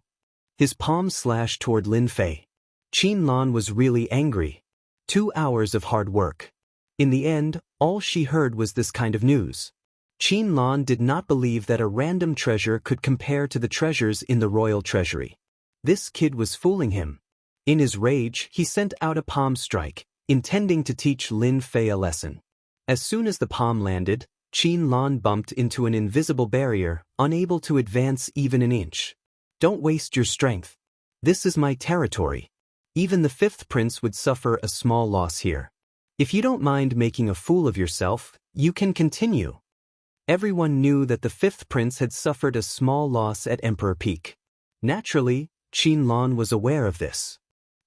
His palm slashed toward Lin Fei. Qinlan was really angry. 2 hours of hard work. In the end, all she heard was this kind of news. Qinlan did not believe that a random treasure could compare to the treasures in the royal treasury. This kid was fooling him. In his rage, he sent out a palm strike, intending to teach Lin Fei a lesson. As soon as the palm landed, Qinlan bumped into an invisible barrier, unable to advance even an inch. Don't waste your strength. This is my territory. Even the fifth prince would suffer a small loss here. If you don't mind making a fool of yourself, you can continue. Everyone knew that the fifth prince had suffered a small loss at Emperor Peak. Naturally, Qinlan was aware of this.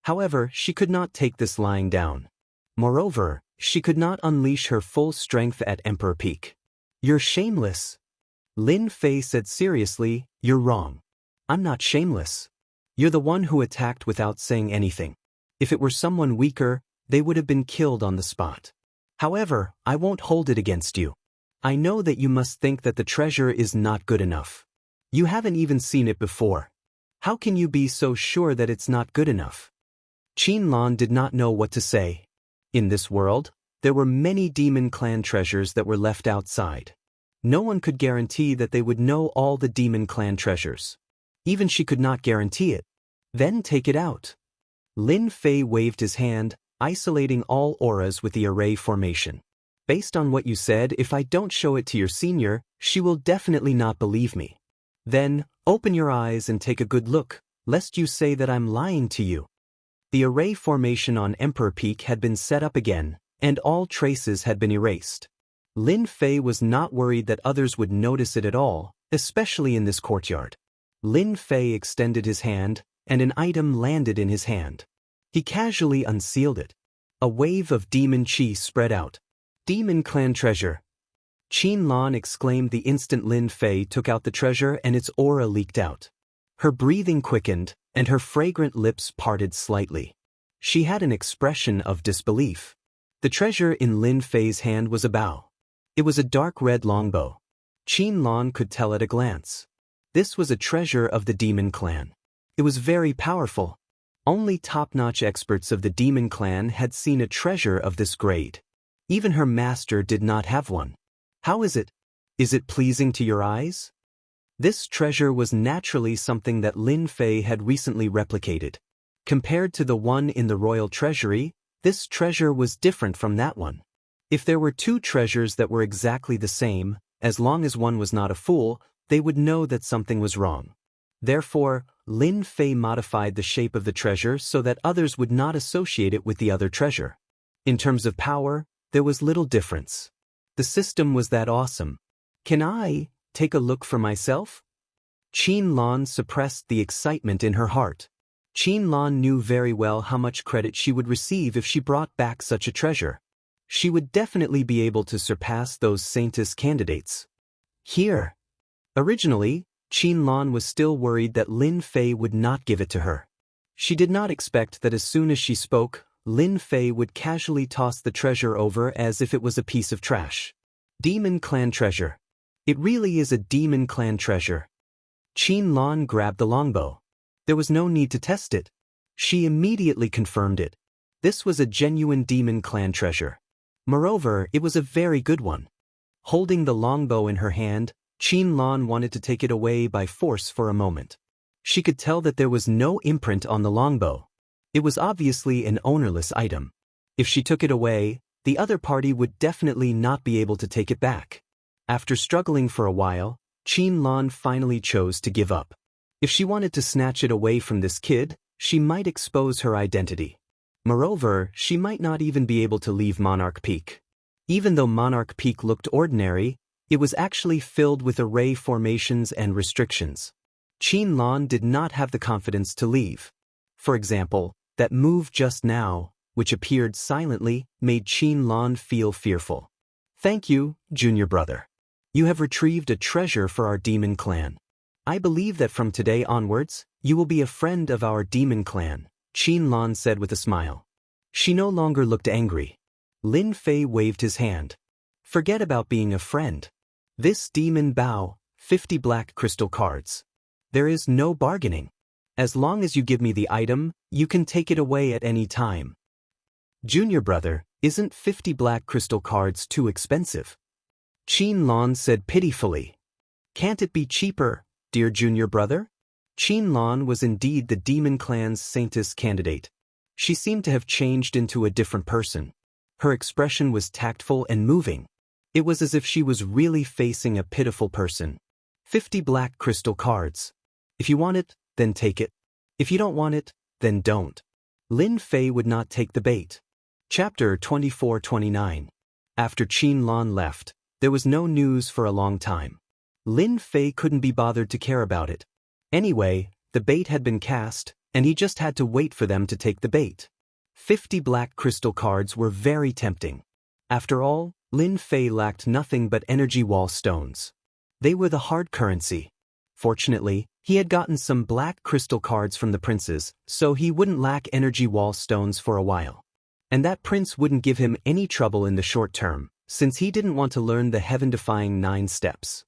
However, she could not take this lying down. Moreover, she could not unleash her full strength at Emperor Peak. You're shameless. Lin Fei said seriously, you're wrong. I'm not shameless. You're the one who attacked without saying anything. If it were someone weaker, they would have been killed on the spot. However, I won't hold it against you. I know that you must think that the treasure is not good enough. You haven't even seen it before. How can you be so sure that it's not good enough? Qinlan did not know what to say. In this world, there were many demon clan treasures that were left outside. No one could guarantee that they would know all the demon clan treasures. Even she could not guarantee it. Then take it out. Lin Fei waved his hand, isolating all auras with the array formation. Based on what you said, if I don't show it to your senior, she will definitely not believe me. Then, open your eyes and take a good look, lest you say that I'm lying to you. The array formation on Emperor Peak had been set up again, and all traces had been erased. Lin Fei was not worried that others would notice it at all, especially in this courtyard. Lin Fei extended his hand, and an item landed in his hand. He casually unsealed it. A wave of demon chi spread out. Demon clan treasure. Qin Lan exclaimed the instant Lin Fei took out the treasure and its aura leaked out. Her breathing quickened, and her fragrant lips parted slightly. She had an expression of disbelief. The treasure in Lin Fei's hand was a bow. It was a dark red longbow. Qin Lan could tell at a glance. This was a treasure of the demon clan. It was very powerful. Only top-notch experts of the demon clan had seen a treasure of this grade. Even her master did not have one. How is it? Is it pleasing to your eyes? This treasure was naturally something that Lin Fei had recently replicated. Compared to the one in the royal treasury, this treasure was different from that one. If there were two treasures that were exactly the same, as long as one was not a fool, they would know that something was wrong. Therefore, Lin Fei modified the shape of the treasure so that others would not associate it with the other treasure. In terms of power, there was little difference. The system was that awesome. Can I take a look for myself? Qin Lan suppressed the excitement in her heart. Qin Lan knew very well how much credit she would receive if she brought back such a treasure. She would definitely be able to surpass those Saintess candidates. Here. Originally, Qin Lan was still worried that Lin Fei would not give it to her. She did not expect that as soon as she spoke, Lin Fei would casually toss the treasure over as if it was a piece of trash. Demon clan treasure. It really is a demon clan treasure. Qin Lan grabbed the longbow. There was no need to test it. She immediately confirmed it. This was a genuine demon clan treasure. Moreover, it was a very good one. Holding the longbow in her hand, Qin Lan wanted to take it away by force for a moment. She could tell that there was no imprint on the longbow. It was obviously an ownerless item. If she took it away, the other party would definitely not be able to take it back. After struggling for a while, Qin Lan finally chose to give up. If she wanted to snatch it away from this kid, she might expose her identity. Moreover, she might not even be able to leave Monarch Peak. Even though Monarch Peak looked ordinary, it was actually filled with array formations and restrictions. Qin Lan did not have the confidence to leave. For example, that move just now, which appeared silently, made Qin Lan feel fearful. Thank you, junior brother. You have retrieved a treasure for our demon clan. I believe that from today onwards, you will be a friend of our demon clan, Qin Lan said with a smile. She no longer looked angry. Lin Fei waved his hand. Forget about being a friend. This demon bow, 50 black crystal cards. There is no bargaining. As long as you give me the item, you can take it away at any time. Junior brother, isn't 50 black crystal cards too expensive? Qin Lan said pitifully. Can't it be cheaper, dear junior brother? Qin Lan was indeed the demon clan's Saintess candidate. She seemed to have changed into a different person. Her expression was tactful and moving. It was as if she was really facing a pitiful person. 50 black crystal cards. If you want it, then take it. If you don't want it, then don't. Lin Fei would not take the bait. Chapter 24-29. After Qin Lan left, there was no news for a long time. Lin Fei couldn't be bothered to care about it. Anyway, the bait had been cast, and he just had to wait for them to take the bait. 50 black crystal cards were very tempting. After all, Lin Fei lacked nothing but energy wall stones. They were the hard currency. Fortunately, he had gotten some black crystal cards from the princes, so he wouldn't lack energy wall stones for a while. And that prince wouldn't give him any trouble in the short term, since he didn't want to learn the heaven-defying 9 steps.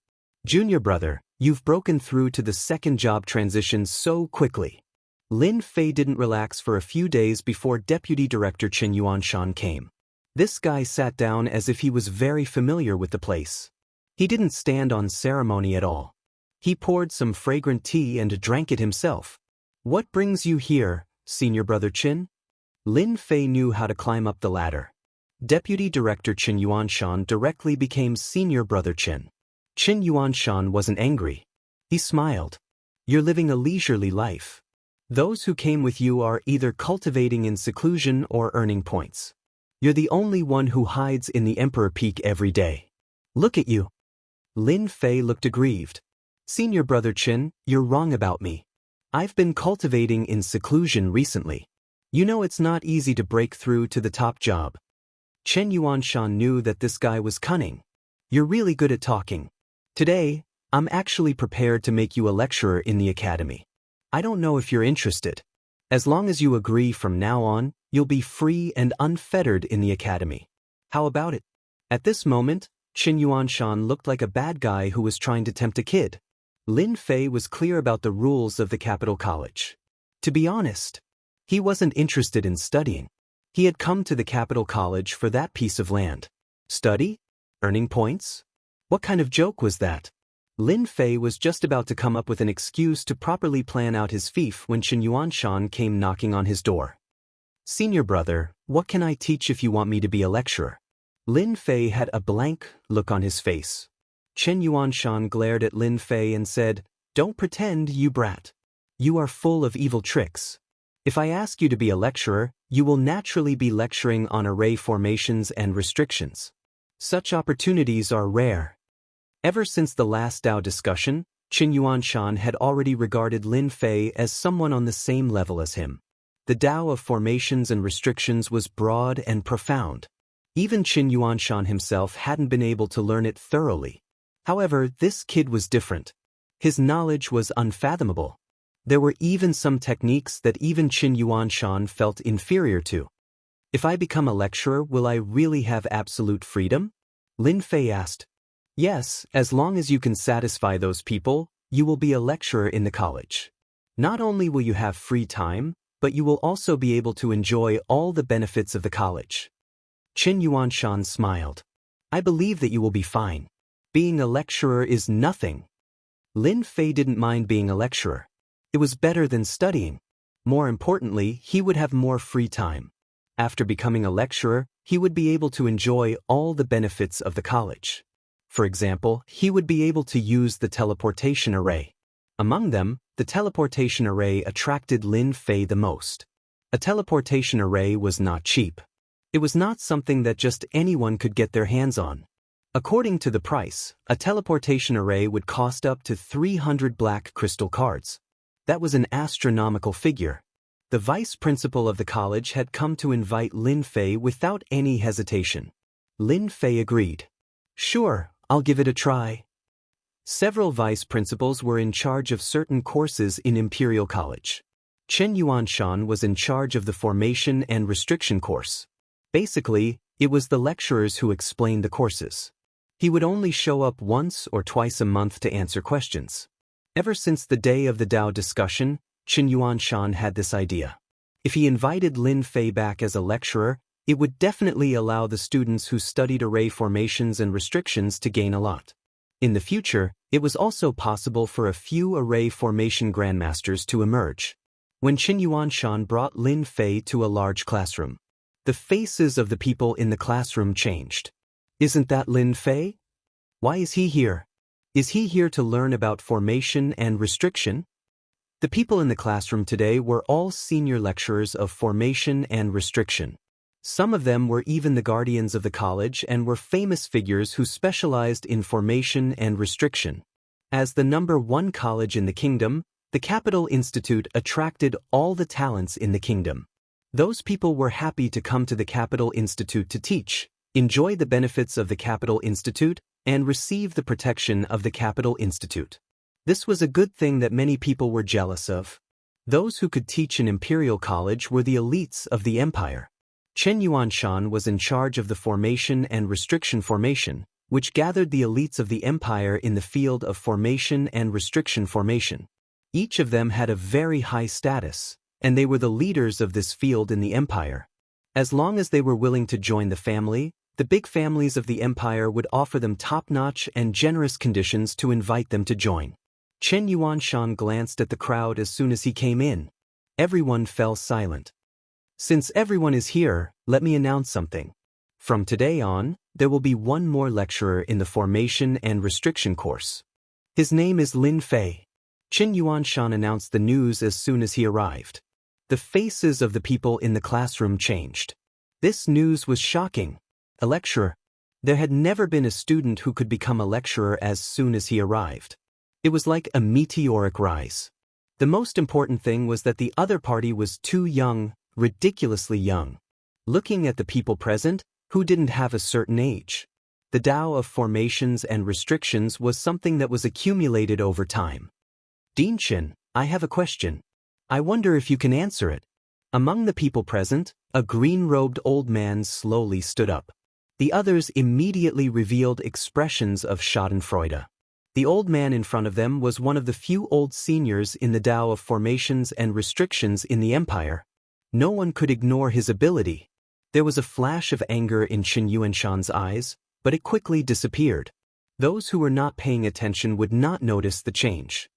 Junior brother, you've broken through to the second job transition so quickly. Lin Fei didn't relax for a few days before Deputy Director Qin Yuanshan came. This guy sat down as if he was very familiar with the place. He didn't stand on ceremony at all. He poured some fragrant tea and drank it himself. What brings you here, Senior Brother Qin? Lin Fei knew how to climb up the ladder. Deputy Director Qin Yuanshan directly became Senior Brother Qin. Qin Yuanshan wasn't angry. He smiled. You're living a leisurely life. Those who came with you are either cultivating in seclusion or earning points. You're the only one who hides in the Emperor Peak every day. Look at you. Lin Fei looked aggrieved. Senior Brother Qin, you're wrong about me. I've been cultivating in seclusion recently. You know it's not easy to break through to the top job. Chen Yuanshan knew that this guy was cunning. You're really good at talking. Today, I'm actually prepared to make you a lecturer in the academy. I don't know if you're interested. As long as you agree from now on, you'll be free and unfettered in the academy. How about it? At this moment, Chen Yuanshan looked like a bad guy who was trying to tempt a kid. Lin Fei was clear about the rules of the capital college. To be honest, he wasn't interested in studying. He had come to the capital college for that piece of land. Study? Earning points? What kind of joke was that? Lin Fei was just about to come up with an excuse to properly plan out his fief when Chen Yuanshan came knocking on his door. Senior brother, what can I teach if you want me to be a lecturer? Lin Fei had a blank look on his face. Chen Yuanshan glared at Lin Fei and said, "Don't pretend, you brat. You are full of evil tricks. If I ask you to be a lecturer, you will naturally be lecturing on array formations and restrictions. Such opportunities are rare." Ever since the last Dao discussion, Chen Yuanshan had already regarded Lin Fei as someone on the same level as him. The Dao of formations and restrictions was broad and profound. Even Chen Yuanshan himself hadn't been able to learn it thoroughly. However, this kid was different. His knowledge was unfathomable. There were even some techniques that even Chen Yuanshan felt inferior to. If I become a lecturer, will I really have absolute freedom? Lin Fei asked. Yes, as long as you can satisfy those people, you will be a lecturer in the college. Not only will you have free time, but you will also be able to enjoy all the benefits of the college. Chen Yuanshan smiled. I believe that you will be fine. Being a lecturer is nothing. Lin Fei didn't mind being a lecturer. It was better than studying. More importantly, he would have more free time. After becoming a lecturer, he would be able to enjoy all the benefits of the college. For example, he would be able to use the teleportation array. Among them, the teleportation array attracted Lin Fei the most. A teleportation array was not cheap. It was not something that just anyone could get their hands on. According to the price, a teleportation array would cost up to 300 black crystal cards. That was an astronomical figure. The vice principal of the college had come to invite Lin Fei without any hesitation. Lin Fei agreed. Sure, I'll give it a try. Several vice principals were in charge of certain courses in Imperial College. Chen Yuanshan was in charge of the formation and restriction course. Basically, it was the lecturers who explained the courses. He would only show up once or twice a month to answer questions. Ever since the day of the Dao discussion, Chen Yuanshan had this idea. If he invited Lin Fei back as a lecturer, it would definitely allow the students who studied array formations and restrictions to gain a lot. In the future, it was also possible for a few array formation grandmasters to emerge. When Chen Yuanshan brought Lin Fei to a large classroom, the faces of the people in the classroom changed. Isn't that Lin Fei? Why is he here? Is he here to learn about formation and restriction? The people in the classroom today were all senior lecturers of formation and restriction. Some of them were even the guardians of the college and were famous figures who specialized in formation and restriction. As the #1 college in the kingdom, the Capital Institute attracted all the talents in the kingdom. Those people were happy to come to the Capital Institute to teach, enjoy the benefits of the Capital Institute, and receive the protection of the Capital Institute. This was a good thing that many people were jealous of. Those who could teach in Imperial College were the elites of the empire. Chen Yuanshan was in charge of the formation and restriction formation, which gathered the elites of the empire in the field of formation and restriction formation. Each of them had a very high status, and they were the leaders of this field in the empire. As long as they were willing to join the family, the big families of the empire would offer them top-notch and generous conditions to invite them to join. Chen Yuanshan glanced at the crowd as soon as he came in. Everyone fell silent. Since everyone is here, let me announce something. From today on, there will be one more lecturer in the formation and restriction course. His name is Lin Fei. Chen Yuanshan announced the news as soon as he arrived. The faces of the people in the classroom changed. This news was shocking. A lecturer. There had never been a student who could become a lecturer as soon as he arrived. It was like a meteoric rise. The most important thing was that the other party was too young, ridiculously young. Looking at the people present, who didn't have a certain age? The Tao of formations and restrictions was something that was accumulated over time. Dinshin, I have a question. I wonder if you can answer it. Among the people present, a green-robed old man slowly stood up. The others immediately revealed expressions of schadenfreude. The old man in front of them was one of the few old seniors in the Tao of formations and restrictions in the empire. No one could ignore his ability. There was a flash of anger in Qin Yuanshan's eyes, but it quickly disappeared. Those who were not paying attention would not notice the change.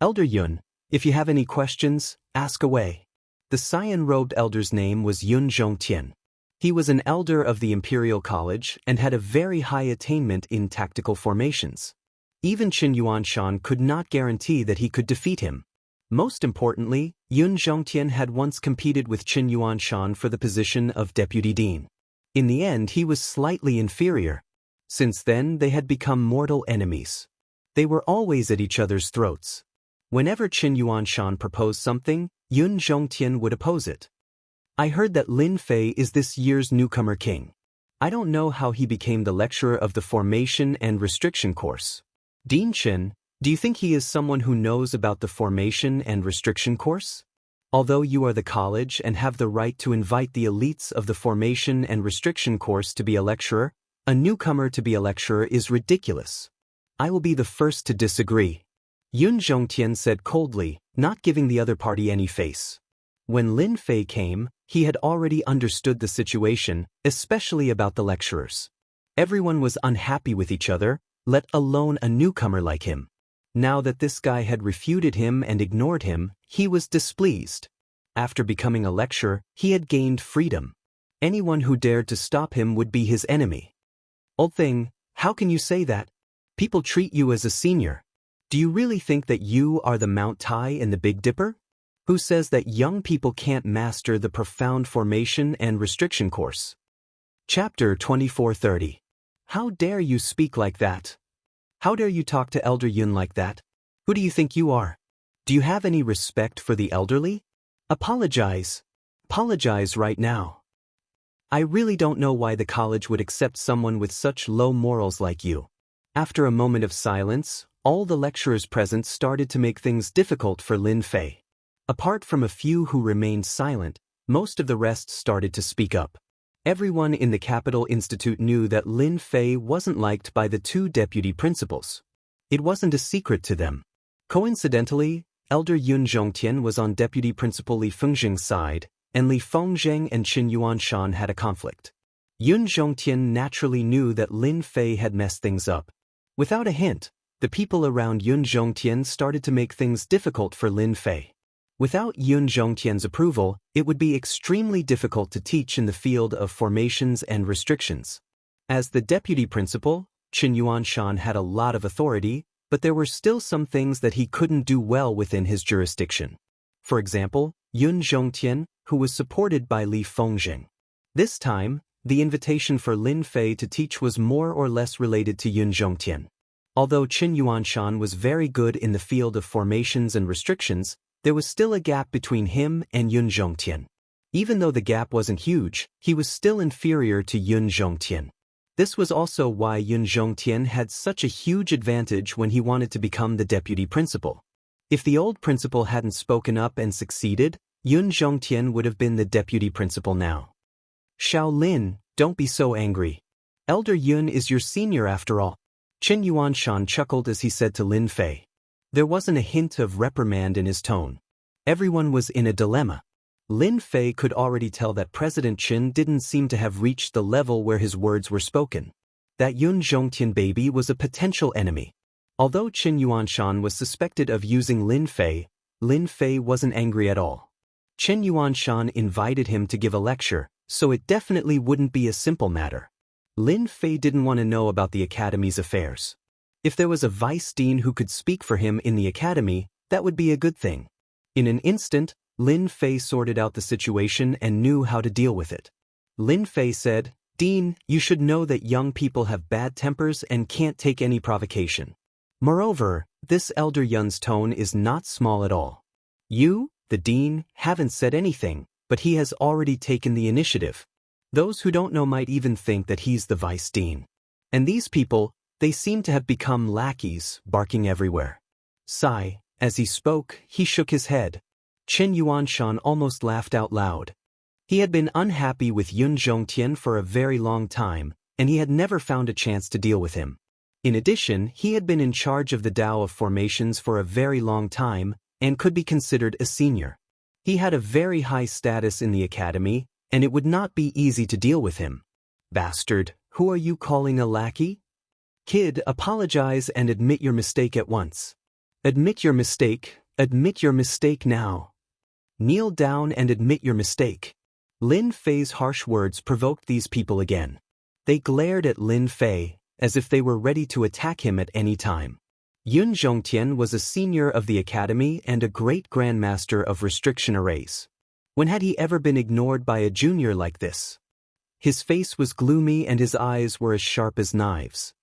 Elder Yun, if you have any questions, ask away. The cyan-robed elder's name was Yun Zhongtian. He was an elder of the Imperial College and had a very high attainment in tactical formations. Even Qin Yuanshan could not guarantee that he could defeat him. Most importantly, Yun Zhongtian had once competed with Qin Yuanshan for the position of deputy dean. In the end, he was slightly inferior. Since then, they had become mortal enemies. They were always at each other's throats. Whenever Qin Yuanshan proposed something, Yun Zhongtian would oppose it. I heard that Lin Fei is this year's newcomer king. I don't know how he became the lecturer of the formation and restriction course. Dinshin, do you think he is someone who knows about the formation and restriction course? Although you are the college and have the right to invite the elites of the formation and restriction course to be a lecturer, a newcomer to be a lecturer is ridiculous. I will be the first to disagree. Yun Zhongtian said coldly, not giving the other party any face. When Lin Fei came, he had already understood the situation, especially about the lecturers. Everyone was unhappy with each other, let alone a newcomer like him. Now that this guy had refuted him and ignored him, he was displeased. After becoming a lecturer, he had gained freedom. Anyone who dared to stop him would be his enemy. Old thing, how can you say that? People treat you as a senior. Do you really think that you are the Mount Tai and the Big Dipper? Who says that young people can't master the profound formation and restriction course? Chapter 2430. How dare you speak like that? How dare you talk to Elder Yun like that? Who do you think you are? Do you have any respect for the elderly? Apologize. Apologize right now. I really don't know why the college would accept someone with such low morals like you. After a moment of silence, all the lecturers present started to make things difficult for Lin Fei. Apart from a few who remained silent, most of the rest started to speak up. Everyone in the Capital Institute knew that Lin Fei wasn't liked by the two deputy principals. It wasn't a secret to them. Coincidentally, Elder Yun Zhongtian was on Deputy Principal Li Fengzheng's side, and Li Fengzheng and Qin Yuanshan had a conflict. Yun Zhongtian naturally knew that Lin Fei had messed things up. Without a hint, the people around Yun Zhongtian started to make things difficult for Lin Fei. Without Yun Zhongtian's approval, it would be extremely difficult to teach in the field of formations and restrictions. As the deputy principal, Qin Yuanshan had a lot of authority, but there were still some things that he couldn't do well within his jurisdiction. For example, Yun Zhongtian, who was supported by Li Fengzheng. This time, the invitation for Lin Fei to teach was more or less related to Yun Zhongtian. Although Qin Yuanshan was very good in the field of formations and restrictions, there was still a gap between him and Yun Zhongtian. Even though the gap wasn't huge, he was still inferior to Yun Zhongtian. This was also why Yun Zhongtian had such a huge advantage when he wanted to become the deputy principal. If the old principal hadn't spoken up and succeeded, Yun Zhongtian would have been the deputy principal now. Xiao Lin, don't be so angry. Elder Yun is your senior after all. Qin Yuanshan chuckled as he said to Lin Fei. There wasn't a hint of reprimand in his tone. Everyone was in a dilemma. Lin Fei could already tell that President Qin didn't seem to have reached the level where his words were spoken. That Yun Zhongtian baby was a potential enemy. Although Qin Yuanshan was suspected of using Lin Fei wasn't angry at all. Qin Yuanshan invited him to give a lecture, so it definitely wouldn't be a simple matter. Lin Fei didn't want to know about the academy's affairs. If there was a vice dean who could speak for him in the academy, that would be a good thing. In an instant, Lin Fei sorted out the situation and knew how to deal with it. Lin Fei said, "Dean, you should know that young people have bad tempers and can't take any provocation. Moreover, this Elder Yun's tone is not small at all. You, the dean, haven't said anything, but he has already taken the initiative. Those who don't know might even think that he's the vice dean. And these people, they seem to have become lackeys, barking everywhere. Sigh, as he spoke, he shook his head. Chen Yuanshan almost laughed out loud. He had been unhappy with Yun Zhongtian for a very long time, and he had never found a chance to deal with him. In addition, he had been in charge of the Tao of formations for a very long time, and could be considered a senior. He had a very high status in the academy, and it would not be easy to deal with him. Bastard, who are you calling a lackey? Kid, apologize and admit your mistake at once. Admit your mistake now. Kneel down and admit your mistake. Lin Fei's harsh words provoked these people again. They glared at Lin Fei, as if they were ready to attack him at any time. Yun Zhongtian was a senior of the academy and a great grandmaster of restriction arrays. When had he ever been ignored by a junior like this? His face was gloomy and his eyes were as sharp as knives.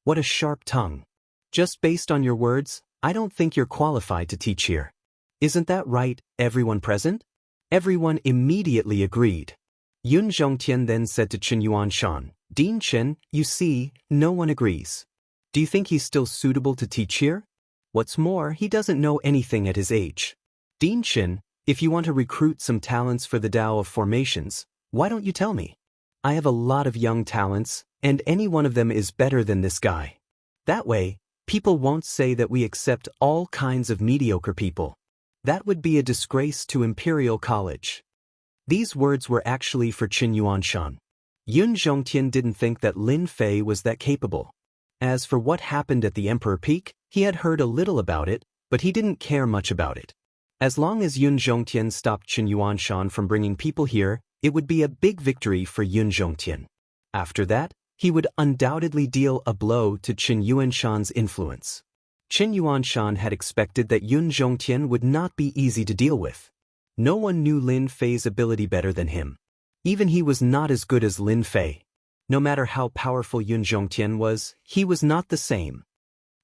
What a sharp tongue. Just based on your words, I don't think you're qualified to teach here. Isn't that right, everyone present? Everyone immediately agreed. Yun Zhongtian then said to Chen Yuanshan, Dean Chen, you see, no one agrees. Do you think he's still suitable to teach here? What's more, he doesn't know anything at his age. Dean Chen, if you want to recruit some talents for the Tao of formations, why don't you tell me? I have a lot of young talents, and any one of them is better than this guy. That way, people won't say that we accept all kinds of mediocre people. That would be a disgrace to Imperial College. These words were actually for Chen Yuanshan. Yun Zhongtian didn't think that Lin Fei was that capable. As for what happened at the Emperor Peak, he had heard a little about it, but he didn't care much about it. As long as Yun Zhongtian stopped Chen Yuanshan from bringing people here, it would be a big victory for Yun Zhongtian. After that, he would undoubtedly deal a blow to Chen Yuanshan's influence. Chen Yuanshan had expected that Yun Zhongtian would not be easy to deal with. No one knew Lin Fei's ability better than him. Even he was not as good as Lin Fei. No matter how powerful Yun Zhongtian was, he was not the same.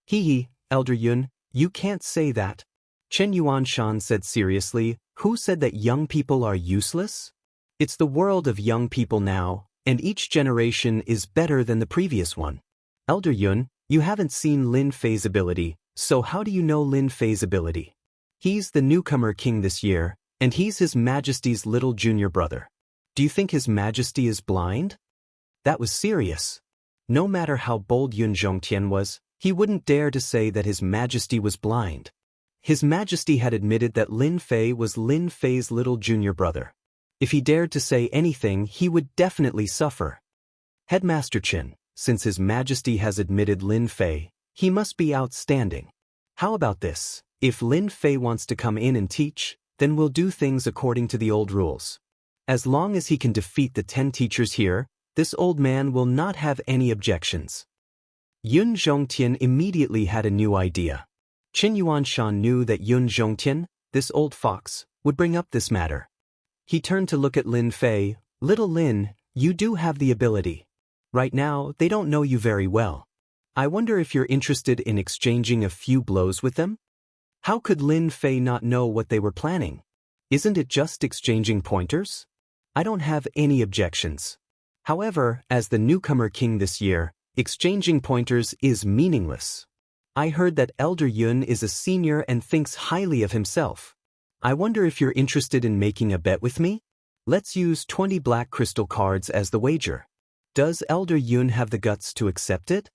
Hee, Elder Yun, you can't say that. Chen Yuanshan said seriously, who said that young people are useless? It's the world of young people now, and each generation is better than the previous one. Elder Yun, you haven't seen Lin Fei's ability, so how do you know Lin Fei's ability? He's the newcomer king this year, and he's His Majesty's little junior brother. Do you think His Majesty is blind? That was serious. No matter how bold Yun Zhongtian was, he wouldn't dare to say that His Majesty was blind. His Majesty had admitted that Lin Fei was Lin Fei's little junior brother. If he dared to say anything, he would definitely suffer. Headmaster Chen, since His Majesty has admitted Lin Fei, he must be outstanding. How about this? If Lin Fei wants to come in and teach, then we'll do things according to the old rules. As long as he can defeat the 10 teachers here, this old man will not have any objections. Yun Zhongtian immediately had a new idea. Chen Yuanshan knew that Yun Zhongtian, this old fox, would bring up this matter. He turned to look at Lin Fei. Little Lin, you do have the ability. Right now, they don't know you very well. I wonder if you're interested in exchanging a few blows with them? How could Lin Fei not know what they were planning? Isn't it just exchanging pointers? I don't have any objections. However, as the newcomer king this year, exchanging pointers is meaningless. I heard that Elder Yun is a senior and thinks highly of himself. I wonder if you're interested in making a bet with me? Let's use 20 black crystal cards as the wager. Does Elder Yun have the guts to accept it?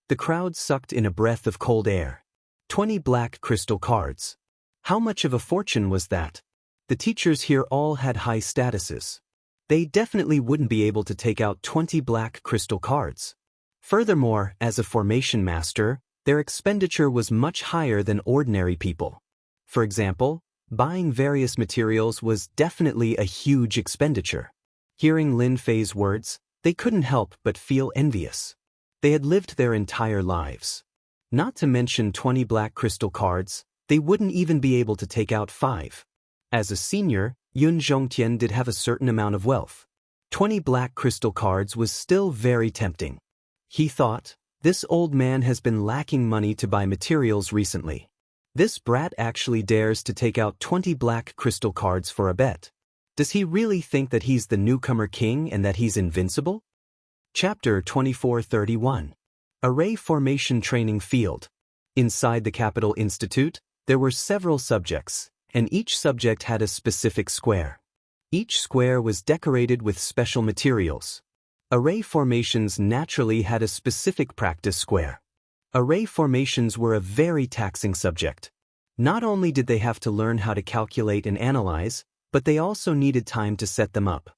The crowd sucked in a breath of cold air. 20 black crystal cards. How much of a fortune was that? The teachers here all had high statuses. They definitely wouldn't be able to take out 20 black crystal cards. Furthermore, as a formation master, their expenditure was much higher than ordinary people. For example, buying various materials was definitely a huge expenditure. Hearing Lin Fei's words, they couldn't help but feel envious. They had lived their entire lives. Not to mention 20 black crystal cards, they wouldn't even be able to take out 5. As a senior, Yun Zhongtian did have a certain amount of wealth. 20 black crystal cards was still very tempting. He thought, this old man has been lacking money to buy materials recently. This brat actually dares to take out 20 black crystal cards for a bet. Does he really think that he's the newcomer king and that he's invincible? Chapter 2431. Array Formation Training Field. Inside the Capital Institute, there were several subjects, and each subject had a specific square. Each square was decorated with special materials. Array formations naturally had a specific practice square. Array formations were a very taxing subject. Not only did they have to learn how to calculate and analyze, but they also needed time to set them up.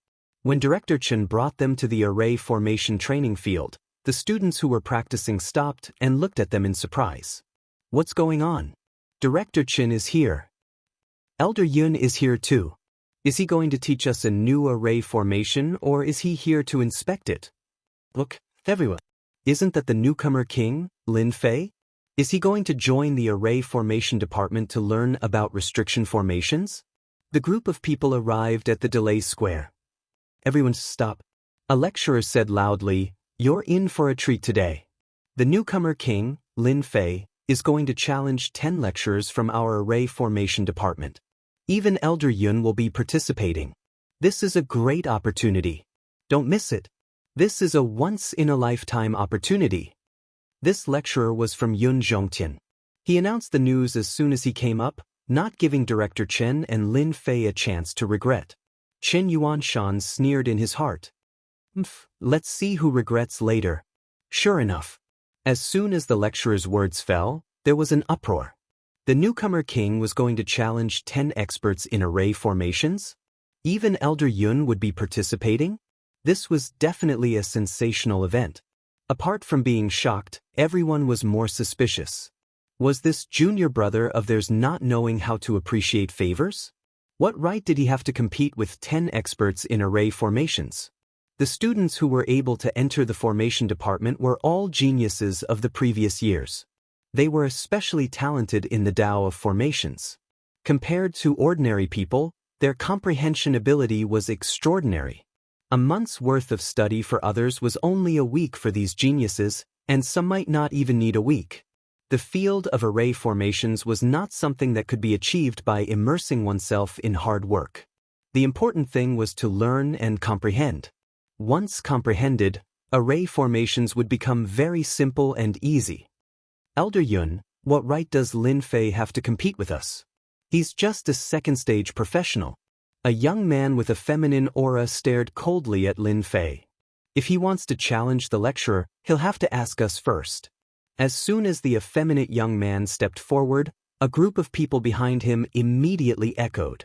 When Director Chen brought them to the array formation training field, the students who were practicing stopped and looked at them in surprise. What's going on? Director Chen is here. Elder Yun is here too. Is he going to teach us a new array formation, or is he here to inspect it? Look, everyone. Isn't that the newcomer king, Lin Fei? Is he going to join the array formation department to learn about restriction formations? The group of people arrived at the delay square. Everyone stop. A lecturer said loudly, "You're in for a treat today. The newcomer king, Lin Fei, is going to challenge 10 lecturers from our array formation department. Even Elder Yun will be participating. This is a great opportunity. Don't miss it. This is a once-in-a-lifetime opportunity." This lecturer was from Yun Zhongtian. He announced the news as soon as he came up, not giving Director Chen and Lin Fei a chance to regret. Chen Yuanshan sneered in his heart. Let's see who regrets later. Sure enough. As soon as the lecturer's words fell, there was an uproar. The newcomer king was going to challenge 10 experts in array formations? Even Elder Yun would be participating? This was definitely a sensational event. Apart from being shocked, everyone was more suspicious. Was this junior brother of theirs not knowing how to appreciate favors? What right did he have to compete with 10 experts in array formations? The students who were able to enter the formation department were all geniuses of the previous years. They were especially talented in the Tao of formations. Compared to ordinary people, their comprehension ability was extraordinary. A month's worth of study for others was only a week for these geniuses, and some might not even need a week. The field of array formations was not something that could be achieved by immersing oneself in hard work. The important thing was to learn and comprehend. Once comprehended, array formations would become very simple and easy. Elder Yun, what right does Lin Fei have to compete with us? He's just a second-stage professional. A young man with a feminine aura stared coldly at Lin Fei. If he wants to challenge the lecturer, he'll have to ask us first. As soon as the effeminate young man stepped forward, a group of people behind him immediately echoed.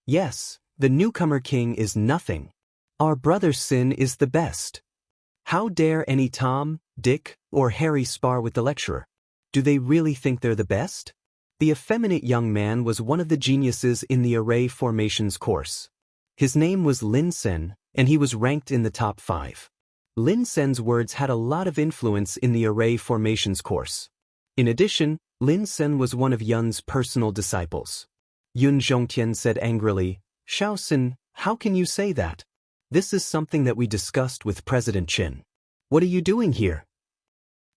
Yes, the newcomer king is nothing. Our brother Sin is the best. How dare any Tom, Dick, or Harry spar with the lecturer? Do they really think they're the best? The effeminate young man was one of the geniuses in the array formations course. His name was Lin Sen, and he was ranked in the top 5. Lin Sen's words had a lot of influence in the array formations course. In addition, Lin Sen was one of Yun's personal disciples. Yun Zhongtian said angrily, "Xiao Sin, how can you say that? This is something that we discussed with President Qin. What are you doing here?"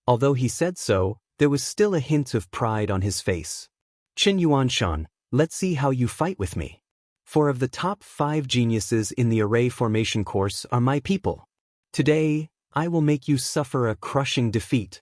Although he said so, there was still a hint of pride on his face. "Qin Yuanshan, let's see how you fight with me. 4 of the top 5 geniuses in the array formation course are my people. Today, I will make you suffer a crushing defeat."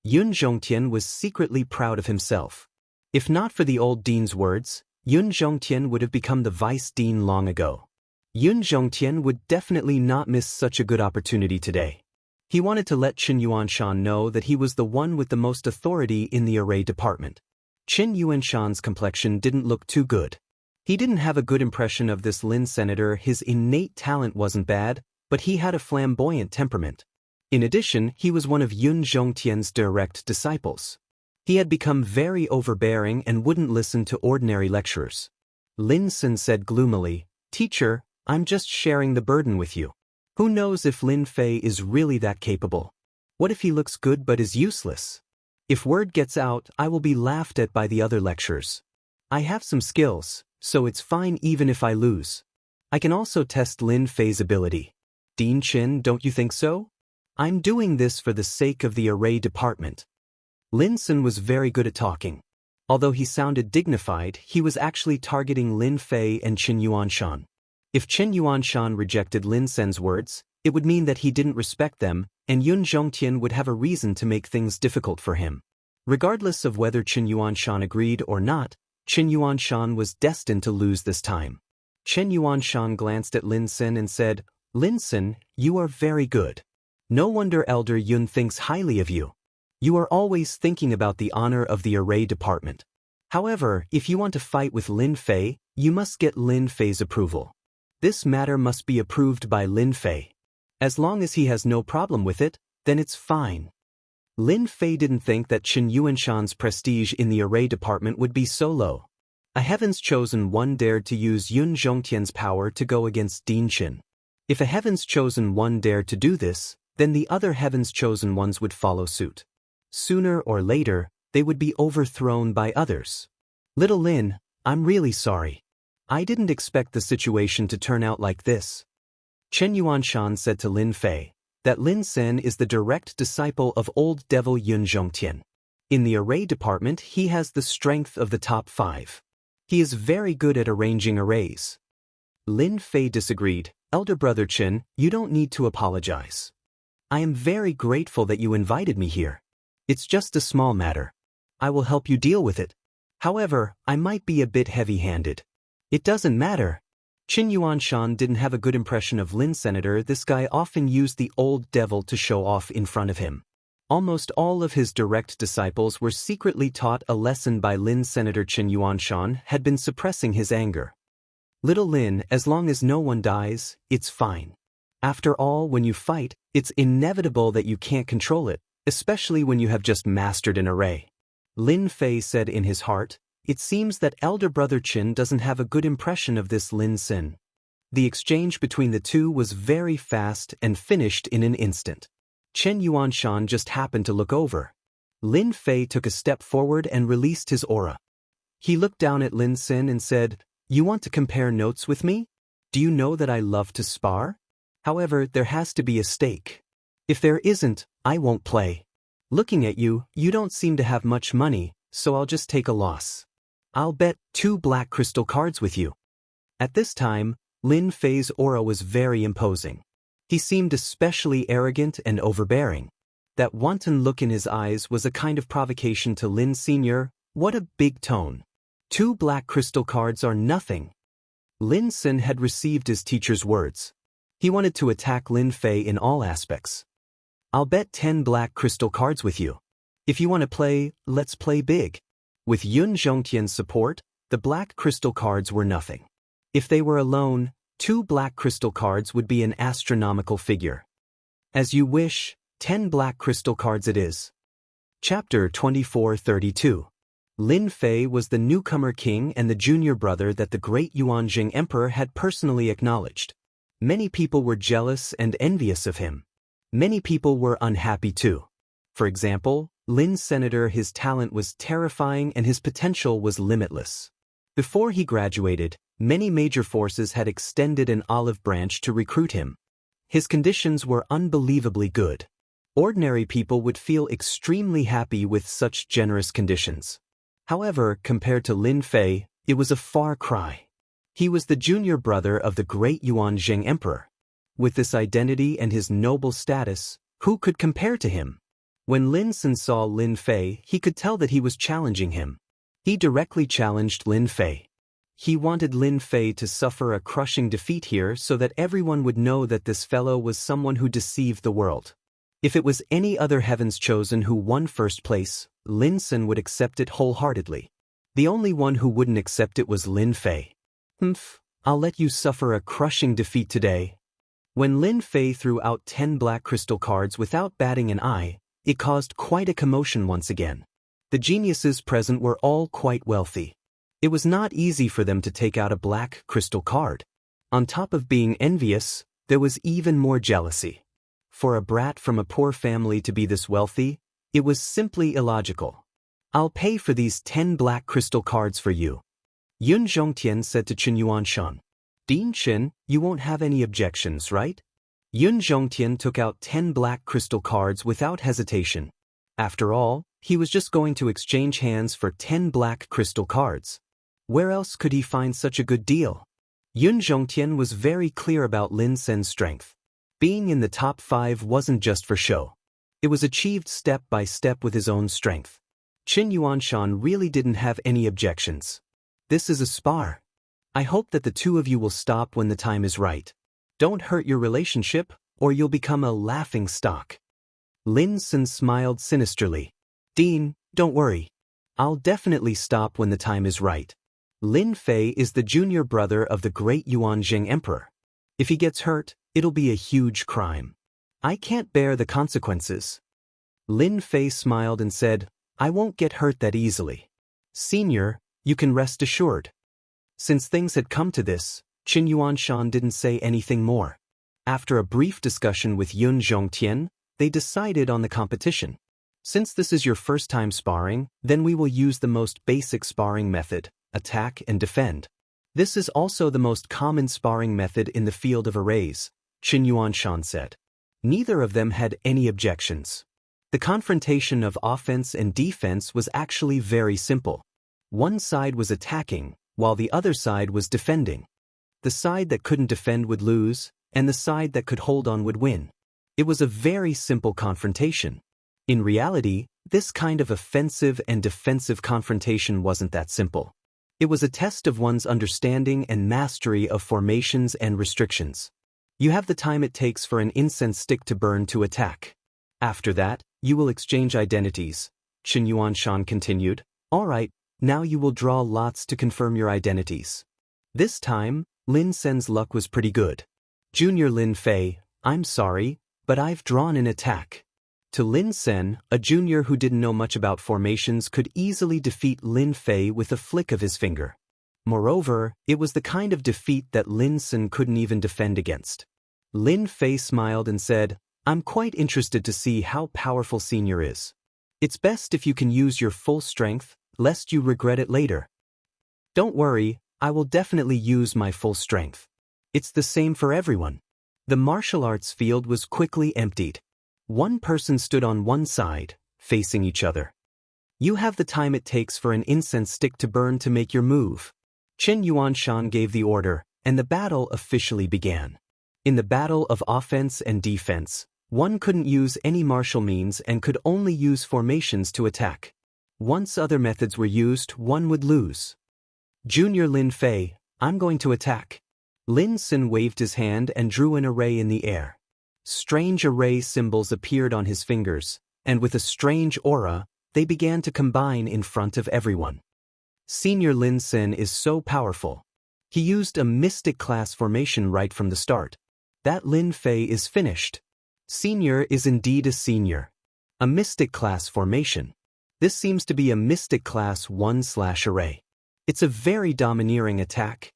Yun Zhongtian was secretly proud of himself. If not for the old dean's words, Yun Zhongtian would have become the vice dean long ago. Yun Zhongtian would definitely not miss such a good opportunity today. He wanted to let Qin Yuanshan know that he was the one with the most authority in the array department. Qin Yuanshan's complexion didn't look too good. He didn't have a good impression of this Lin senator. His innate talent wasn't bad, but he had a flamboyant temperament. In addition, he was one of Yun Zhongtian's direct disciples. He had become very overbearing and wouldn't listen to ordinary lecturers. Lin Sen said gloomily, "Teacher, I'm just sharing the burden with you. Who knows if Lin Fei is really that capable? What if he looks good but is useless? If word gets out, I will be laughed at by the other lecturers. I have some skills, so it's fine even if I lose. I can also test Lin Fei's ability. Dean Qin, don't you think so? I'm doing this for the sake of the array department." Lin Sen was very good at talking. Although he sounded dignified, he was actually targeting Lin Fei and Qin Yuanshan. If Chen Yuanshan rejected Lin Sen's words, it would mean that he didn't respect them, and Yun Zhongtian would have a reason to make things difficult for him. Regardless of whether Chen Yuanshan agreed or not, Chen Yuanshan was destined to lose this time. Chen Yuanshan glanced at Lin Sen and said, "Lin Sen, you are very good. No wonder Elder Yun thinks highly of you. You are always thinking about the honor of the array department. However, if you want to fight with Lin Fei, you must get Lin Fei's approval. This matter must be approved by Lin Fei. As long as he has no problem with it, then it's fine." Lin Fei didn't think that Chen Yuanshan's prestige in the array department would be so low. A Heaven's Chosen One dared to use Yun Zhongtian's power to go against Din Qin. If a Heaven's Chosen One dared to do this, then the other Heaven's Chosen Ones would follow suit. Sooner or later, they would be overthrown by others. "Little Lin, I'm really sorry. I didn't expect the situation to turn out like this." Chen Yuanshan said to Lin Fei that Lin Sen is the direct disciple of old devil Yun Zhongtian. In the array department, he has the strength of the top 5. He is very good at arranging arrays. Lin Fei disagreed. "Elder brother Chen, you don't need to apologize. I am very grateful that you invited me here. It's just a small matter. I will help you deal with it. However, I might be a bit heavy-handed." "It doesn't matter." Chen Yuanshan didn't have a good impression of Lin Senator. This guy often used the old devil to show off in front of him. Almost all of his direct disciples were secretly taught a lesson by Lin Senator. Chen Yuanshan had been suppressing his anger. "Little Lin, as long as no one dies, it's fine. After all, when you fight, it's inevitable that you can't control it, especially when you have just mastered an array." Lin Fei said in his heart, "It seems that elder brother Qin doesn't have a good impression of this Lin Sen." The exchange between the two was very fast and finished in an instant. Chen Yuanshan just happened to look over. Lin Fei took a step forward and released his aura. He looked down at Lin Sen and said, "You want to compare notes with me? Do you know that I love to spar? However, there has to be a stake. If there isn't, I won't play. Looking at you, you don't seem to have much money, so I'll just take a loss. I'll bet 2 black crystal cards with you." At this time, Lin Fei's aura was very imposing. He seemed especially arrogant and overbearing. That wanton look in his eyes was a kind of provocation to Lin Sr. What a big tone. 2 black crystal cards are nothing. Lin Sen had received his teacher's words. He wanted to attack Lin Fei in all aspects. "I'll bet 10 black crystal cards with you. If you want to play, let's play big." With Yun Zhongtian's support, the black crystal cards were nothing. If they were alone, 2 black crystal cards would be an astronomical figure. "As you wish, 10 black crystal cards it is." Chapter 2432. Lin Fei was the newcomer king and the junior brother that the great Yuanjing emperor had personally acknowledged. Many people were jealous and envious of him. Many people were unhappy too. For example, Lin Senator, his talent was terrifying and his potential was limitless. Before he graduated, many major forces had extended an olive branch to recruit him. His conditions were unbelievably good. Ordinary people would feel extremely happy with such generous conditions. However, compared to Lin Fei, it was a far cry. He was the junior brother of the great Yuanjing emperor. With this identity and his noble status, who could compare to him? When Lin Sen saw Lin Fei, he could tell that he was challenging him. He directly challenged Lin Fei. He wanted Lin Fei to suffer a crushing defeat here so that everyone would know that this fellow was someone who deceived the world. If it was any other Heaven's Chosen who won first place, Lin Sen would accept it wholeheartedly. The only one who wouldn't accept it was Lin Fei. I'll let you suffer a crushing defeat today." When Lin Fei threw out 10 black crystal cards without batting an eye, it caused quite a commotion once again. The geniuses present were all quite wealthy. It was not easy for them to take out a black crystal card. On top of being envious, there was even more jealousy. For a brat from a poor family to be this wealthy, it was simply illogical. "I'll pay for these 10 black crystal cards for you," Yun Zhongtian said to Chen Yuanshan. "Din Qin, you won't have any objections, right?" Yun Zhongtian took out 10 black crystal cards without hesitation. After all, he was just going to exchange hands for 10 black crystal cards. Where else could he find such a good deal? Yun Zhongtian was very clear about Lin Sen's strength. Being in the top 5 wasn't just for show. It was achieved step by step with his own strength. Qin Yuanshan really didn't have any objections. This is a spar. I hope that the two of you will stop when the time is right. Don't hurt your relationship, or you'll become a laughing stock. Lin Sen smiled sinisterly. Dean, don't worry. I'll definitely stop when the time is right. Lin Fei is the junior brother of the great Yuanjing emperor. If he gets hurt, it'll be a huge crime. I can't bear the consequences. Lin Fei smiled and said, I won't get hurt that easily. Senior, you can rest assured. Since things had come to this, Qin Yuanshan didn't say anything more. After a brief discussion with Yun Zhongtian, they decided on the competition. Since this is your first time sparring, then we will use the most basic sparring method, attack and defend. This is also the most common sparring method in the field of arrays, Qin Yuanshan said. Neither of them had any objections. The confrontation of offense and defense was actually very simple. One side was attacking, while the other side was defending. The side that couldn't defend would lose, and the side that could hold on would win. It was a very simple confrontation. In reality, this kind of offensive and defensive confrontation wasn't that simple. It was a test of one's understanding and mastery of formations and restrictions. You have the time it takes for an incense stick to burn to attack. After that, you will exchange identities, Qin Yuanshan continued. All right, now you will draw lots to confirm your identities. This time, Lin Sen's luck was pretty good. Junior Lin Fei, I'm sorry, but I've drawn an attack. To Lin Sen, a junior who didn't know much about formations could easily defeat Lin Fei with a flick of his finger. Moreover, it was the kind of defeat that Lin Sen couldn't even defend against. Lin Fei smiled and said, I'm quite interested to see how powerful Senior is. It's best if you can use your full strength, lest you regret it later. Don't worry, I will definitely use my full strength. It's the same for everyone. The martial arts field was quickly emptied. One person stood on one side, facing each other. You have the time it takes for an incense stick to burn to make your move. Qin Yuanshan gave the order, and the battle officially began. In the battle of offense and defense, one couldn't use any martial means and could only use formations to attack. Once other methods were used, one would lose. Junior Lin Fei, I'm going to attack. Lin Sen waved his hand and drew an array in the air. Strange array symbols appeared on his fingers, and with a strange aura, they began to combine in front of everyone. Senior Lin Sen is so powerful. He used a mystic class formation right from the start. That Lin Fei is finished. Senior is indeed a senior. A mystic class formation. This seems to be a mystic class 1/array. It's a very domineering attack.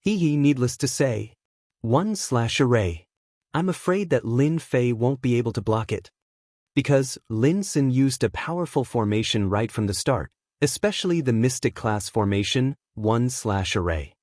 Needless to say. 1/array. I'm afraid that Lin Fei won't be able to block it. Because Lin Sen used a powerful formation right from the start, especially the mystic class formation, 1/array.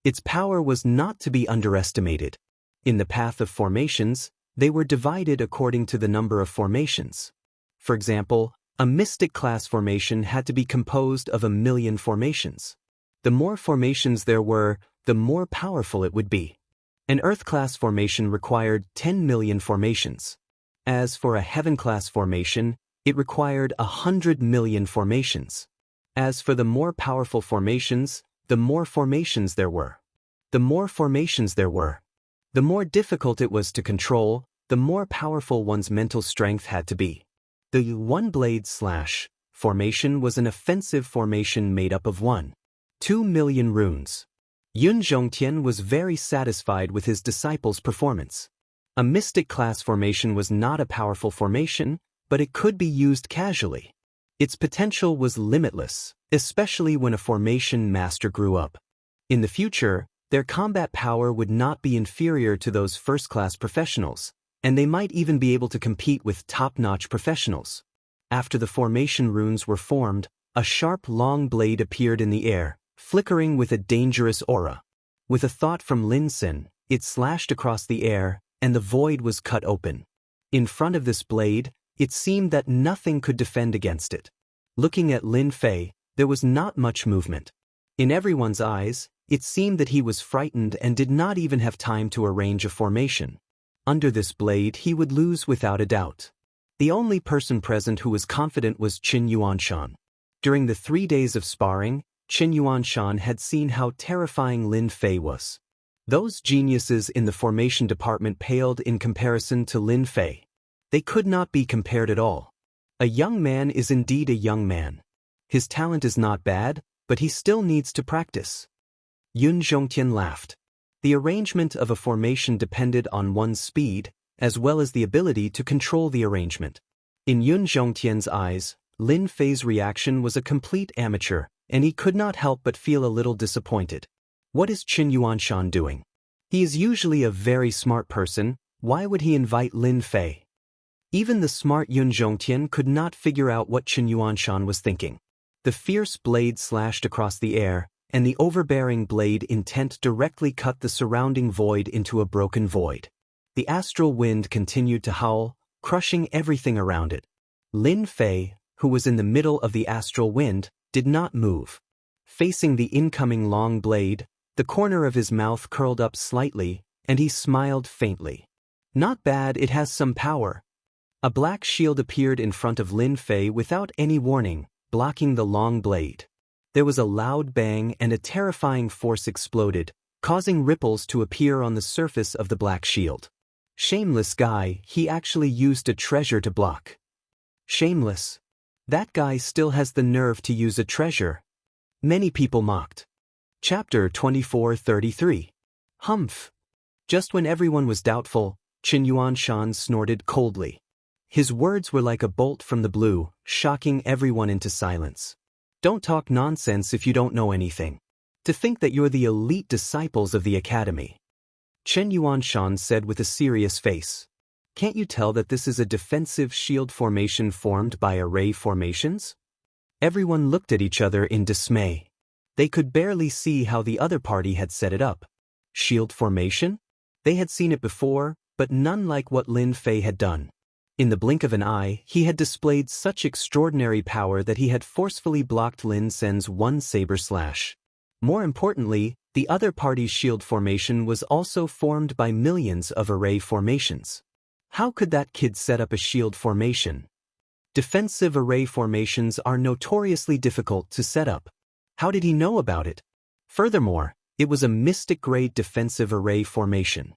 Its power was not to be underestimated. In the path of formations, they were divided according to the number of formations. For example, a mystic class formation had to be composed of 1,000,000 formations. The more formations there were, the more powerful it would be. An Earth-class formation required 10,000,000 formations. As for a Heaven-class formation, it required 100,000,000 formations. As for the more powerful formations, the more formations there were. The more formations there were, the more difficult it was to control, the more powerful one's mental strength had to be. The one-blade slash formation was an offensive formation made up of 2,000,000 runes. Yun Zhongtian was very satisfied with his disciple's performance. A mystic class formation was not a powerful formation, but it could be used casually. Its potential was limitless, especially when a formation master grew up. In the future, their combat power would not be inferior to those first-class professionals, and they might even be able to compete with top-notch professionals. After the formation runes were formed, a sharp long blade appeared in the air, flickering with a dangerous aura. With a thought from Lin Sen, it slashed across the air, and the void was cut open. In front of this blade, it seemed that nothing could defend against it. Looking at Lin Fei, there was not much movement. In everyone's eyes, It seemed that he was frightened and did not even have time to arrange a formation. Under this blade he would lose without a doubt. The only person present who was confident was Qin Yuanshan. During the 3 days of sparring, Qin Yuanshan had seen how terrifying Lin Fei was. Those geniuses in the formation department paled in comparison to Lin Fei. They could not be compared at all. A young man is indeed a young man. His talent is not bad, but he still needs to practice. Yun Zhongtian laughed. The arrangement of a formation depended on one's speed, as well as the ability to control the arrangement. In Yun Zhongtian's eyes, Lin Fei's reaction was a complete amateur, and he could not help but feel a little disappointed. What is Qin Yuanshan doing? He is usually a very smart person. Why would he invite Lin Fei? Even the smart Yun Zhongtian could not figure out what Qin Yuanshan was thinking. The fierce blade slashed across the air, and the overbearing blade intent directly cut the surrounding void into a broken void. The astral wind continued to howl, crushing everything around it. Lin Fei, who was in the middle of the astral wind, did not move. Facing the incoming long blade, the corner of his mouth curled up slightly, and he smiled faintly. Not bad, it has some power. A black shield appeared in front of Lin Fei without any warning, blocking the long blade. There was a loud bang and a terrifying force exploded, causing ripples to appear on the surface of the black shield. Shameless guy, he actually used a treasure to block. Shameless. That guy still has the nerve to use a treasure. Many people mocked. Chapter 24:33. Humph. Just when everyone was doubtful, Qin Yuanshan snorted coldly. His words were like a bolt from the blue, shocking everyone into silence. Don't talk nonsense if you don't know anything. To think that you're the elite disciples of the academy. Qin Yuanshan said with a serious face. Can't you tell that this is a defensive shield formation formed by array formations? Everyone looked at each other in dismay. They could barely see how the other party had set it up. Shield formation? They had seen it before, but none like what Lin Fei had done. In the blink of an eye, he had displayed such extraordinary power that he had forcefully blocked Lin Sen's one saber slash. More importantly, the other party's shield formation was also formed by millions of array formations. How could that kid set up a shield formation? Defensive array formations are notoriously difficult to set up. How did he know about it? Furthermore, it was a mystic-grade defensive array formation.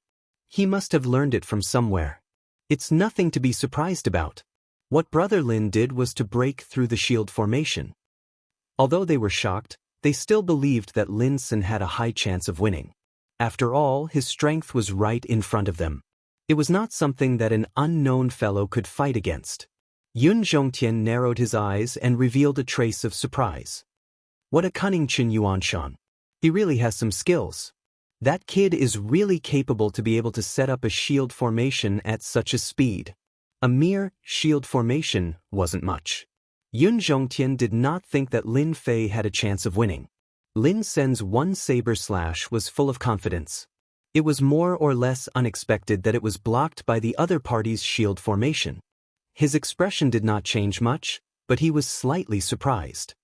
He must have learned it from somewhere. It's nothing to be surprised about. What Brother Lin did was to break through the shield formation. Although they were shocked, they still believed that Lin Sen had a high chance of winning. After all, his strength was right in front of them. It was not something that an unknown fellow could fight against. Yun Zhongtian narrowed his eyes and revealed a trace of surprise. What a cunning Qin Yuanshan. He really has some skills. That kid is really capable to be able to set up a shield formation at such a speed. A mere shield formation wasn't much. Yun Zhongtian did not think that Lin Fei had a chance of winning. Lin Sen's one saber slash was full of confidence. It was more or less unexpected that it was blocked by the other party's shield formation. His expression did not change much, but he was slightly surprised.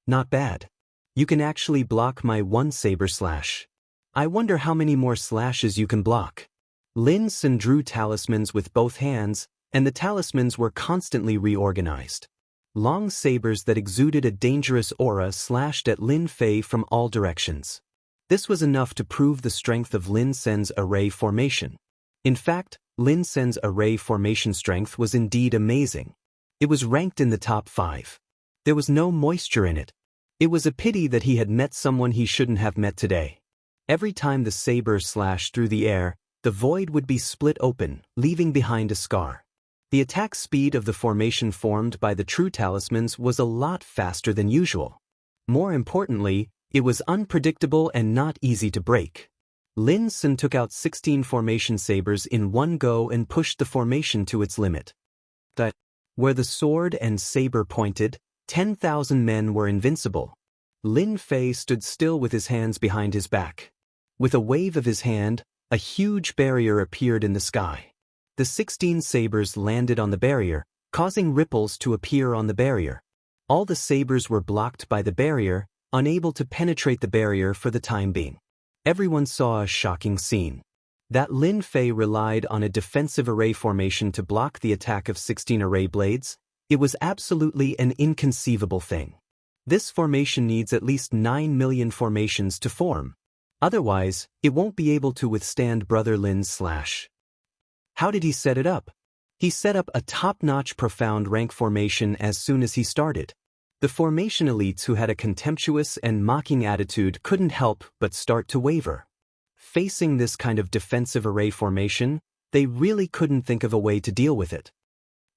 Not bad. You can actually block my one saber slash. I wonder how many more slashes you can block. Lin Sen drew talismans with both hands, and the talismans were constantly reorganized. Long sabers that exuded a dangerous aura slashed at Lin Fei from all directions. This was enough to prove the strength of Lin Sen's array formation. In fact, Lin Sen's array formation strength was indeed amazing. It was ranked in the top 5. There was no moisture in it. It was a pity that he had met someone he shouldn't have met today. Every time the saber slashed through the air, the void would be split open, leaving behind a scar. The attack speed of the formation formed by the true talismans was a lot faster than usual. More importantly, it was unpredictable and not easy to break. Lin Sen took out 16 formation sabers in one go and pushed the formation to its limit. Where the sword and saber pointed, 10,000 men were invincible. Lin Fei stood still with his hands behind his back. With a wave of his hand, a huge barrier appeared in the sky. The 16 sabers landed on the barrier, causing ripples to appear on the barrier. All the sabers were blocked by the barrier, unable to penetrate the barrier for the time being. Everyone saw a shocking scene. That Lin Fei relied on a defensive array formation to block the attack of 16 array blades, it was absolutely an inconceivable thing. This formation needs at least 9 million formations to form. Otherwise, it won't be able to withstand Brother Lin's slash. How did he set it up? He set up a top-notch profound rank formation as soon as he started. The formation elites who had a contemptuous and mocking attitude couldn't help but start to waver. Facing this kind of defensive array formation, they really couldn't think of a way to deal with it.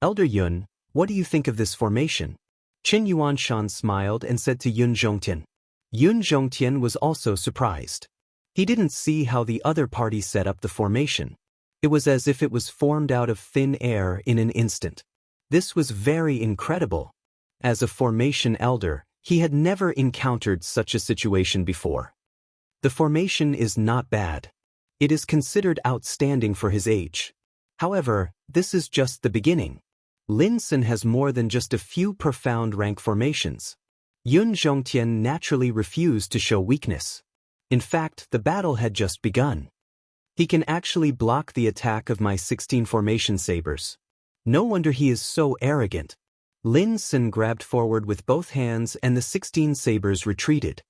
Elder Yun, what do you think of this formation? Qin Yuanshan smiled and said to Yun Zhongtian. Yun Zhongtian was also surprised. He didn't see how the other party set up the formation. It was as if it was formed out of thin air in an instant. This was very incredible. As a formation elder, he had never encountered such a situation before. The formation is not bad. It is considered outstanding for his age. However, this is just the beginning. Lin Sun has more than just a few profound rank formations. Yun Zhongtian naturally refused to show weakness. In fact, the battle had just begun. He can actually block the attack of my 16 formation sabers. No wonder he is so arrogant. Lin Sun grabbed forward with both hands and the 16 sabers retreated.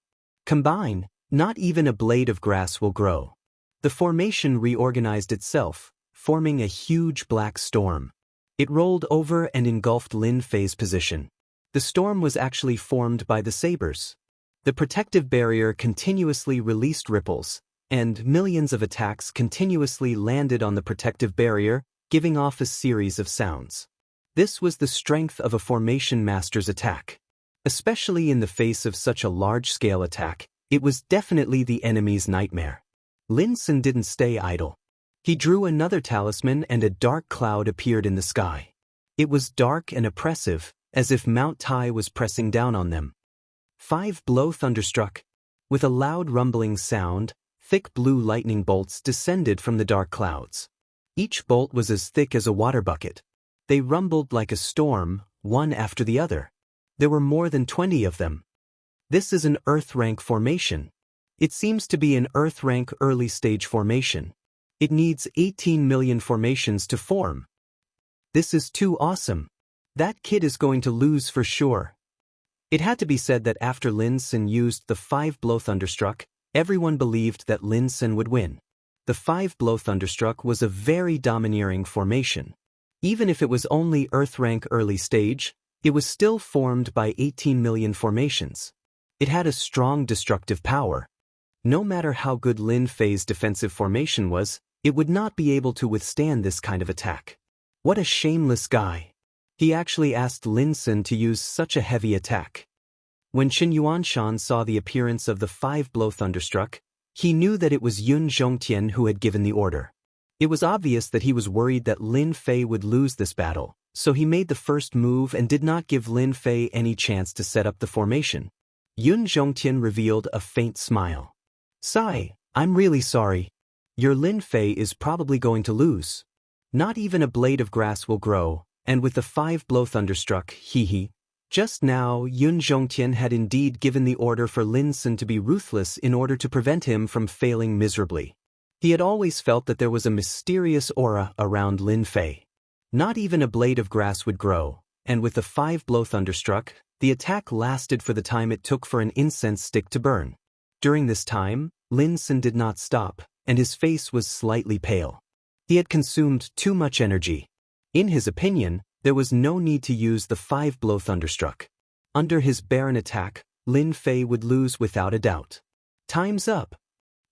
Combine, not even a blade of grass will grow. The formation reorganized itself, forming a huge black storm. It rolled over and engulfed Lin Fei's position. The storm was actually formed by the sabers. The protective barrier continuously released ripples, and millions of attacks continuously landed on the protective barrier, giving off a series of sounds. This was the strength of a formation master's attack. Especially in the face of such a large-scale attack, it was definitely the enemy's nightmare. Lin Sun didn't stay idle. He drew another talisman and a dark cloud appeared in the sky. It was dark and oppressive, as if Mount Tai was pressing down on them. 5 blow thunderstruck. With a loud rumbling sound, thick blue lightning bolts descended from the dark clouds. Each bolt was as thick as a water bucket. They rumbled like a storm, one after the other. There were more than 20 of them. This is an Earth rank formation. It seems to be an Earth rank early stage formation. It needs 18 million formations to form. This is too awesome. That kid is going to lose for sure. It had to be said that after Lin Sun used the 5 blow thunderstruck, everyone believed that Lin Sun would win. The 5 blow thunderstruck was a very domineering formation. Even if it was only Earth rank early stage, it was still formed by 18 million formations. It had a strong destructive power. No matter how good Lin Fei's defensive formation was, it would not be able to withstand this kind of attack. What a shameless guy. He actually asked Lin Sun to use such a heavy attack. When Qin Yuanshan saw the appearance of the 5 blow thunderstruck, he knew that it was Yun Zhongtian who had given the order. It was obvious that he was worried that Lin Fei would lose this battle, so he made the first move and did not give Lin Fei any chance to set up the formation. Yun Zhongtian revealed a faint smile. "Sai, I'm really sorry. Your Lin Fei is probably going to lose. Not even a blade of grass will grow, and with the 5 blow thunderstruck, hee. Just now, Yun Zhongtian had indeed given the order for Lin Sun to be ruthless in order to prevent him from failing miserably. He had always felt that there was a mysterious aura around Lin Fei. Not even a blade of grass would grow, and with the 5 blow thunderstruck, the attack lasted for the time it took for an incense stick to burn. During this time, Lin Sun did not stop, and his face was slightly pale. He had consumed too much energy. In his opinion, there was no need to use the 5 blow thunderstruck. Under his barren attack, Lin Fei would lose without a doubt. Time's up.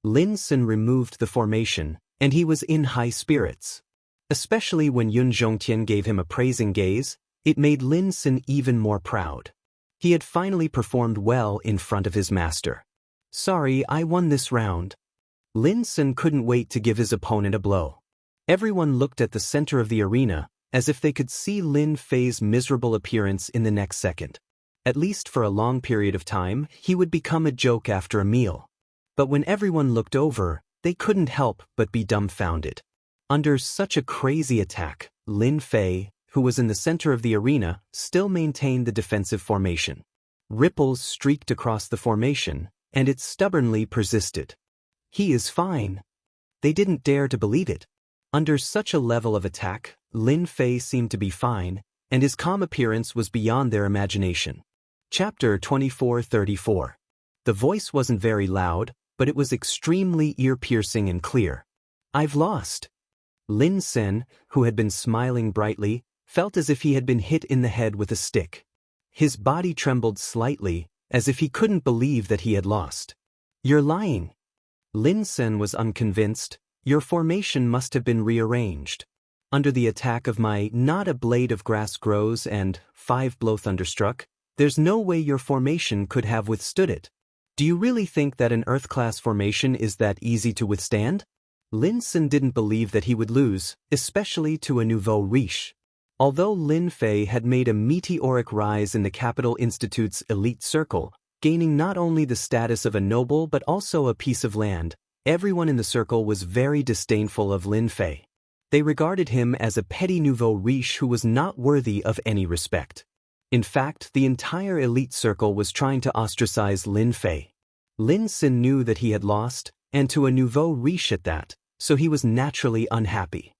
Lin Sun removed the formation, and he was in high spirits. Especially when Yun Zhongtian gave him a praising gaze, it made Lin Sun even more proud. He had finally performed well in front of his master. "Sorry, I won this round." Lin Sun couldn't wait to give his opponent a blow. Everyone looked at the center of the arena, as if they could see Lin Fei's miserable appearance in the next second. At least for a long period of time, he would become a joke after a meal. But when everyone looked over, they couldn't help but be dumbfounded. Under such a crazy attack, Lin Fei, who was in the center of the arena, still maintained the defensive formation. Ripples streaked across the formation, and it stubbornly persisted. He is fine. They didn't dare to believe it. Under such a level of attack, Lin Fei seemed to be fine, and his calm appearance was beyond their imagination. Chapter 2434. The voice wasn't very loud, but it was extremely ear-piercing and clear. I've lost. Lin Sen, who had been smiling brightly, felt as if he had been hit in the head with a stick. His body trembled slightly, as if he couldn't believe that he had lost. You're lying. Lin Sen was unconvinced. Your formation must have been rearranged. Under the attack of my not a blade of grass grows and 5 blow thunderstruck, there's no way your formation could have withstood it. Do you really think that an Earth-class formation is that easy to withstand? Lin Sen didn't believe that he would lose, especially to a nouveau riche. Although Lin Fei had made a meteoric rise in the Capital Institute's elite circle, gaining not only the status of a noble but also a piece of land, everyone in the circle was very disdainful of Lin Fei. They regarded him as a petty nouveau riche who was not worthy of any respect. In fact, the entire elite circle was trying to ostracize Lin Fei. Lin Sen knew that he had lost, and to a nouveau riche at that, so he was naturally unhappy.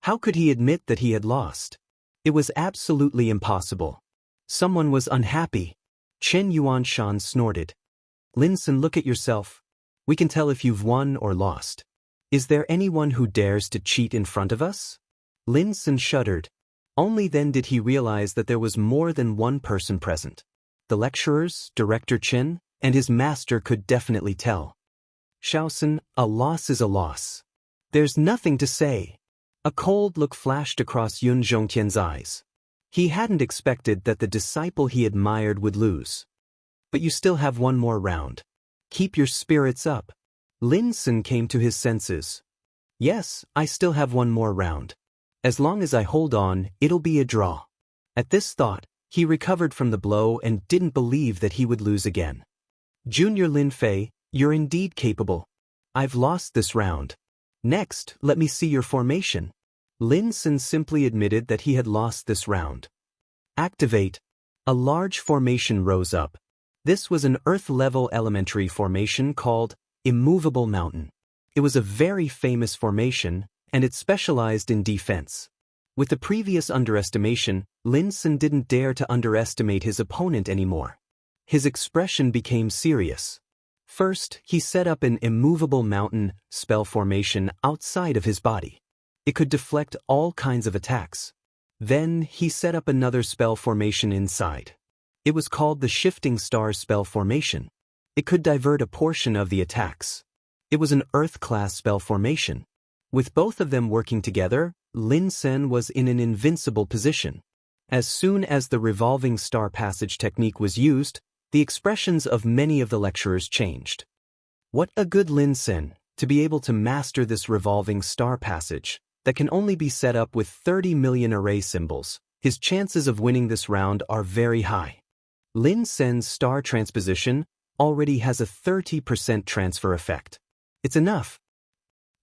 How could he admit that he had lost? It was absolutely impossible. Someone was unhappy. Chen Yuanshan snorted. Lin Sen, look at yourself. We can tell if you've won or lost. Is there anyone who dares to cheat in front of us? Lin Sen shuddered. Only then did he realize that there was more than one person present. The lecturers, Director Chen, and his master could definitely tell. Shaosen, a loss is a loss. There's nothing to say. A cold look flashed across Yun Zhongtian's eyes. He hadn't expected that the disciple he admired would lose. But you still have one more round. Keep your spirits up. Lin Sen came to his senses. Yes, I still have one more round. As long as I hold on, it'll be a draw. At this thought, he recovered from the blow and didn't believe that he would lose again. Junior Lin Fei, you're indeed capable. I've lost this round. Next, let me see your formation. Lin Sen simply admitted that he had lost this round. Activate. A large formation rose up. This was an Earth-level elementary formation called Immovable Mountain. It was a very famous formation, and it specialized in defense. With the previous underestimation, Lin Sen didn't dare to underestimate his opponent anymore. His expression became serious. First, he set up an immovable mountain spell formation outside of his body. It could deflect all kinds of attacks. Then, he set up another spell formation inside. It was called the Shifting Star spell formation. It could divert a portion of the attacks. It was an Earth-class spell formation. With both of them working together, Lin Sen was in an invincible position. As soon as the revolving star passage technique was used, the expressions of many of the lecturers changed. What a good Lin Sen, to be able to master this revolving star passage, that can only be set up with 30 million array symbols. His chances of winning this round are very high. Lin Sen's star transposition already has a 30% transfer effect. It's enough.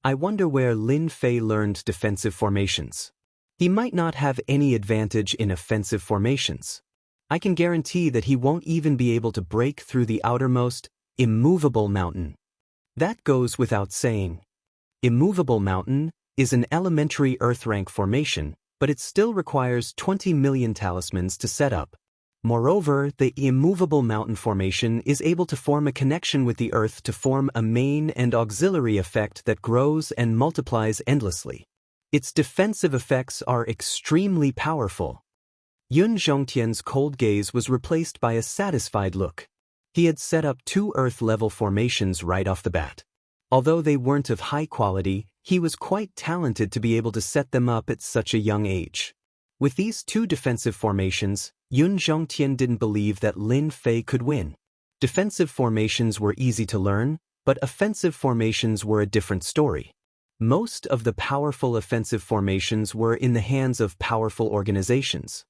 I wonder where Lin Fei learned defensive formations. He might not have any advantage in offensive formations. I can guarantee that he won't even be able to break through the outermost, immovable mountain. That goes without saying. Immovable mountain is an elementary Earth rank formation, but it still requires 20 million talismans to set up. Moreover, the immovable mountain formation is able to form a connection with the Earth to form a main and auxiliary effect that grows and multiplies endlessly. Its defensive effects are extremely powerful. Yun Zhongtian's cold gaze was replaced by a satisfied look. He had set up 2 Earth-level formations right off the bat. Although they weren't of high quality, he was quite talented to be able to set them up at such a young age. With these 2 defensive formations, Yun Zhongtian didn't believe that Lin Fei could win. Defensive formations were easy to learn, but offensive formations were a different story. Most of the powerful offensive formations were in the hands of powerful organizations.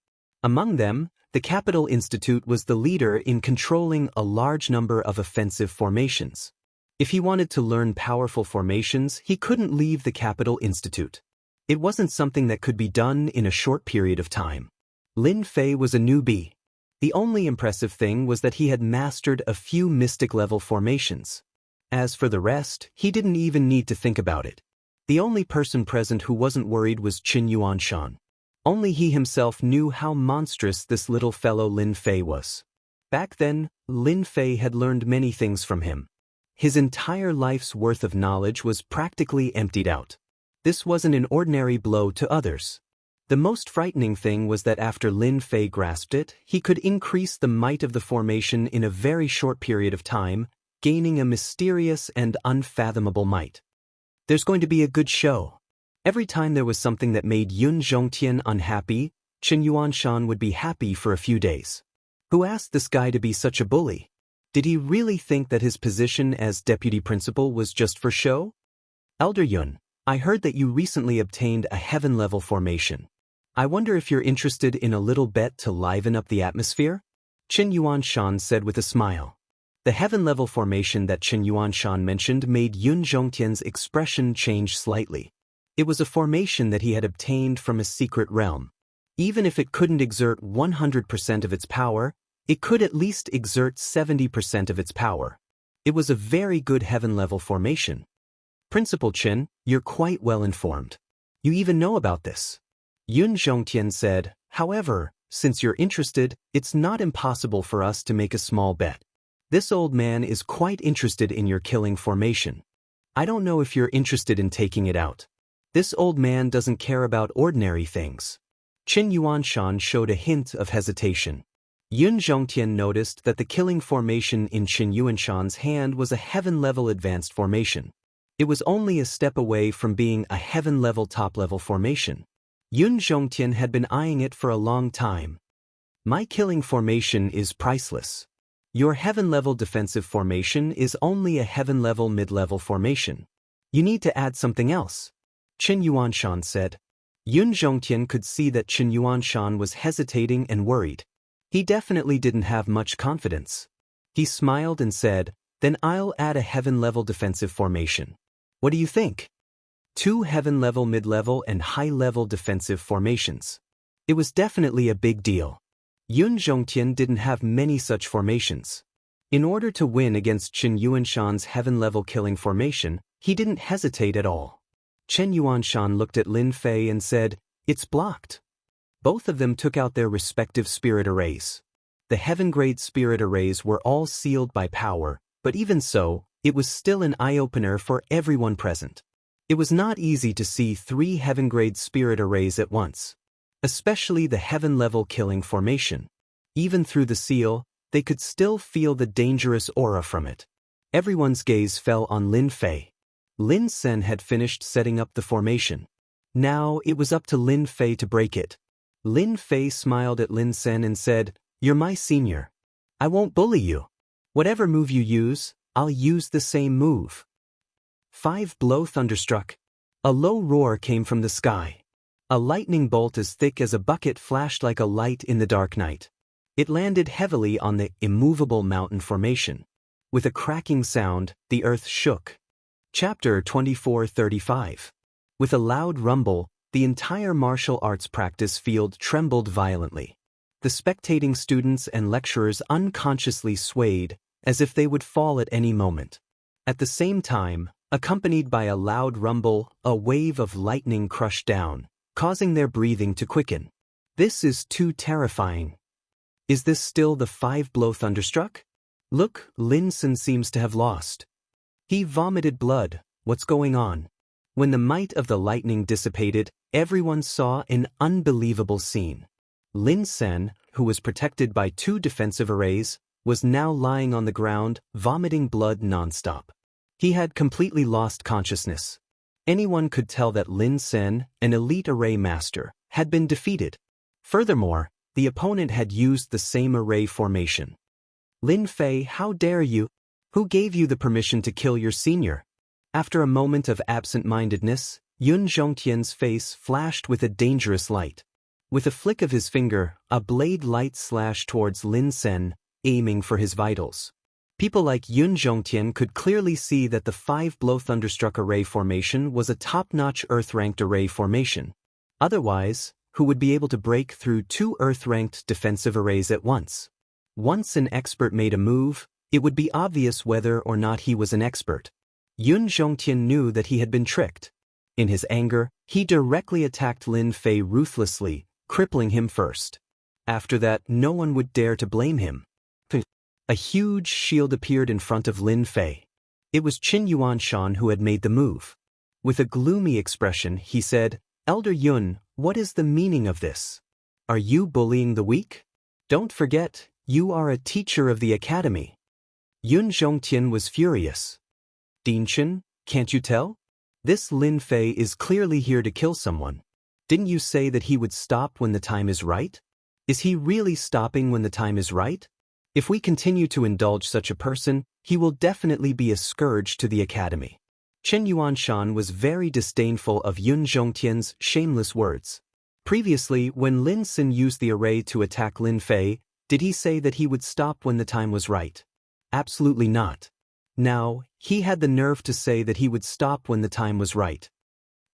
Among them, the Capital Institute was the leader in controlling a large number of offensive formations. If he wanted to learn powerful formations, he couldn't leave the Capital Institute. It wasn't something that could be done in a short period of time. Lin Fei was a newbie. The only impressive thing was that he had mastered a few mystic-level formations. As for the rest, he didn't even need to think about it. The only person present who wasn't worried was Qin Yuanshan. Only he himself knew how monstrous this little fellow Lin Fei was. Back then, Lin Fei had learned many things from him. His entire life's worth of knowledge was practically emptied out. This wasn't an ordinary blow to others. The most frightening thing was that after Lin Fei grasped it, he could increase the might of the formation in a very short period of time, gaining a mysterious and unfathomable might. There's going to be a good show. Every time there was something that made Yun Zhongtian unhappy, Qin Yuanshan would be happy for a few days. Who asked this guy to be such a bully? Did he really think that his position as deputy principal was just for show? Elder Yun, I heard that you recently obtained a heaven-level formation. I wonder if you're interested in a little bet to liven up the atmosphere? Qin Yuanshan said with a smile. The heaven-level formation that Qin Yuanshan mentioned made Yun Zhongtian's expression change slightly. It was a formation that he had obtained from a secret realm. Even if it couldn't exert 100% of its power, it could at least exert 70% of its power. It was a very good heaven-level formation. Principal Qin, you're quite well informed. You even know about this. Yun Zhongtian said, however, since you're interested, it's not impossible for us to make a small bet. This old man is quite interested in your killing formation. I don't know if you're interested in taking it out. This old man doesn't care about ordinary things. Qin Yuanshan showed a hint of hesitation. Yun Zhongtian noticed that the killing formation in Qin Yuanshan's hand was a heaven-level advanced formation. It was only a step away from being a heaven-level top-level formation. Yun Zhongtian had been eyeing it for a long time. My killing formation is priceless. Your heaven-level defensive formation is only a heaven-level mid-level formation. You need to add something else. Qin Yuanshan said. Yun Zhongtian could see that Qin Yuanshan was hesitating and worried. He definitely didn't have much confidence. He smiled and said, then I'll add a heaven-level defensive formation. What do you think? 2 heaven-level mid-level and high-level defensive formations. It was definitely a big deal. Yun Zhongtian didn't have many such formations. In order to win against Qin Yuanshan's heaven-level killing formation, he didn't hesitate at all. Qin Yuanshan looked at Lin Fei and said, it's blocked. Both of them took out their respective spirit arrays. The heaven-grade spirit arrays were all sealed by power, but even so, it was still an eye-opener for everyone present. It was not easy to see 3 heaven-grade spirit arrays at once, especially the heaven-level killing formation. Even through the seal, they could still feel the dangerous aura from it. Everyone's gaze fell on Lin Fei. Lin Sen had finished setting up the formation. Now it was up to Lin Fei to break it. Lin Fei smiled at Lin Sen and said, you're my senior. I won't bully you. Whatever move you use, I'll use the same move. 5 blow thunderstruck. A low roar came from the sky. A lightning bolt as thick as a bucket flashed like a light in the dark night. It landed heavily on the immovable mountain formation. With a cracking sound, the earth shook. Chapter 24:35. With a loud rumble, the entire martial arts practice field trembled violently. The spectating students and lecturers unconsciously swayed, as if they would fall at any moment. At the same time, accompanied by a loud rumble, a wave of lightning crushed down, causing their breathing to quicken. This is too terrifying. Is this still the 5-blow thunderstruck? Look, Lin Sen seems to have lost. He vomited blood. What's going on? When the might of the lightning dissipated, everyone saw an unbelievable scene. Lin Sen, who was protected by 2 defensive arrays, was now lying on the ground, vomiting blood nonstop. He had completely lost consciousness. Anyone could tell that Lin Sen, an elite array master, had been defeated. Furthermore, the opponent had used the same array formation. Lin Fei, how dare you? Who gave you the permission to kill your senior? After a moment of absent-mindedness, Yun Zhongtian's face flashed with a dangerous light. With a flick of his finger, a blade light slashed towards Lin Sen, aiming for his vitals. People like Yun Zhongtian could clearly see that the 5-blow thunderstruck array formation was a top-notch earth-ranked array formation. Otherwise, who would be able to break through 2 Earth-ranked defensive arrays at once. Once an expert made a move, it would be obvious whether or not he was an expert. Yun Zhongtian knew that he had been tricked. In his anger, he directly attacked Lin Fei ruthlessly, crippling him first. After that, no one would dare to blame him. A huge shield appeared in front of Lin Fei. It was Qin Yuanshan who had made the move. With a gloomy expression, he said, "Elder Yun, what is the meaning of this? Are you bullying the weak? Don't forget, you are a teacher of the academy." Yun Zhongtian was furious. "Dinshin, can't you tell? This Lin Fei is clearly here to kill someone. Didn't you say that he would stop when the time is right? Is he really stopping when the time is right? If we continue to indulge such a person, he will definitely be a scourge to the academy." Chen Yuanshan was very disdainful of Yun Zhongtian's shameless words. Previously, when Lin Xin used the array to attack Lin Fei, did he say that he would stop when the time was right? Absolutely not. Now, he had the nerve to say that he would stop when the time was right.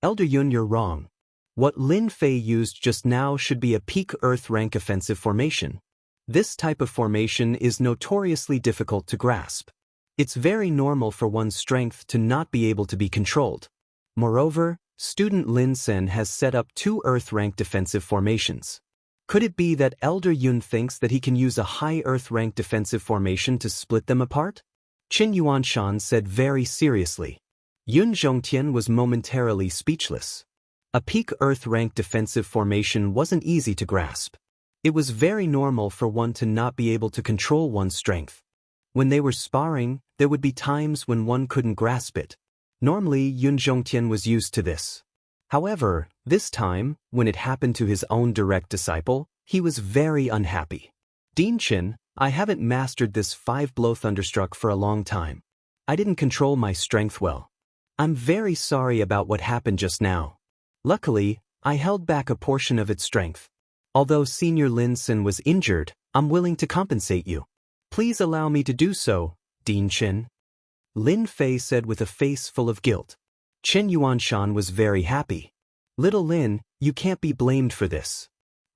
"Elder Yun, you're wrong. What Lin Fei used just now should be a peak Earth rank offensive formation. This type of formation is notoriously difficult to grasp. It's very normal for one's strength to not be able to be controlled. Moreover, student Lin Sen has set up 2 Earth rank defensive formations. Could it be that Elder Yun thinks that he can use a high Earth rank defensive formation to split them apart?" Qin Yuanshan said very seriously. Yun Zhongtian was momentarily speechless. A peak Earth rank defensive formation wasn't easy to grasp. It was very normal for one to not be able to control one's strength. When they were sparring, there would be times when one couldn't grasp it. Normally, Yun Zhongtian was used to this. However, this time, when it happened to his own direct disciple, he was very unhappy. "Dinshin, I haven't mastered this 5-blow thunderstruck for a long time. I didn't control my strength well. I'm very sorry about what happened just now. Luckily, I held back a portion of its strength. Although Senior Lin Xin was injured, I'm willing to compensate you. Please allow me to do so, Dinshin." Lin Fei said with a face full of guilt. Chen Yuanshan was very happy. "Little Lin, you can't be blamed for this.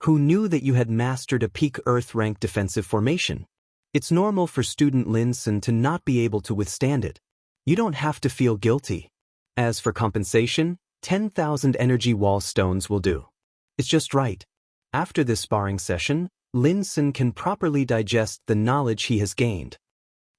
Who knew that you had mastered a peak Earth rank defensive formation? It's normal for student Lin Xin to not be able to withstand it. You don't have to feel guilty. As for compensation, 10,000 energy wall stones will do. It's just right. After this sparring session, Lin Xin can properly digest the knowledge he has gained."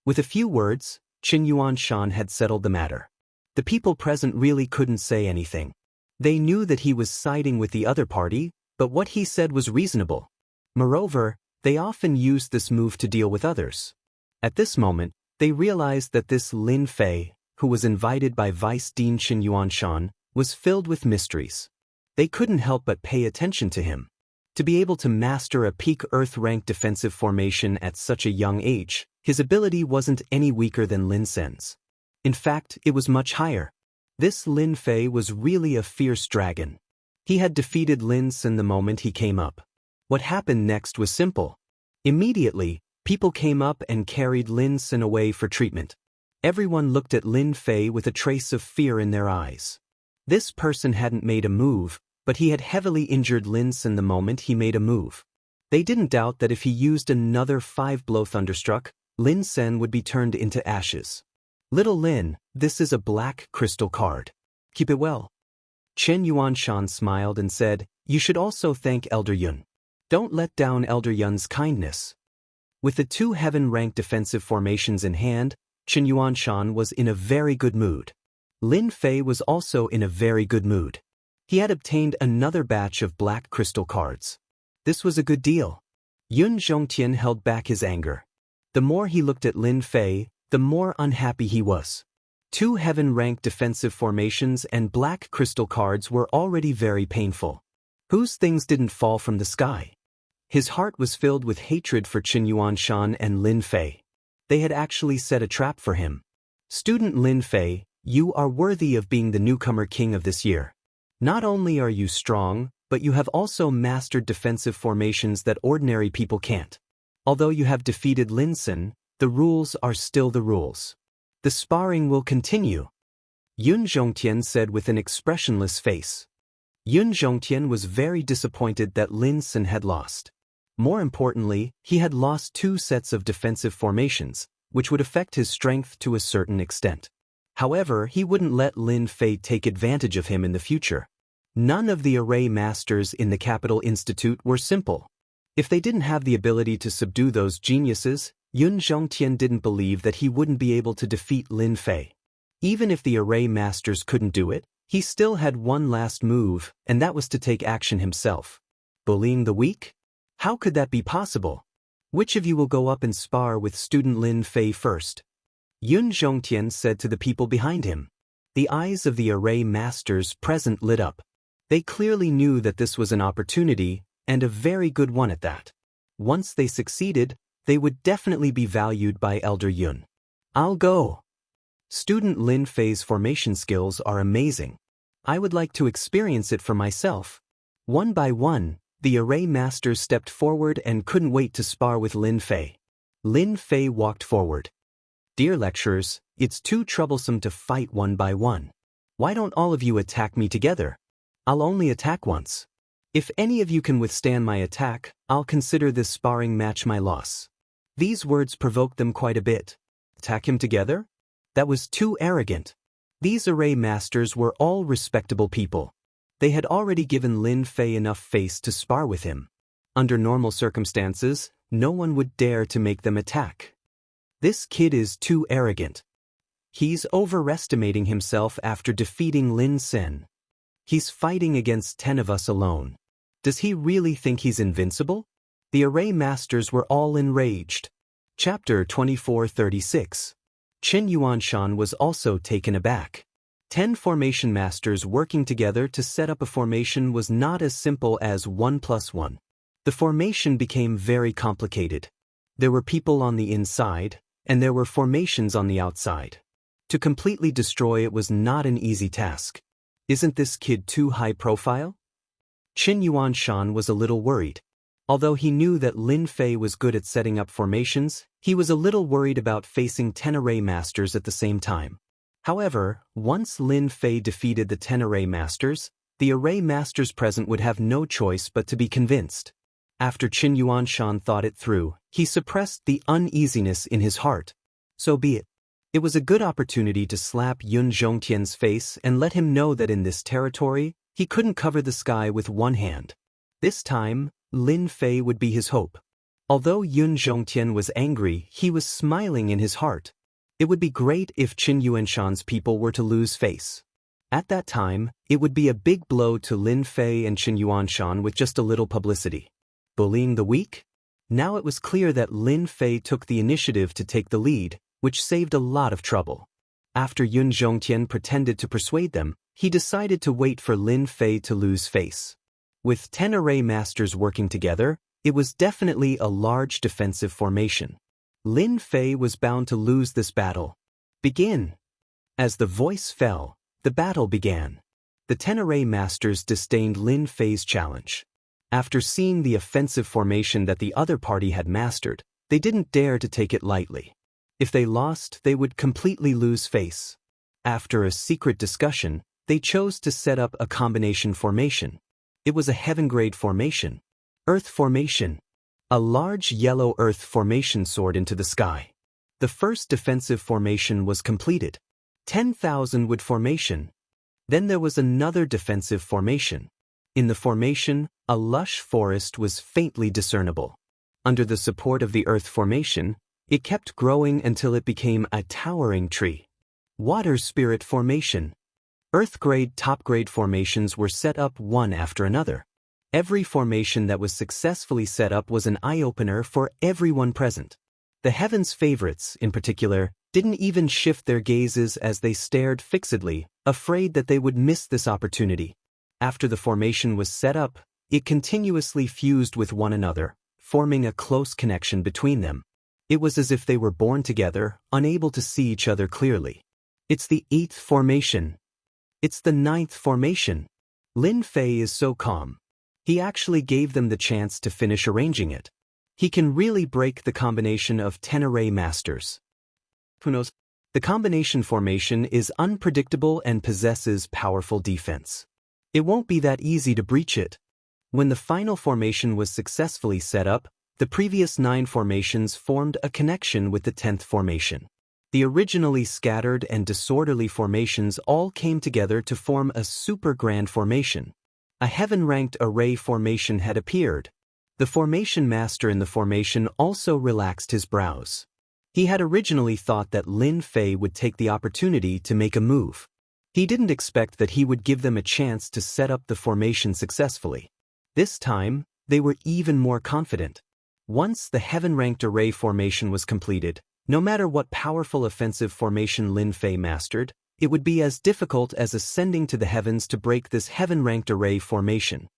With a few words, Qin Yuanshan had settled the matter. The people present really couldn't say anything. They knew that he was siding with the other party, but what he said was reasonable. Moreover, they often used this move to deal with others. At this moment, they realized that this Lin Fei, who was invited by Vice Dean Qin Yuanshan, was filled with mysteries. They couldn't help but pay attention to him. To be able to master a peak Earth rank defensive formation at such a young age, his ability wasn't any weaker than Lin Sen's. In fact, it was much higher. This Lin Fei was really a fierce dragon. He had defeated Lin Sen the moment he came up. What happened next was simple. Immediately, people came up and carried Lin Sen away for treatment. Everyone looked at Lin Fei with a trace of fear in their eyes. This person hadn't made a move, but he had heavily injured Lin Sen the moment he made a move. They didn't doubt that if he used another 5-blow thunderstruck, Lin Sen would be turned into ashes. "Little Lin, this is a black crystal card. Keep it well." Chen Yuanshan smiled and said, "You should also thank Elder Yun. Don't let down Elder Yun's kindness." With the 2 heaven-rank defensive formations in hand, Chen Yuanshan was in a very good mood. Lin Fei was also in a very good mood. He had obtained another batch of black crystal cards. This was a good deal. Yun Zhongtian held back his anger. The more he looked at Lin Fei, the more unhappy he was. 2 heaven-rank defensive formations and black crystal cards were already very painful. Whose things didn't fall from the sky? His heart was filled with hatred for Qin Yuanshan and Lin Fei. They had actually set a trap for him. "Student Lin Fei, you are worthy of being the newcomer king of this year. Not only are you strong, but you have also mastered defensive formations that ordinary people can't. Although you have defeated Lin Sen, the rules are still the rules. The sparring will continue," Yun Zhongtian said with an expressionless face. Yun Zhongtian was very disappointed that Lin Sun had lost. More importantly, he had lost 2 sets of defensive formations, which would affect his strength to a certain extent. However, he wouldn't let Lin Fei take advantage of him in the future. None of the array masters in the Capital Institute were simple. If they didn't have the ability to subdue those geniuses, Yun Zhongtian didn't believe that he wouldn't be able to defeat Lin Fei. Even if the array masters couldn't do it, he still had one last move, and that was to take action himself. Bullying the weak? How could that be possible? Which of you will go up and spar with student Lin Fei first? Yun Zhongtian said to the people behind him. The eyes of the array masters present lit up. They clearly knew that this was an opportunity, and a very good one at that. Once they succeeded, they would definitely be valued by Elder Yun. I'll go. Student Lin Fei's formation skills are amazing. I would like to experience it for myself. One by one, the array masters stepped forward and couldn't wait to spar with Lin Fei. Lin Fei walked forward. Dear lecturers, it's too troublesome to fight one by one. Why don't all of you attack me together? I'll only attack once. If any of you can withstand my attack, I'll consider this sparring match my loss. These words provoked them quite a bit. Attack him together? That was too arrogant. These array masters were all respectable people. They had already given Lin Fei enough face to spar with him. Under normal circumstances, no one would dare to make them attack. This kid is too arrogant. He's overestimating himself after defeating Lin Sun. He's fighting against 10 of us alone. Does he really think he's invincible? The array masters were all enraged. Chapter 2436. Qin Yuanshan was also taken aback. 10 formation masters working together to set up a formation was not as simple as 1 + 1. The formation became very complicated. There were people on the inside, and there were formations on the outside. To completely destroy it was not an easy task. Isn't this kid too high profile? Qin Yuanshan was a little worried. Although he knew that Lin Fei was good at setting up formations, he was a little worried about facing 10 array masters at the same time. However, once Lin Fei defeated the 10 array masters, the array masters present would have no choice but to be convinced. After Qin Yuanshan thought it through, he suppressed the uneasiness in his heart. So be it. It was a good opportunity to slap Yun Zhongtian's face and let him know that in this territory, he couldn't cover the sky with one hand. This time, Lin Fei would be his hope. Although Yun Zhongtian was angry, he was smiling in his heart. It would be great if Qin Yuanshan's people were to lose face. At that time, it would be a big blow to Lin Fei and Qin Yuanshan with just a little publicity. Bullying the weak? Now it was clear that Lin Fei took the initiative to take the lead, which saved a lot of trouble. After Yun Zhongtian pretended to persuade them, he decided to wait for Lin Fei to lose face. With 10 array masters working together, it was definitely a large defensive formation. Lin Fei was bound to lose this battle. Begin. As the voice fell, the battle began. The 10 array masters disdained Lin Fei's challenge. After seeing the offensive formation that the other party had mastered, they didn't dare to take it lightly. If they lost, they would completely lose face. After a secret discussion, they chose to set up a combination formation. It was a heaven-grade formation. Earth formation. A large yellow earth formation soared into the sky. The first defensive formation was completed. 10,000 wood formation. Then there was another defensive formation. In the formation, a lush forest was faintly discernible. Under the support of the earth formation, it kept growing until it became a towering tree. Water spirit formation. Earth-grade, top-grade formations were set up one after another. Every formation that was successfully set up was an eye-opener for everyone present. The heavens' favorites, in particular, didn't even shift their gazes as they stared fixedly, afraid that they would miss this opportunity. After the formation was set up, it continuously fused with one another, forming a close connection between them. It was as if they were born together, unable to see each other clearly. It's the 8th formation. It's the 9th formation. Lin Fei is so calm. He actually gave them the chance to finish arranging it. He can really break the combination of 10 array masters. Who knows? The combination formation is unpredictable and possesses powerful defense. It won't be that easy to breach it. When the final formation was successfully set up, the previous 9 formations formed a connection with the 10th formation. The originally scattered and disorderly formations all came together to form a super grand formation. A heaven-ranked array formation had appeared. The formation master in the formation also relaxed his brows. He had originally thought that Lin Fei would take the opportunity to make a move. He didn't expect that he would give them a chance to set up the formation successfully. This time, they were even more confident. Once the heaven-ranked array formation was completed, no matter what powerful offensive formation Lin Fei mastered, it would be as difficult as ascending to the heavens to break this heaven-ranked array formation.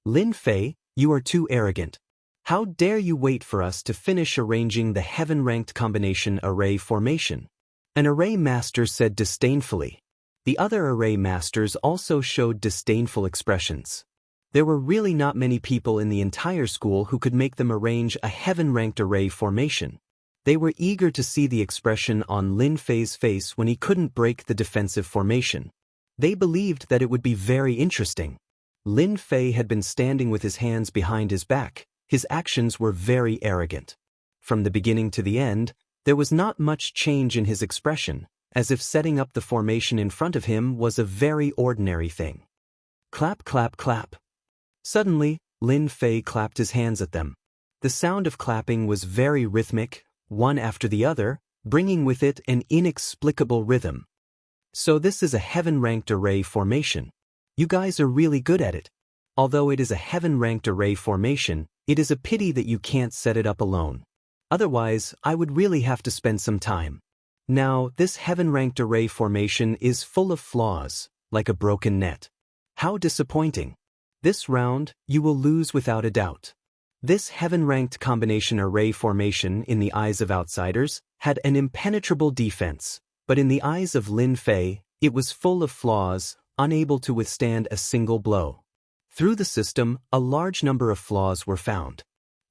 Lin Fei, you are too arrogant. How dare you wait for us to finish arranging the heaven-ranked combination array formation? An array master said disdainfully. The other array masters also showed disdainful expressions. There were really not many people in the entire school who could make them arrange a heaven-ranked array formation. They were eager to see the expression on Lin Fei's face when he couldn't break the defensive formation. They believed that it would be very interesting. Lin Fei had been standing with his hands behind his back. His actions were very arrogant. From the beginning to the end, there was not much change in his expression, as if setting up the formation in front of him was a very ordinary thing. Clap, clap, clap. Suddenly, Lin Fei clapped his hands at them. The sound of clapping was very rhythmic, one after the other, bringing with it an inexplicable rhythm. So this is a heaven-ranked array formation. You guys are really good at it. Although it is a heaven-ranked array formation, it is a pity that you can't set it up alone. Otherwise, I would really have to spend some time. Now, this heaven-ranked array formation is full of flaws, like a broken net. How disappointing. This round, you will lose without a doubt. This heaven-ranked combination array formation in the eyes of outsiders had an impenetrable defense, but in the eyes of Lin Fei, it was full of flaws, unable to withstand a single blow. Through the system, a large number of flaws were found.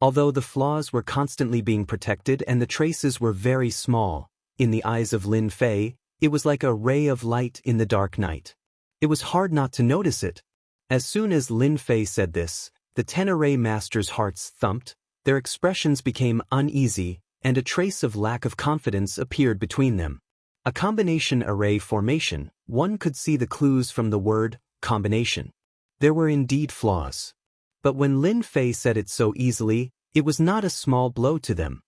Although the flaws were constantly being protected and the traces were very small, in the eyes of Lin Fei, it was like a ray of light in the dark night. It was hard not to notice it. As soon as Lin Fei said this, the 10 array masters' hearts thumped, their expressions became uneasy, and a trace of lack of confidence appeared between them. A combination array formation, one could see the clues from the word combination. There were indeed flaws. But when Lin Fei said it so easily, it was not a small blow to them.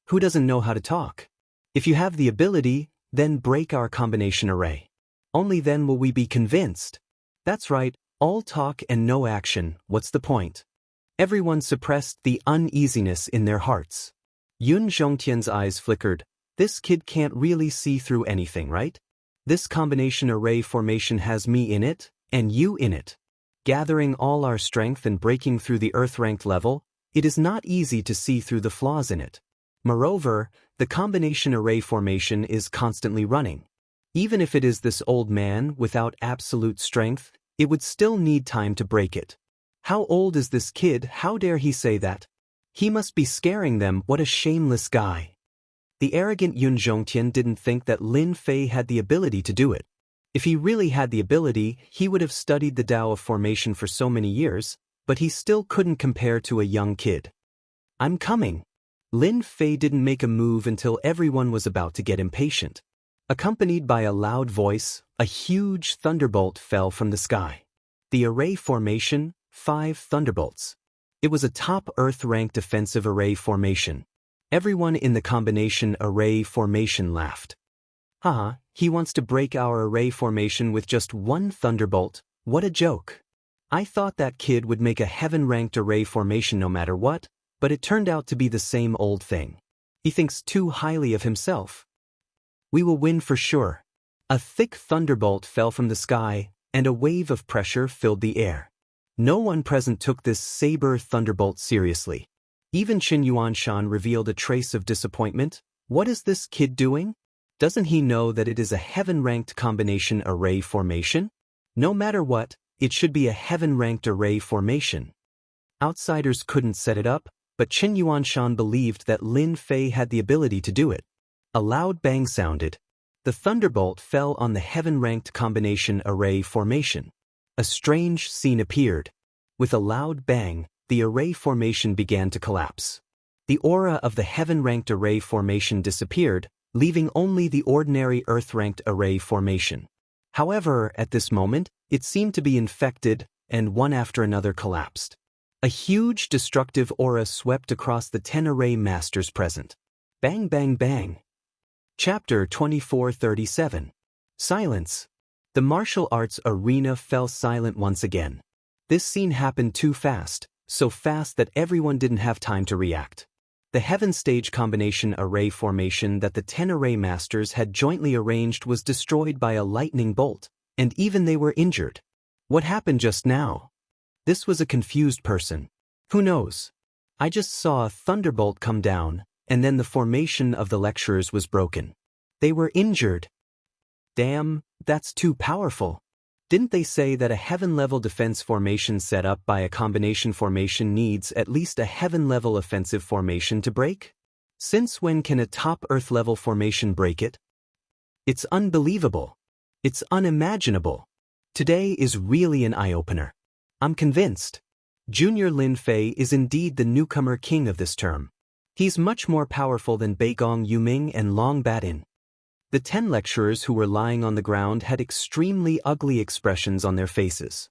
Who doesn't know how to talk? If you have the ability, then break our combination array. Only then will we be convinced. That's right. All talk and no action, what's the point? Everyone suppressed the uneasiness in their hearts. Yun Zhongtian's eyes flickered. This kid can't really see through anything, right? This combination array formation has me in it, and you in it. Gathering all our strength and breaking through the earth-ranked level, it is not easy to see through the flaws in it. Moreover, the combination array formation is constantly running. Even if it is this old man without absolute strength, it would still need time to break it. How old is this kid? How dare he say that? He must be scaring them. What a shameless guy. The arrogant Yun Zhongtian didn't think that Lin Fei had the ability to do it. If he really had the ability, he would have studied the Tao of formation for so many years, but he still couldn't compare to a young kid. I'm coming. Lin Fei didn't make a move until everyone was about to get impatient. Accompanied by a loud voice, a huge thunderbolt fell from the sky. The array formation, 5 thunderbolts. It was a top Earth-ranked defensive array formation. Everyone in the combination array formation laughed. Haha, he wants to break our array formation with just 1 thunderbolt. What a joke. I thought that kid would make a heaven-ranked array formation no matter what, but it turned out to be the same old thing. He thinks too highly of himself. We will win for sure. A thick thunderbolt fell from the sky, and a wave of pressure filled the air. No one present took this saber thunderbolt seriously. Even Qin Yuanshan revealed a trace of disappointment. What is this kid doing? Doesn't he know that it is a heaven-ranked combination array formation? No matter what, it should be a heaven-ranked array formation. Outsiders couldn't set it up, but Qin Yuanshan believed that Lin Fei had the ability to do it. A loud bang sounded. The thunderbolt fell on the heaven-ranked combination array formation. a strange scene appeared. With a loud bang, the array formation began to collapse. The aura of the heaven-ranked array formation disappeared, leaving only the ordinary earth-ranked array formation. However, at this moment, it seemed to be infected, and one after another collapsed. A huge destructive aura swept across the 10 array masters present. Bang bang bang. Chapter 2437. Silence. The martial arts arena fell silent once again. This scene happened too fast, so fast that everyone didn't have time to react. The heaven stage combination array formation that the 10 array masters had jointly arranged was destroyed by a lightning bolt, and even they were injured. What happened just now? This was a confused person. Who knows? I just saw a thunderbolt come down, and then the formation of the lecturers was broken. They were injured. Damn, that's too powerful. Didn't they say that a heaven-level defense formation set up by a combination formation needs at least a heaven-level offensive formation to break? Since when can a top Earth-level formation break it? It's unbelievable. It's unimaginable. Today is really an eye-opener. I'm convinced. Junior Lin Fei is indeed the newcomer king of this term. He's much more powerful than Beigong Yuming and Long Batin. The 10 lecturers who were lying on the ground had extremely ugly expressions on their faces.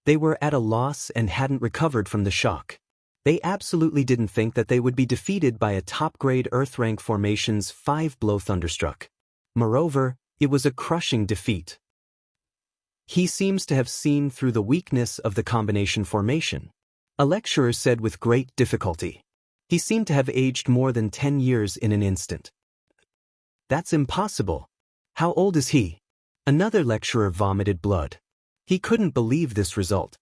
They were at a loss and hadn't recovered from the shock. They absolutely didn't think that they would be defeated by a top-grade Earth-rank formation's 5-blow thunderstruck. Moreover, it was a crushing defeat. He seems to have seen through the weakness of the combination formation. A lecturer said with great difficulty. He seemed to have aged more than 10 years in an instant. That's impossible. How old is he? Another lecturer vomited blood. He couldn't believe this result.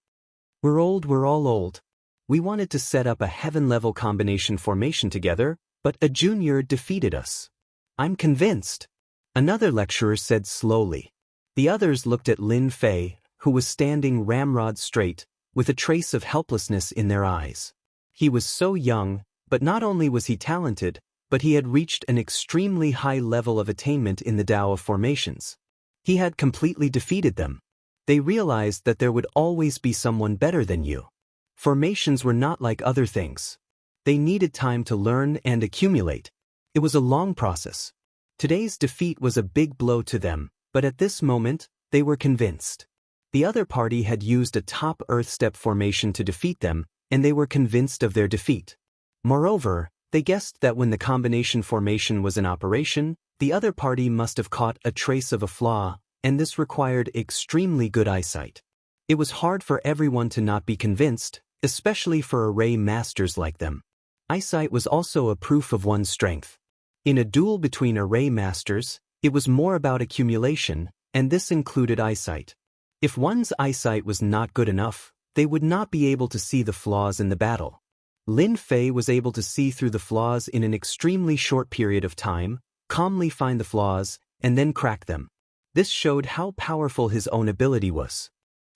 We're all old. We wanted to set up a heaven-level combination formation together, but a junior defeated us. I'm convinced. Another lecturer said slowly. The others looked at Lin Fei, who was standing ramrod straight, with a trace of helplessness in their eyes. He was so young, but not only was he talented, but he had reached an extremely high level of attainment in the Tao of formations. He had completely defeated them. They realized that there would always be someone better than you. Formations were not like other things. They needed time to learn and accumulate. It was a long process. Today's defeat was a big blow to them, but at this moment, they were convinced. The other party had used a top Earth step formation to defeat them, and they were convinced of their defeat. Moreover, they guessed that when the combination formation was in operation, the other party must have caught a trace of a flaw, and this required extremely good eyesight. It was hard for everyone to not be convinced, especially for array masters like them. Eyesight was also a proof of one's strength. In a duel between array masters, it was more about accumulation, and this included eyesight. If one's eyesight was not good enough, they would not be able to see the flaws in the battle. Lin Fei was able to see through the flaws in an extremely short period of time, calmly find the flaws, and then crack them. This showed how powerful his own ability was.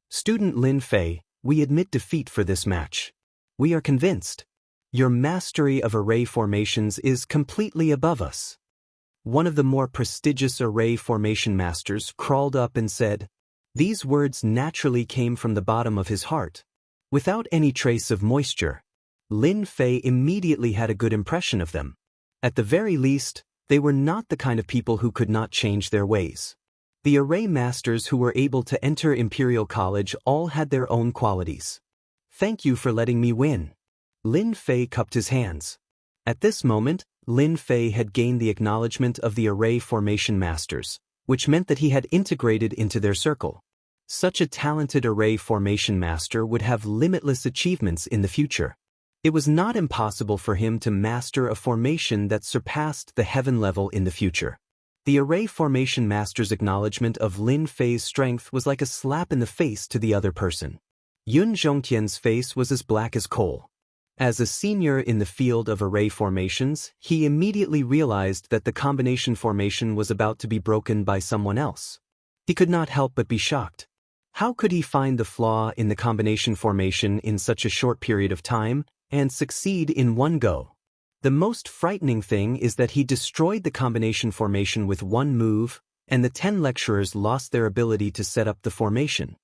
Student Lin Fei, we admit defeat for this match. We are convinced. Your mastery of array formations is completely above us. One of the more prestigious array formation masters crawled up and said. These words naturally came from the bottom of his heart. Without any trace of moisture. Lin Fei immediately had a good impression of them. At the very least, they were not the kind of people who could not change their ways. The array masters who were able to enter Imperial College all had their own qualities. Thank you for letting me win. Lin Fei cupped his hands. At this moment, Lin Fei had gained the acknowledgement of the array formation masters, which meant that he had integrated into their circle. Such a talented array formation master would have limitless achievements in the future. It was not impossible for him to master a formation that surpassed the heaven level in the future. The array formation master's acknowledgement of Lin Fei's strength was like a slap in the face to the other person. Yun Zhongtian's face was as black as coal. As a senior in the field of array formations, he immediately realized that the combination formation was about to be broken by someone else. He could not help but be shocked. How could he find the flaw in the combination formation in such a short period of time, and succeed in one go? The most frightening thing is that he destroyed the combination formation with one move, and the 10 lecturers lost their ability to set up the formation.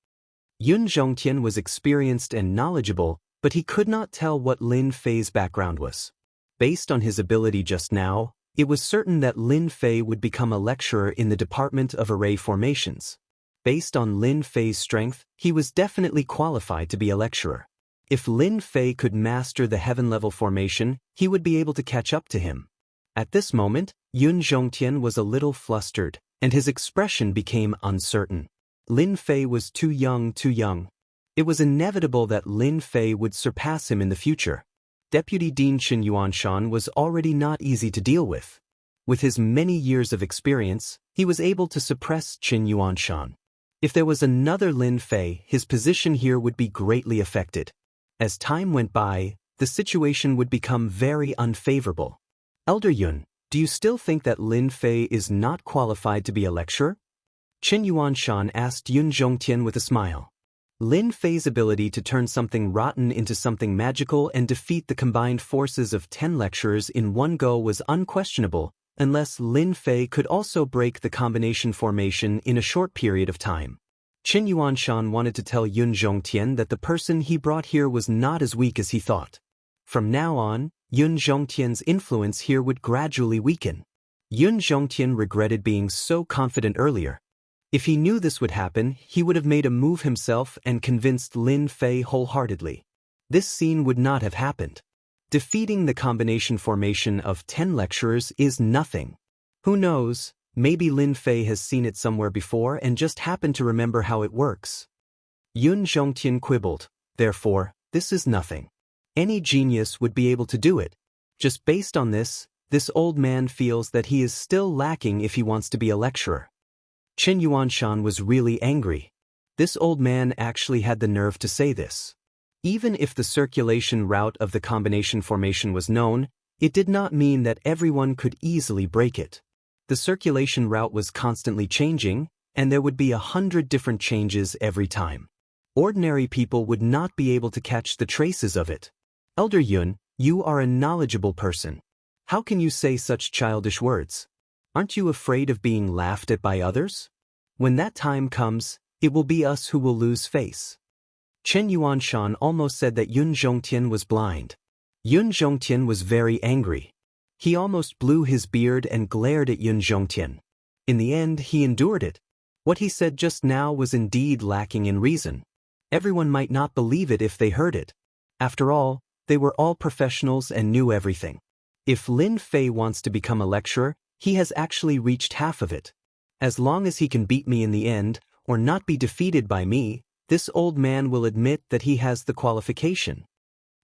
Yun Zhongtian was experienced and knowledgeable, but he could not tell what Lin Fei's background was. Based on his ability just now, it was certain that Lin Fei would become a lecturer in the Department of Array Formations. Based on Lin Fei's strength, he was definitely qualified to be a lecturer. If Lin Fei could master the heaven-level formation, he would be able to catch up to him. At this moment, Yun Zhongtian was a little flustered, and his expression became uncertain. Lin Fei was too young. It was inevitable that Lin Fei would surpass him in the future. Deputy Dean Qin Yuanshan was already not easy to deal with. With his many years of experience, he was able to suppress Qin Yuanshan. If there was another Lin Fei, his position here would be greatly affected. As time went by, the situation would become very unfavorable. Elder Yun, do you still think that Lin Fei is not qualified to be a lecturer? Qin Yuanshan asked Yun Zhongtian with a smile. Lin Fei's ability to turn something rotten into something magical and defeat the combined forces of 10 lecturers in one go was unquestionable, unless Lin Fei could also break the combination formation in a short period of time. Qin Yuanshan wanted to tell Yun Zhongtian that the person he brought here was not as weak as he thought. From now on, Yun Zhongtian's influence here would gradually weaken. Yun Zhongtian regretted being so confident earlier. If he knew this would happen, he would have made a move himself and convinced Lin Fei wholeheartedly. This scene would not have happened. Defeating the combination formation of 10 lecturers is nothing. Who knows, maybe Lin Fei has seen it somewhere before and just happened to remember how it works. Yun Zhongtian quibbled, therefore, this is nothing. Any genius would be able to do it. Just based on this old man feels that he is still lacking if he wants to be a lecturer. Qin Yuanshan was really angry. This old man actually had the nerve to say this. Even if the circulation route of the combination formation was known, it did not mean that everyone could easily break it. The circulation route was constantly changing, and there would be 100 different changes every time. Ordinary people would not be able to catch the traces of it. Elder Yun, you are a knowledgeable person. How can you say such childish words? Aren't you afraid of being laughed at by others? When that time comes, it will be us who will lose face. Qin Yuanshan almost said that Yun Zhongtian was blind. Yun Zhongtian was very angry. He almost blew his beard and glared at Yun Zhongtian. In the end, he endured it. What he said just now was indeed lacking in reason. Everyone might not believe it if they heard it. After all, they were all professionals and knew everything. If Lin Fei wants to become a lecturer, he has actually reached half of it. As long as he can beat me in the end, or not be defeated by me, this old man will admit that he has the qualification.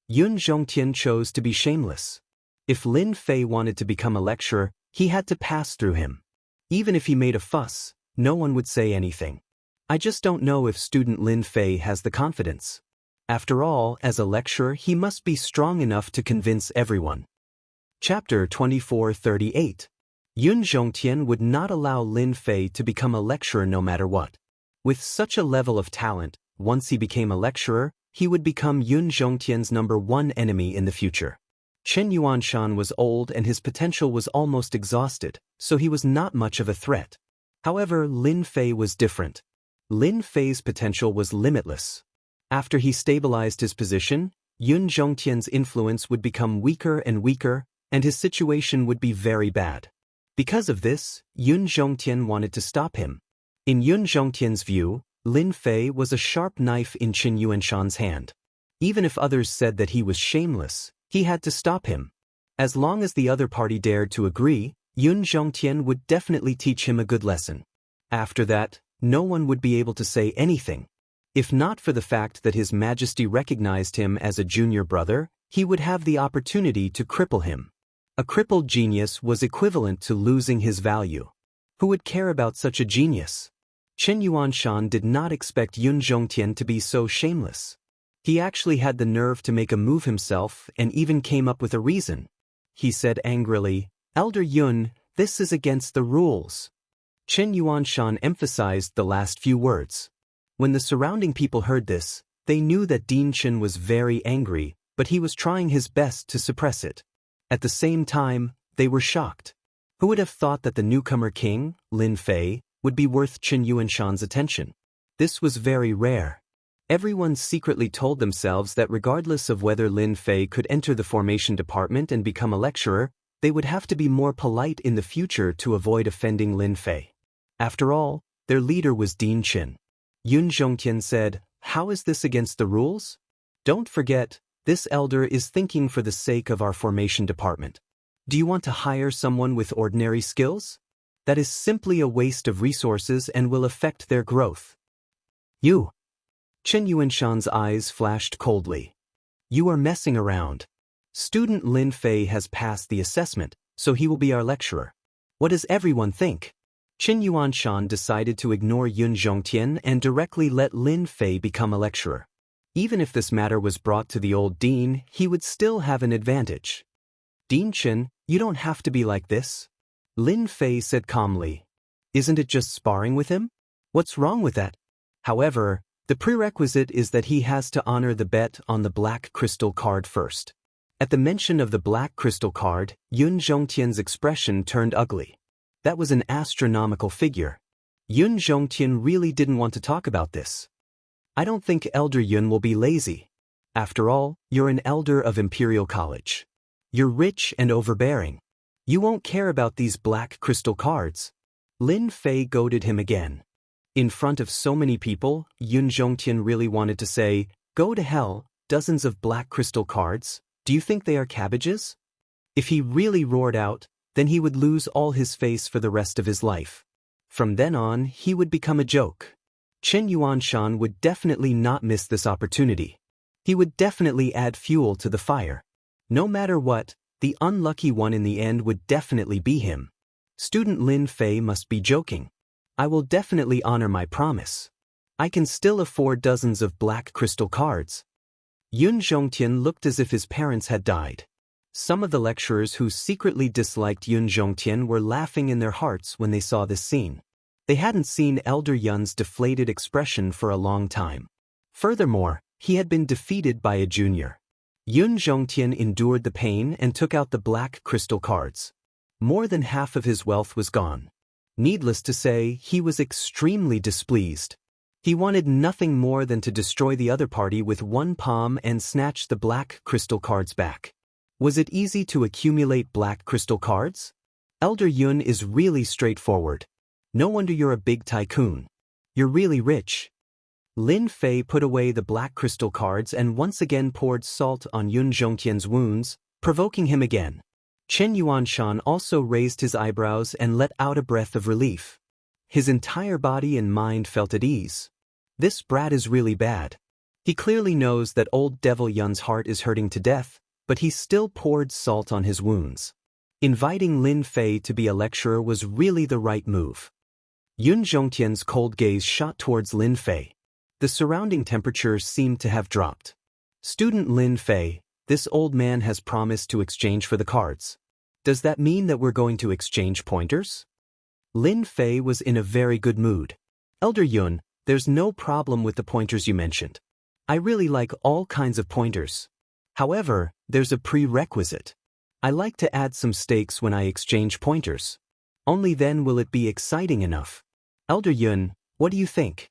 Yun Zhongtian chose to be shameless. If Lin Fei wanted to become a lecturer, he had to pass through him. Even if he made a fuss, no one would say anything. I just don't know if student Lin Fei has the confidence. After all, as a lecturer, he must be strong enough to convince everyone. Chapter 2438. Yun Zhongtian would not allow Lin Fei to become a lecturer no matter what. With such a level of talent, once he became a lecturer, he would become Yun Zhongtian's #1 enemy in the future. Qin Yuanshan was old and his potential was almost exhausted, so he was not much of a threat. However, Lin Fei was different. Lin Fei's potential was limitless. After he stabilized his position, Yun Zhongtian's influence would become weaker and weaker, and his situation would be very bad. Because of this, Yun Zhongtian wanted to stop him. In Yun Zhongtian's view, Lin Fei was a sharp knife in Qin Yuanshan's hand. Even if others said that he was shameless, he had to stop him. As long as the other party dared to agree, Yun Zhongtian would definitely teach him a good lesson. After that, no one would be able to say anything. If not for the fact that His Majesty recognized him as a junior brother, he would have the opportunity to cripple him. A crippled genius was equivalent to losing his value. Who would care about such a genius? Qin Yuanshan did not expect Yun Zhongtian to be so shameless. He actually had the nerve to make a move himself and even came up with a reason. He said angrily, "Elder Yun, this is against the rules." Qin Yuanshan emphasized the last few words. When the surrounding people heard this, they knew that Dean Qin was very angry, but he was trying his best to suppress it. At the same time, they were shocked. Who would have thought that the newcomer king, Lin Fei, would be worth Qin Yuanshan's attention? This was very rare. Everyone secretly told themselves that regardless of whether Lin Fei could enter the formation department and become a lecturer, they would have to be more polite in the future to avoid offending Lin Fei. After all, their leader was Dean Qin. Yun Zhongtian said, "How is this against the rules? Don't forget, this elder is thinking for the sake of our formation department. Do you want to hire someone with ordinary skills? That is simply a waste of resources and will affect their growth." "You." Chen Yuanshan's eyes flashed coldly. "You are messing around. Student Lin Fei has passed the assessment, so he will be our lecturer. What does everyone think?" Chen Yuanshan decided to ignore Yun Zhongtian and directly let Lin Fei become a lecturer. Even if this matter was brought to the old dean, he would still have an advantage. "Dean Chen, you don't have to be like this," Lin Fei said calmly. "Isn't it just sparring with him? What's wrong with that? However, the prerequisite is that he has to honor the bet on the black crystal card first." At the mention of the black crystal card, Yun Zhongtian's expression turned ugly. That was an astronomical figure. Yun Zhongtian really didn't want to talk about this. "I don't think Elder Yun will be lazy. After all, you're an elder of Imperial College. You're rich and overbearing. You won't care about these black crystal cards." Lin Fei goaded him again. In front of so many people, Yun Zhongtian really wanted to say, "Go to hell, dozens of black crystal cards, do you think they are cabbages?" If he really roared out, then he would lose all his face for the rest of his life. From then on, he would become a joke. Chen Yuanshan would definitely not miss this opportunity. He would definitely add fuel to the fire. No matter what, the unlucky one in the end would definitely be him. Student Lin Fei must be joking. "I will definitely honor my promise. I can still afford dozens of black crystal cards." Yun Zhongtian looked as if his parents had died. Some of the lecturers who secretly disliked Yun Zhongtian were laughing in their hearts when they saw this scene. They hadn't seen Elder Yun's deflated expression for a long time. Furthermore, he had been defeated by a junior. Yun Zhongtian endured the pain and took out the black crystal cards. More than half of his wealth was gone. Needless to say, he was extremely displeased. He wanted nothing more than to destroy the other party with one palm and snatch the black crystal cards back. Was it easy to accumulate black crystal cards? Elder Yun is really straightforward. No wonder you're a big tycoon. You're really rich. Lin Fei put away the black crystal cards and once again poured salt on Yun Zhongtian's wounds, provoking him again. Chen Yuanshan also raised his eyebrows and let out a breath of relief. His entire body and mind felt at ease. This brat is really bad. He clearly knows that old Devil Yun's heart is hurting to death, but he still poured salt on his wounds. Inviting Lin Fei to be a lecturer was really the right move. Yun Zhongtian's cold gaze shot towards Lin Fei. The surrounding temperature seemed to have dropped. "Student Lin Fei, this old man has promised to exchange for the cards. Does that mean that we're going to exchange pointers?" Lin Fei was in a very good mood. "Elder Yun, there's no problem with the pointers you mentioned. I really like all kinds of pointers. However, there's a prerequisite. I like to add some stakes when I exchange pointers. Only then will it be exciting enough. Elder Yun, what do you think?"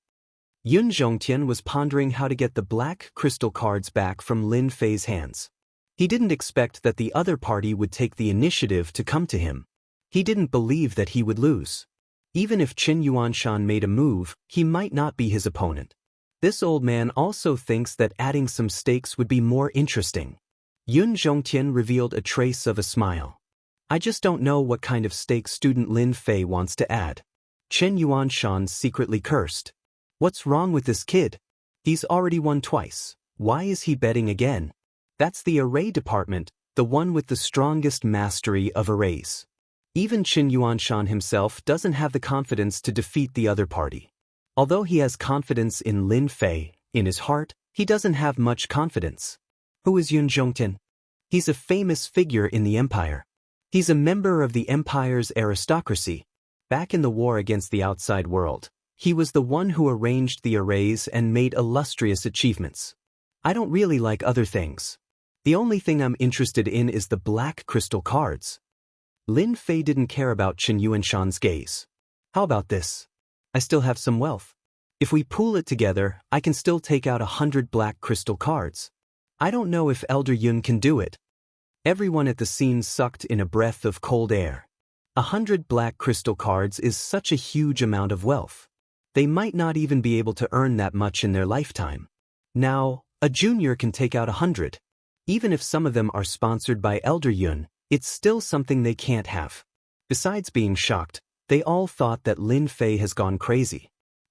Yun Zhongtian was pondering how to get the black crystal cards back from Lin Fei's hands. He didn't expect that the other party would take the initiative to come to him. He didn't believe that he would lose. Even if Chen Yuanshan made a move, he might not be his opponent. This old man also thinks that adding some stakes would be more interesting. Yun Zhongtian revealed a trace of a smile. "I just don't know what kind of stakes student Lin Fei wants to add." Chen Yuanshan secretly cursed. "What's wrong with this kid? He's already won twice. Why is he betting again? That's the array department, the one with the strongest mastery of arrays." Even Chen Yuanshan himself doesn't have the confidence to defeat the other party. Although he has confidence in Lin Fei, in his heart, he doesn't have much confidence. Who is Yun Zhongtian? He's a famous figure in the empire. He's a member of the empire's aristocracy. Back in the war against the outside world, he was the one who arranged the arrays and made illustrious achievements. I don't really like other things. The only thing I'm interested in is the black crystal cards. Lin Fei didn't care about Chen Yuanshan's gaze. "How about this? I still have some wealth. If we pool it together, I can still take out 100 black crystal cards. I don't know if Elder Yun can do it. Everyone at the scene sucked in a breath of cold air. 100 black crystal cards is such a huge amount of wealth. They might not even be able to earn that much in their lifetime. Now, a junior can take out 100. Even if some of them are sponsored by Elder Yun, it's still something they can't have. Besides being shocked, they all thought that Lin Fei has gone crazy.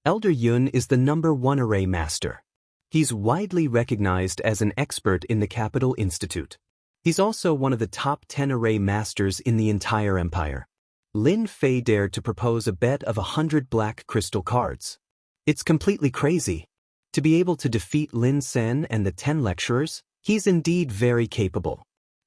Elder Yun is the #1 array master. He's widely recognized as an expert in the Capital Institute. He's also one of the top 10 array masters in the entire empire. Lin Fei dared to propose a bet of 100 black crystal cards. It's completely crazy. To be able to defeat Lin Sen and the 10 lecturers, he's indeed very capable.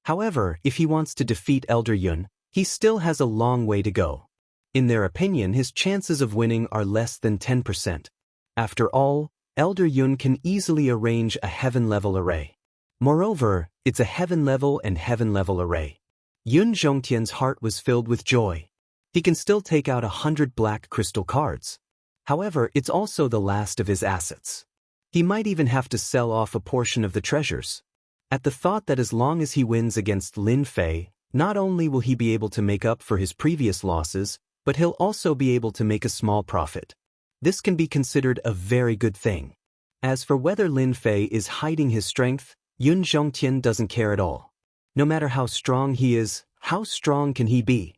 However, if he wants to defeat Elder Yun, he still has a long way to go. In their opinion, his chances of winning are less than 10%. After all, Elder Yun can easily arrange a heaven-level array. Moreover, it's a heaven-level and heaven-level array. Yun Zhongtian's heart was filled with joy. He can still take out 100 black crystal cards. However, it's also the last of his assets. He might even have to sell off a portion of the treasures. At the thought that as long as he wins against Lin Fei, not only will he be able to make up for his previous losses, but he'll also be able to make a small profit. This can be considered a very good thing. As for whether Lin Fei is hiding his strength, Yun Zhongtian doesn't care at all. No matter how strong he is, how strong can he be?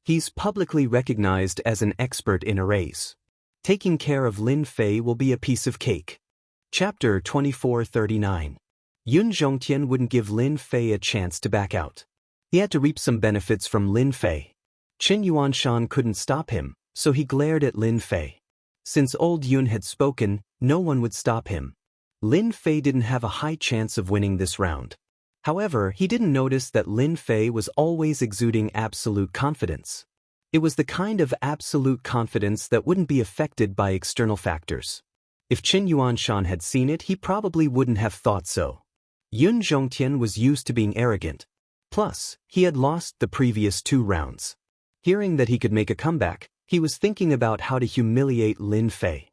He's publicly recognized as an expert in arrays. Taking care of Lin Fei will be a piece of cake. Chapter 2439. Yun Zhongtian wouldn't give Lin Fei a chance to back out. He had to reap some benefits from Lin Fei. Qin Yuanshan couldn't stop him, so he glared at Lin Fei. Since old Yun had spoken, no one would stop him. Lin Fei didn't have a high chance of winning this round. However, he didn't notice that Lin Fei was always exuding absolute confidence. It was the kind of absolute confidence that wouldn't be affected by external factors. If Qin Yuanshan had seen it, he probably wouldn't have thought so. Yun Zhongtian was used to being arrogant. Plus, he had lost the previous 2 rounds. Hearing that he could make a comeback, he was thinking about how to humiliate Lin Fei.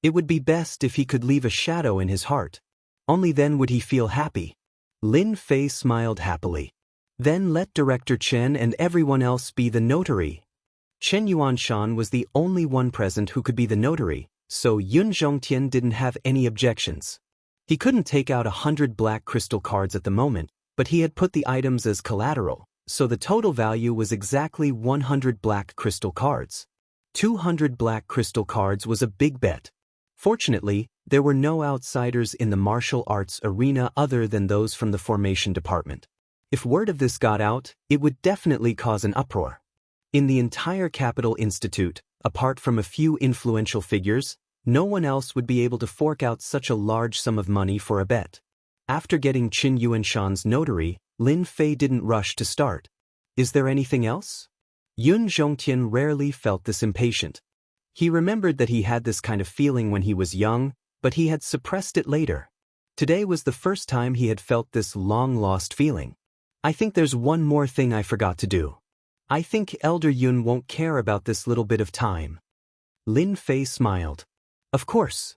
It would be best if he could leave a shadow in his heart. Only then would he feel happy. Lin Fei smiled happily. Then let Director Chen and everyone else be the notary. Qin Yuanshan was the only one present who could be the notary, so Yun Zhongtian didn't have any objections. He couldn't take out 100 black crystal cards at the moment, but he had put the items as collateral, so the total value was exactly 100 black crystal cards. 200 black crystal cards was a big bet. Fortunately, there were no outsiders in the martial arts arena other than those from the formation department. If word of this got out, it would definitely cause an uproar. In the entire Capital Institute, apart from a few influential figures, no one else would be able to fork out such a large sum of money for a bet. After getting Qin Yuanshan's notary, Lin Fei didn't rush to start. Is there anything else? Yun Zhongtian rarely felt this impatient. He remembered that he had this kind of feeling when he was young, but he had suppressed it later. Today was the first time he had felt this long-lost feeling. I think there's one more thing I forgot to do. I think Elder Yun won't care about this little bit of time. Lin Fei smiled. Of course.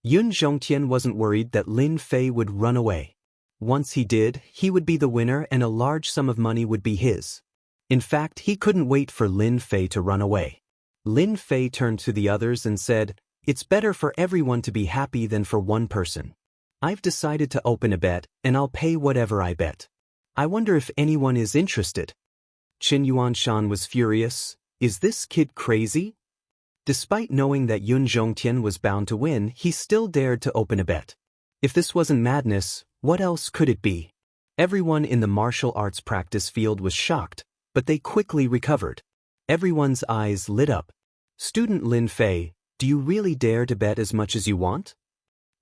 Yun Zhongtian wasn't worried that Lin Fei would run away. Once he did, he would be the winner and a large sum of money would be his. In fact, he couldn't wait for Lin Fei to run away. Lin Fei turned to the others and said, "It's better for everyone to be happy than for one person. I've decided to open a bet, and I'll pay whatever I bet. I wonder if anyone is interested." Qin Yuanshan was furious. Is this kid crazy? Despite knowing that Yun Zhongtian was bound to win, he still dared to open a bet. If this wasn't madness, what else could it be? Everyone in the martial arts practice field was shocked, but they quickly recovered. Everyone's eyes lit up. Student Lin Fei, do you really dare to bet as much as you want?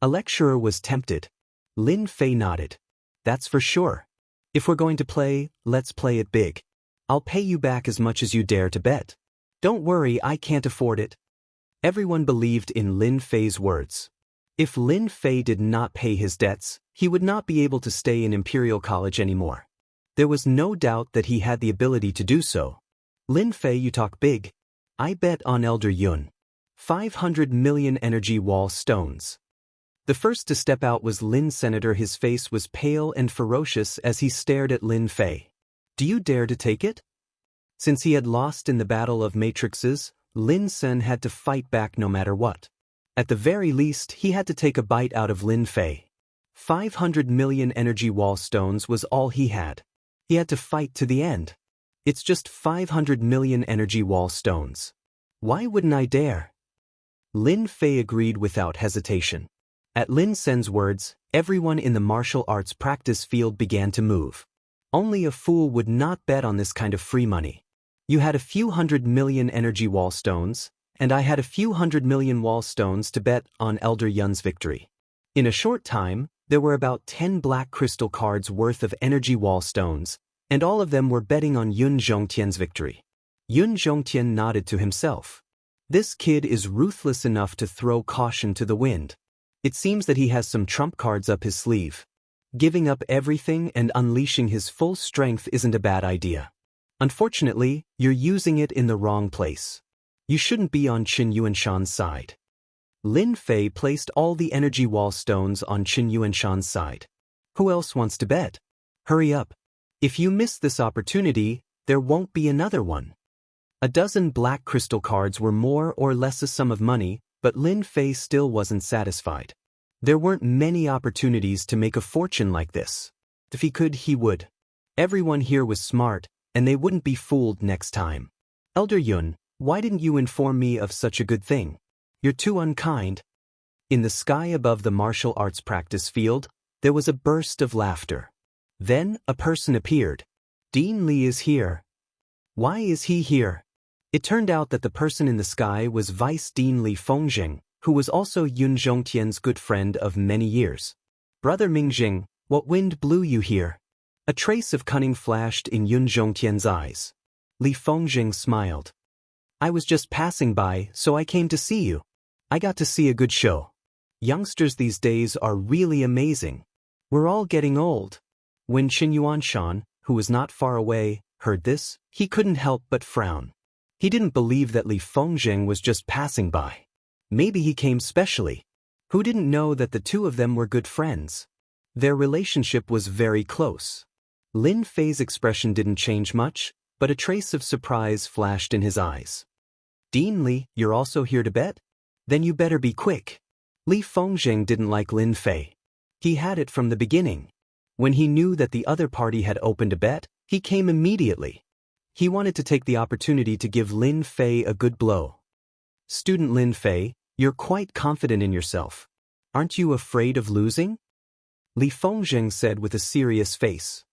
A lecturer was tempted. Lin Fei nodded. That's for sure. If we're going to play, let's play it big. I'll pay you back as much as you dare to bet. Don't worry, I can't afford it. Everyone believed in Lin Fei's words. If Lin Fei did not pay his debts, he would not be able to stay in Imperial College anymore. There was no doubt that he had the ability to do so. Lin Fei, you talk big. I bet on Elder Yun. 500 million energy wall stones. The first to step out was Lin Senator. His face was pale and ferocious as he stared at Lin Fei. Do you dare to take it? Since he had lost in the battle of matrices, Lin Sen had to fight back no matter what. At the very least, he had to take a bite out of Lin Fei. 500 million energy wall stones was all he had. He had to fight to the end. It's just 500 million energy wall stones. Why wouldn't I dare? Lin Fei agreed without hesitation. At Lin Sen's words, everyone in the martial arts practice field began to move. Only a fool would not bet on this kind of free money. You had a few 100 million energy wall stones, and I had a few 100 million wall stones to bet on Elder Yun's victory. In a short time, there were about 10 black crystal cards worth of energy wall stones, and all of them were betting on Yun Zhongtian's victory. Yun Zhongtian nodded to himself. This kid is ruthless enough to throw caution to the wind. It seems that he has some trump cards up his sleeve. Giving up everything and unleashing his full strength isn't a bad idea. Unfortunately, you're using it in the wrong place. You shouldn't be on Qin Yuanshan's side. Lin Fei placed all the energy wall stones on Qin Yuanshan's side. Who else wants to bet? Hurry up. If you miss this opportunity, there won't be another one. A dozen black crystal cards were more or less a sum of money, but Lin Fei still wasn't satisfied. There weren't many opportunities to make a fortune like this. If he could, he would. Everyone here was smart, and they wouldn't be fooled next time. Elder Yun, why didn't you inform me of such a good thing? You're too unkind. In the sky above the martial arts practice field, there was a burst of laughter. Then, a person appeared. Dean Li is here. Why is he here? It turned out that the person in the sky was Vice Dean Li Fengjing, who was also Yun Zhongtian's good friend of many years. Brother Mingjing, what wind blew you here? A trace of cunning flashed in Yun Zhongtian's eyes. Li Fengjing smiled. I was just passing by, so I came to see you. I got to see a good show. Youngsters these days are really amazing. We're all getting old. When Qin Yuanshan, who was not far away, heard this, he couldn't help but frown. He didn't believe that Li Fengjing was just passing by. Maybe he came specially. Who didn't know that the two of them were good friends? Their relationship was very close. Lin Fei's expression didn't change much, but a trace of surprise flashed in his eyes. Dean Li, you're also here to bet? Then you better be quick. Li Fengjing didn't like Lin Fei. He had it from the beginning. When he knew that the other party had opened a bet, he came immediately. He wanted to take the opportunity to give Lin Fei a good blow. Student Lin Fei, you're quite confident in yourself. Aren't you afraid of losing? Li Fengjing said with a serious face.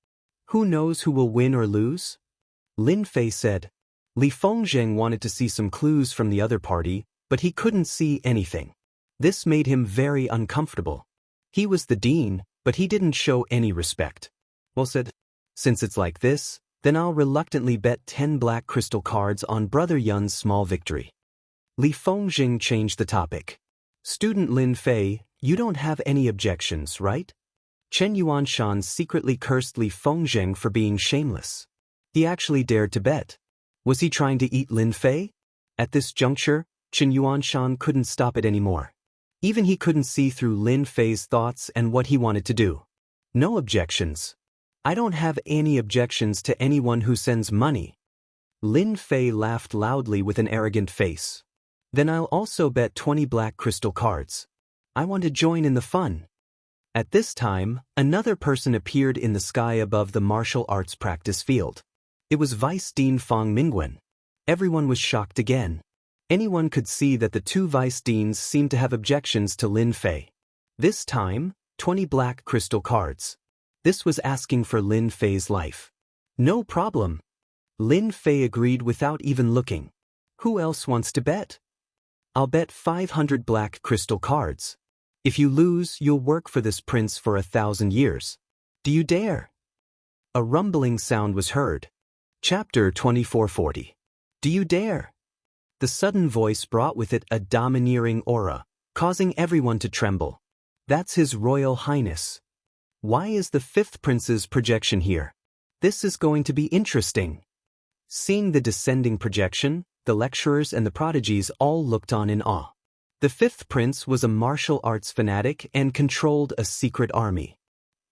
Who knows who will win or lose? Lin Fei said. Li Fengjing wanted to see some clues from the other party, but he couldn't see anything. This made him very uncomfortable. He was the dean, but he didn't show any respect. Well said. Since it's like this, then I'll reluctantly bet 10 black crystal cards on Brother Yun's small victory. Li Fengjing changed the topic. Student Lin Fei, you don't have any objections, right? Chen Yuanshan secretly cursed Li Fengjing for being shameless. He actually dared to bet. Was he trying to eat Lin Fei? At this juncture, Chen Yuanshan couldn't stop it anymore. Even he couldn't see through Lin Fei's thoughts and what he wanted to do. No objections. I don't have any objections to anyone who sends money. Lin Fei laughed loudly with an arrogant face. Then I'll also bet 20 black crystal cards. I want to join in the fun. At this time, another person appeared in the sky above the martial arts practice field. It was Vice Dean Fang Mingwen. Everyone was shocked again. Anyone could see that the two vice deans seemed to have objections to Lin Fei. This time, 20 black crystal cards. This was asking for Lin Fei's life. No problem. Lin Fei agreed without even looking. Who else wants to bet? I'll bet 500 black crystal cards. If you lose, you'll work for this prince for 1,000 years. Do you dare? A rumbling sound was heard. Chapter 2440. Do you dare? The sudden voice brought with it a domineering aura, causing everyone to tremble. That's His Royal Highness. Why is the fifth prince's projection here? This is going to be interesting. Seeing the descending projection, the lecturers and the prodigies all looked on in awe. The fifth prince was a martial arts fanatic and controlled a secret army.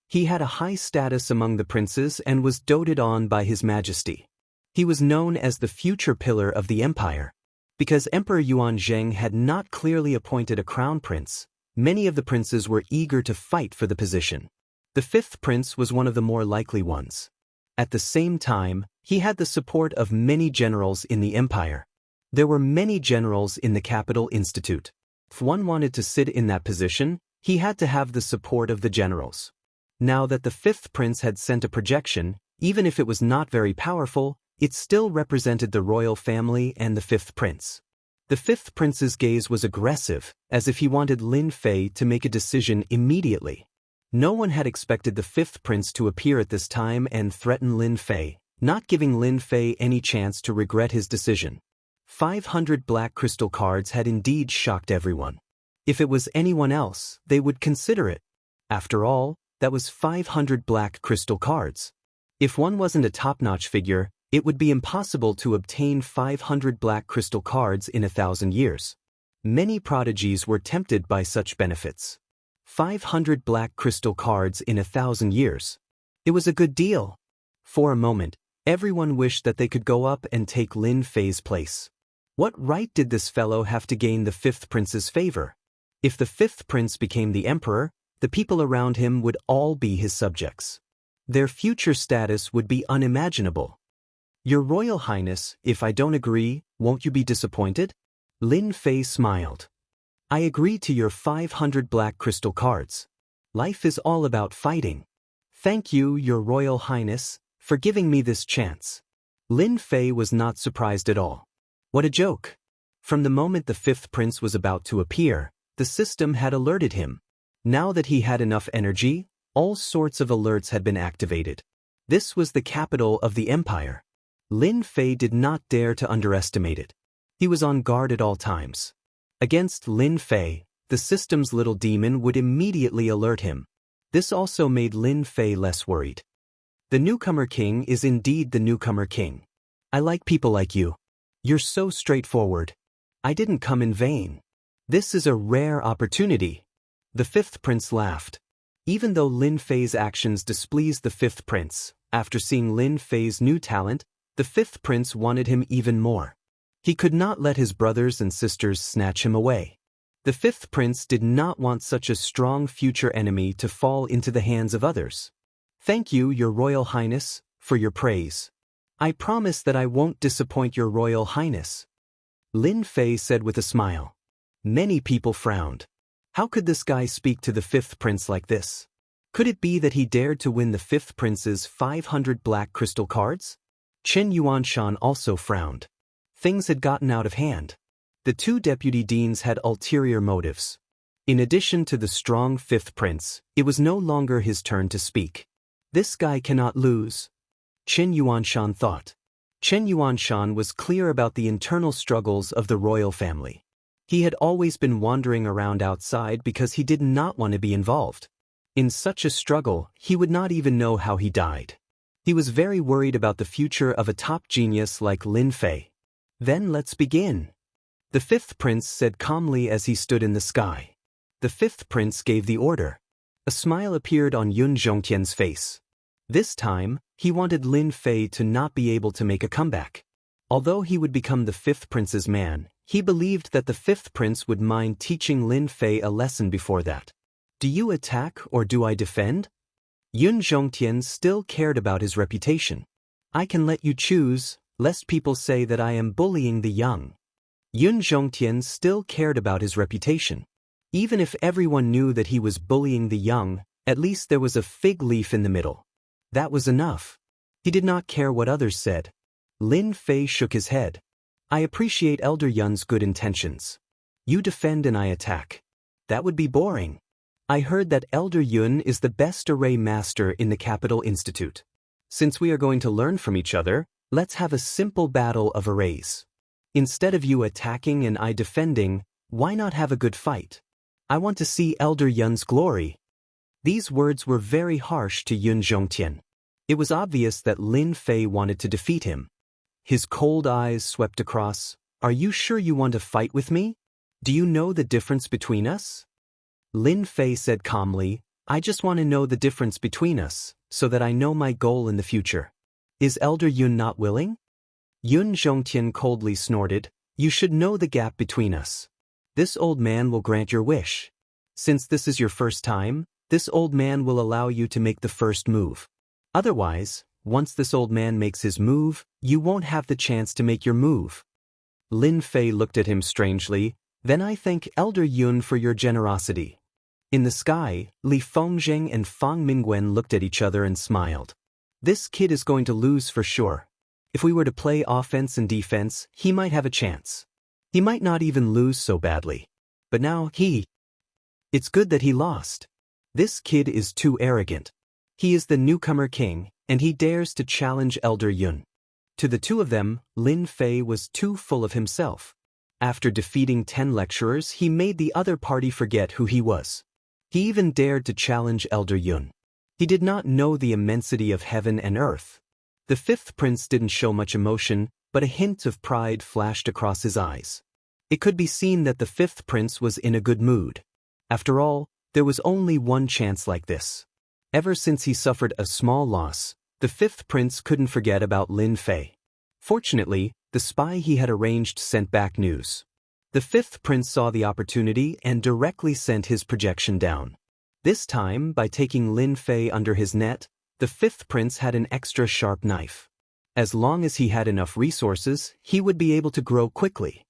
He had a high status among the princes and was doted on by His Majesty. He was known as the future pillar of the empire. Because Emperor Yuanzheng had not clearly appointed a crown prince, many of the princes were eager to fight for the position. The fifth prince was one of the more likely ones. At the same time, he had the support of many generals in the empire. There were many generals in the capital institute. If one wanted to sit in that position, he had to have the support of the generals. Now that the fifth prince had sent a projection, even if it was not very powerful, it still represented the royal family and the fifth prince. The fifth prince's gaze was aggressive, as if he wanted Lin Fei to make a decision immediately. No one had expected the fifth prince to appear at this time and threaten Lin Fei, not giving Lin Fei any chance to regret his decision. 500 black crystal cards had indeed shocked everyone. If it was anyone else, they would consider it. After all, that was 500 black crystal cards. If one wasn't a top-notch figure, it would be impossible to obtain 500 black crystal cards in 1,000 years. Many prodigies were tempted by such benefits. 500 black crystal cards in 1,000 years. It was a good deal. For a moment, everyone wished that they could go up and take Lin Fei's place. What right did this fellow have to gain the fifth prince's favor? If the fifth prince became the emperor, the people around him would all be his subjects. Their future status would be unimaginable. Your Royal Highness, if I don't agree, won't you be disappointed? Lin Fei smiled. I agree to your 500 black crystal cards. Life is all about fighting. Thank you, Your Royal Highness, for giving me this chance. Lin Fei was not surprised at all. What a joke. From the moment the fifth prince was about to appear, the system had alerted him. Now that he had enough energy, all sorts of alerts had been activated. This was the capital of the empire. Lin Fei did not dare to underestimate it. He was on guard at all times. Against Lin Fei, the system's little demon would immediately alert him. This also made Lin Fei less worried. The newcomer king is indeed the newcomer king. I like people like you. You're so straightforward. I didn't come in vain. This is a rare opportunity. The fifth prince laughed. Even though Lin Fei's actions displeased the fifth prince, after seeing Lin Fei's new talent, the fifth prince wanted him even more. He could not let his brothers and sisters snatch him away. The fifth prince did not want such a strong future enemy to fall into the hands of others. Thank you, Your Royal Highness, for your praise. I promise that I won't disappoint Your Royal Highness. Lin Fei said with a smile. Many people frowned. How could this guy speak to the fifth prince like this? Could it be that he dared to win the fifth prince's 500 black crystal cards? Chen Yuanshan also frowned. Things had gotten out of hand. The two deputy deans had ulterior motives. In addition to the strong fifth prince, it was no longer his turn to speak. This guy cannot lose, Chen Yuanshan thought. Chen Yuanshan was clear about the internal struggles of the royal family. He had always been wandering around outside because he did not want to be involved. In such a struggle, he would not even know how he died. He was very worried about the future of a top genius like Lin Fei. Then let's begin. The fifth prince said calmly as he stood in the sky. The fifth prince gave the order. A smile appeared on Yun Zhongtian's face. This time, he wanted Lin Fei to not be able to make a comeback. Although he would become the fifth prince's man, he believed that the fifth prince would mind teaching Lin Fei a lesson before that. Do you attack or do I defend? Yun Zhongtian still cared about his reputation. I can let you choose, lest people say that I am bullying the young. Yun Zhongtian still cared about his reputation. Even if everyone knew that he was bullying the young, at least there was a fig leaf in the middle. That was enough. He did not care what others said. Lin Fei shook his head. I appreciate Elder Yun's good intentions. You defend and I attack. That would be boring. I heard that Elder Yun is the best array master in the Capital Institute. Since we are going to learn from each other, let's have a simple battle of arrays. Instead of you attacking and I defending, why not have a good fight? I want to see Elder Yun's glory. These words were very harsh to Yun Zhongtian. It was obvious that Lin Fei wanted to defeat him. His cold eyes swept across. Are you sure you want to fight with me? Do you know the difference between us? Lin Fei said calmly, I just want to know the difference between us, so that I know my goal in the future. Is Elder Yun not willing? Yun Zhongtian coldly snorted, You should know the gap between us. This old man will grant your wish. Since this is your first time, this old man will allow you to make the first move. Otherwise, once this old man makes his move, you won't have the chance to make your move. Lin Fei looked at him strangely, Then I thank Elder Yun for your generosity. In the sky, Li Fengzheng and Fang Mingwen looked at each other and smiled. This kid is going to lose for sure. If we were to play offense and defense, he might have a chance. He might not even lose so badly. But now It's good that he lost. This kid is too arrogant. He is the newcomer king, and he dares to challenge Elder Yun. To the two of them, Lin Fei was too full of himself. After defeating 10 lecturers, he made the other party forget who he was. He even dared to challenge Elder Yun. He did not know the immensity of heaven and earth. The fifth prince didn't show much emotion, but a hint of pride flashed across his eyes. It could be seen that the fifth prince was in a good mood. After all, there was only one chance like this. Ever since he suffered a small loss, the fifth prince couldn't forget about Lin Fei. Fortunately, the spy he had arranged sent back news. The fifth prince saw the opportunity and directly sent his projection down. This time, by taking Lin Fei under his net, the fifth prince had an extra sharp knife. As long as he had enough resources, he would be able to grow quickly.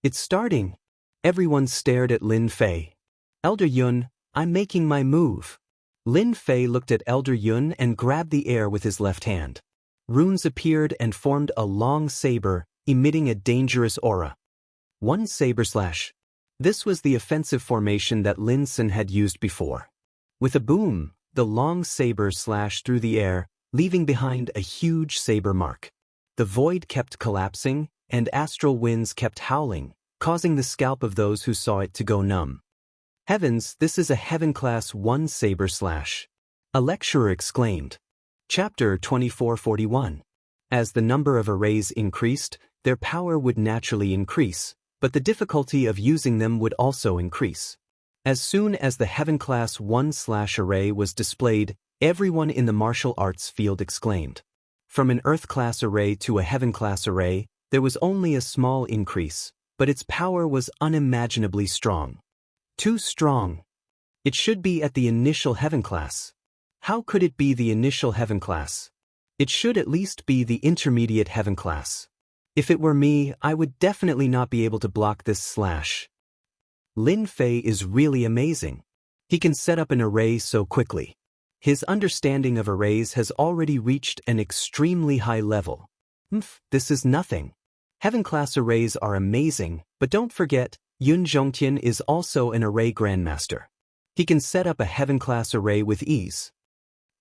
It's starting. Everyone stared at Lin Fei. Elder Yun, I'm making my move. Lin Fei looked at Elder Yun and grabbed the air with his left hand. Runes appeared and formed a long saber, emitting a dangerous aura. One saber slash. This was the offensive formation that Lin Sun had used before. With a boom, the long saber slashed through the air, leaving behind a huge saber mark. The void kept collapsing, and astral winds kept howling, causing the scalp of those who saw it to go numb. Heavens, this is a heaven-class 1 saber slash. A lecturer exclaimed. Chapter 2441. As the number of arrays increased, their power would naturally increase, but the difficulty of using them would also increase. As soon as the Heaven-class 1 slash array was displayed, everyone in the martial arts field exclaimed. From an Earth-class array to a Heaven-class array, there was only a small increase, but its power was unimaginably strong. Too strong. It should be at the initial Heaven class. How could it be the initial Heaven class? It should at least be the intermediate Heaven class. If it were me, I would definitely not be able to block this slash. Lin Fei is really amazing. He can set up an array so quickly. His understanding of arrays has already reached an extremely high level. This is nothing. Heaven-class arrays are amazing, but don't forget, Yun Zhongtian is also an array grandmaster. He can set up a Heaven-class array with ease.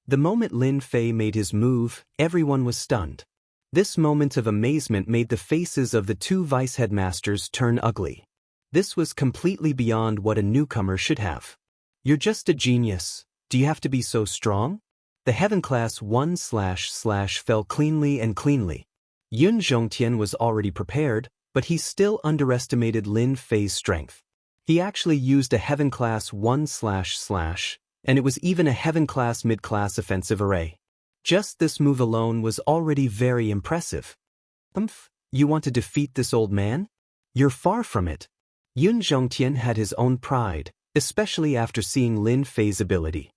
The moment Lin Fei made his move, everyone was stunned. This moment of amazement made the faces of the two vice headmasters turn ugly. This was completely beyond what a newcomer should have. You're just a genius. Do you have to be so strong? The Heaven-class 1 slash fell cleanly and cleanly. Yun Zhongtian was already prepared, but he still underestimated Lin Fei's strength. He actually used a Heaven-class 1 slash, and it was even a Heaven-class mid-class offensive array. Just this move alone was already very impressive. You want to defeat this old man? You're far from it. Yun Zhongtian had his own pride, especially after seeing Lin Fei's ability.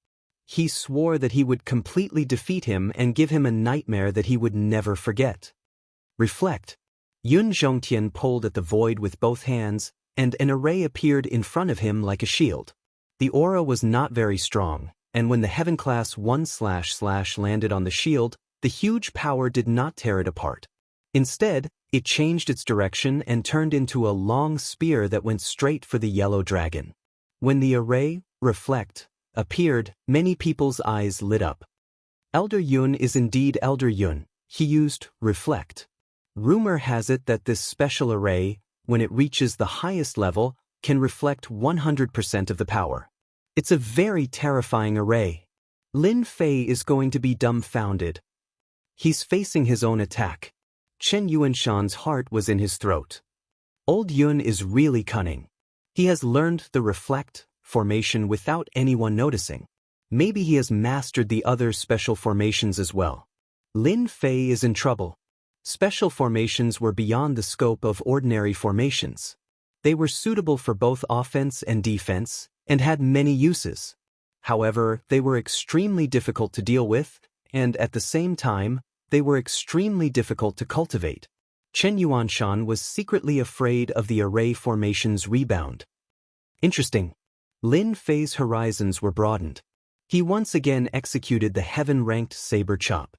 He swore that he would completely defeat him and give him a nightmare that he would never forget. Reflect. Yun Zhongtian pulled at the void with both hands, and an array appeared in front of him like a shield. The aura was not very strong, and when the Heaven-class 1 slash landed on the shield, the huge power did not tear it apart. Instead, it changed its direction and turned into a long spear that went straight for the yellow dragon. When the array, reflect, appeared, many people's eyes lit up. Elder Yun is indeed Elder Yun. He used reflect. Rumor has it that this special array, when it reaches the highest level, can reflect 100% of the power. It's a very terrifying array. Lin Fei is going to be dumbfounded. He's facing his own attack. Chen Yuanshan's heart was in his throat. Old Yun is really cunning. He has learned the reflect formation without anyone noticing. Maybe he has mastered the other special formations as well. Lin Fei is in trouble. Special formations were beyond the scope of ordinary formations. They were suitable for both offense and defense, and had many uses. However, they were extremely difficult to deal with, and at the same time, they were extremely difficult to cultivate. Chen Yuanshan was secretly afraid of the array formation's rebound. Interesting. Lin Fei's horizons were broadened. He once again executed the heaven-ranked saber chop.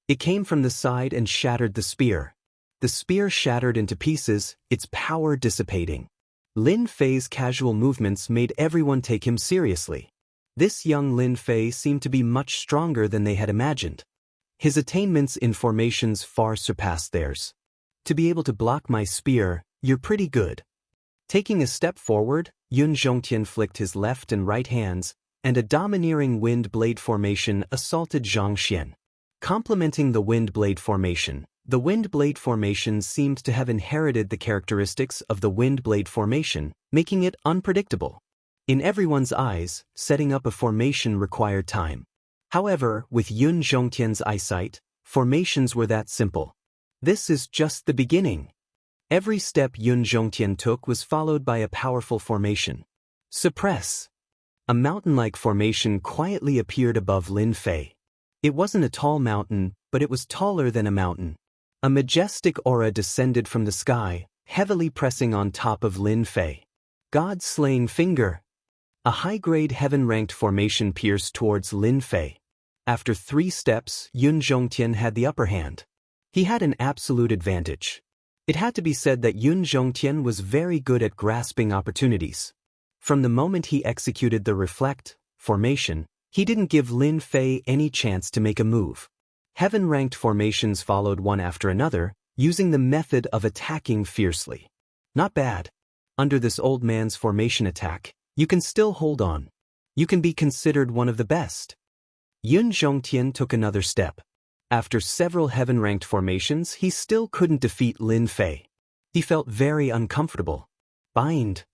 It came from the side and shattered the spear. The spear shattered into pieces, its power dissipating. Lin Fei's casual movements made everyone take him seriously. This young Lin Fei seemed to be much stronger than they had imagined. His attainments in formations far surpassed theirs. To be able to block my spear, you're pretty good. Taking a step forward, Yun Zhongtian flicked his left and right hands, and a domineering wind blade formation assaulted Zhang Xian. Complementing the wind blade formation, the wind blade formation seemed to have inherited the characteristics of the wind blade formation, making it unpredictable. In everyone's eyes, setting up a formation required time. However, with Yun Zhongtian's eyesight, formations were that simple. This is just the beginning. Every step Yun Zhongtian took was followed by a powerful formation. Suppress. A mountain-like formation quietly appeared above Lin Fei. It wasn't a tall mountain, but it was taller than a mountain. A majestic aura descended from the sky, heavily pressing on top of Lin Fei. God-slaying finger. A high-grade heaven-ranked formation pierced towards Lin Fei. After 3 steps, Yun Zhongtian had the upper hand. He had an absolute advantage. It had to be said that Yun Zhongtian was very good at grasping opportunities. From the moment he executed the reflect formation, he didn't give Lin Fei any chance to make a move. Heaven-ranked formations followed one after another, using the method of attacking fiercely. Not bad. Under this old man's formation attack, you can still hold on. You can be considered one of the best. Yun Zhongtian took another step. After several heaven-ranked formations, he still couldn't defeat Lin Fei. He felt very uncomfortable. Bind.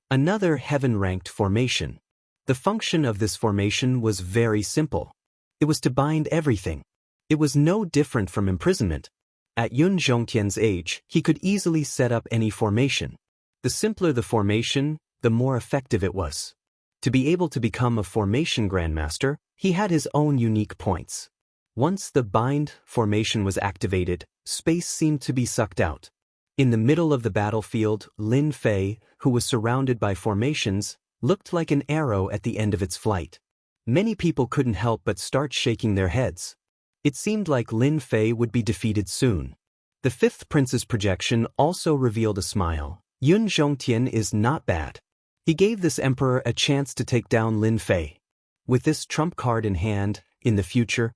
Another heaven-ranked formation. The function of this formation was very simple. It was to bind everything. It was no different from imprisonment. At Yun Zhongtian's age, he could easily set up any formation. The simpler the formation, the more effective it was. To be able to become a formation grandmaster, he had his own unique points. Once the bind formation was activated, space seemed to be sucked out. In the middle of the battlefield, Lin Fei, who was surrounded by formations, looked like an arrow at the end of its flight. Many people couldn't help but start shaking their heads. It seemed like Lin Fei would be defeated soon. The 5th prince's projection also revealed a smile. Yun Zhongtian is not bad. He gave this emperor a chance to take down Lin Fei. With this trump card in hand, in the future,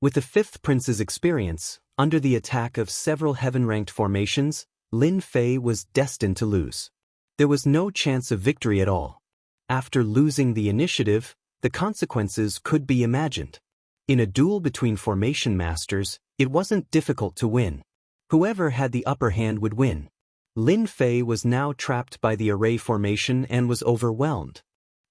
with the 5th prince's experience, under the attack of several heaven-ranked formations, Lin Fei was destined to lose. There was no chance of victory at all. After losing the initiative, the consequences could be imagined. In a duel between formation masters, it wasn't difficult to win. Whoever had the upper hand would win. Lin Fei was now trapped by the array formation and was overwhelmed.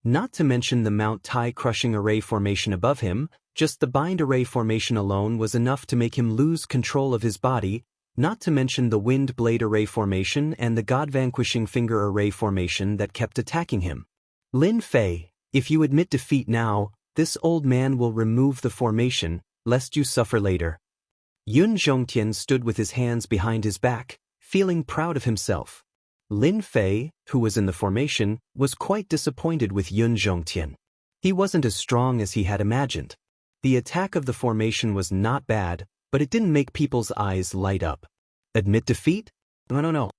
Not to mention the Mount Tai crushing array formation above him, just the bind array formation alone was enough to make him lose control of his body, not to mention the wind blade array formation and the god-vanquishing finger array formation that kept attacking him. Lin Fei, if you admit defeat now, this old man will remove the formation, lest you suffer later. Yun Zhongtian stood with his hands behind his back, feeling proud of himself. Lin Fei, who was in the formation, was quite disappointed with Yun Zhongtian. He wasn't as strong as he had imagined. The attack of the formation was not bad, but it didn't make people's eyes light up. Admit defeat? No.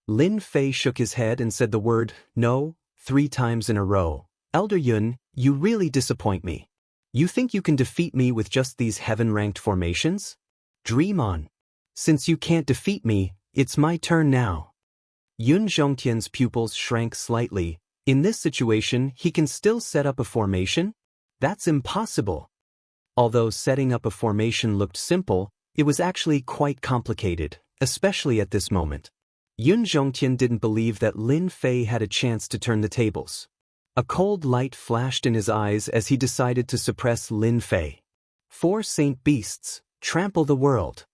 Lin Fei shook his head and said the word, no, 3 times in a row. Elder Yun, you really disappoint me. You think you can defeat me with just these heaven-ranked formations? Dream on. Since you can't defeat me, it's my turn now. Yun Zhongtian's pupils shrank slightly. In this situation, he can still set up a formation? That's impossible. Although setting up a formation looked simple, it was actually quite complicated, especially at this moment. Yun Zhongtian didn't believe that Lin Fei had a chance to turn the tables. A cold light flashed in his eyes as he decided to suppress Lin Fei. 4 Saint Beasts, trample the world.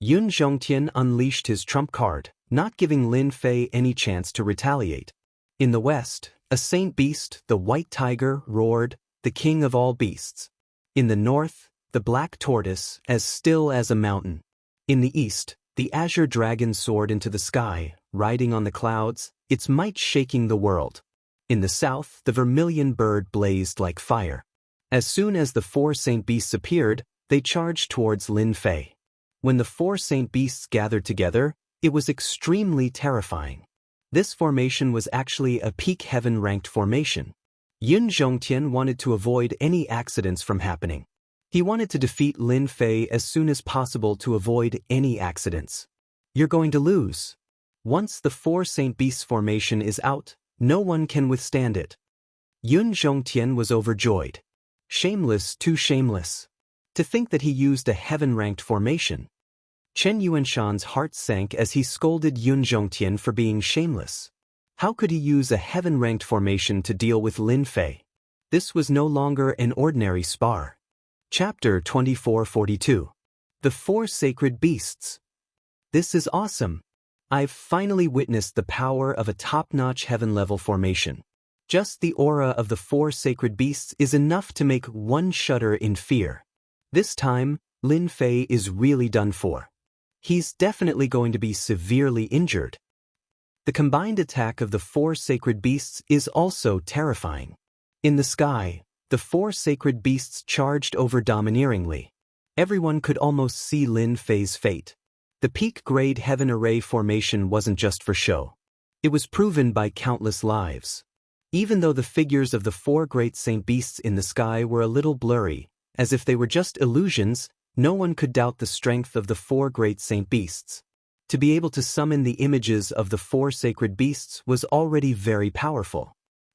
Yun Zhongtian unleashed his trump card, not giving Lin Fei any chance to retaliate. In the west, a saint beast, the white tiger, roared, the king of all beasts. In the north, the black tortoise, as still as a mountain. In the east, the azure dragon soared into the sky, riding on the clouds, its might shaking the world. In the south, the vermilion bird blazed like fire. As soon as the 4 saint beasts appeared, they charged towards Lin Fei. When the 4 saint beasts gathered together, it was extremely terrifying. This formation was actually a peak heaven-ranked formation. Yun Zhongtian wanted to avoid any accidents from happening. He wanted to defeat Lin Fei as soon as possible to avoid any accidents. You're going to lose. Once the 4 saint beasts formation is out, no one can withstand it. Yun Zhongtian was overjoyed. Shameless, too shameless. To think that he used a heaven-ranked formation. Chen Yuanshan's heart sank as he scolded Yun Zhongtian for being shameless. How could he use a heaven-ranked formation to deal with Lin Fei? This was no longer an ordinary spar. Chapter 2442. The 4 Sacred Beasts. This is awesome. I've finally witnessed the power of a top-notch heaven-level formation. Just the aura of the 4 sacred beasts is enough to make one shudder in fear. This time, Lin Fei is really done for. He's definitely going to be severely injured. The combined attack of the 4 sacred beasts is also terrifying. In the sky, the 4 sacred beasts charged over domineeringly. Everyone could almost see Lin Fei's fate. The peak-grade heaven array formation wasn't just for show. It was proven by countless lives. Even though the figures of the 4 great saint beasts in the sky were a little blurry, as if they were just illusions, no one could doubt the strength of the 4 great saint beasts. To be able to summon the images of the 4 sacred beasts was already very powerful.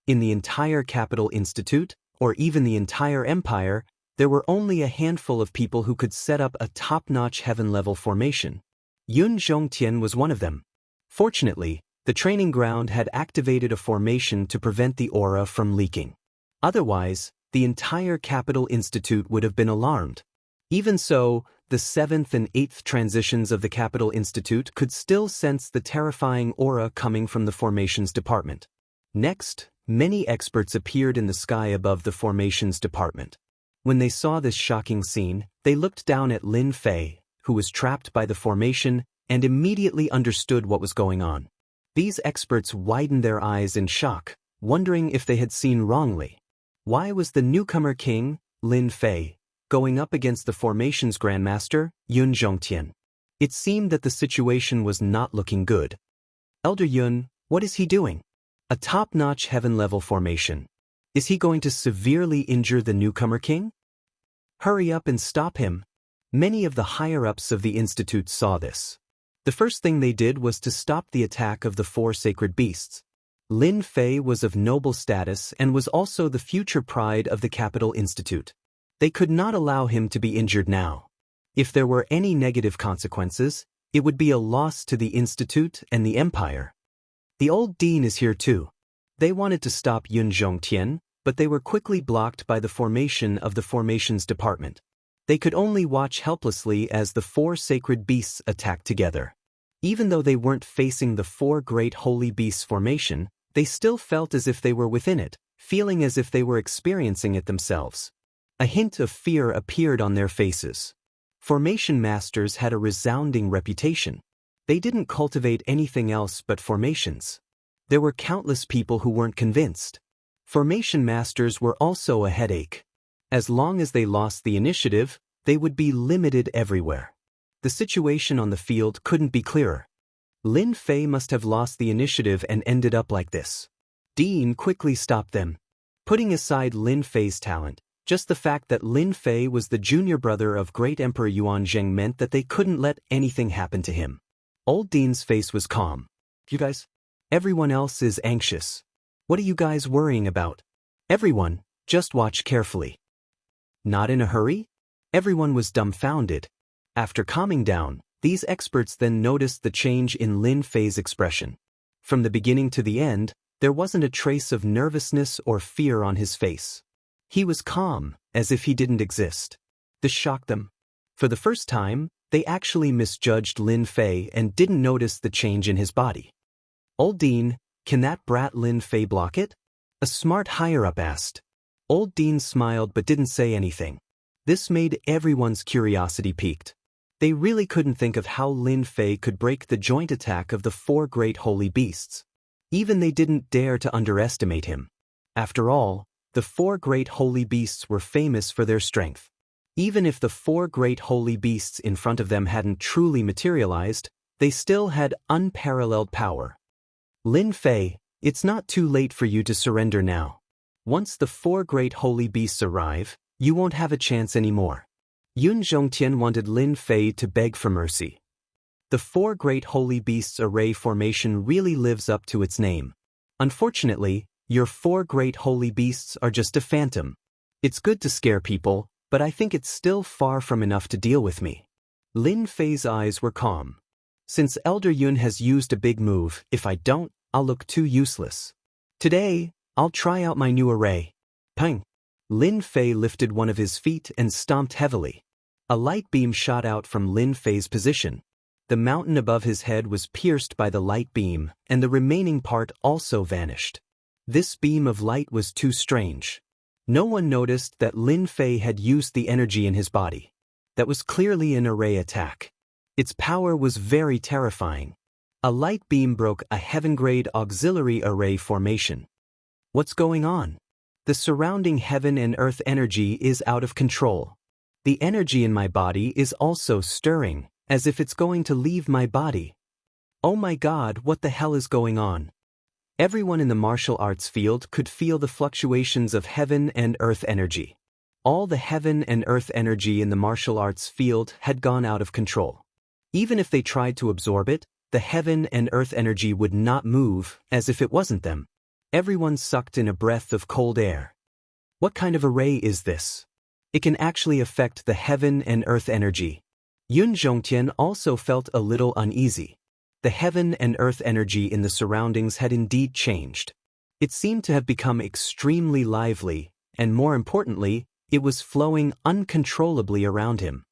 In the entire Capital Institute, or even the entire empire, there were only a handful of people who could set up a top-notch heaven-level formation. Yun Zhongtian was one of them. Fortunately, the training ground had activated a formation to prevent the aura from leaking. Otherwise, the entire Capital Institute would have been alarmed. Even so, the 7th and 8th transitions of the Capital Institute could still sense the terrifying aura coming from the formations department. Next, many experts appeared in the sky above the formations department. When they saw this shocking scene, they looked down at Lin Fei, who was trapped by the formation, and immediately understood what was going on. These experts widened their eyes in shock, wondering if they had seen wrongly. Why was the newcomer king, Lin Fei, going up against the formation's grandmaster, Yun Zhongtian? It seemed that the situation was not looking good. Elder Yun, what is he doing? A top-notch heaven-level formation. Is he going to severely injure the newcomer king? Hurry up and stop him. Many of the higher-ups of the Institute saw this. The first thing they did was to stop the attack of the 4 sacred beasts. Lin Fei was of noble status and was also the future pride of the Capital Institute. They could not allow him to be injured now. If there were any negative consequences, it would be a loss to the Institute and the Empire. The old dean is here too. They wanted to stop Yun Zhongtian, but they were quickly blocked by the formation of the formations department. They could only watch helplessly as the 4 sacred beasts attacked together. Even though they weren't facing the 4 great holy beasts formation, they still felt as if they were within it, feeling as if they were experiencing it themselves. A hint of fear appeared on their faces. Formation masters had a resounding reputation. They didn't cultivate anything else but formations. There were countless people who weren't convinced. Formation masters were also a headache. As long as they lost the initiative, they would be limited everywhere. The situation on the field couldn't be clearer. Lin Fei must have lost the initiative and ended up like this. Dean quickly stopped them. Putting aside Lin Fei's talent, just the fact that Lin Fei was the junior brother of Great Emperor Yuan Zheng meant that they couldn't let anything happen to him. Old Dean's face was calm. You guys? Everyone else is anxious. What are you guys worrying about? Everyone, just watch carefully. Not in a hurry? Everyone was dumbfounded. After calming down, These experts then noticed the change in Lin Fei's expression. From the beginning to the end, there wasn't a trace of nervousness or fear on his face. He was calm, as if he didn't exist. This shocked them. For the first time, they actually misjudged Lin Fei and didn't notice the change in his body. Old Dean, can that brat Lin Fei block it? A smart higher-up asked. Old Dean smiled but didn't say anything. This made everyone's curiosity piqued. They really couldn't think of how Lin Fei could break the joint attack of the 4 great holy beasts. Even they didn't dare to underestimate him. After all, the 4 great holy beasts were famous for their strength. Even if the 4 great holy beasts in front of them hadn't truly materialized, they still had unparalleled power. Lin Fei, it's not too late for you to surrender now. Once the 4 great holy beasts arrive, you won't have a chance anymore. Yun Zhongtian wanted Lin Fei to beg for mercy. The 4 great holy beasts array formation really lives up to its name. Unfortunately, your 4 great holy beasts are just a phantom. It's good to scare people, but I think it's still far from enough to deal with me. Lin Fei's eyes were calm. Since Elder Yun has used a big move, if I don't, I'll look too useless. Today, I'll try out my new array. Pang! Lin Fei lifted one of his feet and stomped heavily. A light beam shot out from Lin Fei's position. The mountain above his head was pierced by the light beam, and the remaining part also vanished. This beam of light was too strange. No one noticed that Lin Fei had used the energy in his body. That was clearly an array attack. Its power was very terrifying. A light beam broke a heaven-grade auxiliary array formation. What's going on? The surrounding heaven and earth energy is out of control. The energy in my body is also stirring, as if it's going to leave my body. Oh my God, what the hell is going on? Everyone in the martial arts field could feel the fluctuations of heaven and earth energy. All the heaven and earth energy in the martial arts field had gone out of control. Even if they tried to absorb it, the heaven and earth energy would not move, as if it wasn't them. Everyone sucked in a breath of cold air. What kind of array is this? It can actually affect the heaven and earth energy. Yun Zhongtian also felt a little uneasy. The heaven and earth energy in the surroundings had indeed changed. It seemed to have become extremely lively, and more importantly, it was flowing uncontrollably around him.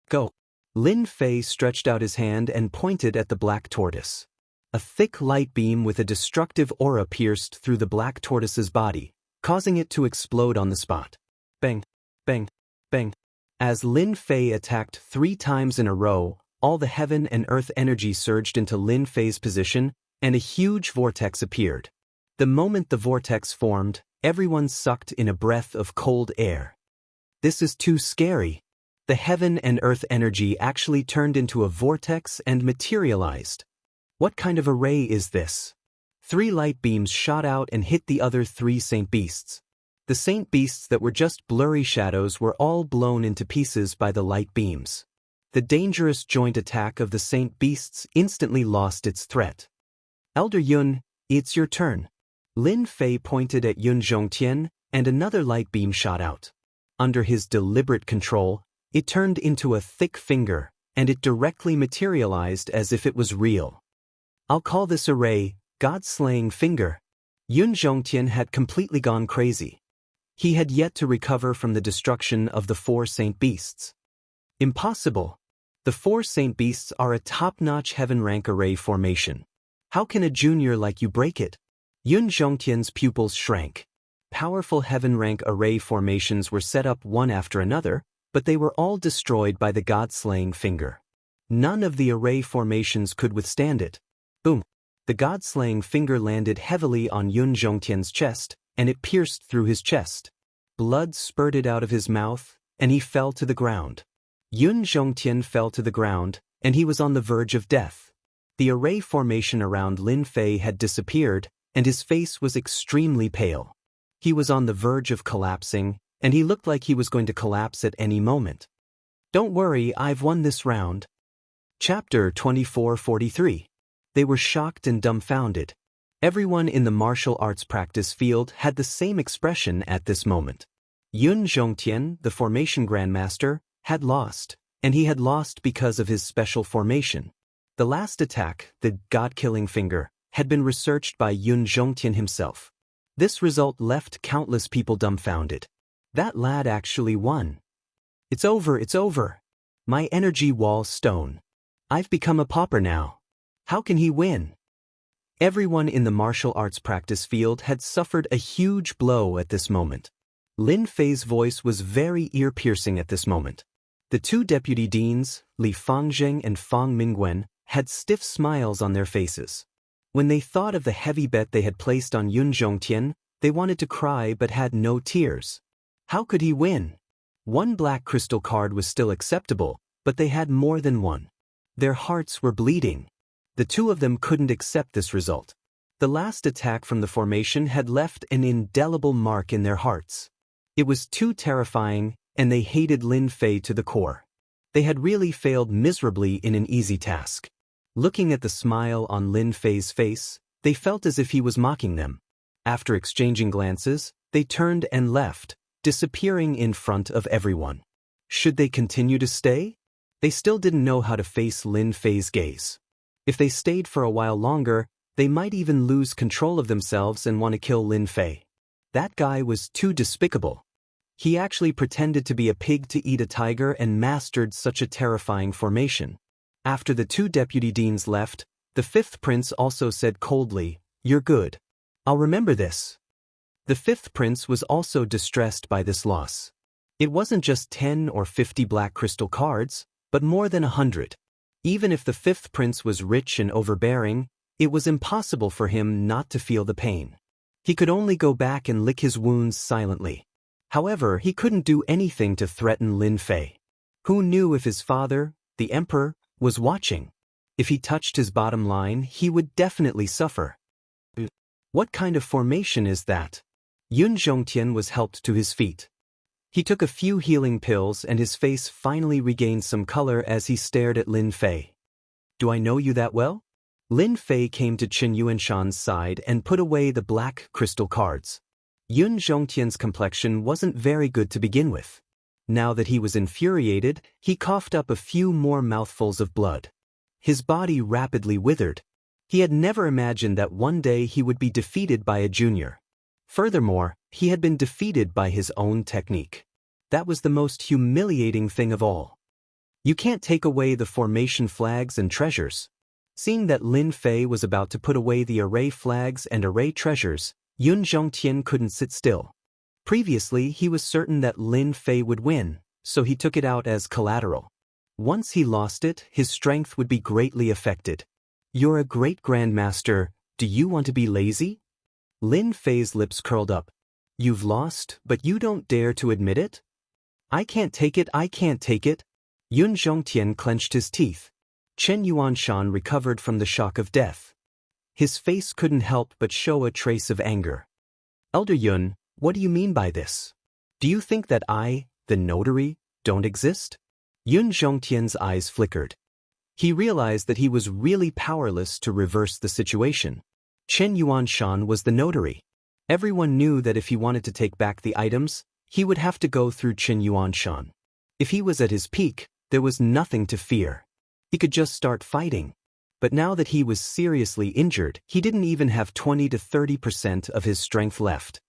Go! Lin Fei stretched out his hand and pointed at the black tortoise. A thick light beam with a destructive aura pierced through the black tortoise's body, causing it to explode on the spot. Bang! Bang! Bang! As Lin Fei attacked 3 times in a row, all the heaven and earth energy surged into Lin Fei's position, and a huge vortex appeared. The moment the vortex formed, everyone sucked in a breath of cold air. This is too scary. The heaven and earth energy actually turned into a vortex and materialized. What kind of array is this? 3 light beams shot out and hit the other 3 saint beasts. The saint beasts that were just blurry shadows were all blown into pieces by the light beams. The dangerous joint attack of the saint beasts instantly lost its threat. Elder Yun, it's your turn. Lin Fei pointed at Yun Zhongtian, and another light beam shot out. Under his deliberate control, it turned into a thick finger, and it directly materialized as if it was real. I'll call this array, God-slaying finger. Yun Zhongtian had completely gone crazy. He had yet to recover from the destruction of the 4 saint beasts. Impossible. The 4 saint beasts are a top-notch heaven-rank array formation. How can a junior like you break it? Yun Zhongtian's pupils shrank. Powerful heaven-rank array formations were set up one after another, but they were all destroyed by the God-slaying finger. None of the array formations could withstand it. Boom! The God-slaying finger landed heavily on Yun Zhongtian's chest, and it pierced through his chest. Blood spurted out of his mouth, and he fell to the ground. Yun Zhongtian fell to the ground, and he was on the verge of death. The array formation around Lin Fei had disappeared, and his face was extremely pale. He was on the verge of collapsing, and he looked like he was going to collapse at any moment. Don't worry, I've won this round. Chapter 2443. They were shocked and dumbfounded. Everyone in the martial arts practice field had the same expression at this moment. Yun Zhongtian, the formation grandmaster, had lost. and he had lost because of his special formation. The last attack, the God-killing finger, had been researched by Yun Zhongtian himself. This result left countless people dumbfounded. That lad actually won. It's over, it's over. My energy wall stone. I've become a pauper now. How can he win? Everyone in the martial arts practice field had suffered a huge blow at this moment. Lin Fei's voice was very ear-piercing at this moment. The two deputy deans, Li Fangzheng and Fang Mingwen, had stiff smiles on their faces. When they thought of the heavy bet they had placed on Yun Zhongtian, they wanted to cry but had no tears. How could he win? One black crystal card was still acceptable, but they had more than one. Their hearts were bleeding. The two of them couldn't accept this result. The last attack from the formation had left an indelible mark in their hearts. It was too terrifying, and they hated Lin Fei to the core. They had really failed miserably in an easy task. Looking at the smile on Lin Fei's face, they felt as if he was mocking them. After exchanging glances, they turned and left, disappearing in front of everyone. Should they continue to stay? They still didn't know how to face Lin Fei's gaze. If they stayed for a while longer, they might even lose control of themselves and want to kill Lin Fei. That guy was too despicable. He actually pretended to be a pig to eat a tiger and mastered such a terrifying formation. After the two deputy deans left, the fifth prince also said coldly, "You're good. I'll remember this." The fifth prince was also distressed by this loss. It wasn't just 10 or 50 black crystal cards, but more than 100. Even if the fifth prince was rich and overbearing, it was impossible for him not to feel the pain. He could only go back and lick his wounds silently. However, he couldn't do anything to threaten Lin Fei. Who knew if his father, the emperor, was watching? If he touched his bottom line, he would definitely suffer. What kind of formation is that? Yun Zhongtian was helped to his feet. He took a few healing pills and his face finally regained some color as he stared at Lin Fei. "Do I know you that well?" Lin Fei came to Qin Yuanshan's side and put away the black crystal cards. Yun Zhongtian's complexion wasn't very good to begin with. Now that he was infuriated, he coughed up a few more mouthfuls of blood. His body rapidly withered. He had never imagined that one day he would be defeated by a junior. Furthermore, he had been defeated by his own technique. That was the most humiliating thing of all. You can't take away the formation flags and treasures. Seeing that Lin Fei was about to put away the array flags and array treasures, Yun Zhongtian couldn't sit still. Previously, he was certain that Lin Fei would win, so he took it out as collateral. Once he lost it, his strength would be greatly affected. "You're a great grandmaster, do you want to be lazy?" Lin Fei's lips curled up. "You've lost, but you don't dare to admit it?" I can't take it, I can't take it." Yun Zhongtian clenched his teeth. Chen Yuanshan recovered from the shock of death. His face couldn't help but show a trace of anger. "Elder Yun, what do you mean by this? Do you think that I, the notary, don't exist?" Yun Zhongtian's eyes flickered. He realized that he was really powerless to reverse the situation. Chen Yuanshan was the notary. Everyone knew that if he wanted to take back the items, he would have to go through Chen Yuanshan. If he was at his peak, there was nothing to fear. He could just start fighting. But now that he was seriously injured, he didn't even have 20 to 30% of his strength left.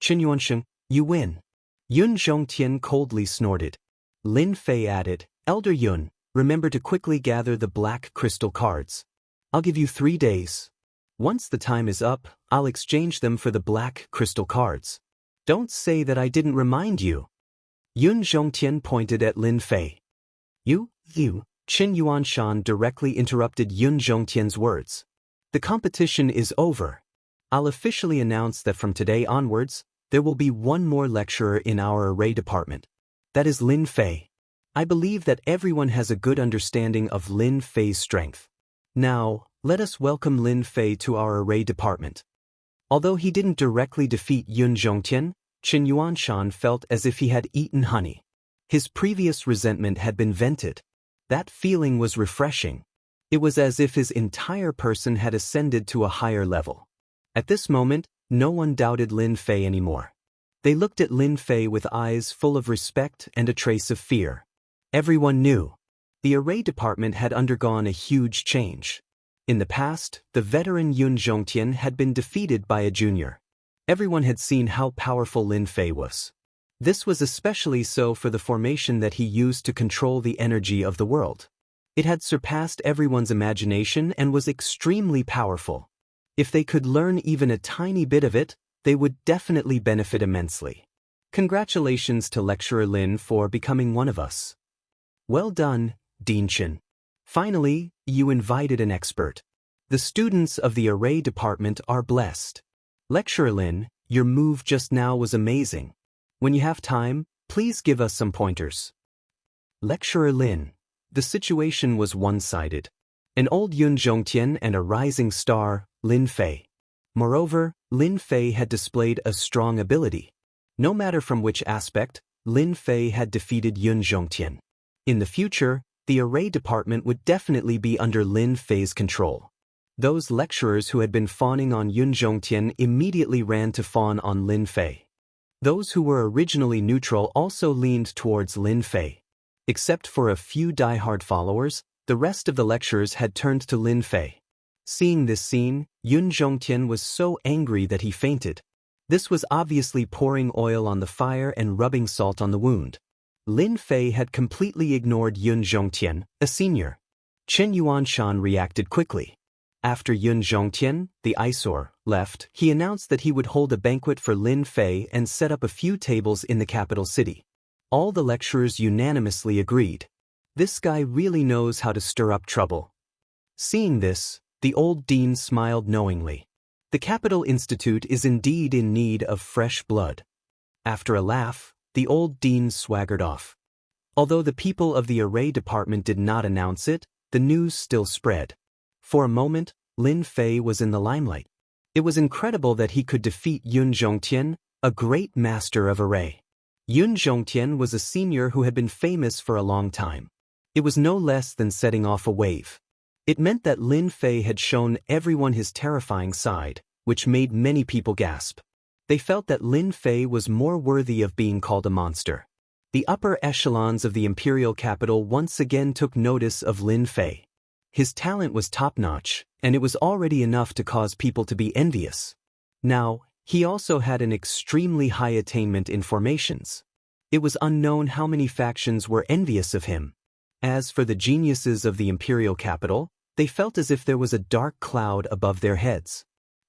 "Chen Yuanshan, you win." Yun Zhongtian coldly snorted. Lin Fei added, "Elder Yun, remember to quickly gather the black crystal cards. I'll give you 3 days. Once the time is up, I'll exchange them for the black crystal cards. Don't say that I didn't remind you." Yun Zhongtian pointed at Lin Fei. You, Qin Yuanshan directly interrupted Yun Zhongtian's words. "The competition is over. I'll officially announce that from today onwards, there will be one more lecturer in our array department. That is Lin Fei. I believe that everyone has a good understanding of Lin Fei's strength. Now, let us welcome Lin Fei to our array department." Although he didn't directly defeat Yun Zhongtian, Qin Yuanshan felt as if he had eaten honey. His previous resentment had been vented. That feeling was refreshing. It was as if his entire person had ascended to a higher level. At this moment, no one doubted Lin Fei anymore. They looked at Lin Fei with eyes full of respect and a trace of fear. Everyone knew. The array department had undergone a huge change. In the past, the veteran Yun Zhongtian had been defeated by a junior. Everyone had seen how powerful Lin Fei was. This was especially so for the formation that he used to control the energy of the world. It had surpassed everyone's imagination and was extremely powerful. If they could learn even a tiny bit of it, they would definitely benefit immensely. Congratulations to Lecturer Lin for becoming one of us. Well done, Dean Chen. Finally, you invited an expert. The students of the array department are blessed. Lecturer Lin, your move just now was amazing. When you have time, please give us some pointers. Lecturer Lin. The situation was one-sided. An old Yun Zhongtian and a rising star, Lin Fei. Moreover, Lin Fei had displayed a strong ability. No matter from which aspect, Lin Fei had defeated Yun Zhongtian. In the future, the array department would definitely be under Lin Fei's control. Those lecturers who had been fawning on Yun Zhongtian immediately ran to fawn on Lin Fei. Those who were originally neutral also leaned towards Lin Fei. Except for a few die-hard followers, the rest of the lecturers had turned to Lin Fei. Seeing this scene, Yun Zhongtian was so angry that he fainted. This was obviously pouring oil on the fire and rubbing salt on the wound. Lin Fei had completely ignored Yun Zhongtian, a senior. Chen Yuanshan reacted quickly. After Yun Zhongtian, the eyesore, left, he announced that he would hold a banquet for Lin Fei and set up a few tables in the capital city. All the lecturers unanimously agreed. This guy really knows how to stir up trouble. Seeing this, the old dean smiled knowingly. The Capital Institute is indeed in need of fresh blood. After a laugh, the old dean swaggered off. Although the people of the array department did not announce it, the news still spread. For a moment, Lin Fei was in the limelight. It was incredible that he could defeat Yun Zhongtian, a great master of array. Yun Zhongtian was a senior who had been famous for a long time. It was no less than setting off a wave. It meant that Lin Fei had shown everyone his terrifying side, which made many people gasp. They felt that Lin Fei was more worthy of being called a monster. The upper echelons of the imperial capital once again took notice of Lin Fei. His talent was top-notch, and it was already enough to cause people to be envious. Now, he also had an extremely high attainment in formations. It was unknown how many factions were envious of him. As for the geniuses of the imperial capital, they felt as if there was a dark cloud above their heads.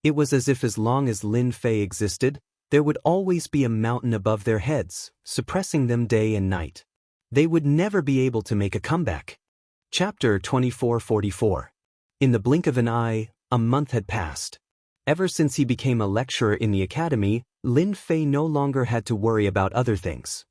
It was as if as long as Lin Fei existed, there would always be a mountain above their heads, suppressing them day and night. They would never be able to make a comeback. Chapter 2444. In the blink of an eye, a month had passed. Ever since he became a lecturer in the academy, Lin Fei no longer had to worry about other things.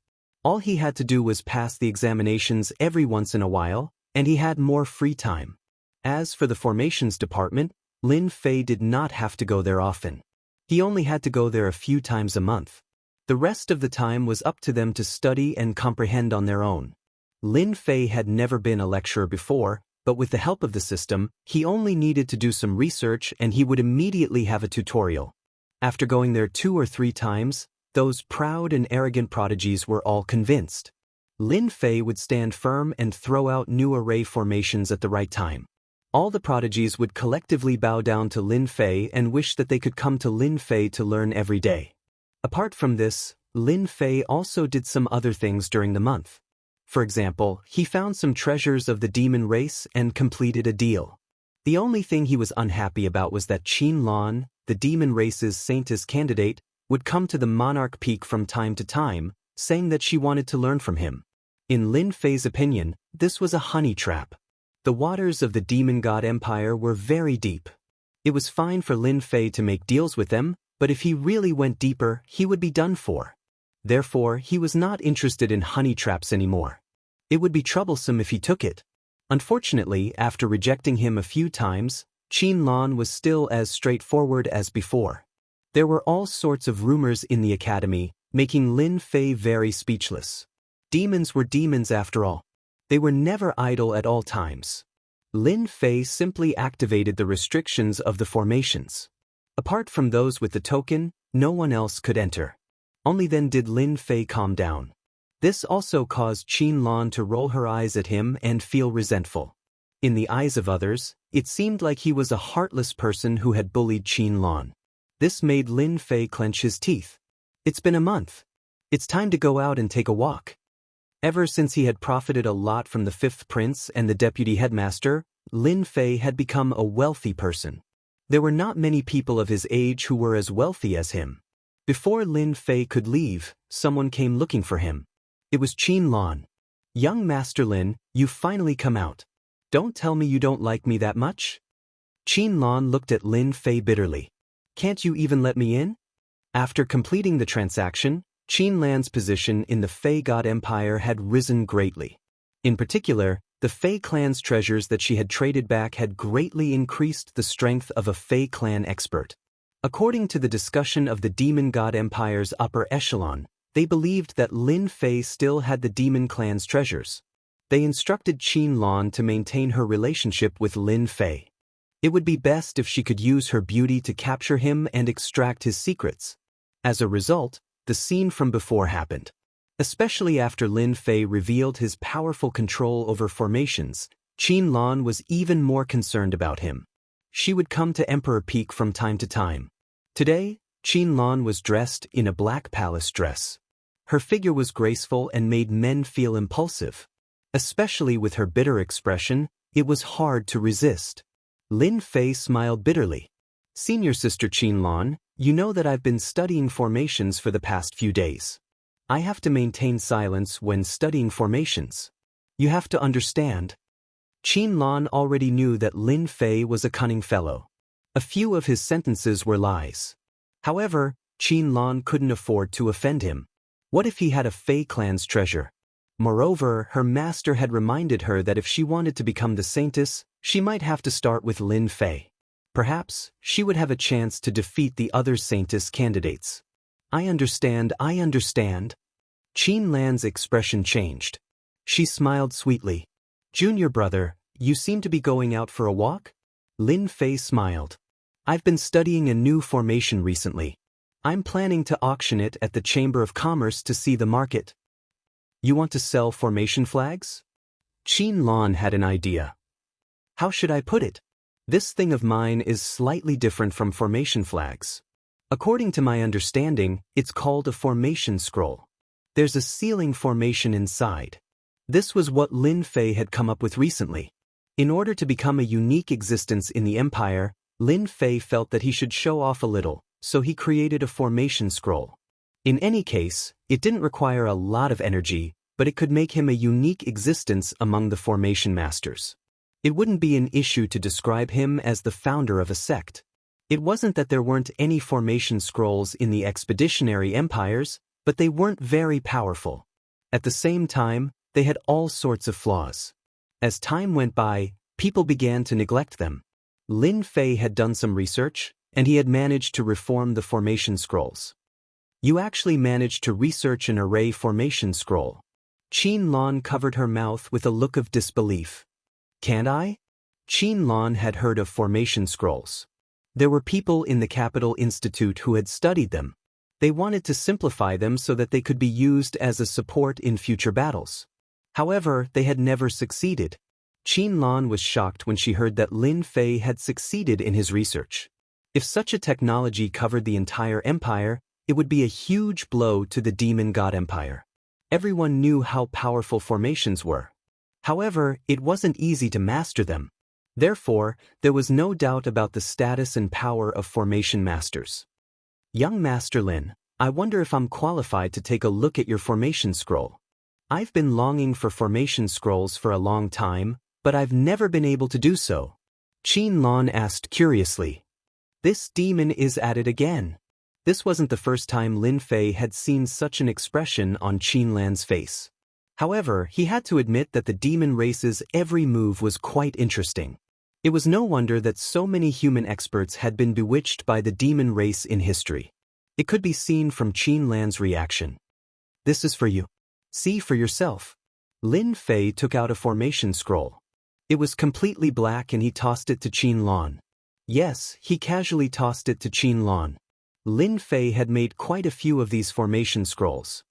All he had to do was pass the examinations every once in a while, and he had more free time. As for the formations department, Lin Fei did not have to go there often. He only had to go there a few times a month. The rest of the time was up to them to study and comprehend on their own. Lin Fei had never been a lecturer before, but with the help of the system, he only needed to do some research and he would immediately have a tutorial. After going there 2 or 3 times, those proud and arrogant prodigies were all convinced. Lin Fei would stand firm and throw out new array formations at the right time. All the prodigies would collectively bow down to Lin Fei and wish that they could come to Lin Fei to learn every day. Apart from this, Lin Fei also did some other things during the month. For example, he found some treasures of the demon race and completed a deal. The only thing he was unhappy about was that Qin Lan, the demon race's saintess candidate, would come to the Monarch Peak from time to time, saying that she wanted to learn from him. In Lin Fei's opinion, this was a honey trap. The waters of the demon god empire were very deep. It was fine for Lin Fei to make deals with them, but if he really went deeper, he would be done for. Therefore, he was not interested in honey traps anymore. It would be troublesome if he took it. Unfortunately, after rejecting him a few times, Qin Lan was still as straightforward as before. There were all sorts of rumors in the academy, making Lin Fei very speechless. Demons were demons after all. They were never idle at all times. Lin Fei simply activated the restrictions of the formations. Apart from those with the token, no one else could enter. Only then did Lin Fei calm down. This also caused Qin Lan to roll her eyes at him and feel resentful. In the eyes of others, it seemed like he was a heartless person who had bullied Qin Lan. This made Lin Fei clench his teeth. It's been a month. It's time to go out and take a walk. Ever since he had profited a lot from the fifth prince and the deputy headmaster, Lin Fei had become a wealthy person. There were not many people of his age who were as wealthy as him. Before Lin Fei could leave, someone came looking for him. It was Qin Lan. "Young Master Lin, you've finally come out. Don't tell me you don't like me that much?" Qin Lan looked at Lin Fei bitterly. "Can't you even let me in?" After completing the transaction, Qin Lan's position in the Fei God Empire had risen greatly. In particular, the Fei clan's treasures that she had traded back had greatly increased the strength of a Fei clan expert. According to the discussion of the Demon God Empire's upper echelon, they believed that Lin Fei still had the Demon clan's treasures. They instructed Qin Lan to maintain her relationship with Lin Fei. It would be best if she could use her beauty to capture him and extract his secrets. As a result, the scene from before happened. Especially after Lin Fei revealed his powerful control over formations, Qin Lan was even more concerned about him. She would come to Emperor Peak from time to time. Today, Qin Lan was dressed in a black palace dress. Her figure was graceful and made men feel impulsive. Especially with her bitter expression, it was hard to resist. Lin Fei smiled bitterly. "Senior Sister Qin Lan, you know that I've been studying formations for the past few days. I have to maintain silence when studying formations. You have to understand." Qin Lan already knew that Lin Fei was a cunning fellow. A few of his sentences were lies. However, Qin Lan couldn't afford to offend him. What if he had a Fei clan's treasure? Moreover, her master had reminded her that if she wanted to become the saintess, she might have to start with Lin Fei. Perhaps, she would have a chance to defeat the other saintess candidates. I understand. Qin Lan's expression changed. She smiled sweetly. "Junior brother, you seem to be going out for a walk?" Lin Fei smiled. "I've been studying a new formation recently. I'm planning to auction it at the Chamber of Commerce to see the market." "You want to sell formation flags?" Qin Lan had an idea. "How should I put it? This thing of mine is slightly different from formation flags. According to my understanding, it's called a formation scroll. There's a sealing formation inside." This was what Lin Fei had come up with recently. In order to become a unique existence in the empire, Lin Fei felt that he should show off a little, so he created a formation scroll. In any case, it didn't require a lot of energy, but it could make him a unique existence among the formation masters. It wouldn't be an issue to describe him as the founder of a sect. It wasn't that there weren't any formation scrolls in the expeditionary empires, but they weren't very powerful. At the same time, they had all sorts of flaws. As time went by, people began to neglect them. Lin Fei had done some research, and he had managed to reform the formation scrolls. "You actually managed to research an array formation scroll." Qin Lan covered her mouth with a look of disbelief. "Can't I?" Qin Lan had heard of formation scrolls. There were people in the Capital Institute who had studied them. They wanted to simplify them so that they could be used as a support in future battles. However, they had never succeeded. Qin Lan was shocked when she heard that Lin Fei had succeeded in his research. If such a technology covered the entire empire, it would be a huge blow to the Demon God Empire. Everyone knew how powerful formations were. However, it wasn't easy to master them. Therefore, there was no doubt about the status and power of formation masters. "Young Master Lin, I wonder if I'm qualified to take a look at your formation scroll. I've been longing for formation scrolls for a long time, but I've never been able to do so." Qin Lan asked curiously. This demon is at it again. This wasn't the first time Lin Fei had seen such an expression on Qin Lan's face. However, he had to admit that the demon race's every move was quite interesting. It was no wonder that so many human experts had been bewitched by the demon race in history. It could be seen from Qin Lan's reaction. "This is for you. See for yourself." Lin Fei took out a formation scroll. It was completely black and he tossed it to Qin Lan. Yes, he casually tossed it to Qin Lan. Lin Fei had made quite a few of these formation scrolls.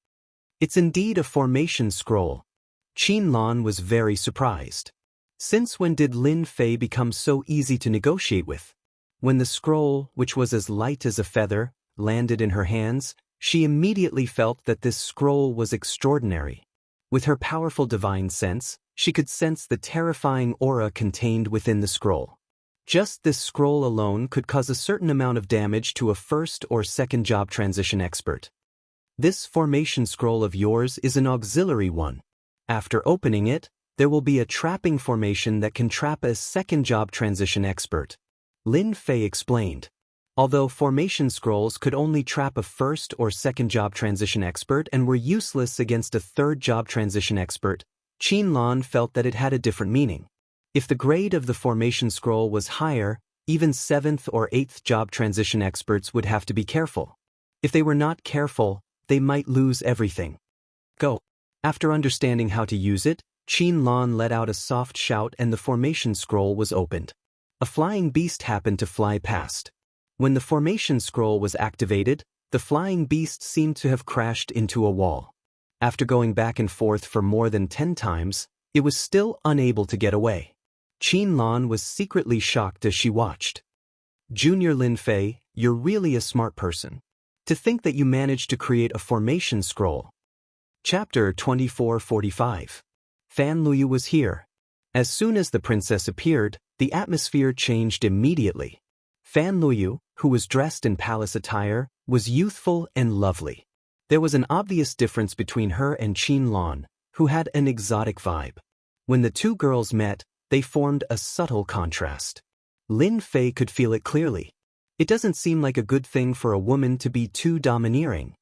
It's indeed a formation scroll. Qianlan was very surprised. Since when did Lin Fei become so easy to negotiate with? When the scroll, which was as light as a feather, landed in her hands, she immediately felt that this scroll was extraordinary. With her powerful divine sense, she could sense the terrifying aura contained within the scroll. Just this scroll alone could cause a certain amount of damage to a first or second job transition expert. This formation scroll of yours is an auxiliary one. After opening it, there will be a trapping formation that can trap a second job transition expert. Lin Fei explained. Although formation scrolls could only trap a first or second job transition expert and were useless against a third job transition expert, Qianlan felt that it had a different meaning. If the grade of the formation scroll was higher, even 7th or 8th job transition experts would have to be careful. If they were not careful, they might lose everything. Go. After understanding how to use it, Qianlan let out a soft shout and the formation scroll was opened. A flying beast happened to fly past. When the formation scroll was activated, the flying beast seemed to have crashed into a wall. After going back and forth for more than 10 times, it was still unable to get away. Qianlan was secretly shocked as she watched. Junior Lin Fei, you're really a smart person. To think that you managed to create a formation scroll. Chapter 2445. Fan Luyu was here. As soon as the princess appeared, the atmosphere changed immediately. Fan Luyu, who was dressed in palace attire, was youthful and lovely. There was an obvious difference between her and Qianlan, who had an exotic vibe. When the two girls met, they formed a subtle contrast. Lin Fei could feel it clearly. It doesn't seem like a good thing for a woman to be too domineering.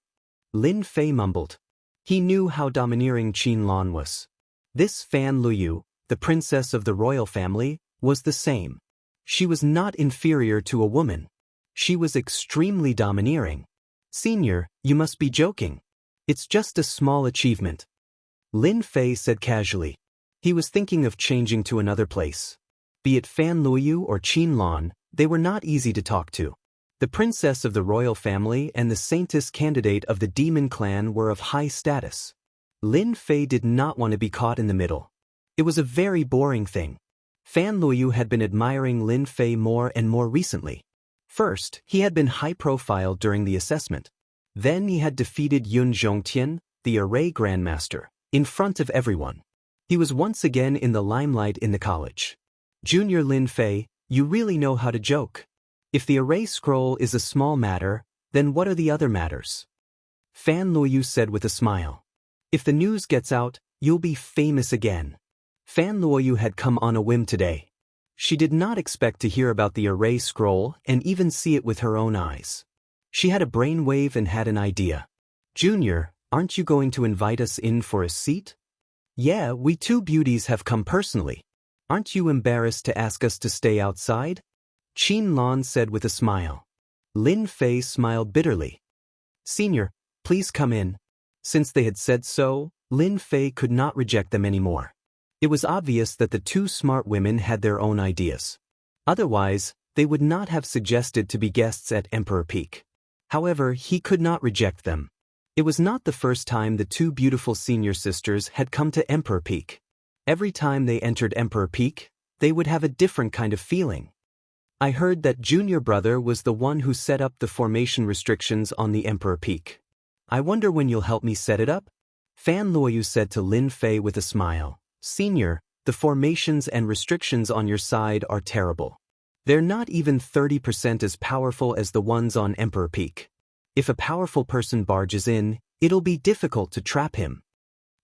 Lin Fei mumbled. He knew how domineering Qianlan was. This Fan Luyu, the princess of the royal family, was the same. She was not inferior to a woman. She was extremely domineering. Senior, you must be joking. It's just a small achievement. Lin Fei said casually. He was thinking of changing to another place. Be it Fan Luyu or Qianlan, they were not easy to talk to. The princess of the royal family and the saintess candidate of the demon clan were of high status. Lin Fei did not want to be caught in the middle. It was a very boring thing. Fan Luyu had been admiring Lin Fei more and more recently. First, he had been high-profile during the assessment. Then he had defeated Yun Zhongtian, the array grandmaster, in front of everyone. He was once again in the limelight in the college. Junior Lin Fei, you really know how to joke. If the array scroll is a small matter, then what are the other matters? Fan Luyu said with a smile. If the news gets out, you'll be famous again. Fan Luyu had come on a whim today. She did not expect to hear about the array scroll and even see it with her own eyes. She had a brainwave and had an idea. Junior, aren't you going to invite us in for a seat? Yeah, we two beauties have come personally. Aren't you embarrassed to ask us to stay outside? Qianlan said with a smile. Lin Fei smiled bitterly. Senior, please come in. Since they had said so, Lin Fei could not reject them anymore. It was obvious that the two smart women had their own ideas. Otherwise, they would not have suggested to be guests at Emperor Peak. However, he could not reject them. It was not the first time the two beautiful senior sisters had come to Emperor Peak. Every time they entered Emperor Peak, they would have a different kind of feeling. I heard that junior brother was the one who set up the formation restrictions on the Emperor Peak. I wonder when you'll help me set it up? Fan Luyu said to Lin Fei with a smile. Senior, the formations and restrictions on your side are terrible. They're not even 30% as powerful as the ones on Emperor Peak. If a powerful person barges in, it'll be difficult to trap him.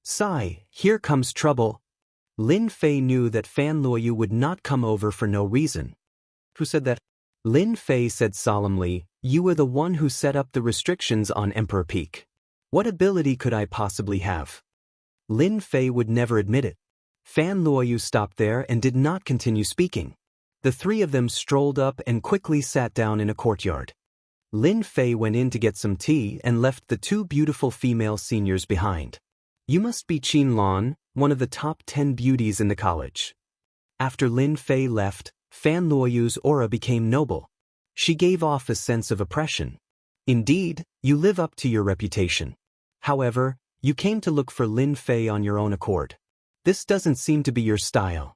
Sigh, here comes trouble. Lin Fei knew that Fan Luyu would not come over for no reason. Who said that? Lin Fei said solemnly, you were the one who set up the restrictions on Emperor Peak. What ability could I possibly have? Lin Fei would never admit it. Fan Luyu stopped there and did not continue speaking. The three of them strolled up and quickly sat down in a courtyard. Lin Fei went in to get some tea and left the two beautiful female seniors behind. You must be Qianlan, one of the top 10 beauties in the college. After Lin Fei left, Fan Luyu's aura became noble. She gave off a sense of oppression. Indeed, you live up to your reputation. However, You came to look for Lin Fei on your own accord. This doesn't seem to be your style.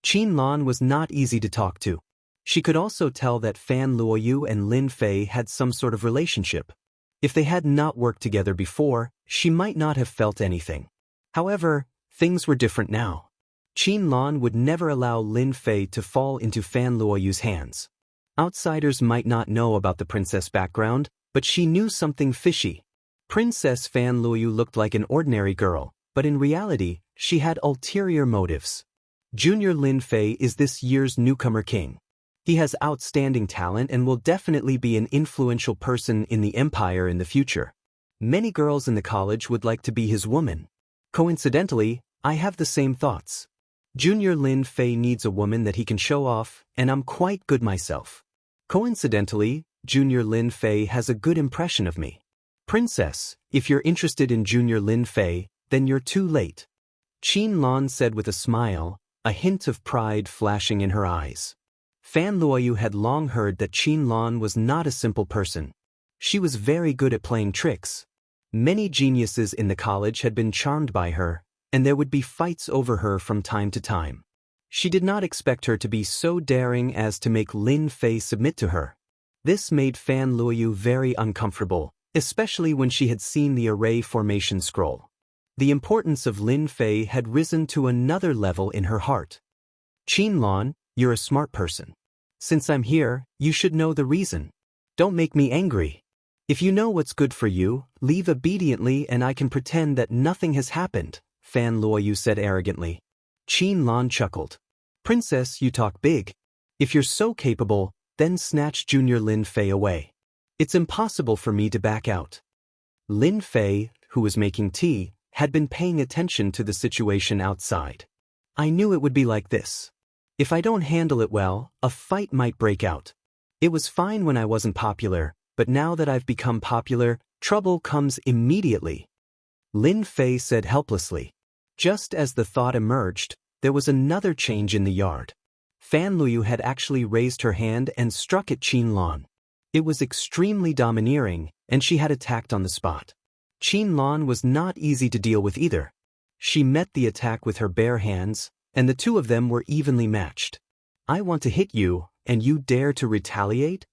Qin Lan was not easy to talk to. She could also tell that Fan Luoyu and Lin Fei had some sort of relationship. If they had not worked together before, she might not have felt anything. However, things were different now. Qin Lan would never allow Lin Fei to fall into Fan Luoyu's hands. Outsiders might not know about the princess background, but she knew something fishy. Princess Fan Luoyu looked like an ordinary girl, but in reality, she had ulterior motives. Junior Lin Fei is this year's newcomer king. He has outstanding talent and will definitely be an influential person in the empire in the future. Many girls in the college would like to be his woman. Coincidentally, I have the same thoughts. Junior Lin Fei needs a woman that he can show off, and I'm quite good myself. Coincidentally, Junior Lin Fei has a good impression of me. Princess, if you're interested in Junior Lin Fei, then you're too late. Qin Lan said with a smile, a hint of pride flashing in her eyes. Fan Luoyu had long heard that Qin Lan was not a simple person. She was very good at playing tricks. Many geniuses in the college had been charmed by her, and there would be fights over her from time to time. She did not expect her to be so daring as to make Lin Fei submit to her. This made Fan Luoyu very uncomfortable, especially when she had seen the array formation scroll. The importance of Lin Fei had risen to another level in her heart. Qin Lan, you're a smart person. Since I'm here, you should know the reason. Don't make me angry. If you know what's good for you, leave obediently and I can pretend that nothing has happened, Fan Luoyu said arrogantly. Qin Lan chuckled. Princess, you talk big. If you're so capable, then snatch Junior Lin Fei away. It's impossible for me to back out. Lin Fei, who was making tea, had been paying attention to the situation outside. I knew it would be like this. If I don't handle it well, a fight might break out. It was fine when I wasn't popular, but now that I've become popular, trouble comes immediately. Lin Fei said helplessly. Just as the thought emerged, there was another change in the yard. Fan Luoyu had actually raised her hand and struck at Qin Lan. It was extremely domineering, and she had attacked on the spot. Qin Lan was not easy to deal with either. She met the attack with her bare hands, and the two of them were evenly matched. I want to hit you, and you dare to retaliate?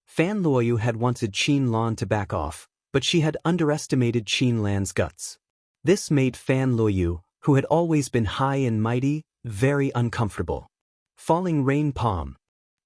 Fan Luoyu had wanted Qin Lan to back off, but she had underestimated Qin Lan's guts. This made Fan Luoyu, who had always been high and mighty, very uncomfortable. Falling Rain Palm.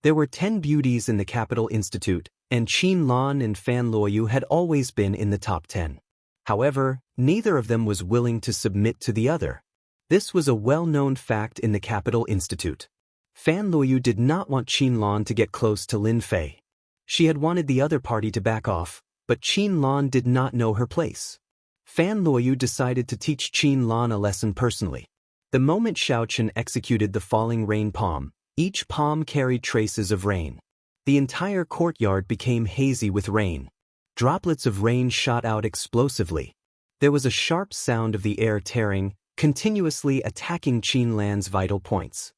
There were 10 beauties in the Capital Institute, and Qin Lan and Fan Luoyu had always been in the top 10. However, neither of them was willing to submit to the other. This was a well-known fact in the Capital Institute. Fan Luoyu did not want Qin Lan to get close to Lin Fei. She had wanted the other party to back off, but Qin Lan did not know her place. Fan Luoyu decided to teach Qin Lan a lesson personally. The moment Xiaochen executed the falling rain palm, each palm carried traces of rain. The entire courtyard became hazy with rain. Droplets of rain shot out explosively. There was a sharp sound of the air tearing, continuously attacking Qin Lan's vital points.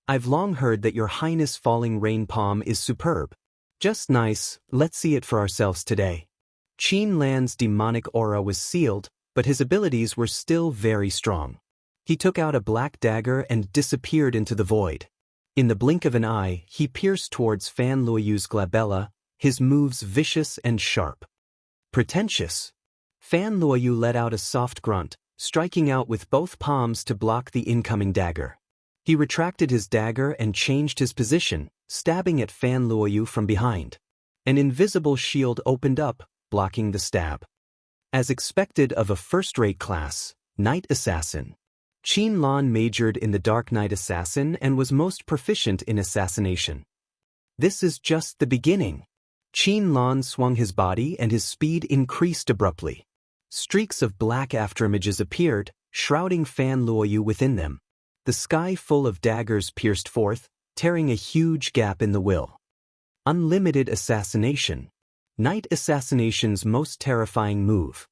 I've long heard that Your Highness falling rain palm is superb. Just nice, let's see it for ourselves today. Qin Lan's demonic aura was sealed, but his abilities were still very strong. He took out a black dagger and disappeared into the void. In the blink of an eye, he pierced towards Fan Luoyu's glabella, his moves vicious and sharp. Pretentious. Fan Luoyu let out a soft grunt, striking out with both palms to block the incoming dagger. He retracted his dagger and changed his position, stabbing at Fan Luoyu from behind. An invisible shield opened up, blocking the stab. As expected of a first-rate class, Night Assassin. Qin Lan majored in the Dark Knight Assassin and was most proficient in assassination. This is just the beginning. Qin Lan swung his body and his speed increased abruptly. Streaks of black afterimages appeared, shrouding Fan Luoyu within them. The sky full of daggers pierced forth, tearing a huge gap in the will. Unlimited assassination. Night Assassination's most terrifying move.